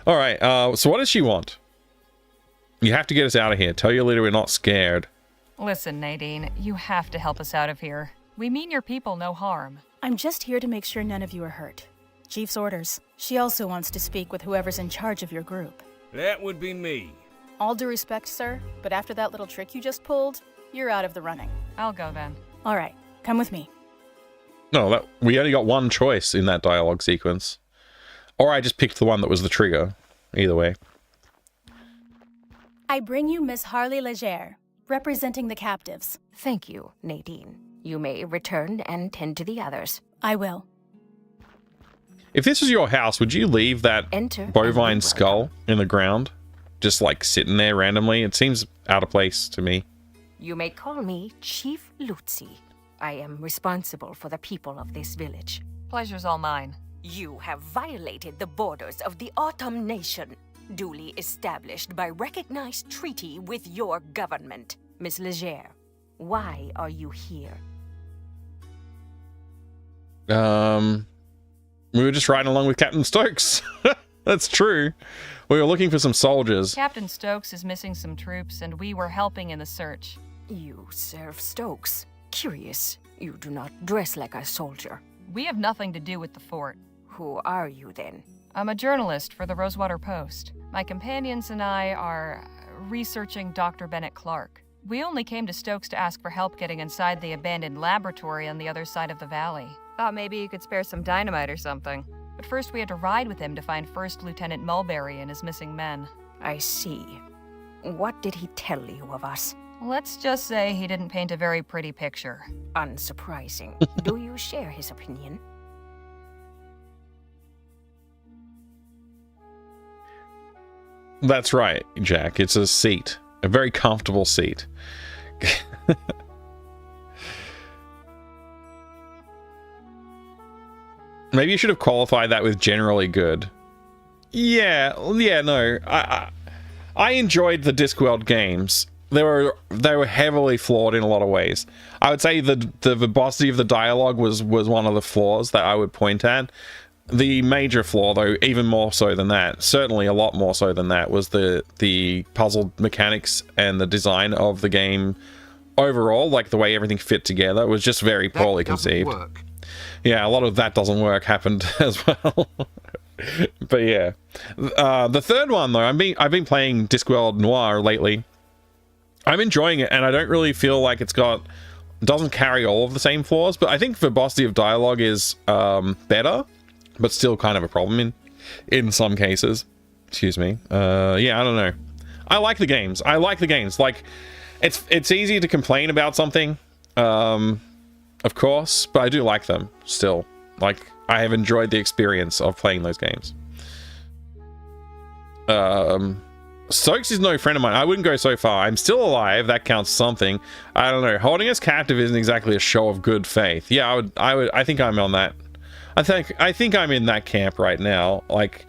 Alright, so what does she want? You have to get us out of here. Tell your leader we're not scared. Listen, Nadine, you have to help us out of here. We mean your people no harm. I'm just here to make sure none of you are hurt. Chief's orders. She also wants to speak with whoever's in charge of your group. That would be me. All due respect, sir, but after that little trick you just pulled, you're out of the running. I'll go then. All right, come with me. No, we only got one choice in that dialogue sequence. Or I just picked the one that was the trigger. Either way. I bring you Miss Harley Legere, representing the captives. Thank you, Nadine. You may return and tend to the others. I will. If this was your house, would you leave that bovine skull in the ground? Just like sitting there randomly? It seems out of place to me. You may call me Chief Lutzi. I am responsible for the people of this village. Pleasure's all mine. You have violated the borders of the Autumn Nation, duly established by recognized treaty with your government. Miss Legere, why are you here? We were just riding along with Captain Stokes. That's true. We were looking for some soldiers. Captain Stokes is missing some troops, and we were helping in the search. You serve Stokes. Curious. You do not dress like a soldier. We have nothing to do with the fort. Who are you, then? I'm a journalist for the Rosewater Post. My companions and I are researching Dr. Bennett Clark. We only came to Stokes to ask for help getting inside the abandoned laboratory on the other side of the valley. Thought maybe you could spare some dynamite or something. But first we had to ride with him to find First Lieutenant Mulberry and his missing men. I see. What did he tell you of us? Let's just say he didn't paint a very pretty picture. Unsurprising. Do you share his opinion? That's right, Jack. It's a seat. A very comfortable seat. Maybe you should have qualified that with generally good. Yeah, no. I enjoyed the Discworld games. They were heavily flawed in a lot of ways. I would say the verbosity of the dialogue was one of the flaws that I would point at. The major flaw, though, even more so than that, certainly a lot more so than that, was the puzzle mechanics and the design of the game overall. Like the way everything fit together was just very poorly conceived. Yeah, a lot of that doesn't work happened as well. But yeah, the third one though, I've been playing Discworld Noir lately. I'm enjoying it, and I don't really feel like it doesn't carry all of the same flaws. But I think verbosity of dialogue is better, but still kind of a problem in some cases. Excuse me. Yeah, I don't know. I like the games. Like, it's easy to complain about something, of course, but I do like them still. Like, I have enjoyed the experience of playing those games. Stokes is no friend of mine. I wouldn't go so far. I'm still alive. That counts something. I don't know. Holding us captive isn't exactly a show of good faith. Yeah, I think I'm on that. I think I'm in that camp right now. Like,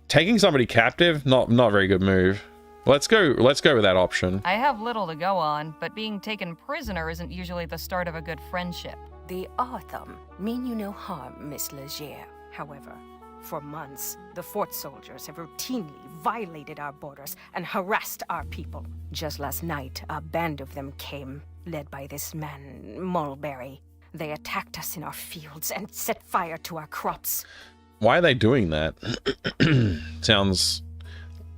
taking somebody captive, not very good move. Let's go with that option. I have little to go on, but being taken prisoner isn't usually the start of a good friendship. The Autumn mean you no harm, Miss Legere. However, for months, the fort soldiers have routinely violated our borders and harassed our people. Just last night, a band of them came, led by this man, Mulberry. They attacked us in our fields and set fire to our crops. Why are they doing that? Sounds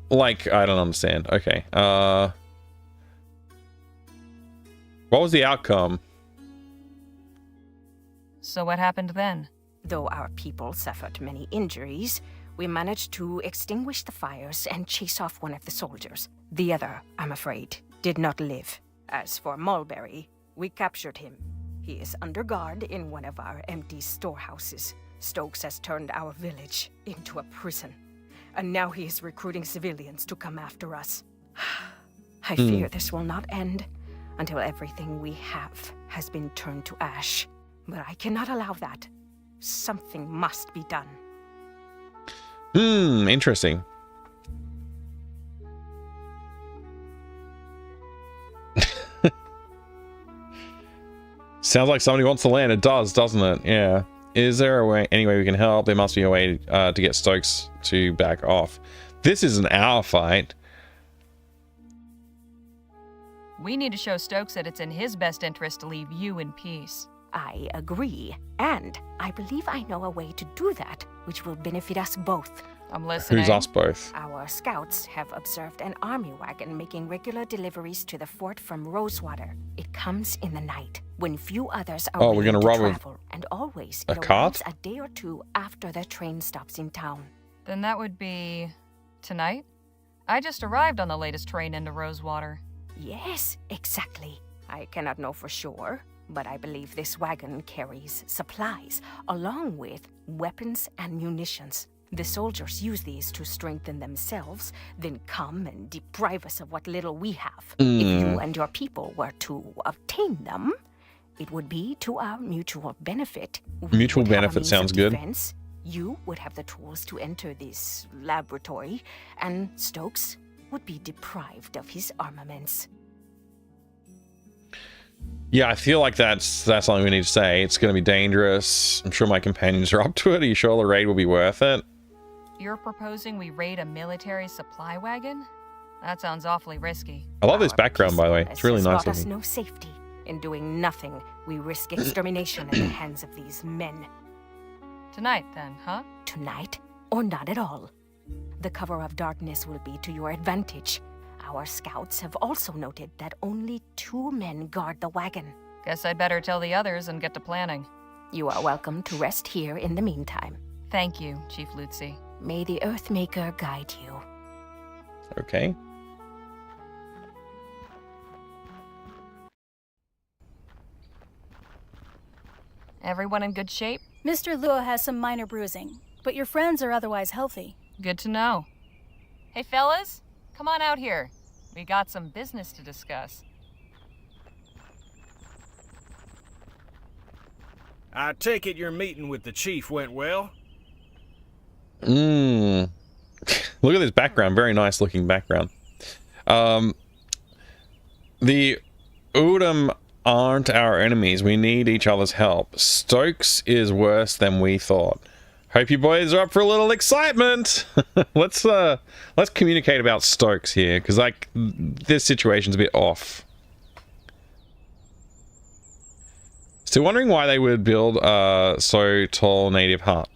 like I don't understand. Okay. What was the outcome? So what happened then? Though our people suffered many injuries, We managed to extinguish the fires and chase off one of the soldiers. The other, I'm afraid, did not live. As for Mulberry, we captured him. He is under guard in one of our empty storehouses. Stokes has turned our village into a prison. And now he is recruiting civilians to come after us. I fear this will not end until everything we have has been turned to ash. But I cannot allow that. Something must be done. Interesting. Sounds like somebody wants the land. It does, doesn't it? Yeah. Is there a way, any way we can help? There must be a way to get Stokes to back off. This isn't our fight. We need to show Stokes that it's in his best interest to leave you in peace. I agree. And I believe I know a way to do that, which will benefit us both. I'm listening. Who's us both? Our scouts have observed an army wagon making regular deliveries to the fort from Rosewater. It comes in the night, when few others are we're gonna willing to rob travel, and always a it cart? arrives a day or two after the train stops in town. Then that would be tonight? I just arrived on the latest train into Rosewater. Yes, exactly. I cannot know for sure, but I believe this wagon carries supplies, along with weapons and munitions. The soldiers use these to strengthen themselves, then come and deprive us of what little we have. If you and your people were to obtain them, it would be to our mutual benefit. Mutual benefit sounds good. Defense. You would have the tools to enter this laboratory, and Stokes would be deprived of his armaments. Yeah, I feel like that's something we need to say. It's going to be dangerous. I'm sure my companions are up to it. Are you sure the raid will be worth it? You're proposing we raid a military supply wagon? That sounds awfully risky. I love this background, by the way. It's really nice brought us looking. no safety. In doing nothing, we risk extermination at the hands of these men. Tonight, then, huh? Tonight, or not at all. The cover of darkness will be to your advantage. Our scouts have also noted that only 2 men guard the wagon. Guess I'd better tell the others and get to planning. You are welcome to rest here in the meantime. Thank you, Chief Lutzi. May the Earthmaker guide you. Okay. Everyone in good shape? Mr. Luo has some minor bruising, but your friends are otherwise healthy. Good to know. Hey, fellas, come on out here. We got some business to discuss. I take it your meeting with the chief went well? Look at this background. Very nice looking background. The Udam aren't our enemies. We need each other's help. Stokes is worse than we thought. Hope you boys are up for a little excitement. Let's communicate about Stokes here, because like this situation's a bit off. Still wondering why they would build a so tall native hut.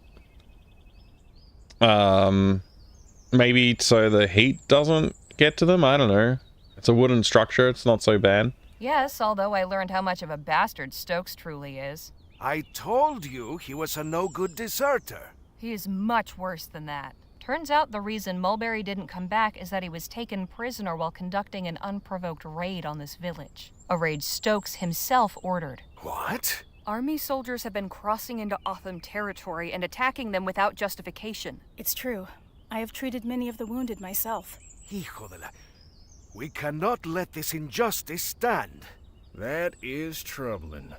Maybe so the heat doesn't get to them. I don't know. It's a wooden structure. It's not so bad. Yes, although I learned how much of a bastard Stokes truly is. I told you he was a no-good deserter. He is much worse than that. Turns out the reason Mulberry didn't come back is that he was taken prisoner while conducting an unprovoked raid on this village. A raid Stokes himself ordered. What? Army soldiers have been crossing into Otham territory and attacking them without justification. It's true. I have treated many of the wounded myself. Hijo de la... We cannot let this injustice stand. That is troubling.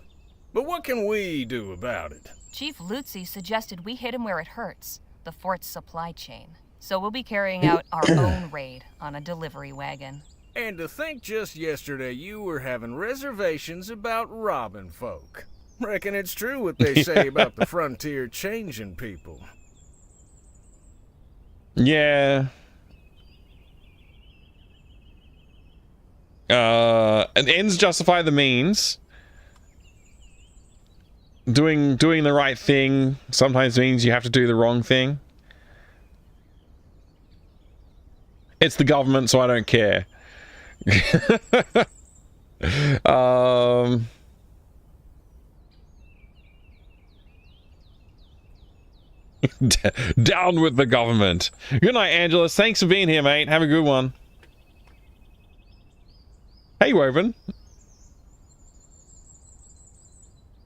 But what can we do about it? Chief Lutzi suggested we hit him where it hurts, the fort's supply chain. So we'll be carrying out our own raid on a delivery wagon. And to think just yesterday you were having reservations about robbing folk. Reckon it's true what they say about the frontier changing people. Yeah. And ends justify the means. Doing the right thing sometimes means you have to do the wrong thing. It's the government, so I don't care. Down with the government. Good night, Angelus. Thanks for being here, mate. Have a good one. Hey, Woven.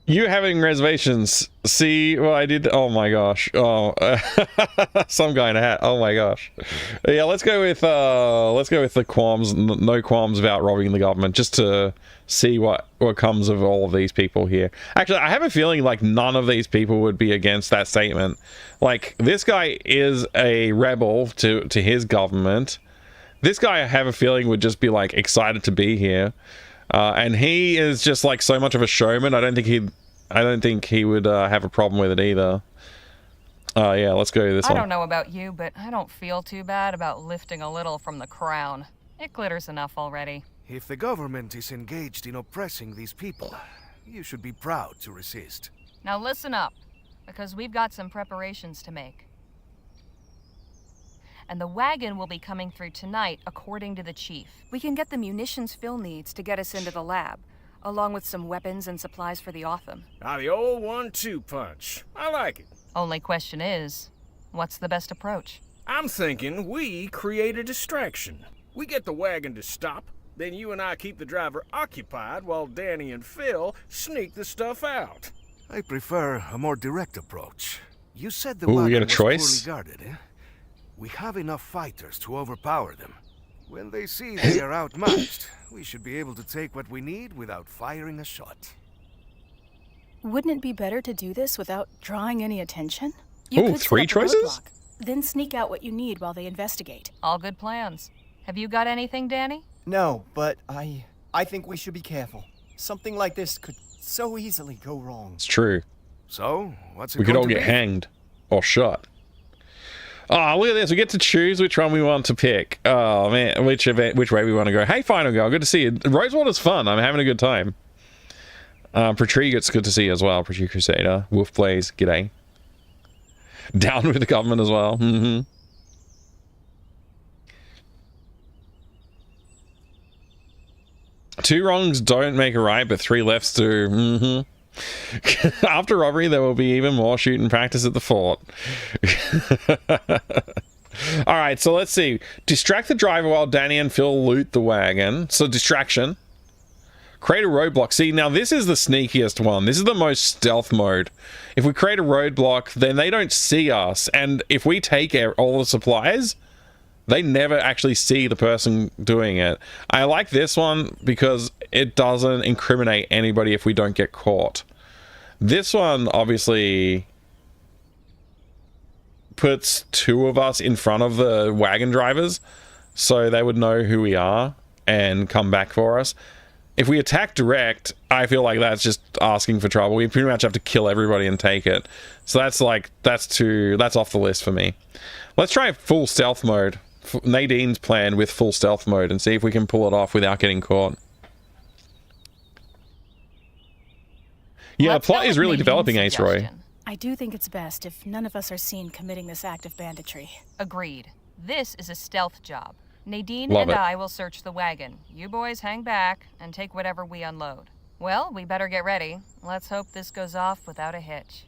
You having reservations? See what I did? Oh my gosh! Oh, some guy in a hat. Oh my gosh! Yeah, let's go with the qualms. No qualms about robbing the government, just to see what comes of all of these people here. Actually, I have a feeling like none of these people would be against that statement. Like, this guy is a rebel to his government. This guy, I have a feeling, would just be like excited to be here. And he is just like so much of a showman. I don't think he would have a problem with it either. Yeah, let's go this one. I don't know about you, but I don't feel too bad about lifting a little from the crown. It glitters enough already. If the government is engaged in oppressing these people, you should be proud to resist. Now listen up, because we've got some preparations to make. And the wagon will be coming through tonight, according to the chief. We can get the munitions Phil needs to get us into the lab, along with some weapons and supplies for the Autumn. Ah, the old 1-2 punch. I like it. Only question is, what's the best approach? I'm thinking we create a distraction. We get the wagon to stop, then you and I keep the driver occupied while Danny and Phil sneak the stuff out. I prefer a more direct approach. You said the we wagon got a was choice? poorly guarded, eh? We have enough fighters to overpower them. When they see they are outmatched, we should be able to take what we need without firing a shot. Wouldn't it be better to do this without drawing any attention? Oh, 3 choices? Roadblock, then sneak out what you need while they investigate. All good plans. Have you got anything, Danny? No, but I think we should be careful. Something like this could so easily go wrong. It's true. So, what's it We could all going to get be? hanged or shot. Oh, look at this. We get to choose which one we want to pick. Oh, man. Which way we want to go. Hey, Final Girl. Good to see you. Rosewater's fun. I'm having a good time. Intrigue, it's good to see you as well. Pretty Crusader. Wolf Blaze. G'day. Down with the government as well. Mm-hmm. Two wrongs don't make a right, but 3 lefts do. Mm-hmm. After robbery, there will be even more shooting practice at the fort. Alright, so let's see. Distract the driver while Danny and Phil loot the wagon. So, distraction. Create a roadblock. See, now this is the sneakiest one. This is the most stealth mode. If we create a roadblock, then they don't see us. And if we take all the supplies, they never actually see the person doing it. I like this one because it doesn't incriminate anybody if we don't get caught. This one obviously puts 2 of us in front of the wagon drivers, so they would know who we are and come back for us. If we attack direct, I feel like that's just asking for trouble. We pretty much have to kill everybody and take it. So that's off the list for me. Let's try full stealth mode. Nadine's plan with full stealth mode and see if we can pull it off without getting caught. Yeah, the plot is really developing, Ace Roy. I do think it's best if none of us are seen committing this act of banditry. Agreed. This is a stealth job. Nadine Love and it. I will search the wagon. You boys hang back and take whatever we unload. Well, we better get ready. Let's hope this goes off without a hitch.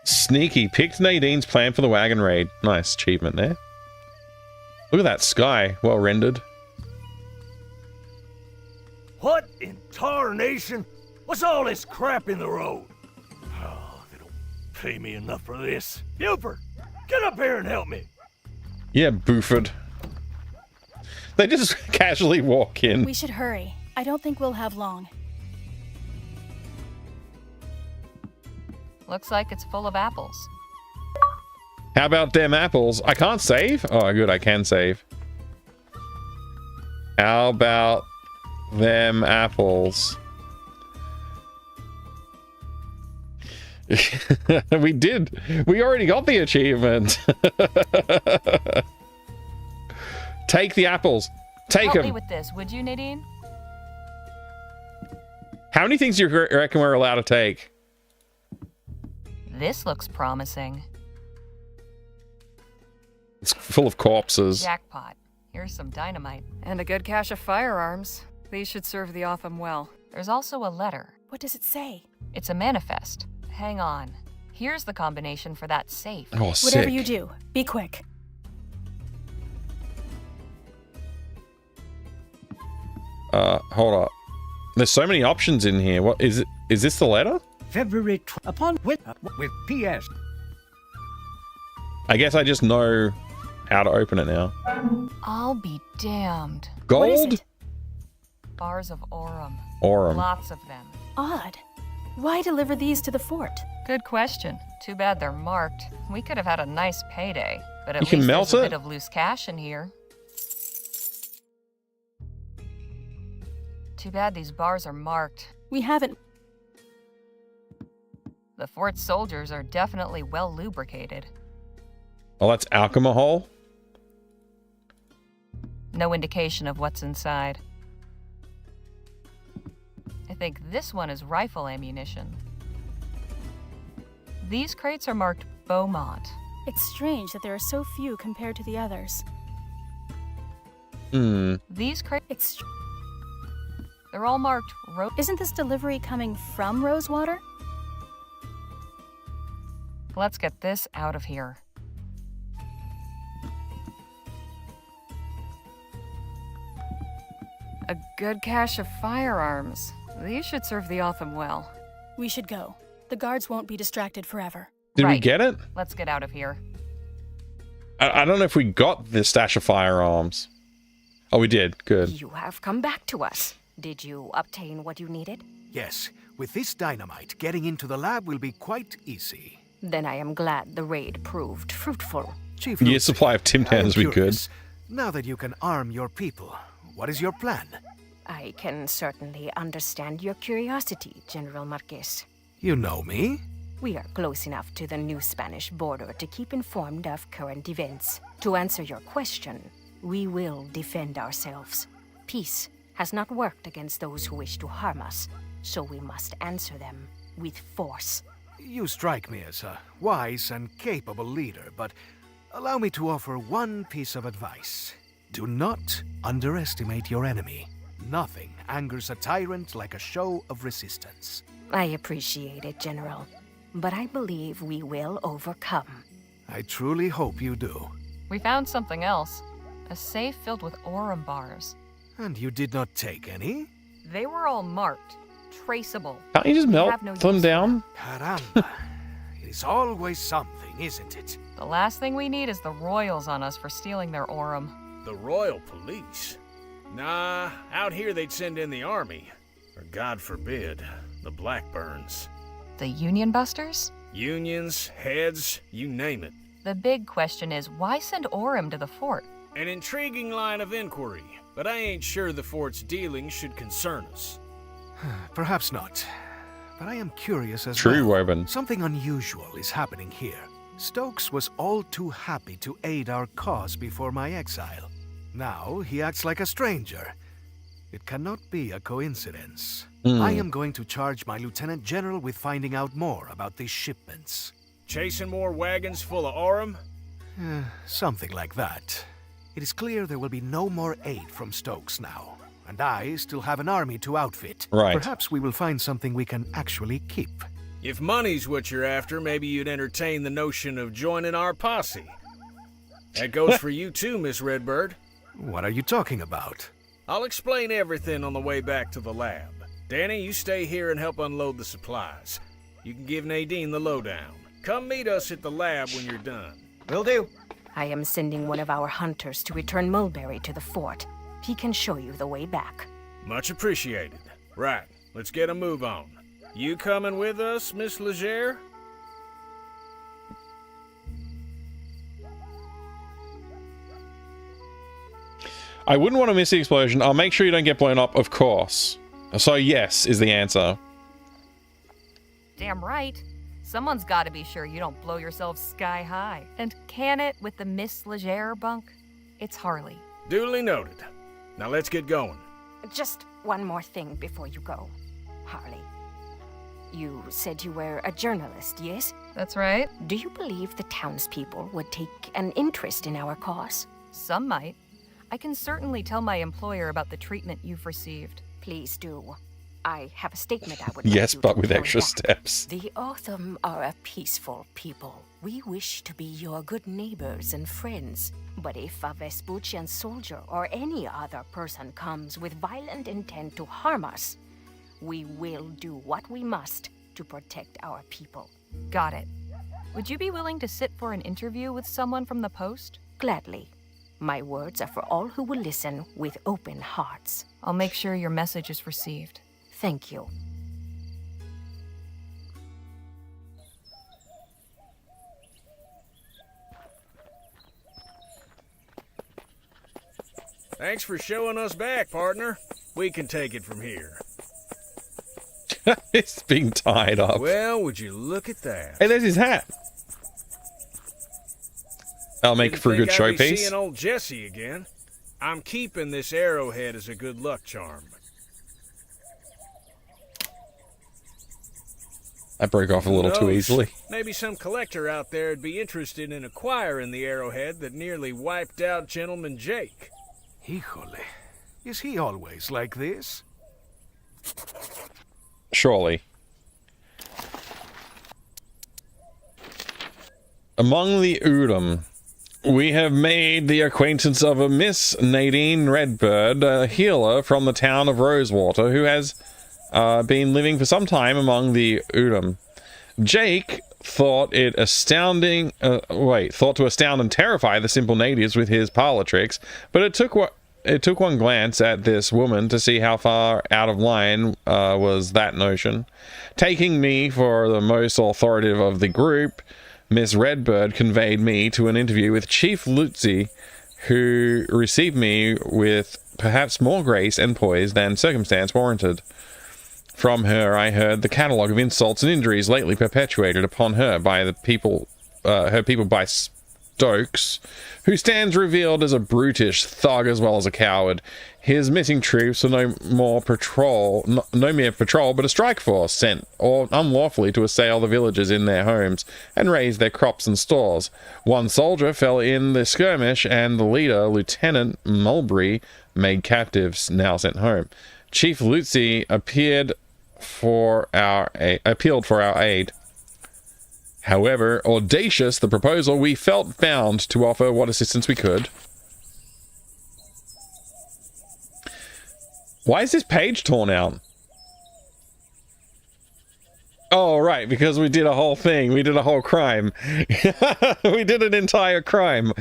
Sneaky. Picked Nadine's plan for the wagon raid. Nice achievement there. Look at that sky. Well rendered. What in tarnation? What's all this crap in the road? Oh, they don't pay me enough for this. Buford, get up here and help me. Yeah, Buford. They just casually walk in. We should hurry. I don't think we'll have long. Looks like it's full of apples. How about them apples? I can't save? Oh, good, I can save. How about them apples? We did. We already got the achievement. Take the apples. Take Help them. me with this, would you, Nadine? How many things do you reckon we're allowed to take? This looks promising. It's full of corpses. Jackpot. Here's some dynamite. And a good cache of firearms. These should serve the Autumn well. There's also a letter. What does it say? It's a manifest. Hang on. Here's the combination for that safe. Oh, sick. Whatever you do, be quick. Hold up. There's so many options in here. What is it? Is this the letter? February upon with PS. I guess I just know how to open it now. I'll be damned. Gold? What is it? Bars of Aurum. Aurum. Lots of them. Odd. Why deliver these to the fort? Good question. Too bad they're marked. We could have had a nice payday, but at You can least melt there's a it? bit of loose cash in here. Too bad these bars are marked. We haven't. The fort soldiers are definitely well lubricated. Oh, that's alcohol. No indication of what's inside. I think this one is rifle ammunition. These crates are marked Beaumont. It's strange that there are so few compared to the others. These crates... It's... They're all marked Isn't this delivery coming from Rosewater? Let's get this out of here. A good cache of firearms. These should serve the Otham well. We should go. The guards won't be distracted forever. Did we get it? Let's get out of here. I don't know if we got the stash of firearms. Oh, we did. Good. You have come back to us. Did you obtain what you needed? Yes, with this dynamite, getting into the lab will be quite easy. Then I am glad the raid proved fruitful. Chief Year Lucy, supply of Tim Tams would be good. curious, now that you can arm your people, what is your plan? I can certainly understand your curiosity, General Marquez. You know me? We are close enough to the new Spanish border to keep informed of current events. To answer your question, we will defend ourselves. Peace has not worked against those who wish to harm us, so we must answer them with force. You strike me as a wise and capable leader, but allow me to offer one piece of advice. Do not underestimate your enemy. Nothing angers a tyrant like a show of resistance. I appreciate it, General, but I believe we will overcome. I truly hope you do. We found something else. A safe filled with Aurum bars. And you did not take any? They were all marked. Traceable. Can't you just They melt have no them use. down? Caramba. It is always something, isn't it? The last thing we need is the Royals on us for stealing their Aurum. The Royal Police? Nah, out here they'd send in the army. Or God forbid, the Blackburns. The Union Busters? Unions, heads, you name it. The big question is, why send Aurum to the fort? An intriguing line of inquiry, but I ain't sure the fort's dealings should concern us. Perhaps not. But I am curious as True, well. Woven. Something unusual is happening here. Stokes was all too happy to aid our cause before my exile. Now he acts like a stranger. It cannot be a coincidence. I am going to charge my Lieutenant General with finding out more about these shipments. Chasing more wagons full of Aurum? Something like that. It is clear there will be no more aid from Stokes now. And I still have an army to outfit. Right. Perhaps we will find something we can actually keep. If money's what you're after, maybe you'd entertain the notion of joining our posse. That goes for you too, Miss Redbird. What are you talking about? I'll explain everything on the way back to the lab. Danny, you stay here and help unload the supplies. You can give Nadine the lowdown. Come meet us at the lab when you're done. Will do. I am sending one of our hunters to return Mulberry to the fort. He can show you the way back. Much appreciated. Right, let's get a move on. You coming with us, Miss Legere? I wouldn't want to miss the explosion. I'll make sure you don't get blown up, of course. So yes is the answer. Damn right. Someone's got to be sure you don't blow yourself sky high. And can it with the Miss Legere bunk? It's Harley. Duly noted. Now let's get going. Just one more thing before you go, Harley. You said you were a journalist, yes? That's right. Do you believe the townspeople would take an interest in our cause? Some might. I can certainly tell my employer about the treatment you've received. Please do. I have a statement I would Yes, like you but to with know extra down. steps. The Otham are a peaceful people. We wish to be your good neighbors and friends. But if a Vespuccian soldier or any other person comes with violent intent to harm us, we will do what we must to protect our people. Got it. Would you be willing to sit for an interview with someone from the post? Gladly. My words are for all who will listen with open hearts. I'll make sure your message is received. Thank you. Thanks for showing us back, partner. We can take it from here. It's being tied up. Well, would you look at that? Hey, there's his hat. I'll make for a good I'd be showpiece. seeing old Jesse again. I'm keeping this arrowhead as a good luck charm. I broke off a little too easily. Maybe some collector out there would be interested in acquiring the arrowhead that nearly wiped out Gentleman Jake. Híjole. Is he always like this? Surely. Among the Udom, we have made the acquaintance of a Miss Nadine Redbird, a healer from the town of Rosewater, who has been living for some time among the Udom. Jake thought to astound and terrify the simple natives with his parlor tricks, but it took one glance at this woman to see how far out of line was that notion. Taking me for the most authoritative of the group, Miss Redbird conveyed me to an interview with Chief Lutzi, who received me with perhaps more grace and poise than circumstance warranted. From her I heard the catalogue of insults and injuries lately perpetuated upon her by her people by Stokes, who stands revealed as a brutish thug as well as a coward. His missing troops are no mere patrol, but a strike force sent or unlawfully to assail the villagers in their homes and raise their crops and stores. One soldier fell in the skirmish, and the leader, Lieutenant Mulberry, made captives, now sent home. Chief Lutzi appealed for our aid. However audacious the proposal, we felt bound to offer what assistance we could. Why is this page torn out? Oh, right, because we did a whole thing. We did a whole crime. We did an entire crime.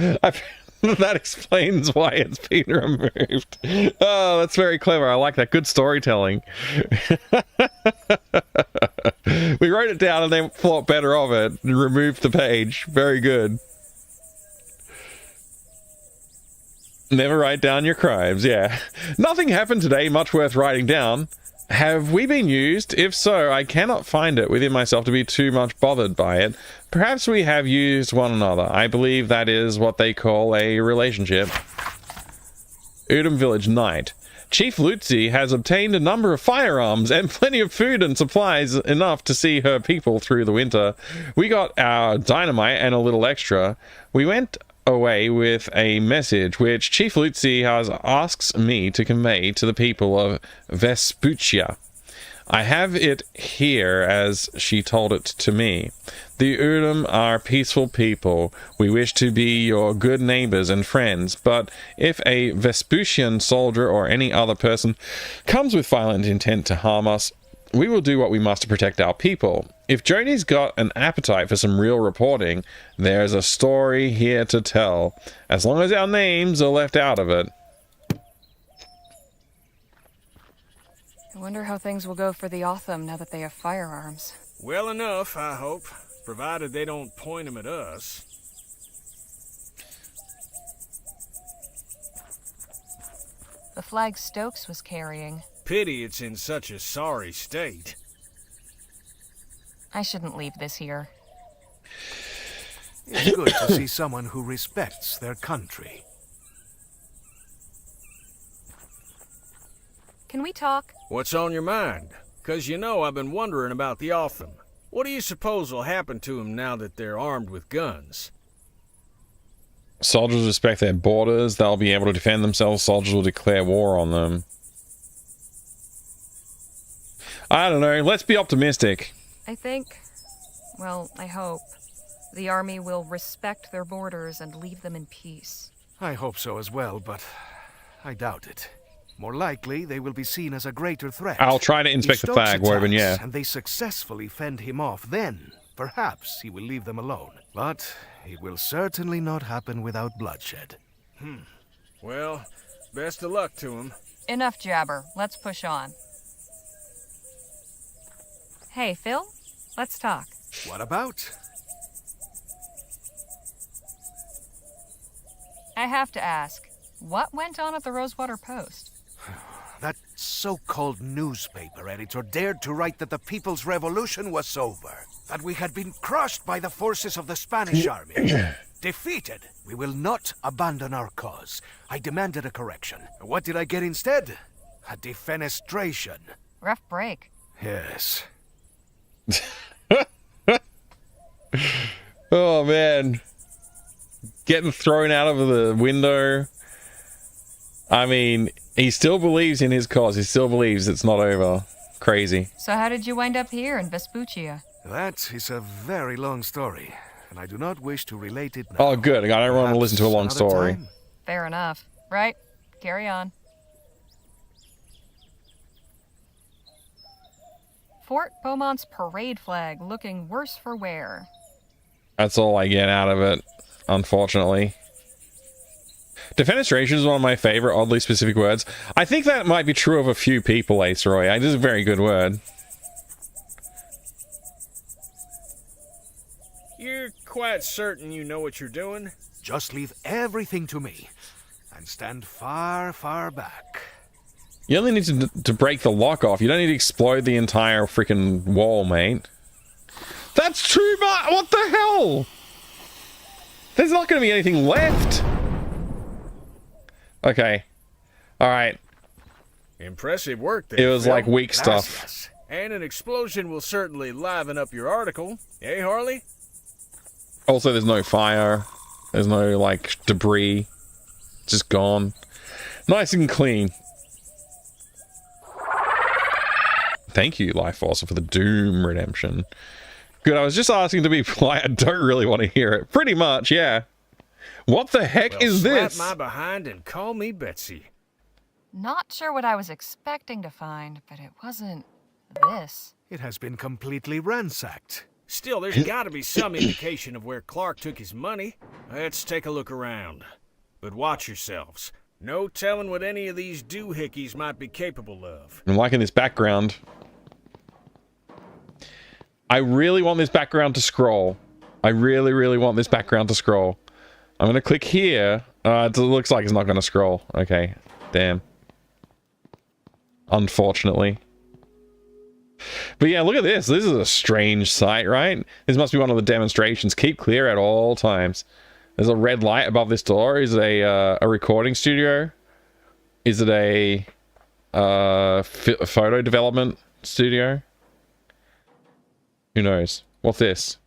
That explains why it's been removed. Oh, that's very clever. I like that. Good storytelling. We wrote it down and then thought better of it and removed the page. Very good. Never write down your crimes, yeah. Nothing happened today much worth writing down. Have we been used? If so, I cannot find it within myself to be too much bothered by it. Perhaps we have used one another. I believe that is what they call a relationship. Udom Village Night. Chief Lutzi has obtained a number of firearms and plenty of food and supplies enough to see her people through the winter. We got our dynamite and a little extra. We went away with a message which Chief Lutzi asks me to convey to the people of Vespuccia. I have it here as she told it to me. The Udom are peaceful people. We wish to be your good neighbors and friends, but if a Vespuccian soldier or any other person comes with violent intent to harm us, we will do what we must to protect our people. If Joni's got an appetite for some real reporting, there's a story here to tell, as long as our names are left out of it. I wonder how things will go for the Otham now that they have firearms. Well enough, I hope, provided they don't point them at us. The flag Stokes was carrying. Pity it's in such a sorry state. I shouldn't leave this here. It's good to see someone who respects their country. Can we talk? What's on your mind? 'Cause you know I've been wondering about the Otham. What do you suppose will happen to them now that they're armed with guns? Soldiers respect their borders. They'll be able to defend themselves. Soldiers will declare war on them. I don't know. Let's be optimistic. I think, well, I hope, the army will respect their borders and leave them in peace. I hope so as well, but I doubt it. More likely, they will be seen as a greater threat. I'll try to inspect the flag, Woven, yeah. And they successfully fend him off, then perhaps he will leave them alone. But it will certainly not happen without bloodshed. Well, best of luck to him. Enough jabber. Let's push on. Hey, Phil? Let's talk. What about? I have to ask, what went on at the Rosewater Post? That so-called newspaper editor dared to write that the People's Revolution was over, that we had been crushed by the forces of the Spanish army. Defeated. We will not abandon our cause. I demanded a correction. What did I get instead? A defenestration. Rough break. Yes. Oh, man. Getting thrown out of the window. I mean, he still believes in his cause. He still believes it's not over. Crazy. So how did you wind up here in Vespuccia? That is a very long story, and I do not wish to relate it now. Oh, good. I don't want to listen to a long story. Fair enough. Right. Carry on. Fort Beaumont's parade flag looking worse for wear. That's all I get out of it, unfortunately. Defenestration is one of my favorite, oddly specific words. I think that might be true of a few people, Ace Roy. It is a very good word. You're quite certain you know what you're doing? Just leave everything to me, and stand far, far back. You only need to break the lock off. You don't need to explode the entire freaking wall, mate. That's too much! What the hell? There's not going to be anything left. Okay. Alright. Impressive work there, It was Phil. like weak stuff. And an explosion will certainly liven up your article. Eh, Harley? Also, there's no fire. There's no, like, debris. Just gone. Nice and clean. Thank you, Life Force, for the Doom redemption. Good, I was just asking to be polite. I don't really want to hear it. Pretty much, yeah. What the heck is this? Slap my behind and call me Betsy. Not sure what I was expecting to find, but it wasn't this. It has been completely ransacked. Still, there's got to be some indication of where Clark took his money. Let's take a look around. But watch yourselves. No telling what any of these doohickeys might be capable of. I'm liking this background. I really want this background to scroll. I really, really want this background to scroll. I'm going to click here. It looks like it's not going to scroll. Okay. Damn. Unfortunately. But yeah, look at this. This is a strange sight, right? This must be one of the demonstrations. Keep clear at all times. There's a red light above this door. Is it a recording studio? Is it a photo development studio? Who knows? What's this?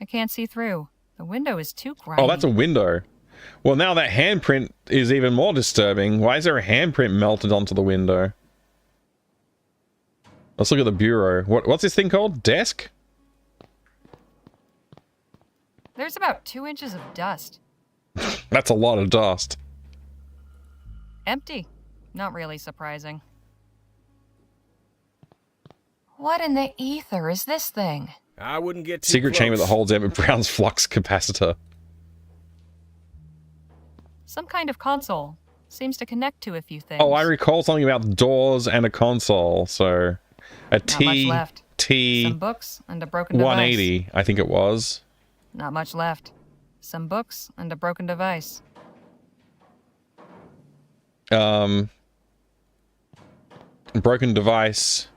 I can't see through. The window is too grimy. Oh, that's a window. Well, now that handprint is even more disturbing. Why is there a handprint melted onto the window? Let's look at the bureau. What's this thing called? Desk? There's about 2 inches of dust. That's a lot of dust. Empty. Not really surprising. What in the ether is this thing? I wouldn't get too Secret close. chamber that holds Emmett Brown's flux capacitor. Some kind of console. Seems to connect to a few things. Oh, I recall something about doors and a console. So, a Not much left. Some books and a broken device. 180, I think it was. Not much left. Some books and a broken device. Broken device.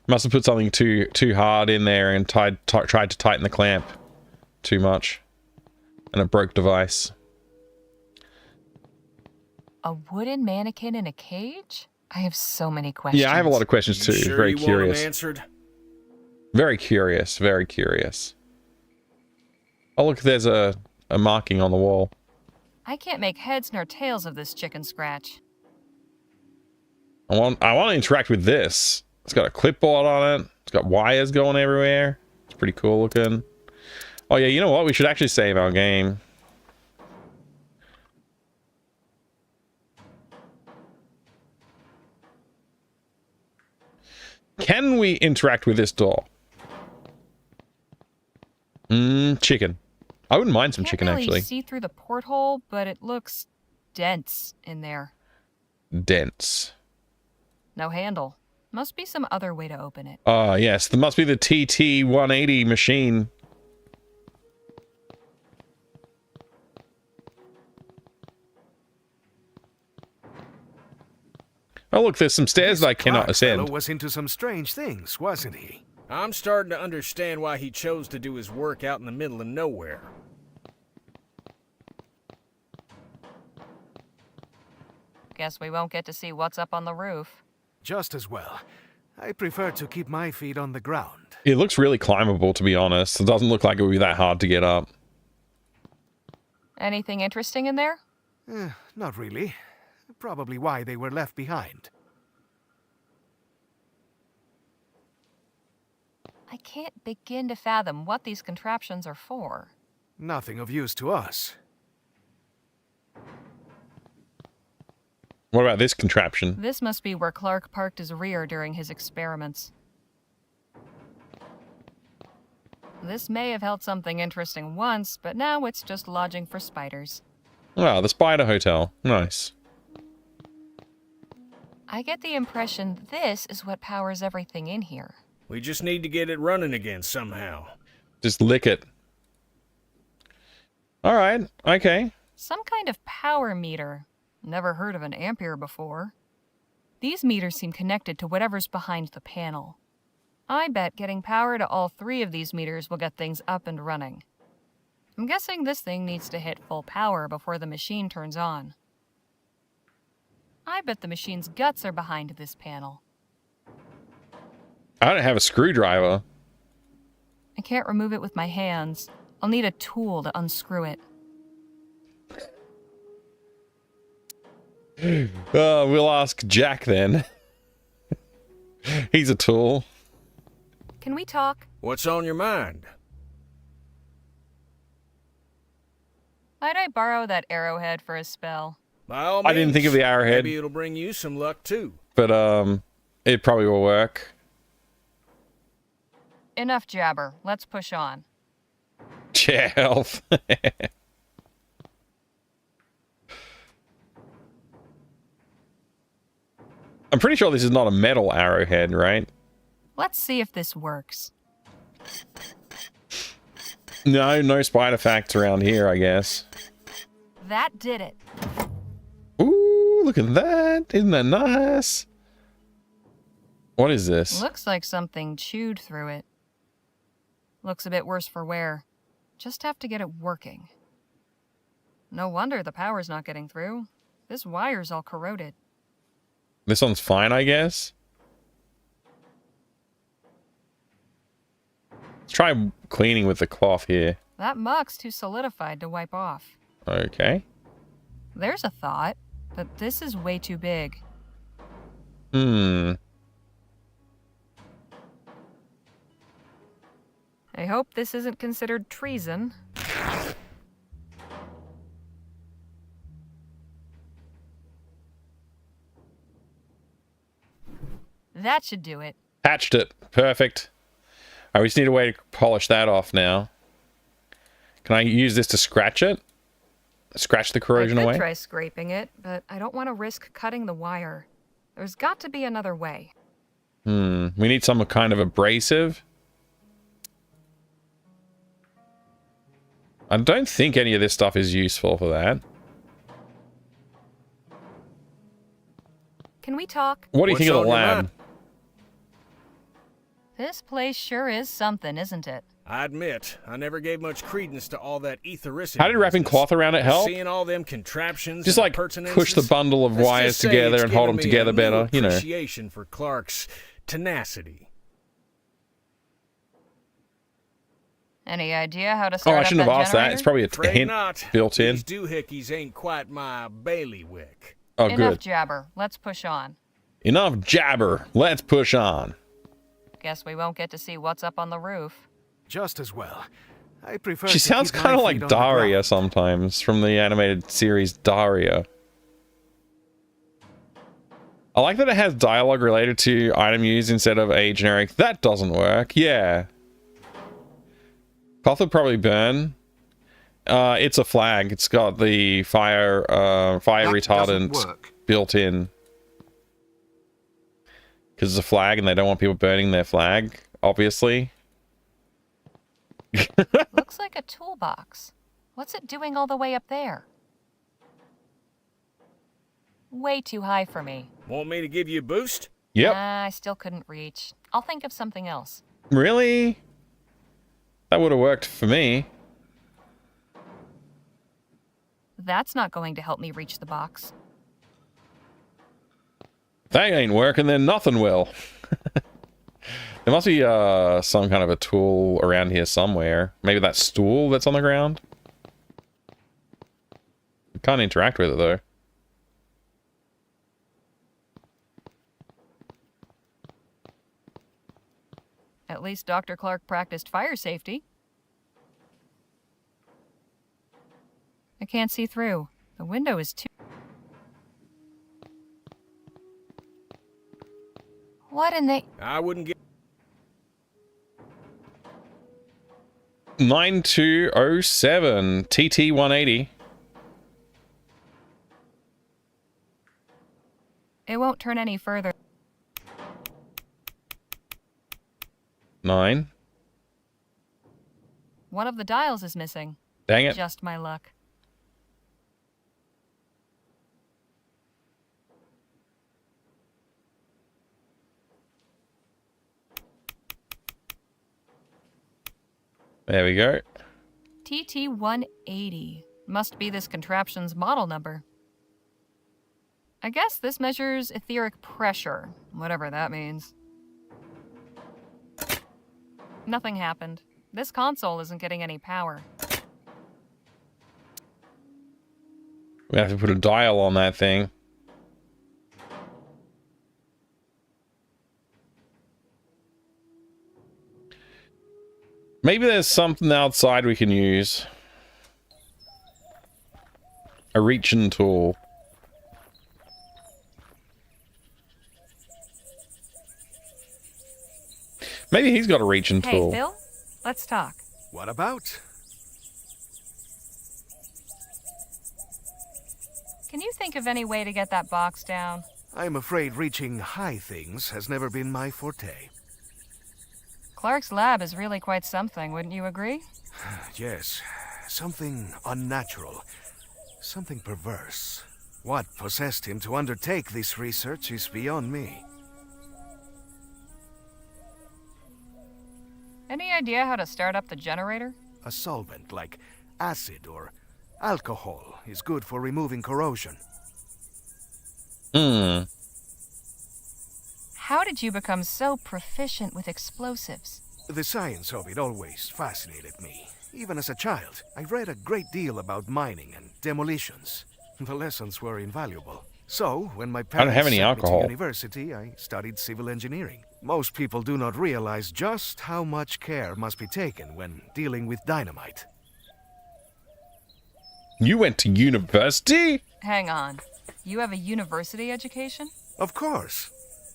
Must have put something too hard in there and tried to tighten the clamp too much. And it broke device. A wooden mannequin in a cage? I have so many questions. Yeah, I have a lot of questions too. Sure Very you want curious. them answered? Very curious. Very curious. Oh, look, there's a marking on the wall. I can't make heads nor tails of this chicken scratch. I want to interact with this. It's got a clipboard on it. It's got wires going everywhere. It's pretty cool looking. Oh yeah, you know what? We should actually save our game. Can we interact with this door? Chicken. I wouldn't mind some chicken, Can't really actually. see through the porthole, but it looks dense in there. Dense. No handle. Must be some other way to open it. Yes. There must be the TT-180 machine. Oh, look, there's some stairs that I cannot ascend. Fellow was into some strange things, wasn't he? I'm starting to understand why he chose to do his work out in the middle of nowhere. Guess we won't get to see what's up on the roof. Just as well. I prefer to keep my feet on the ground. It looks really climbable, to be honest. It doesn't look like it would be that hard to get up. Anything interesting in there? Not really. Probably why they were left behind. I can't begin to fathom what these contraptions are for. Nothing of use to us. What about this contraption? This must be where Clark parked his rear during his experiments. This may have held something interesting once, but now it's just lodging for spiders. Wow, the Spider Hotel. Nice. I get the impression this is what powers everything in here. We just need to get it running again somehow. Just lick it. Alright, okay. Some kind of power meter. Never heard of an ampere before. These meters seem connected to whatever's behind the panel. I bet getting power to all 3 of these meters will get things up and running. I'm guessing this thing needs to hit full power before the machine turns on. I bet the machine's guts are behind this panel. I don't have a screwdriver. I can't remove it with my hands. I'll need a tool to unscrew it. We'll ask Jack then. He's a tool. Can we talk? What's on your mind? Might I borrow that arrowhead for a spell? By all means. I didn't think of the arrowhead. Maybe it'll bring you some luck too. But it probably will work. Enough jabber. Let's push on. Chair health. I'm pretty sure this is not a metal arrowhead, right? Let's see if this works. No spider facts around here, I guess. That did it. Ooh, look at that. Isn't that nice? What is this? Looks like something chewed through it. Looks a bit worse for wear. Just have to get it working. No wonder the power's not getting through. This wire's all corroded. This one's fine, I guess. Let's try cleaning with the cloth here. That muck's too solidified to wipe off. Okay. There's a thought, but this is way too big. I hope this isn't considered treason. That should do it. Patched it. Perfect. I just need a way to polish that off now. Can I use this to scratch it? Scratch the corrosion I could away? try scraping it, but I don't want to risk cutting the wire. There's got to be another way. We need some kind of abrasive. I don't think any of this stuff is useful for that. Can we talk? What do you think of the lab? This place sure is something, isn't it? I admit, I never gave much credence to all that ethericity. How did wrapping cloth around it help? Seeing all them contraptions, just like push the bundle of wires together and hold them together better, you know. Appreciation for Clark's tenacity. Any idea how to start I up shouldn't have asked generator? that. It's probably a hint not. built in. These doohickeys ain't quite my bailiwick. Oh, Enough good. jabber. Let's push on. Enough jabber. Let's push on. Guess we won't get to see what's up on the roof. Just as well. I prefer She to sounds keep kind of my like feet on the Daria ground. sometimes from the animated series Daria. I like that it has dialogue related to item used instead of a generic, that doesn't work. Yeah. Cloth would probably burn. It's a flag. It's got the fire retardant built in. Because it's a flag and they don't want people burning their flag, obviously. Looks like a toolbox. What's it doing all the way up there? Way too high for me. Want me to give you a boost? Yep. I still couldn't reach. I'll think of something else. Really? That would have worked for me. That's not going to help me reach the box. If that ain't working, then nothing will. There must be some kind of a tool around here somewhere. Maybe that stool that's on the ground? Can't interact with it, though. At least Dr. Clark practiced fire safety. I can't see through. The window is too... What in the... I wouldn't get... 9207 TT 180. It won't turn any further. 9. One of the dials is missing. Dang it. Just my luck. There we go. TT 180. Must be this contraption's model number. I guess this measures etheric pressure, whatever that means. Nothing happened. This console isn't getting any power. We have to put a dial on that thing. Maybe there's something outside we can use. A reaching tool. Maybe he's got a reaching tool. Hey, Phil, let's talk. What about? Can you think of any way to get that box down? I'm afraid reaching high things has never been my forte. Clark's lab is really quite something, wouldn't you agree? Yes, something unnatural, something perverse. What possessed him to undertake this research is beyond me. Any idea how to start up the generator? A solvent like acid or alcohol is good for removing corrosion. How did you become so proficient with explosives? The science of it always fascinated me. Even as a child, I read a great deal about mining and demolitions. The lessons were invaluable. So, when my parents I don't have any sent me alcohol. to university, I studied civil engineering. Most people do not realize just how much care must be taken when dealing with dynamite. You went to university? Hang on. You have a university education? Of course.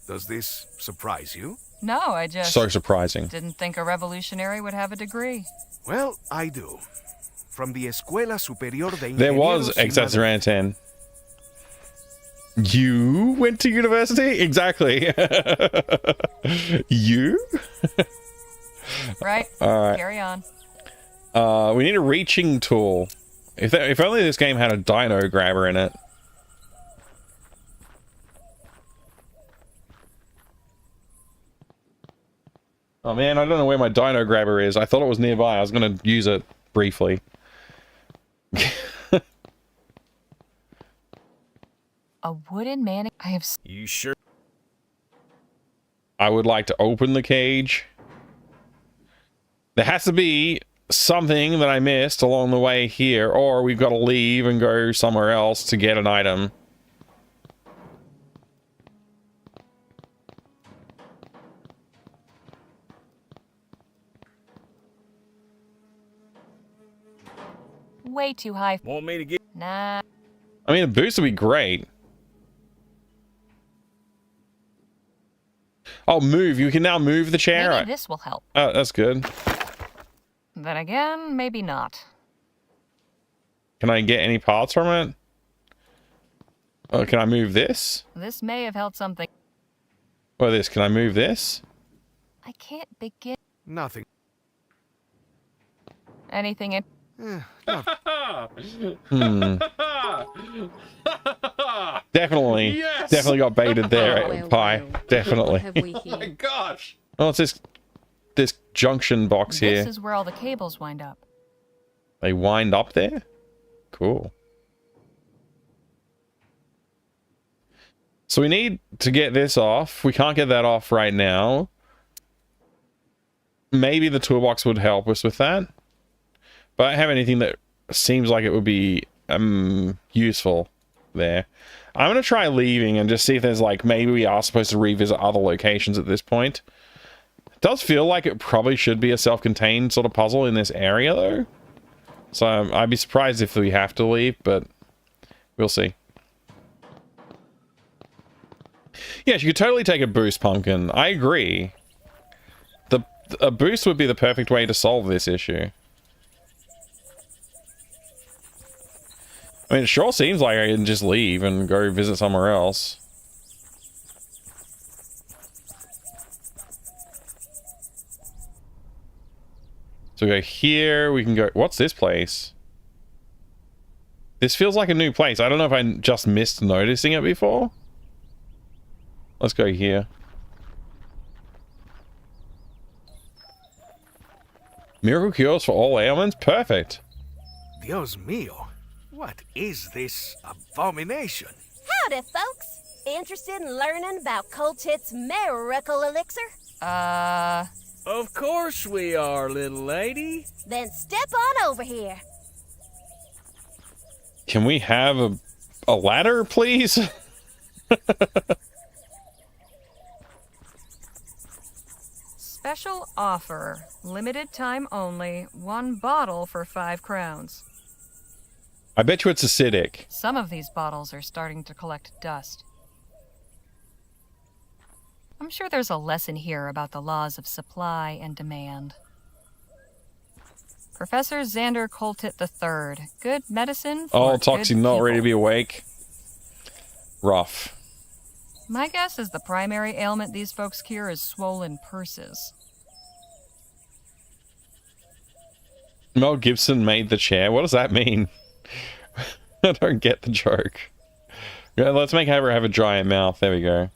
Does this surprise you? No, I just... So surprising. Didn't think a revolutionary would have a degree. Well, I do. From the Escuela Superior de There was Ingenieros y Exasperan 10. You went to university? Exactly. You? Right. All right. Carry on. We need a reaching tool. If only this game had a dino grabber in it. Oh man, I don't know where my dino grabber is. I thought it was nearby. I was going to use it briefly. A wooden man... I have... You sure? I would like to open the cage. There has to be something that I missed along the way here, or we've got to leave and go somewhere else to get an item. way too high. Want me to get... Nah. I mean, a boost would be great. Oh, move. You can now move the chair. Maybe this will help. Oh, that's good. Then again, maybe not. Can I get any parts from it? Oh, can I move this? This may have held something. Or this? Can I move this? I can't begin. Nothing. Anything in... Definitely. Yes! Definitely got baited there, Pie. Definitely. Oh my gosh! Oh, it's this junction box here. This is where all the cables wind up. They wind up there? Cool. So we need to get this off. We can't get that off right now. Maybe the toolbox would help us with that. But I don't have anything that seems like it would be useful there. I'm going to try leaving and just see if there's like, maybe we are supposed to revisit other locations at this point. It does feel like it probably should be a self-contained sort of puzzle in this area though. So I'd be surprised if we have to leave, but we'll see. Yes, you could totally take a boost, Pumpkin. I agree. A boost would be the perfect way to solve this issue. I mean, it sure seems like I can just leave and go visit somewhere else. So we go here, we can go... What's this place? This feels like a new place. I don't know if I just missed noticing it before. Let's go here. Miracle cures for all ailments? Perfect. Dios mío. What is this abomination? Howdy, folks. Interested in learning about Coltit's miracle elixir? Of course we are, little lady. Then step on over here. Can we have a ladder, please? Special offer. Limited time only. 1 bottle for 5 crowns. I bet you it's acidic. Some of these bottles are starting to collect dust. I'm sure there's a lesson here about the laws of supply and demand. Professor Xander Coltit III. Good medicine for Toxie good not people. ready to be awake. Rough. My guess is the primary ailment these folks cure is swollen purses. Mel Gibson made the chair. What does that mean? I don't get the joke. Yeah, let's make her have a giant mouth. There we go.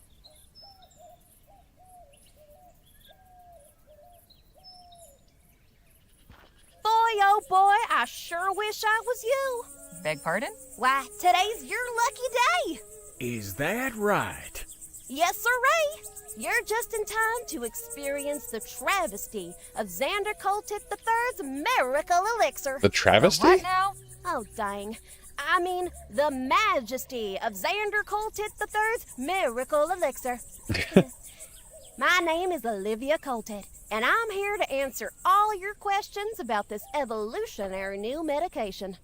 Boy, oh boy, I sure wish I was you. Beg pardon? Why, today's your lucky day. Is that right? Yes, sirree. You're just in time to experience the travesty of Xander Coltit III's miracle elixir. The travesty? What now? Oh, dang. I mean, the majesty of Xander Coltit III's miracle elixir. My name is Olivia Coltit, and I'm here to answer all your questions about this evolutionary new medication.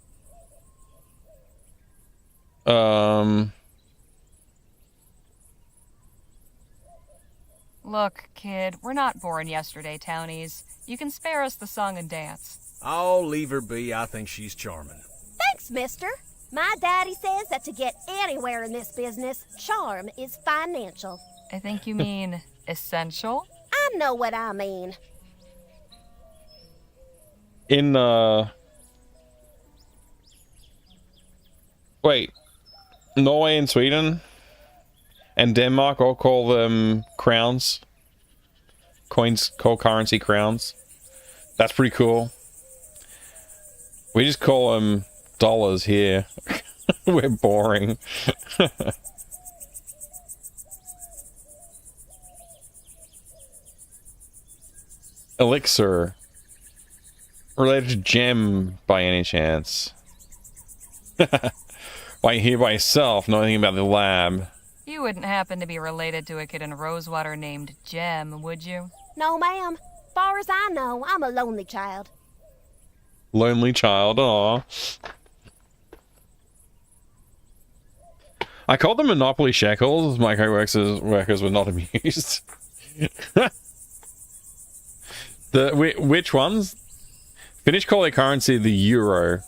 Look, kid, we're not born yesterday, townies. You can spare us the song and dance. Oh, leave her be. I think she's charming. Thanks, mister. My daddy says that to get anywhere in this business, charm is financial. I think you mean essential? I know what I mean. In, wait. Norway and Sweden and Denmark all call them crowns. Coins call currency crowns. That's pretty cool. We just call them dollars here. We're boring. Elixir. Related to gem by any chance? Why you here by yourself, know anything about the lab? You wouldn't happen to be related to a kid in Rosewater named Gem, would you? No, ma'am. Far as I know, I'm a lonely child. Lonely child. Aw. I called them Monopoly shekels. My co-workers were not amused. Which ones? Finnish call their currency the euro.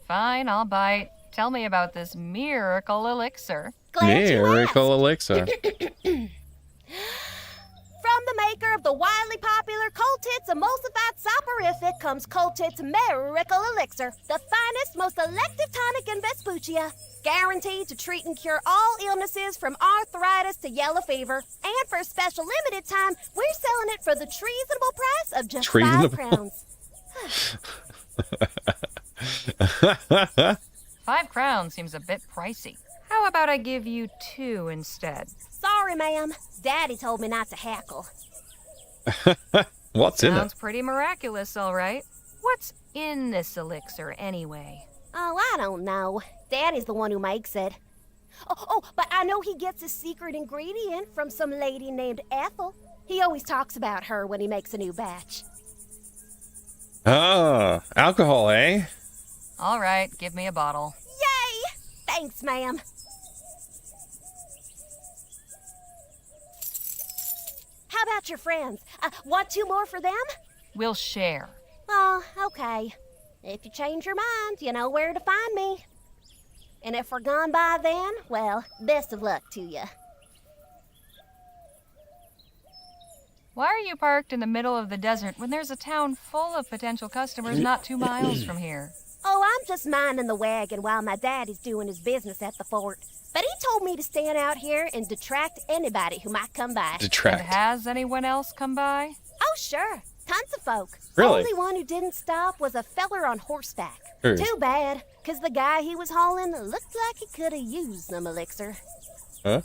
Fine, I'll bite. Tell me about this miracle elixir. Miracle elixir. From the maker of the wildly popular Coltit's emulsified soporific comes Coltit's Miracle Elixir, the finest, most elective tonic in Vespuccia. Guaranteed to treat and cure all illnesses from arthritis to yellow fever. And for a special limited time, we're selling it for the treasonable price of just 5 crowns. 5 crowns seems a bit pricey. How about I give you 2 instead? Sorry, ma'am. Daddy told me not to hackle. What's in it? Sounds pretty miraculous, all right. What's in this elixir, anyway? Oh, I don't know. Daddy's the one who makes it. Oh, but I know he gets his secret ingredient from some lady named Ethel. He always talks about her when he makes a new batch. Ah, alcohol, eh? All right, give me a bottle. Yay! Thanks, ma'am. How about your friends? Want 2 more for them? We'll share. Oh, okay. If you change your mind, you know where to find me. And if we're gone by then, well, best of luck to you. Why are you parked in the middle of the desert when there's a town full of potential customers not 2 miles from here? Oh, I'm just minding the wagon while my daddy's doing his business at the fort. But he told me to stand out here and detract anybody who might come by. Detract. And has anyone else come by? Oh, sure. Tons of folk. Really? Only one who didn't stop was a feller on horseback. Who? Too bad, because the guy he was hauling looked like he could have used some elixir. Huh?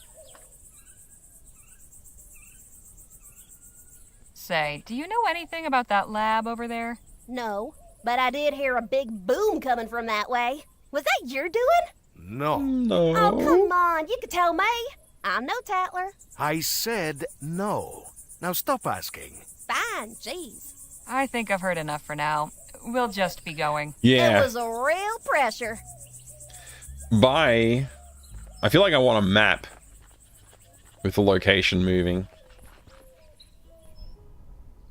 Say, do you know anything about that lab over there? No, but I did hear a big boom coming from that way. Was that your doing? No. No. Oh, come on. You could tell me. I'm no tattler. I said no. Now stop asking. Fine, jeez. I think I've heard enough for now. We'll just be going. Yeah. It was a real pressure. Bye. I feel like I want a map with the location moving.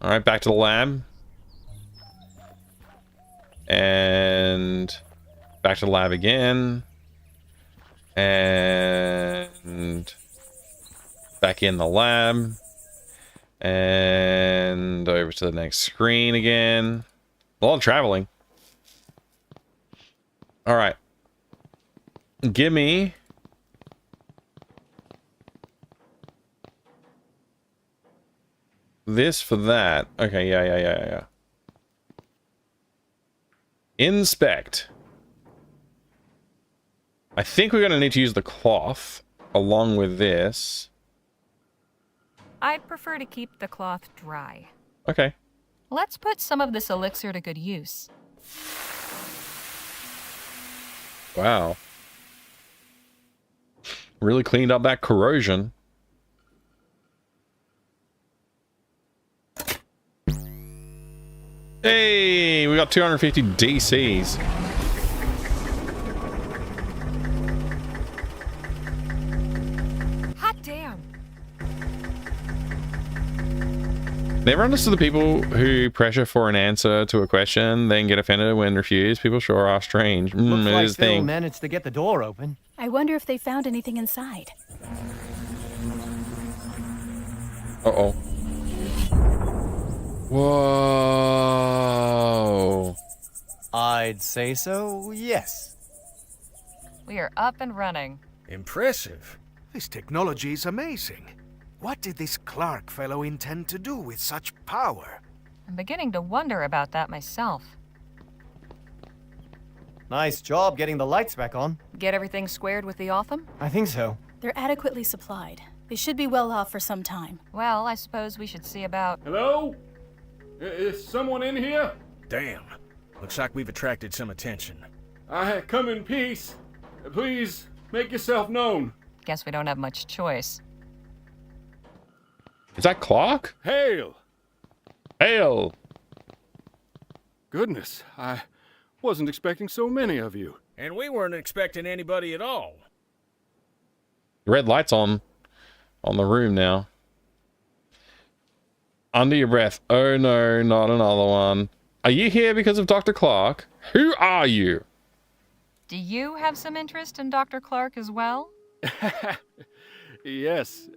Alright, back to the lab. And back to the lab again. And back in the lab. And over to the next screen again. A lot of traveling. Alright. Give me this for that. Okay, yeah. Inspect. I think we're going to need to use the cloth along with this. I'd prefer to keep the cloth dry. Okay. Let's put some of this elixir to good use. Wow. Really cleaned up that corrosion. Hey, we got 250 DCs. Hot damn. Never understood the people who pressure for an answer to a question, then get offended when refused. People sure are strange. Looks It like is a Phil thing. managed to get the door open. I wonder if they found anything inside. Uh-oh. Whoa. I'd say so, yes. We are up and running. Impressive. This technology is amazing. What did this Clark fellow intend to do with such power? I'm beginning to wonder about that myself. Nice job getting the lights back on. Get everything squared with the Otham? I think so. They're adequately supplied. They should be well off for some time. Well, I suppose we should see about... Hello? Is someone in here? Damn. Looks like we've attracted some attention. I come in peace. Please, make yourself known. Guess we don't have much choice. Is that Clark? Hail! Hail! Goodness, I wasn't expecting so many of you. And we weren't expecting anybody at all. Red lights on the room now. Under your breath. Oh no, not another one. Are you here because of Dr. Clark? Who are you? Do you have some interest in Dr. Clark as well? Yes,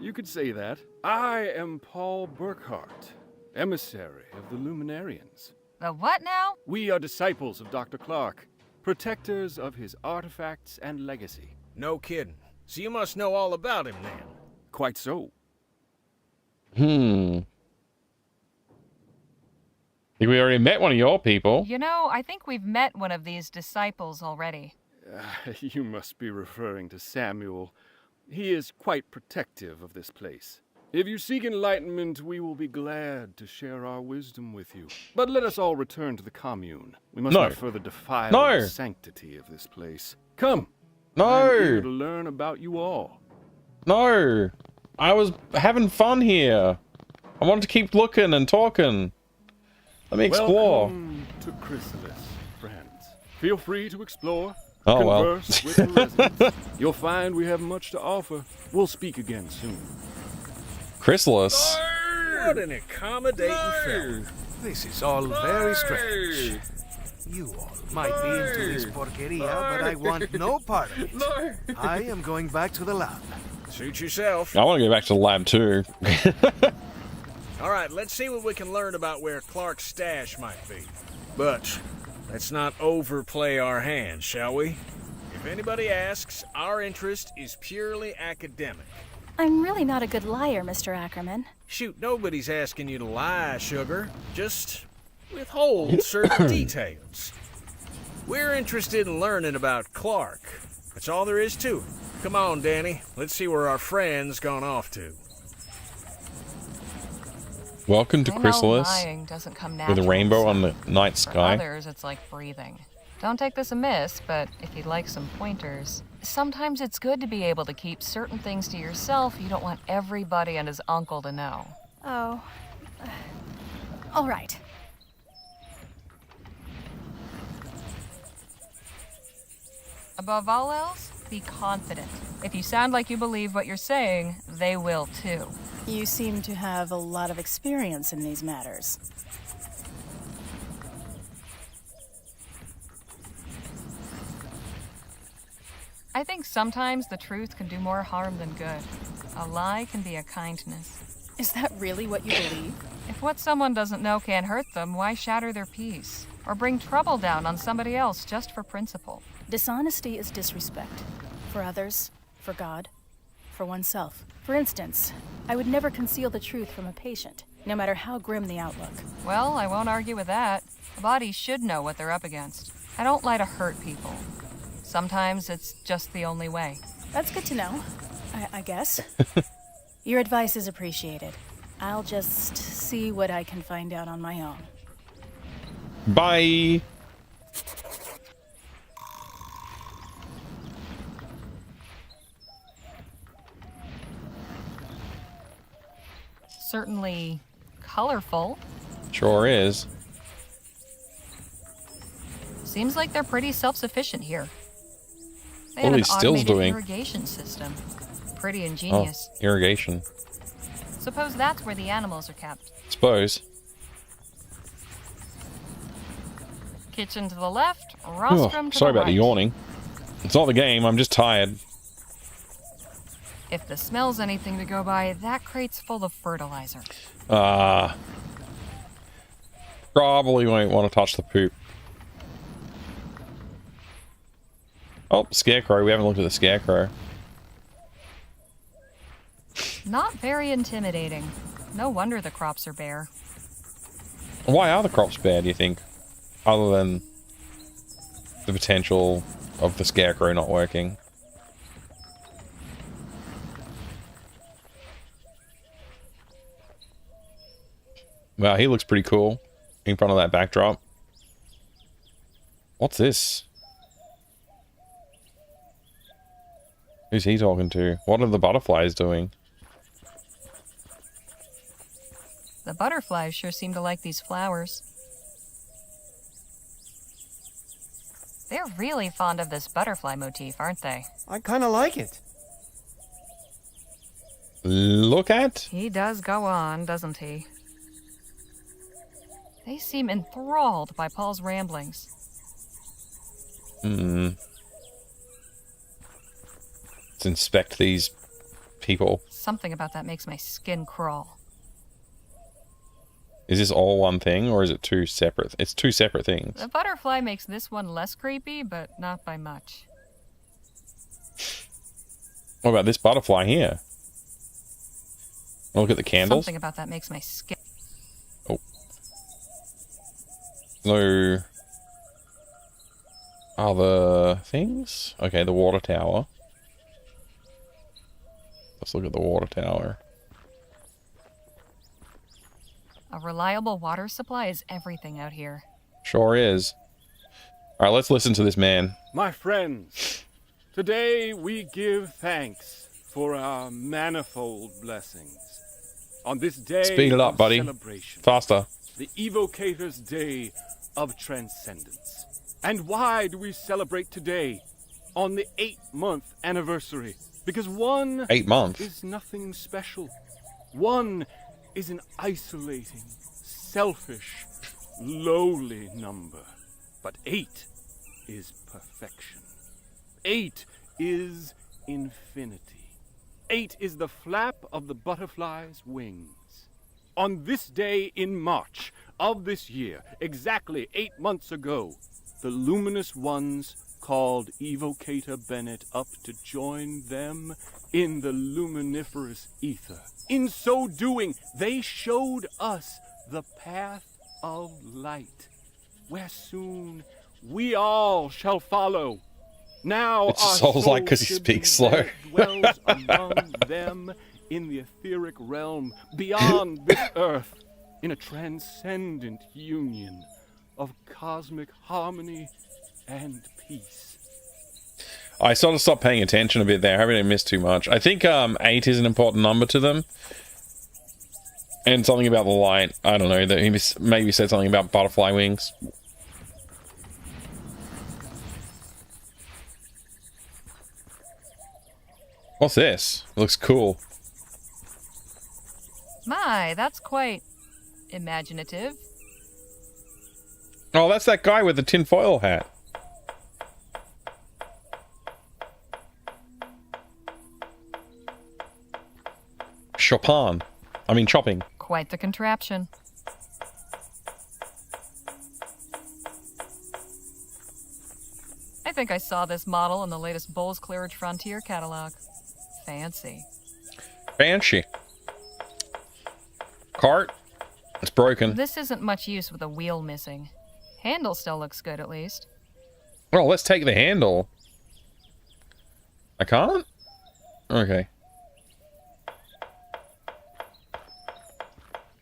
you could say that. I am Paul Burkhart, emissary of the Luminarians. The what now? We are disciples of Dr. Clark, protectors of his artifacts and legacy. No kidding. So you must know all about him then. Quite so. I think we already met one of your people. You know, I think we've met one of these disciples already. You must be referring to Samuel. He is quite protective of this place. If you seek enlightenment, we will be glad to share our wisdom with you. But let us all return to the commune. We must not further defile the sanctity of this place. Come. I'm eager to learn about you all. No. I was having fun here. I wanted to keep looking and talking. Let me explore. Welcome to Chrysalis, friends. Feel free to explore. Oh, converse with the residents. You'll find we have much to offer. We'll speak again soon. Chrysalis. What an accommodating fellow. This is all very strange. You all might be into this porqueria, but I want no part of it. I am going back to the lab. Suit yourself. I want to go back to the lab too. All right, let's see what we can learn about where Clark's stash might be. But let's not overplay our hands, shall we? If anybody asks, our interest is purely academic. I'm really not a good liar, Mr. Ackerman. Shoot, nobody's asking you to lie, sugar. Just withhold certain details. We're interested in learning about Clark. That's all there is to it. Come on, Danny. Let's see where our friend's gone off to. Welcome to Chrysalis. Lying doesn't come with a rainbow on the night For sky. others, it's like breathing. Don't take this amiss, but if you'd like some pointers, sometimes it's good to be able to keep certain things to yourself you don't want everybody and his uncle to know. Oh. All right. Above all else, be confident. If you sound like you believe what you're saying, they will too. You seem to have a lot of experience in these matters. I think sometimes the truth can do more harm than good. A lie can be a kindness. Is that really what you believe? If what someone doesn't know can hurt them, why shatter their peace? Or bring trouble down on somebody else just for principle? Dishonesty is disrespect. For others, for God, for oneself. For instance, I would never conceal the truth from a patient, no matter how grim the outlook. Well, I won't argue with that. A body should know what they're up against. I don't lie to hurt people. Sometimes it's just the only way. That's good to know, I guess. Your advice is appreciated. I'll just see what I can find out on my own. Bye. Certainly colorful. Sure is. Seems like they're pretty self-sufficient here. They What have are an these stills automated doing? irrigation system. Pretty Oh, ingenious. irrigation. Suppose that's where the animals are kept. Suppose. Kitchen to the left, rostrum to Sorry the about right. the yawning. It's not the game, I'm just tired. If the smell's anything to go by, that crate's full of fertilizer. Probably won't want to touch the poop. Oh, scarecrow. We haven't looked at the scarecrow. Not very intimidating. No wonder the crops are bare. Why are the crops bad, do you think? Other than the potential of the scarecrow not working. Wow, he looks pretty cool in front of that backdrop. What's this? Who's he talking to? What are the butterflies doing? The butterflies sure seem to like these flowers. They're really fond of this butterfly motif, aren't they? I kind of like it. Look at? He does go on, doesn't he? They seem enthralled by Paul's ramblings. Let's inspect these people. Something about that makes my skin crawl. Is this all one thing, or is it two separate? It's two separate things. The butterfly makes this one less creepy, but not by much. What about this butterfly here? Look at the candles. Something about that makes my skin... Oh. No other things? Okay, the water tower. Let's look at the water tower. A reliable water supply is everything out here. Sure is. Alright, let's listen to this man. My friends, today we give thanks for our manifold blessings. On this day Speed it up, of buddy. celebration, Faster. the Evocator's Day of Transcendence. And why do we celebrate today, on the 8-month anniversary? Because 1 8 months. is nothing special. 1 is an isolating, selfish, lowly number. But 8 is perfection. 8 is infinity. 8 is the flap of the butterfly's wings. On this day in March of this year, exactly 8 months ago, the luminous ones called Evocator Bennett up to join them in the luminiferous ether. In so doing, they showed us the path of light, where soon we all shall follow. Now It just sounds like because he speaks slow. dwells among them in the etheric realm beyond this earth, in a transcendent union of cosmic harmony and peace. I sort of stopped paying attention a bit there. I hope I didn't miss too much. I think 8 is an important number to them. And something about the light. I don't know. That he maybe said something about butterfly wings. What's this? It looks cool. My, that's quite imaginative. Oh, that's that guy with the tinfoil hat. Chopin. I mean, chopping. Quite the contraption. I think I saw this model in the latest Bowls Clearage Frontier catalog. Fancy. Banshee. Cart. It's broken. This isn't much use with a wheel missing. Handle still looks good, at least. Well, let's take the handle. I can't? Okay.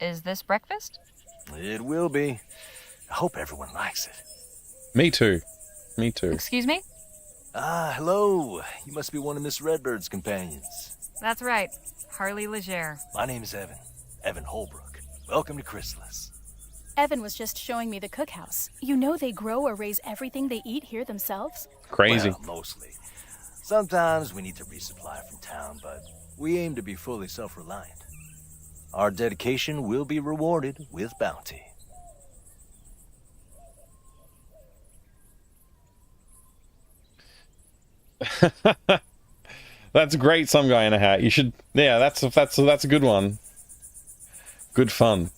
Is this breakfast? It will be. I hope everyone likes it. Me too. Me too. Excuse me? Ah, hello. You must be one of Miss Redbird's companions. That's right. Harley Legere. My name is Evan. Evan Holbrook. Welcome to Chrysalis. Evan was just showing me the cookhouse. You know they grow or raise everything they eat here themselves? Crazy. Well, mostly. Sometimes we need to resupply from town, but we aim to be fully self-reliant. Our dedication will be rewarded with bounty. That's great, some guy in a hat. You should, yeah, that's a good one. Good fun.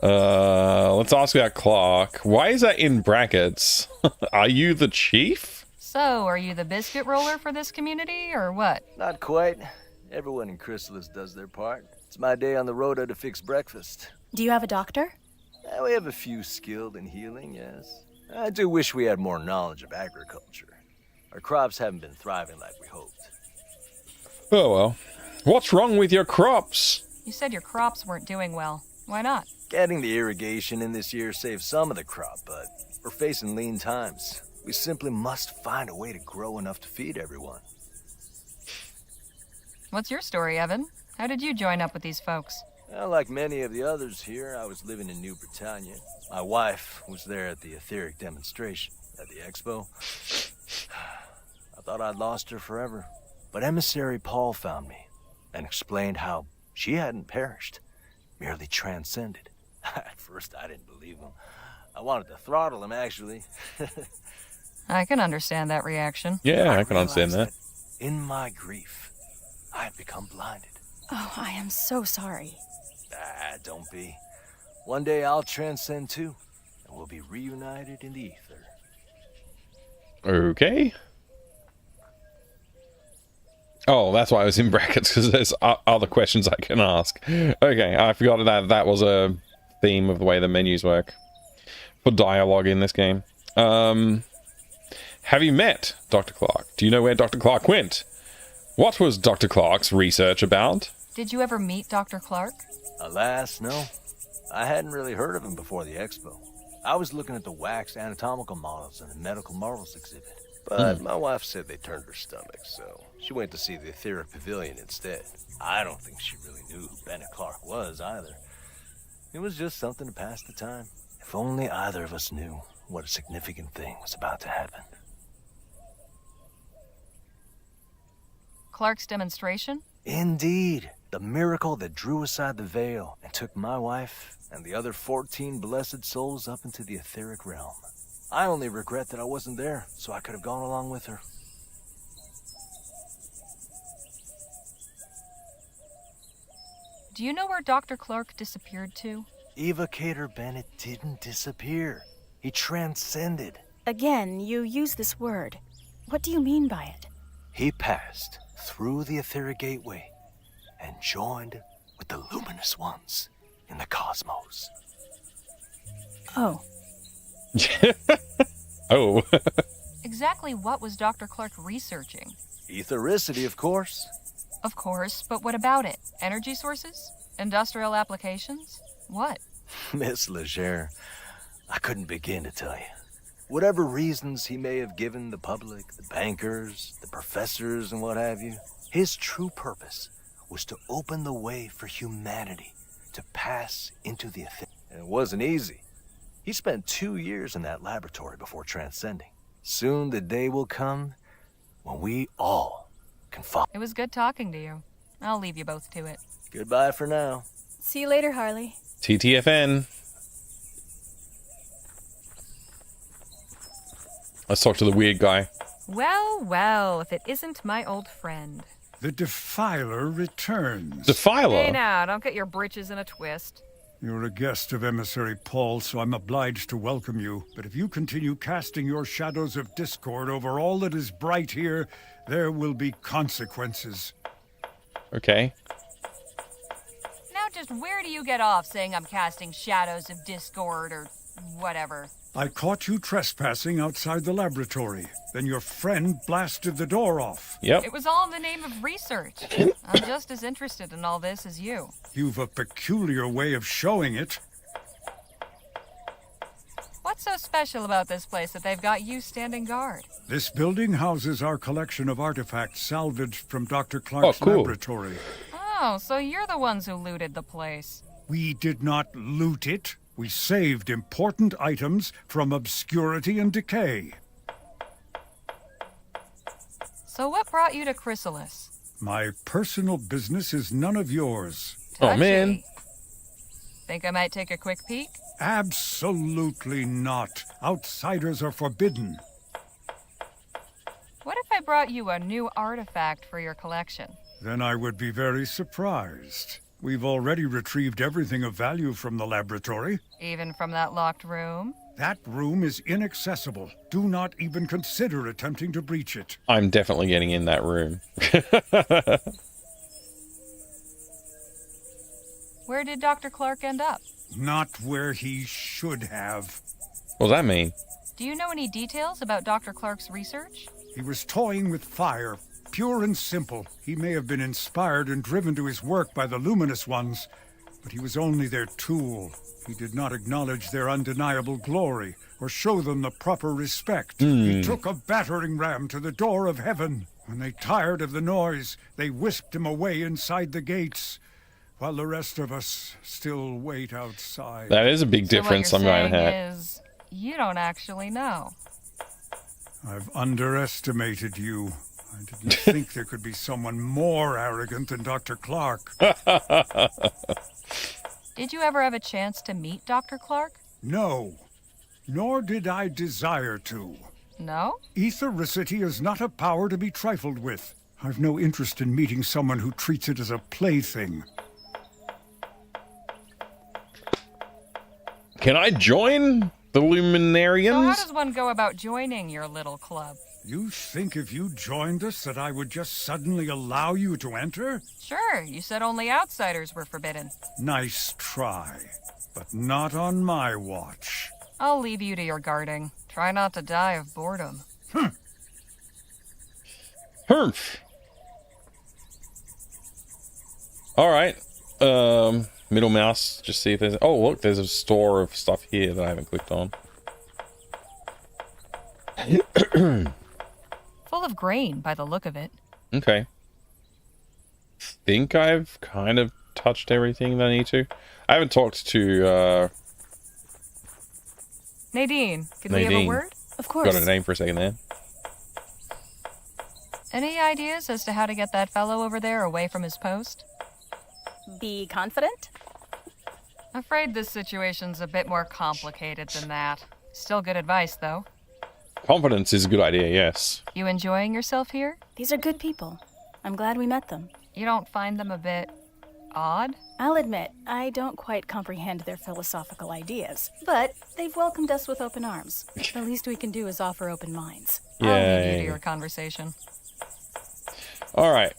Let's ask about Clark. Why is that in brackets? Are you the chief? So, are you the biscuit roller for this community, or what? Not quite. Everyone in Chrysalis does their part. It's my day on the roto to fix breakfast. Do you have a doctor? We have a few skilled in healing, yes. I do wish we had more knowledge of agriculture. Our crops haven't been thriving like we hoped. Oh well. What's wrong with your crops? You said your crops weren't doing well. Why not? Getting the irrigation in this year saved some of the crop, but we're facing lean times. We simply must find a way to grow enough to feed everyone. What's your story, Evan? How did you join up with these folks? Well, like many of the others here, I was living in New Britannia. My wife was there at the etheric demonstration at the expo. I thought I'd lost her forever. But emissary Paul found me and explained how she hadn't perished, merely transcended. At first, I didn't believe him. I wanted to throttle him, actually. I can understand that reaction. Yeah, I can understand that. In my grief, I had become blinded. Oh, I am so sorry. Don't be. One day I'll transcend too, and we'll be reunited in the ether. Okay. Oh, that's why I was in brackets, because there's other questions I can ask. Okay, I forgot that was a theme of the way the menus work for dialogue in this game. Have you met Dr. Clark? Do you know where Dr. Clark went? What was Dr. Clark's research about? Did you ever meet Dr. Clark? Alas, no. I hadn't really heard of him before the expo. I was looking at the wax anatomical models in the medical marvels exhibit. But my wife said they turned her stomach, so she went to see the etheric pavilion instead. I don't think she really knew who Bennett Clark was either. It was just something to pass the time. If only either of us knew what a significant thing was about to happen. Clark's demonstration? Indeed. The miracle that drew aside the veil and took my wife and the other 14 blessed souls up into the etheric realm. I only regret that I wasn't there, so I could have gone along with her. Do you know where Dr. Clark disappeared to? Evocator Bennett didn't disappear. He transcended. Again, you use this word. What do you mean by it? He passed through the etheric gateway and joined with the luminous ones in the cosmos. Oh. Oh. Exactly what was Dr. Clark researching? Ethericity, of course. Of course, but what about it? Energy sources? Industrial applications? What? Miss Legere, I couldn't begin to tell you. Whatever reasons he may have given the public, the bankers, the professors, and what have you, his true purpose was to open the way for humanity to pass into the etheric. And it wasn't easy. He spent 2 years in that laboratory before transcending. Soon the day will come when we all can follow. It was good talking to you. I'll leave you both to it. Goodbye for now. See you later, Harley. TTFN. Let's talk to the weird guy. Well, well, if it isn't my old friend. The Defiler returns. Defiler? Hey now, don't get your britches in a twist. You're a guest of Emissary Paul, so I'm obliged to welcome you. But if you continue casting your shadows of discord over all that is bright here, there will be consequences. Okay. Now just where do you get off saying I'm casting shadows of discord or whatever? I caught you trespassing outside the laboratory. Then your friend blasted the door off. Yep. It was all in the name of research. I'm just as interested in all this as you. You've a peculiar way of showing it. What's so special about this place that they've got you standing guard? This building houses our collection of artifacts salvaged from Dr. Clark's laboratory. Oh, so you're the ones who looted the place. We did not loot it. We saved important items from obscurity and decay. So what brought you to Chrysalis? My personal business is none of yours. Oh, man. Think I might take a quick peek? Absolutely not. Outsiders are forbidden. What if I brought you a new artifact for your collection? Then I would be very surprised. We've already retrieved everything of value from the laboratory. Even from that locked room? That room is inaccessible. Do not even consider attempting to breach it. I'm definitely getting in that room. Where did Dr. Clark end up? Not where he should have. What does that mean? Do you know any details about Dr. Clark's research? He was toying with fire. Pure and simple. He may have been inspired and driven to his work by the luminous ones, but he was only their tool. He did not acknowledge their undeniable glory or show them the proper respect. He took a battering ram to the door of heaven. When they tired of the noise, they whisked him away inside the gates, while the rest of us still wait outside. That is a big difference. So what I'm you're going to saying is, you don't actually know. I've underestimated you. I didn't think there could be someone more arrogant than Dr. Clark. Did you ever have a chance to meet Dr. Clark? No, nor did I desire to. No? Ethericity is not a power to be trifled with. I've no interest in meeting someone who treats it as a plaything. Can I join the Luminarians? So how does one go about joining your little club? You think if you joined us that I would just suddenly allow you to enter? Sure, you said only outsiders were forbidden. Nice try, but not on my watch. I'll leave you to your guarding. Try not to die of boredom. Humph. Alright. Middle mouse, just see if there's... Oh, look, there's a store of stuff here that I haven't clicked on. Full of grain, by the look of it. Okay. Think I've kind of touched everything that I need to. I haven't talked to, Nadine, could we have a word? Of course. Got a name for a second there. Any ideas as to how to get that fellow over there away from his post? Be confident? Afraid this situation's a bit more complicated than that. Still good advice, though. Confidence is a good idea, yes. You enjoying yourself here? These are good people. I'm glad we met them. You don't find them a bit odd? I'll admit, I don't quite comprehend their philosophical ideas, but they've welcomed us with open arms. The least we can do is offer open minds. I'll leave you to your conversation. Alright.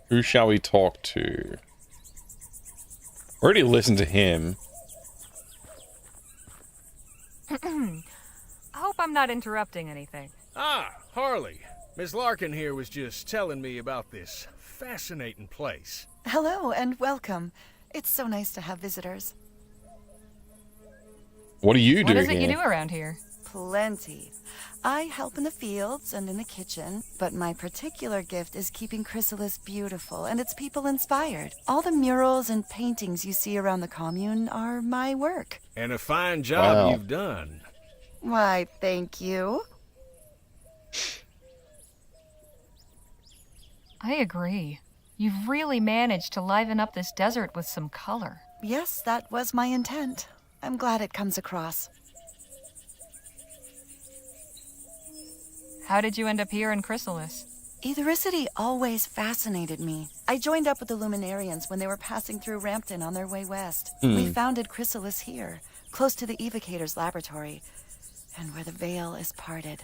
Who shall we talk to? Already listened to him. I hope I'm not interrupting anything. Ah, Harley. Miss Larkin here was just telling me about this fascinating place. Hello and welcome. It's so nice to have visitors. What do you do What is it here? you do around here? Plenty. I help in the fields and in the kitchen, but my particular gift is keeping Chrysalis beautiful and its people inspired. All the murals and paintings you see around the commune are my work. And a fine job you've done. Why, thank you. I agree. You've really managed to liven up this desert with some color. Yes, that was my intent. I'm glad it comes across. How did you end up here in Chrysalis? Ethericity always fascinated me. I joined up with the Luminarians when they were passing through Rampton on their way west. We founded Chrysalis here, close to the Evocator's laboratory, and where the veil is parted.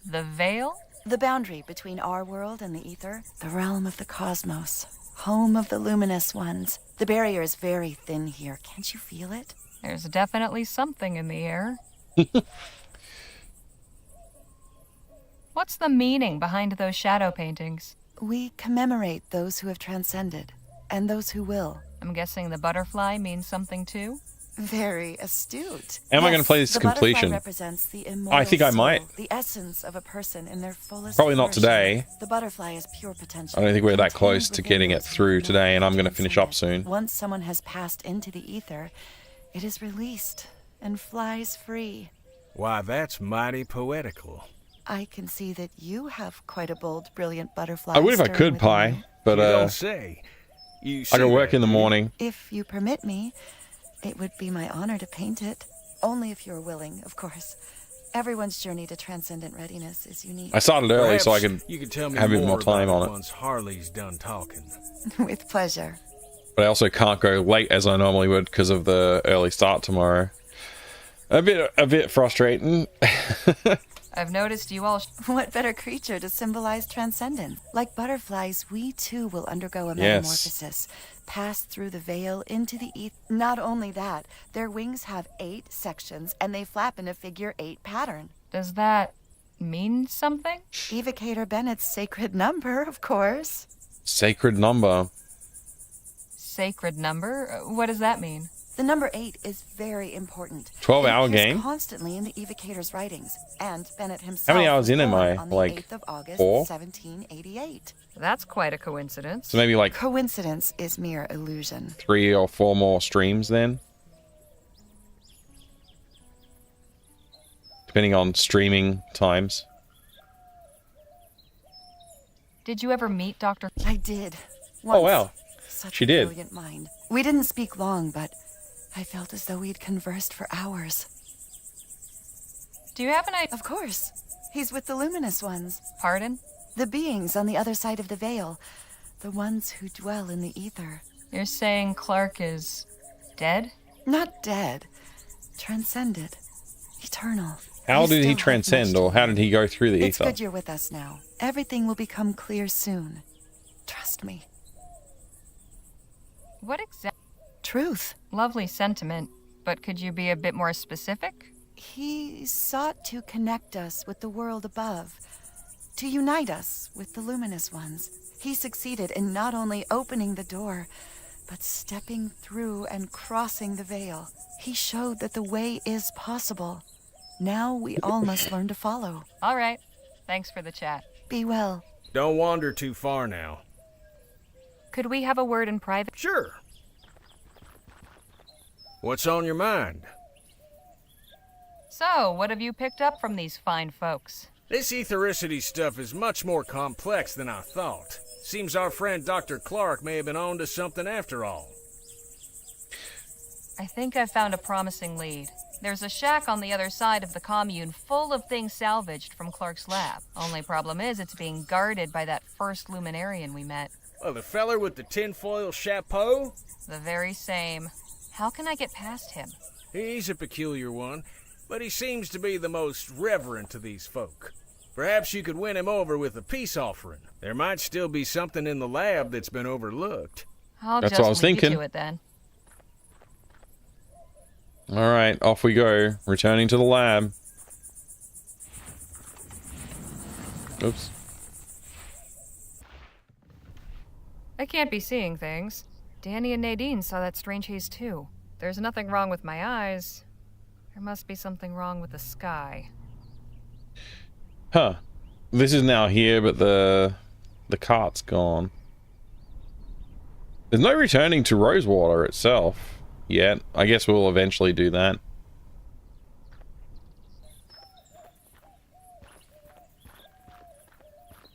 The veil? The boundary between our world and the ether, the realm of the cosmos, home of the luminous ones. The barrier is very thin here. Can't you feel it? There's definitely something in the air. What's the meaning behind those shadow paintings? We commemorate those who have transcended, and those who will. I'm guessing the butterfly means something too? Very astute. Am I going to play this to completion? Represents the immortal I think I soul, might. The essence of a person in their fullest Probably not version. today. The butterfly is pure potential. I don't think we're that close to getting it through today, and I'm going to finish up soon. Once someone has passed into the ether, it is released and flies free. Why, that's mighty poetical. I can see that you have quite a bold, brilliant butterfly. I would if I stirring could, within Pi, you. but You don't say. You I got work in the morning. If you permit me, it would be my honor to paint it. Only if you're willing, of course. Everyone's journey to transcendent readiness is unique. I started early so I Perhaps could you could tell me have a bit more time about on it. Once Harley's done talking. With pleasure. But I also can't go late as I normally would because of the early start tomorrow. A bit frustrating. I've noticed you all... What better creature to symbolize transcendence? Like butterflies, we too will undergo a Yes. metamorphosis. Pass through the veil into the ether. Not only that, their wings have 8 sections and they flap in a figure 8 pattern. Does that mean something? Evocator Bennett's sacred number, of course. Sacred number. Sacred number? What does that mean? The number 8 is very important. 12-hour It game? appears constantly in the Evocator's writings, and Bennett himself. How many hours was in am born I? on the Like 8th of August, 4? 1788. That's quite a coincidence. So maybe like Coincidence is mere illusion. 3 or 4 more streams then? Depending on streaming times. Did you ever meet Dr. I did. Oh, wow. Such She a did. brilliant mind. We didn't speak long, but I felt as though we'd conversed for hours. Do you have an idea? Of course. He's with the luminous ones. Pardon? The beings on the other side of the veil. The ones who dwell in the ether. You're saying Clark is dead? Not dead. Transcended. Eternal. How You did he still have transcend, much to or how learn. did he go through the It's ether? good you're with us now. Everything will become clear soon. Trust me. What exactly? Truth. Lovely sentiment, but could you be a bit more specific? He sought to connect us with the world above, to unite us with the luminous ones. He succeeded in not only opening the door, but stepping through and crossing the veil. He showed that the way is possible. Now we all must learn to follow. All right. Thanks for the chat. Be well. Don't wander too far now. Could we have a word in private? Sure. What's on your mind? So, what have you picked up from these fine folks? This ethericity stuff is much more complex than I thought. Seems our friend Dr. Clark may have been on to something after all. I think I've found a promising lead. There's a shack on the other side of the commune full of things salvaged from Clark's lab. Only problem is it's being guarded by that first luminarian we met. Well, the feller with the tinfoil chapeau? The very same. How can I get past him? He's a peculiar one, but he seems to be the most reverent to these folk. Perhaps you could win him over with a peace offering. There might still be something in the lab that's been overlooked. That's what I was leave you thinking. to it then. All right, off we go. Returning to the lab. Oops. I can't be seeing things. Danny and Nadine saw that strange haze too. There's nothing wrong with my eyes. There must be something wrong with the sky. Huh. This is now here, but the cart's gone. There's no returning to Rosewater itself yet. I guess we'll eventually do that.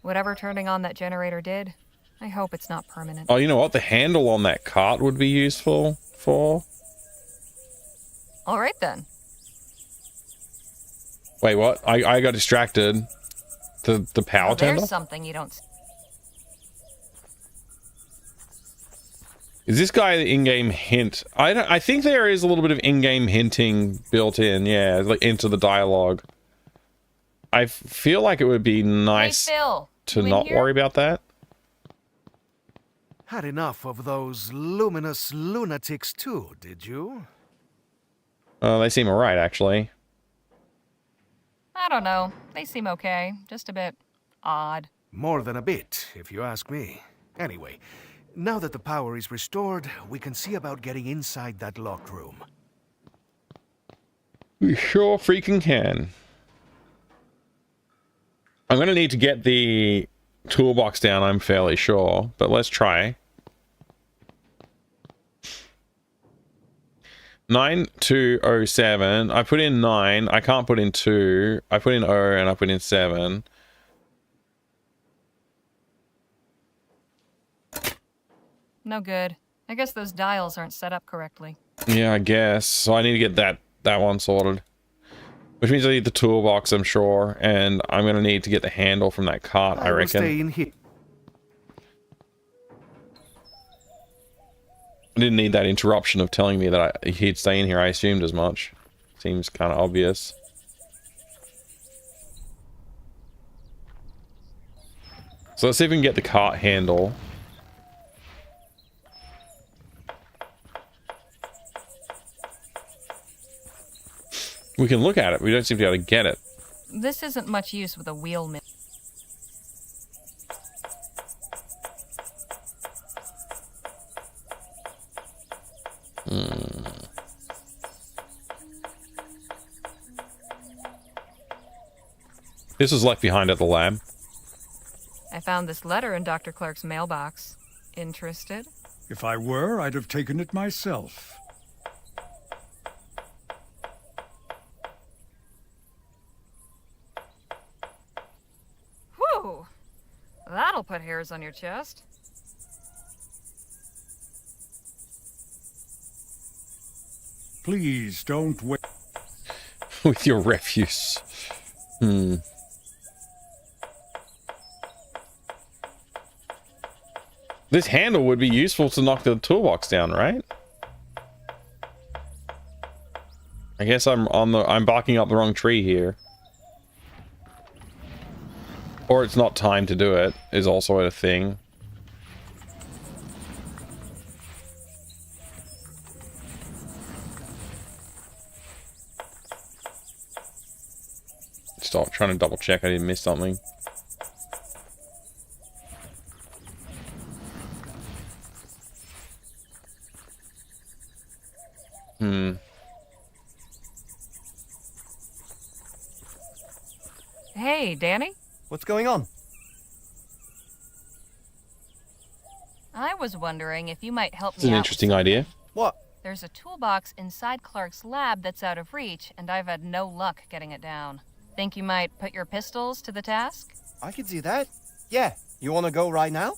Whatever turning on that generator did, I hope it's not permanent. Oh, you know what? The handle on that cart would be useful for. All right then. Wait, what? I got distracted. The power tender? There's something you don't see. Is this guy the in-game hint? I think there is a little bit of in-game hinting built in, yeah, like into the dialogue. I feel like it would be nice Hey, Phil, to you in not here? worry about that. Had enough of those luminous lunatics too, did you? They seem alright, actually. I don't know. They seem okay. Just a bit odd. More than a bit, if you ask me. Anyway, now that the power is restored, we can see about getting inside that locked room. We sure freaking can. I'm going to need to get the toolbox down, I'm fairly sure, but let's try. 9207. I put in 9. I can't put in 2. I put in 0 and I put in 7. No good. I guess those dials aren't set up correctly. Yeah, I guess. So I need to get that one sorted. Which means I need the toolbox, I'm sure, and I'm going to need to get the handle from that cart, I will reckon. stay in here. I didn't need that interruption of telling me that he'd stay in here. I assumed as much. Seems kind of obvious. So let's see if we can get the cart handle. We can look at it. We don't seem to be able to get it. This isn't much use with a wheel mill. This was left behind at the lab. I found this letter in Dr. Clark's mailbox. Interested? If I were, I'd have taken it myself. Whew! That'll put hairs on your chest. Please don't wait. With your refuse. This handle would be useful to knock the toolbox down, right? I guess I'm barking up the wrong tree here. Or it's not time to do it, is also a thing. Stop trying to double check I didn't miss something. Hey, Danny? What's going on? I was wondering if you might help It's me an out. interesting idea. What? There's a toolbox inside Clark's lab that's out of reach, and I've had no luck getting it down. Think you might put your pistols to the task? I could do that. Yeah. You want to go right now?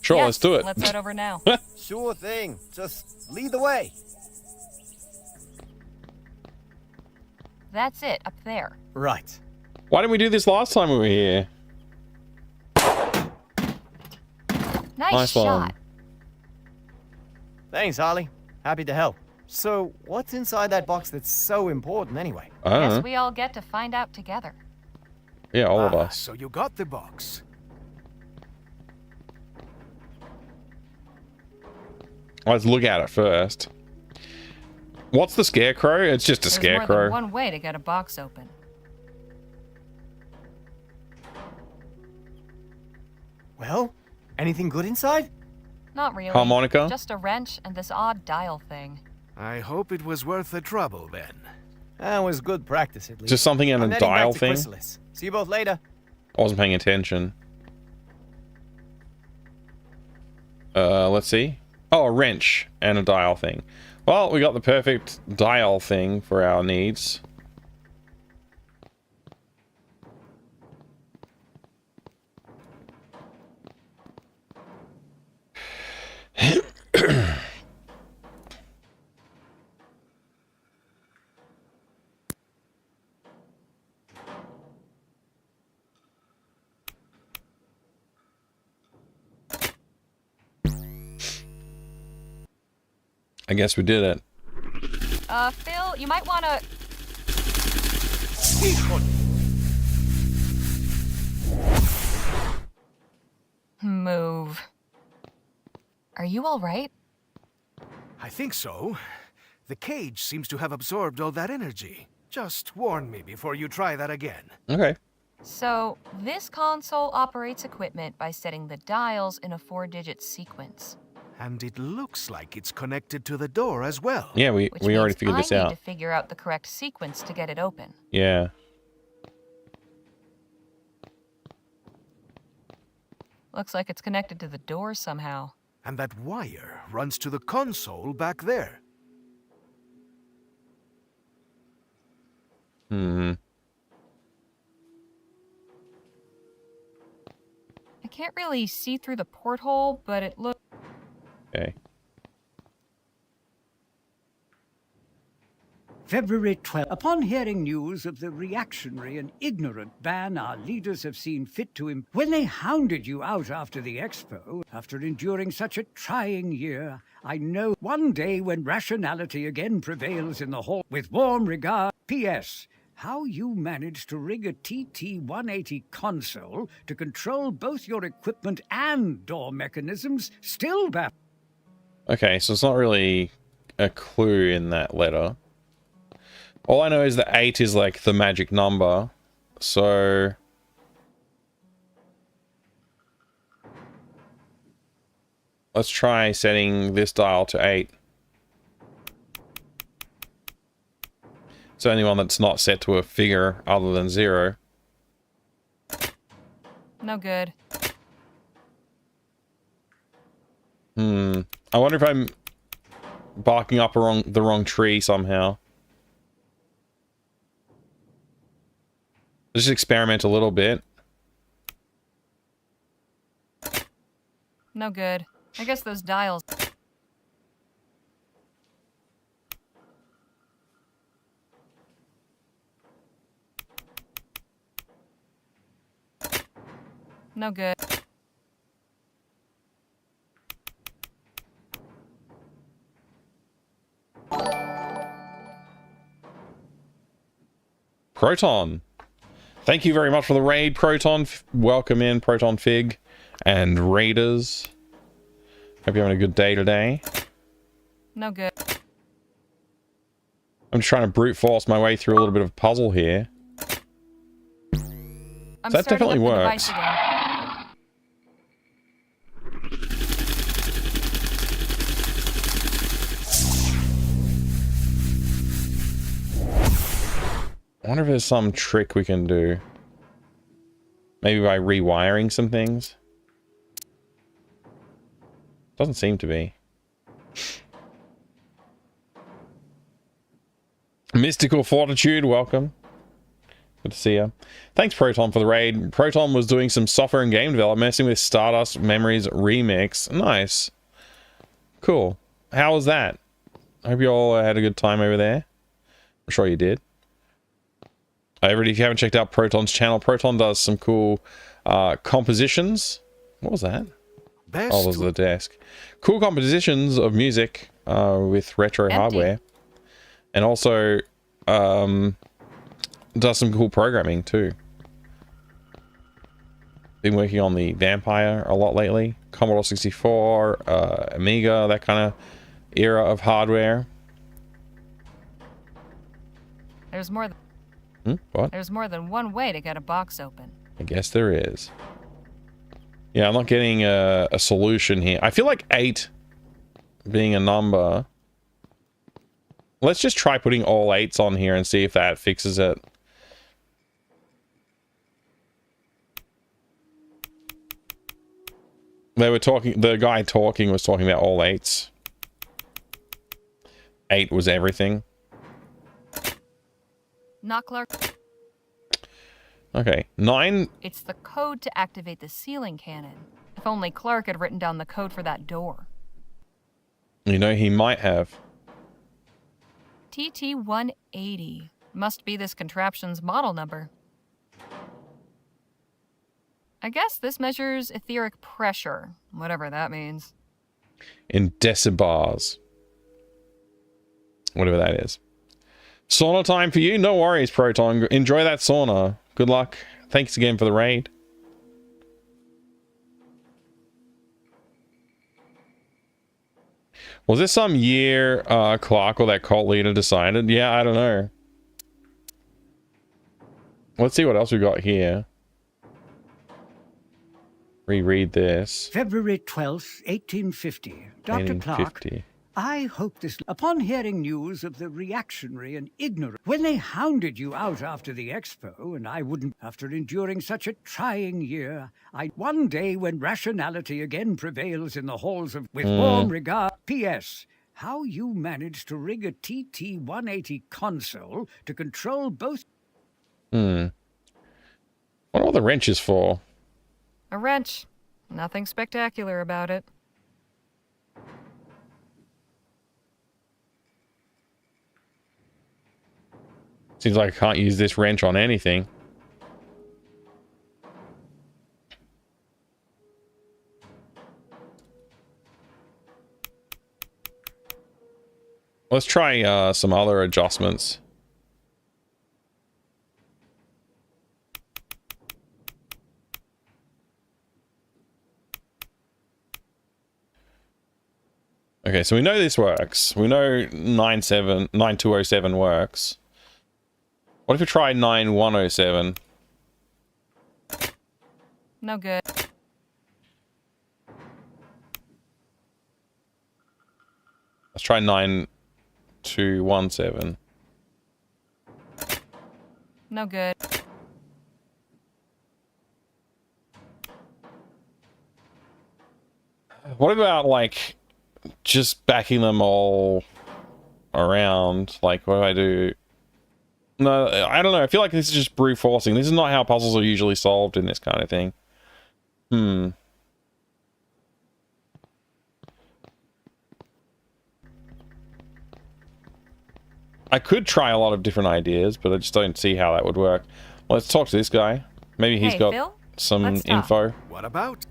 Sure, Yes, let's do it. Let's head over now. Sure thing. Just lead the way. That's it, up there. Right. Why didn't we do this last time we were here? Nice shot. one. Thanks, Harley. Happy to help. So, what's inside that box that's so important anyway? Guess we all get to find out together. Yeah, all of us. So you got the box. Let's look at it first. What's the scarecrow? It's just a There's scarecrow. more than one way to get a box open. Well, anything good inside? Not really. Harmonica? Just a wrench and this odd dial thing. I hope it was worth the trouble then. That was good practice, at least. Just something in I'm a heading back dial to thing? Chrysalis. See you both later. I wasn't paying attention. Let's see. Oh, a wrench and a dial thing. Well, we got the perfect dial thing for our needs. I guess we did it. Phil, you might want to... Move. Are you all right? I think so. The cage seems to have absorbed all that energy. Just warn me before you try that again. Okay. So, this console operates equipment by setting the dials in a 4-digit sequence. And it looks like it's connected to the door as well. Yeah, we already figured this I out. need to figure out the correct sequence to get it open. Yeah. Looks like it's connected to the door somehow. And that wire runs to the console back there. Hmm. I can't really see through the porthole, but it looks... Okay. February 12th. Upon hearing news of the reactionary and ignorant ban our leaders have seen fit to when they hounded you out after the expo, after enduring such a trying year, I know one day when rationality again prevails in the hall. With warm regard, P.S. How you managed to rig a TT-180 console to control both your equipment and door mechanisms still baffles. Okay, so it's not really a clue in that letter. All I know is that 8 is like the magic number. So let's try setting this dial to 8. It's the only one that's not set to a figure other than 0. No good. I wonder if I'm barking up the wrong tree somehow. Let's just experiment a little bit. No good. I guess those dials... No good. Proton. Thank you very much for the raid, Proton. Welcome in, Proton Fig and Raiders. Hope you're having a good day today. No good. I'm just trying to brute force my way through a little bit of a puzzle here. So that definitely works. I wonder if there's some trick we can do. Maybe by rewiring some things. Doesn't seem to be. Mystical Fortitude, welcome. Good to see you. Thanks, Proton, for the raid. Proton was doing some software and game development, messing with Stardust Memories Remix. Nice. Cool. How was that? I hope you all had a good time over there. I'm sure you did. Everybody, if you haven't checked out Proton's channel, Proton does some cool compositions. What was that? Oh, that was the desk. Cool compositions of music with retro hardware. And also does some cool programming too. Been working on the Vampire a lot lately. Commodore 64, Amiga, that kind of era of hardware. There's more than... What? There's more than one way to get a box open. I guess there is. Yeah, I'm not getting a solution here. I feel like 8 being a number. Let's just try putting all 8s on here and see if that fixes it. They were talking, the guy talking was talking about all 8s. 8 was everything. Not Clark. Okay, 9. It's the code to activate the ceiling cannon. If only Clark had written down the code for that door. You know, he might have. TT-180. Must be this contraption's model number. I guess this measures etheric pressure, whatever that means. In decibars. Whatever that is. Sauna time for you? No worries, Proton. Enjoy that sauna. Good luck. Thanks again for the raid. Was this some year Clark or that cult leader decided? Yeah, I don't know. Let's see what else we got here. Reread this. February 12th, 1850. Dr. Clark, I hope this... Upon hearing news of the reactionary and ignorant... When they hounded you out after the expo, and I wouldn't... After enduring such a trying year, one day when rationality again prevails in the halls of... With warm regard... P.S. How you managed to rig a TT-180 console to control both... What are all the wrenches for? A wrench. Nothing spectacular about it. Seems like I can't use this wrench on anything. Let's try some other adjustments. Okay, so we know this works. We know 9207 works. What if we try 9107? No good. Let's try 9217. No good. What about, like, just backing them all around? Like, what do I do? No, I don't know. I feel like this is just brute forcing. This is not how puzzles are usually solved in this kind of thing. I could try a lot of different ideas, but I just don't see how that would work. Well, let's talk to this guy. Maybe he's got Phil? some Let's talk. info. What about?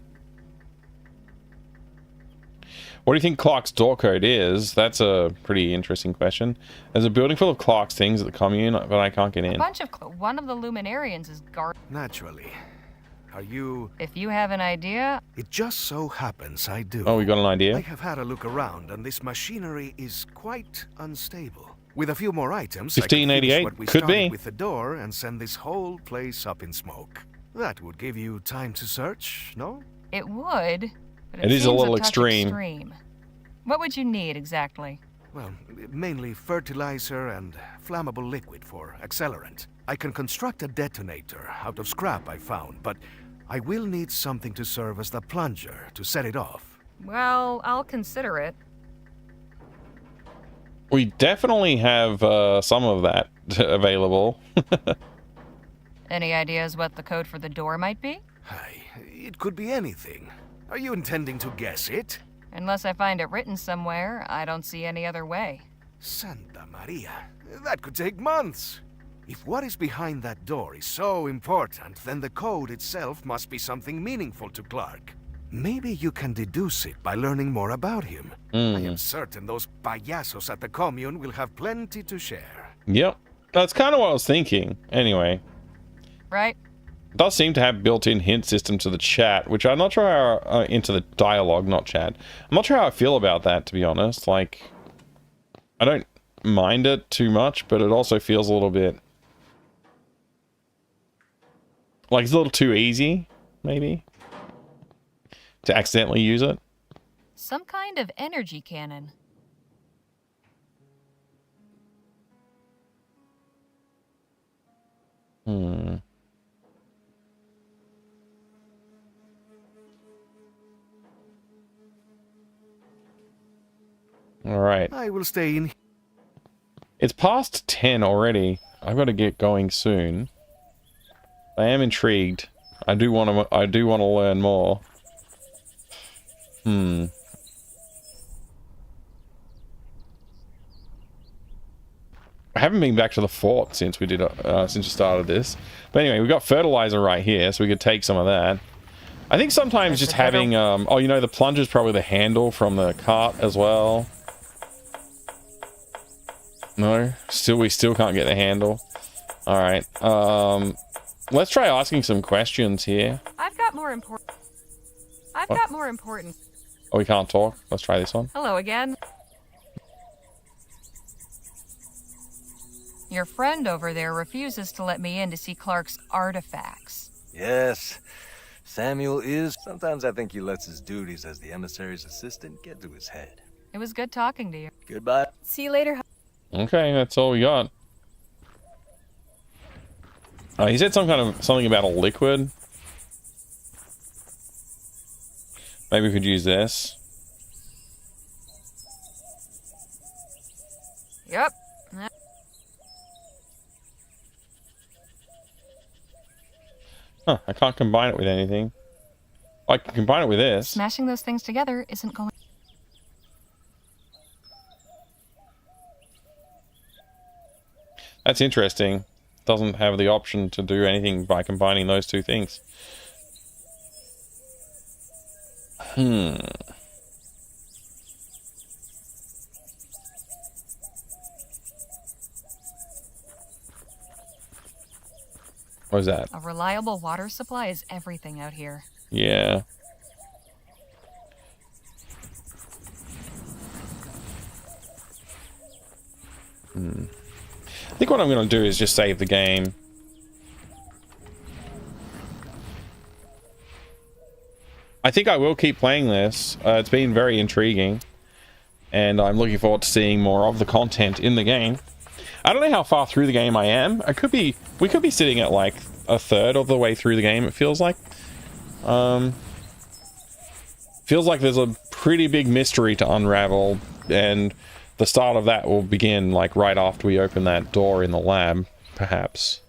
What do you think Clark's door code is? That's a pretty interesting question. There's a building full of Clark's things at the commune, but I can't get in. One of the luminarians is guard. Naturally. Are you... If you have an idea... It just so happens I do. Oh, we got an idea? I have had a look around, and this machinery is quite unstable. With a few more items, 1588 I could finish what we could started be with the door and send this whole place up in smoke. That would give you time to search, no? It would, but it is a seems little touch extreme. What would you need exactly? Well, mainly fertilizer and flammable liquid for accelerant. I can construct a detonator out of scrap I found, but I will need something to serve as the plunger to set it off. Well, I'll consider it. We definitely have some of that available. Any ideas what the code for the door might be? It could be anything. Are you intending to guess it? Unless I find it written somewhere, I don't see any other way. Santa Maria, that could take months. If what is behind that door is so important, then the code itself must be something meaningful to Clark. Maybe you can deduce it by learning more about him. I am certain those payasos at the commune will have plenty to share. Yep, that's kind of what I was thinking. Anyway. Right. It does seem to have built-in hint system to the chat, which I'm not sure how, into the dialogue, not chat. I'm not sure how I feel about that, to be honest. Like, I don't mind it too much, but it also feels a little bit... like it's a little too easy, maybe, to accidentally use it. Some kind of energy cannon. All right. I will stay in. It's past 10 already. I've got to get going soon. I am intrigued. I do want to learn more. I haven't been back to the fort since we started this. But anyway, we've got fertilizer right here, so we could take some of that. I think sometimes just having oh, you know, the plunger's probably the handle from the cart as well. No, we still can't get the handle. All right. Let's try asking some questions here. I've got more important. Oh, we can't talk. Let's try this one. Hello again. Your friend over there refuses to let me in to see Clark's artifacts. Yes, Samuel is. Sometimes I think he lets his duties as the emissary's assistant get to his head. It was good talking to you. Goodbye. See you later. Okay, that's all we got. He said something about a liquid. Maybe we could use this. Yep. Huh, I can't combine it with anything. I can combine it with this. Smashing those things together isn't going... That's interesting. Doesn't have the option to do anything by combining those two things. What is that? A reliable water supply is everything out here. Yeah. I think what I'm going to do is just save the game. I think I will keep playing this. It's been very intriguing, and I'm looking forward to seeing more of the content in the game. I don't know how far through the game I am. We could be sitting at like a third of the way through the game, it feels like. Feels like there's a pretty big mystery to unravel, and the start of that will begin like right after we open that door in the lab, perhaps.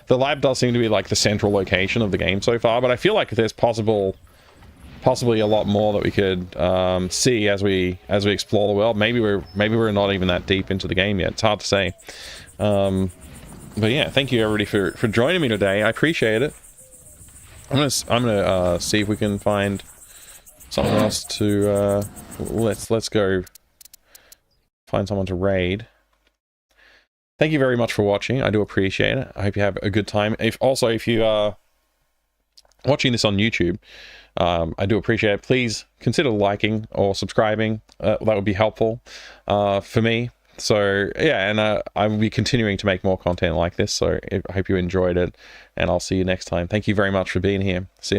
The lab does seem to be like the central location of the game so far, but I feel like there's possibly a lot more that we could see as we explore the world. Maybe we're not even that deep into the game yet. It's hard to say. But yeah, thank you everybody for joining me today. I appreciate it. I'm gonna see if we can find something else to let's go find someone to raid. Thank you very much for watching. I do appreciate it. I hope you have a good time. If you are watching this on YouTube, I do appreciate it. Please consider liking or subscribing. That would be helpful for me. So yeah, and I will be continuing to make more content like this. So I hope you enjoyed it, and I'll see you next time. Thank you very much for being here. See you later.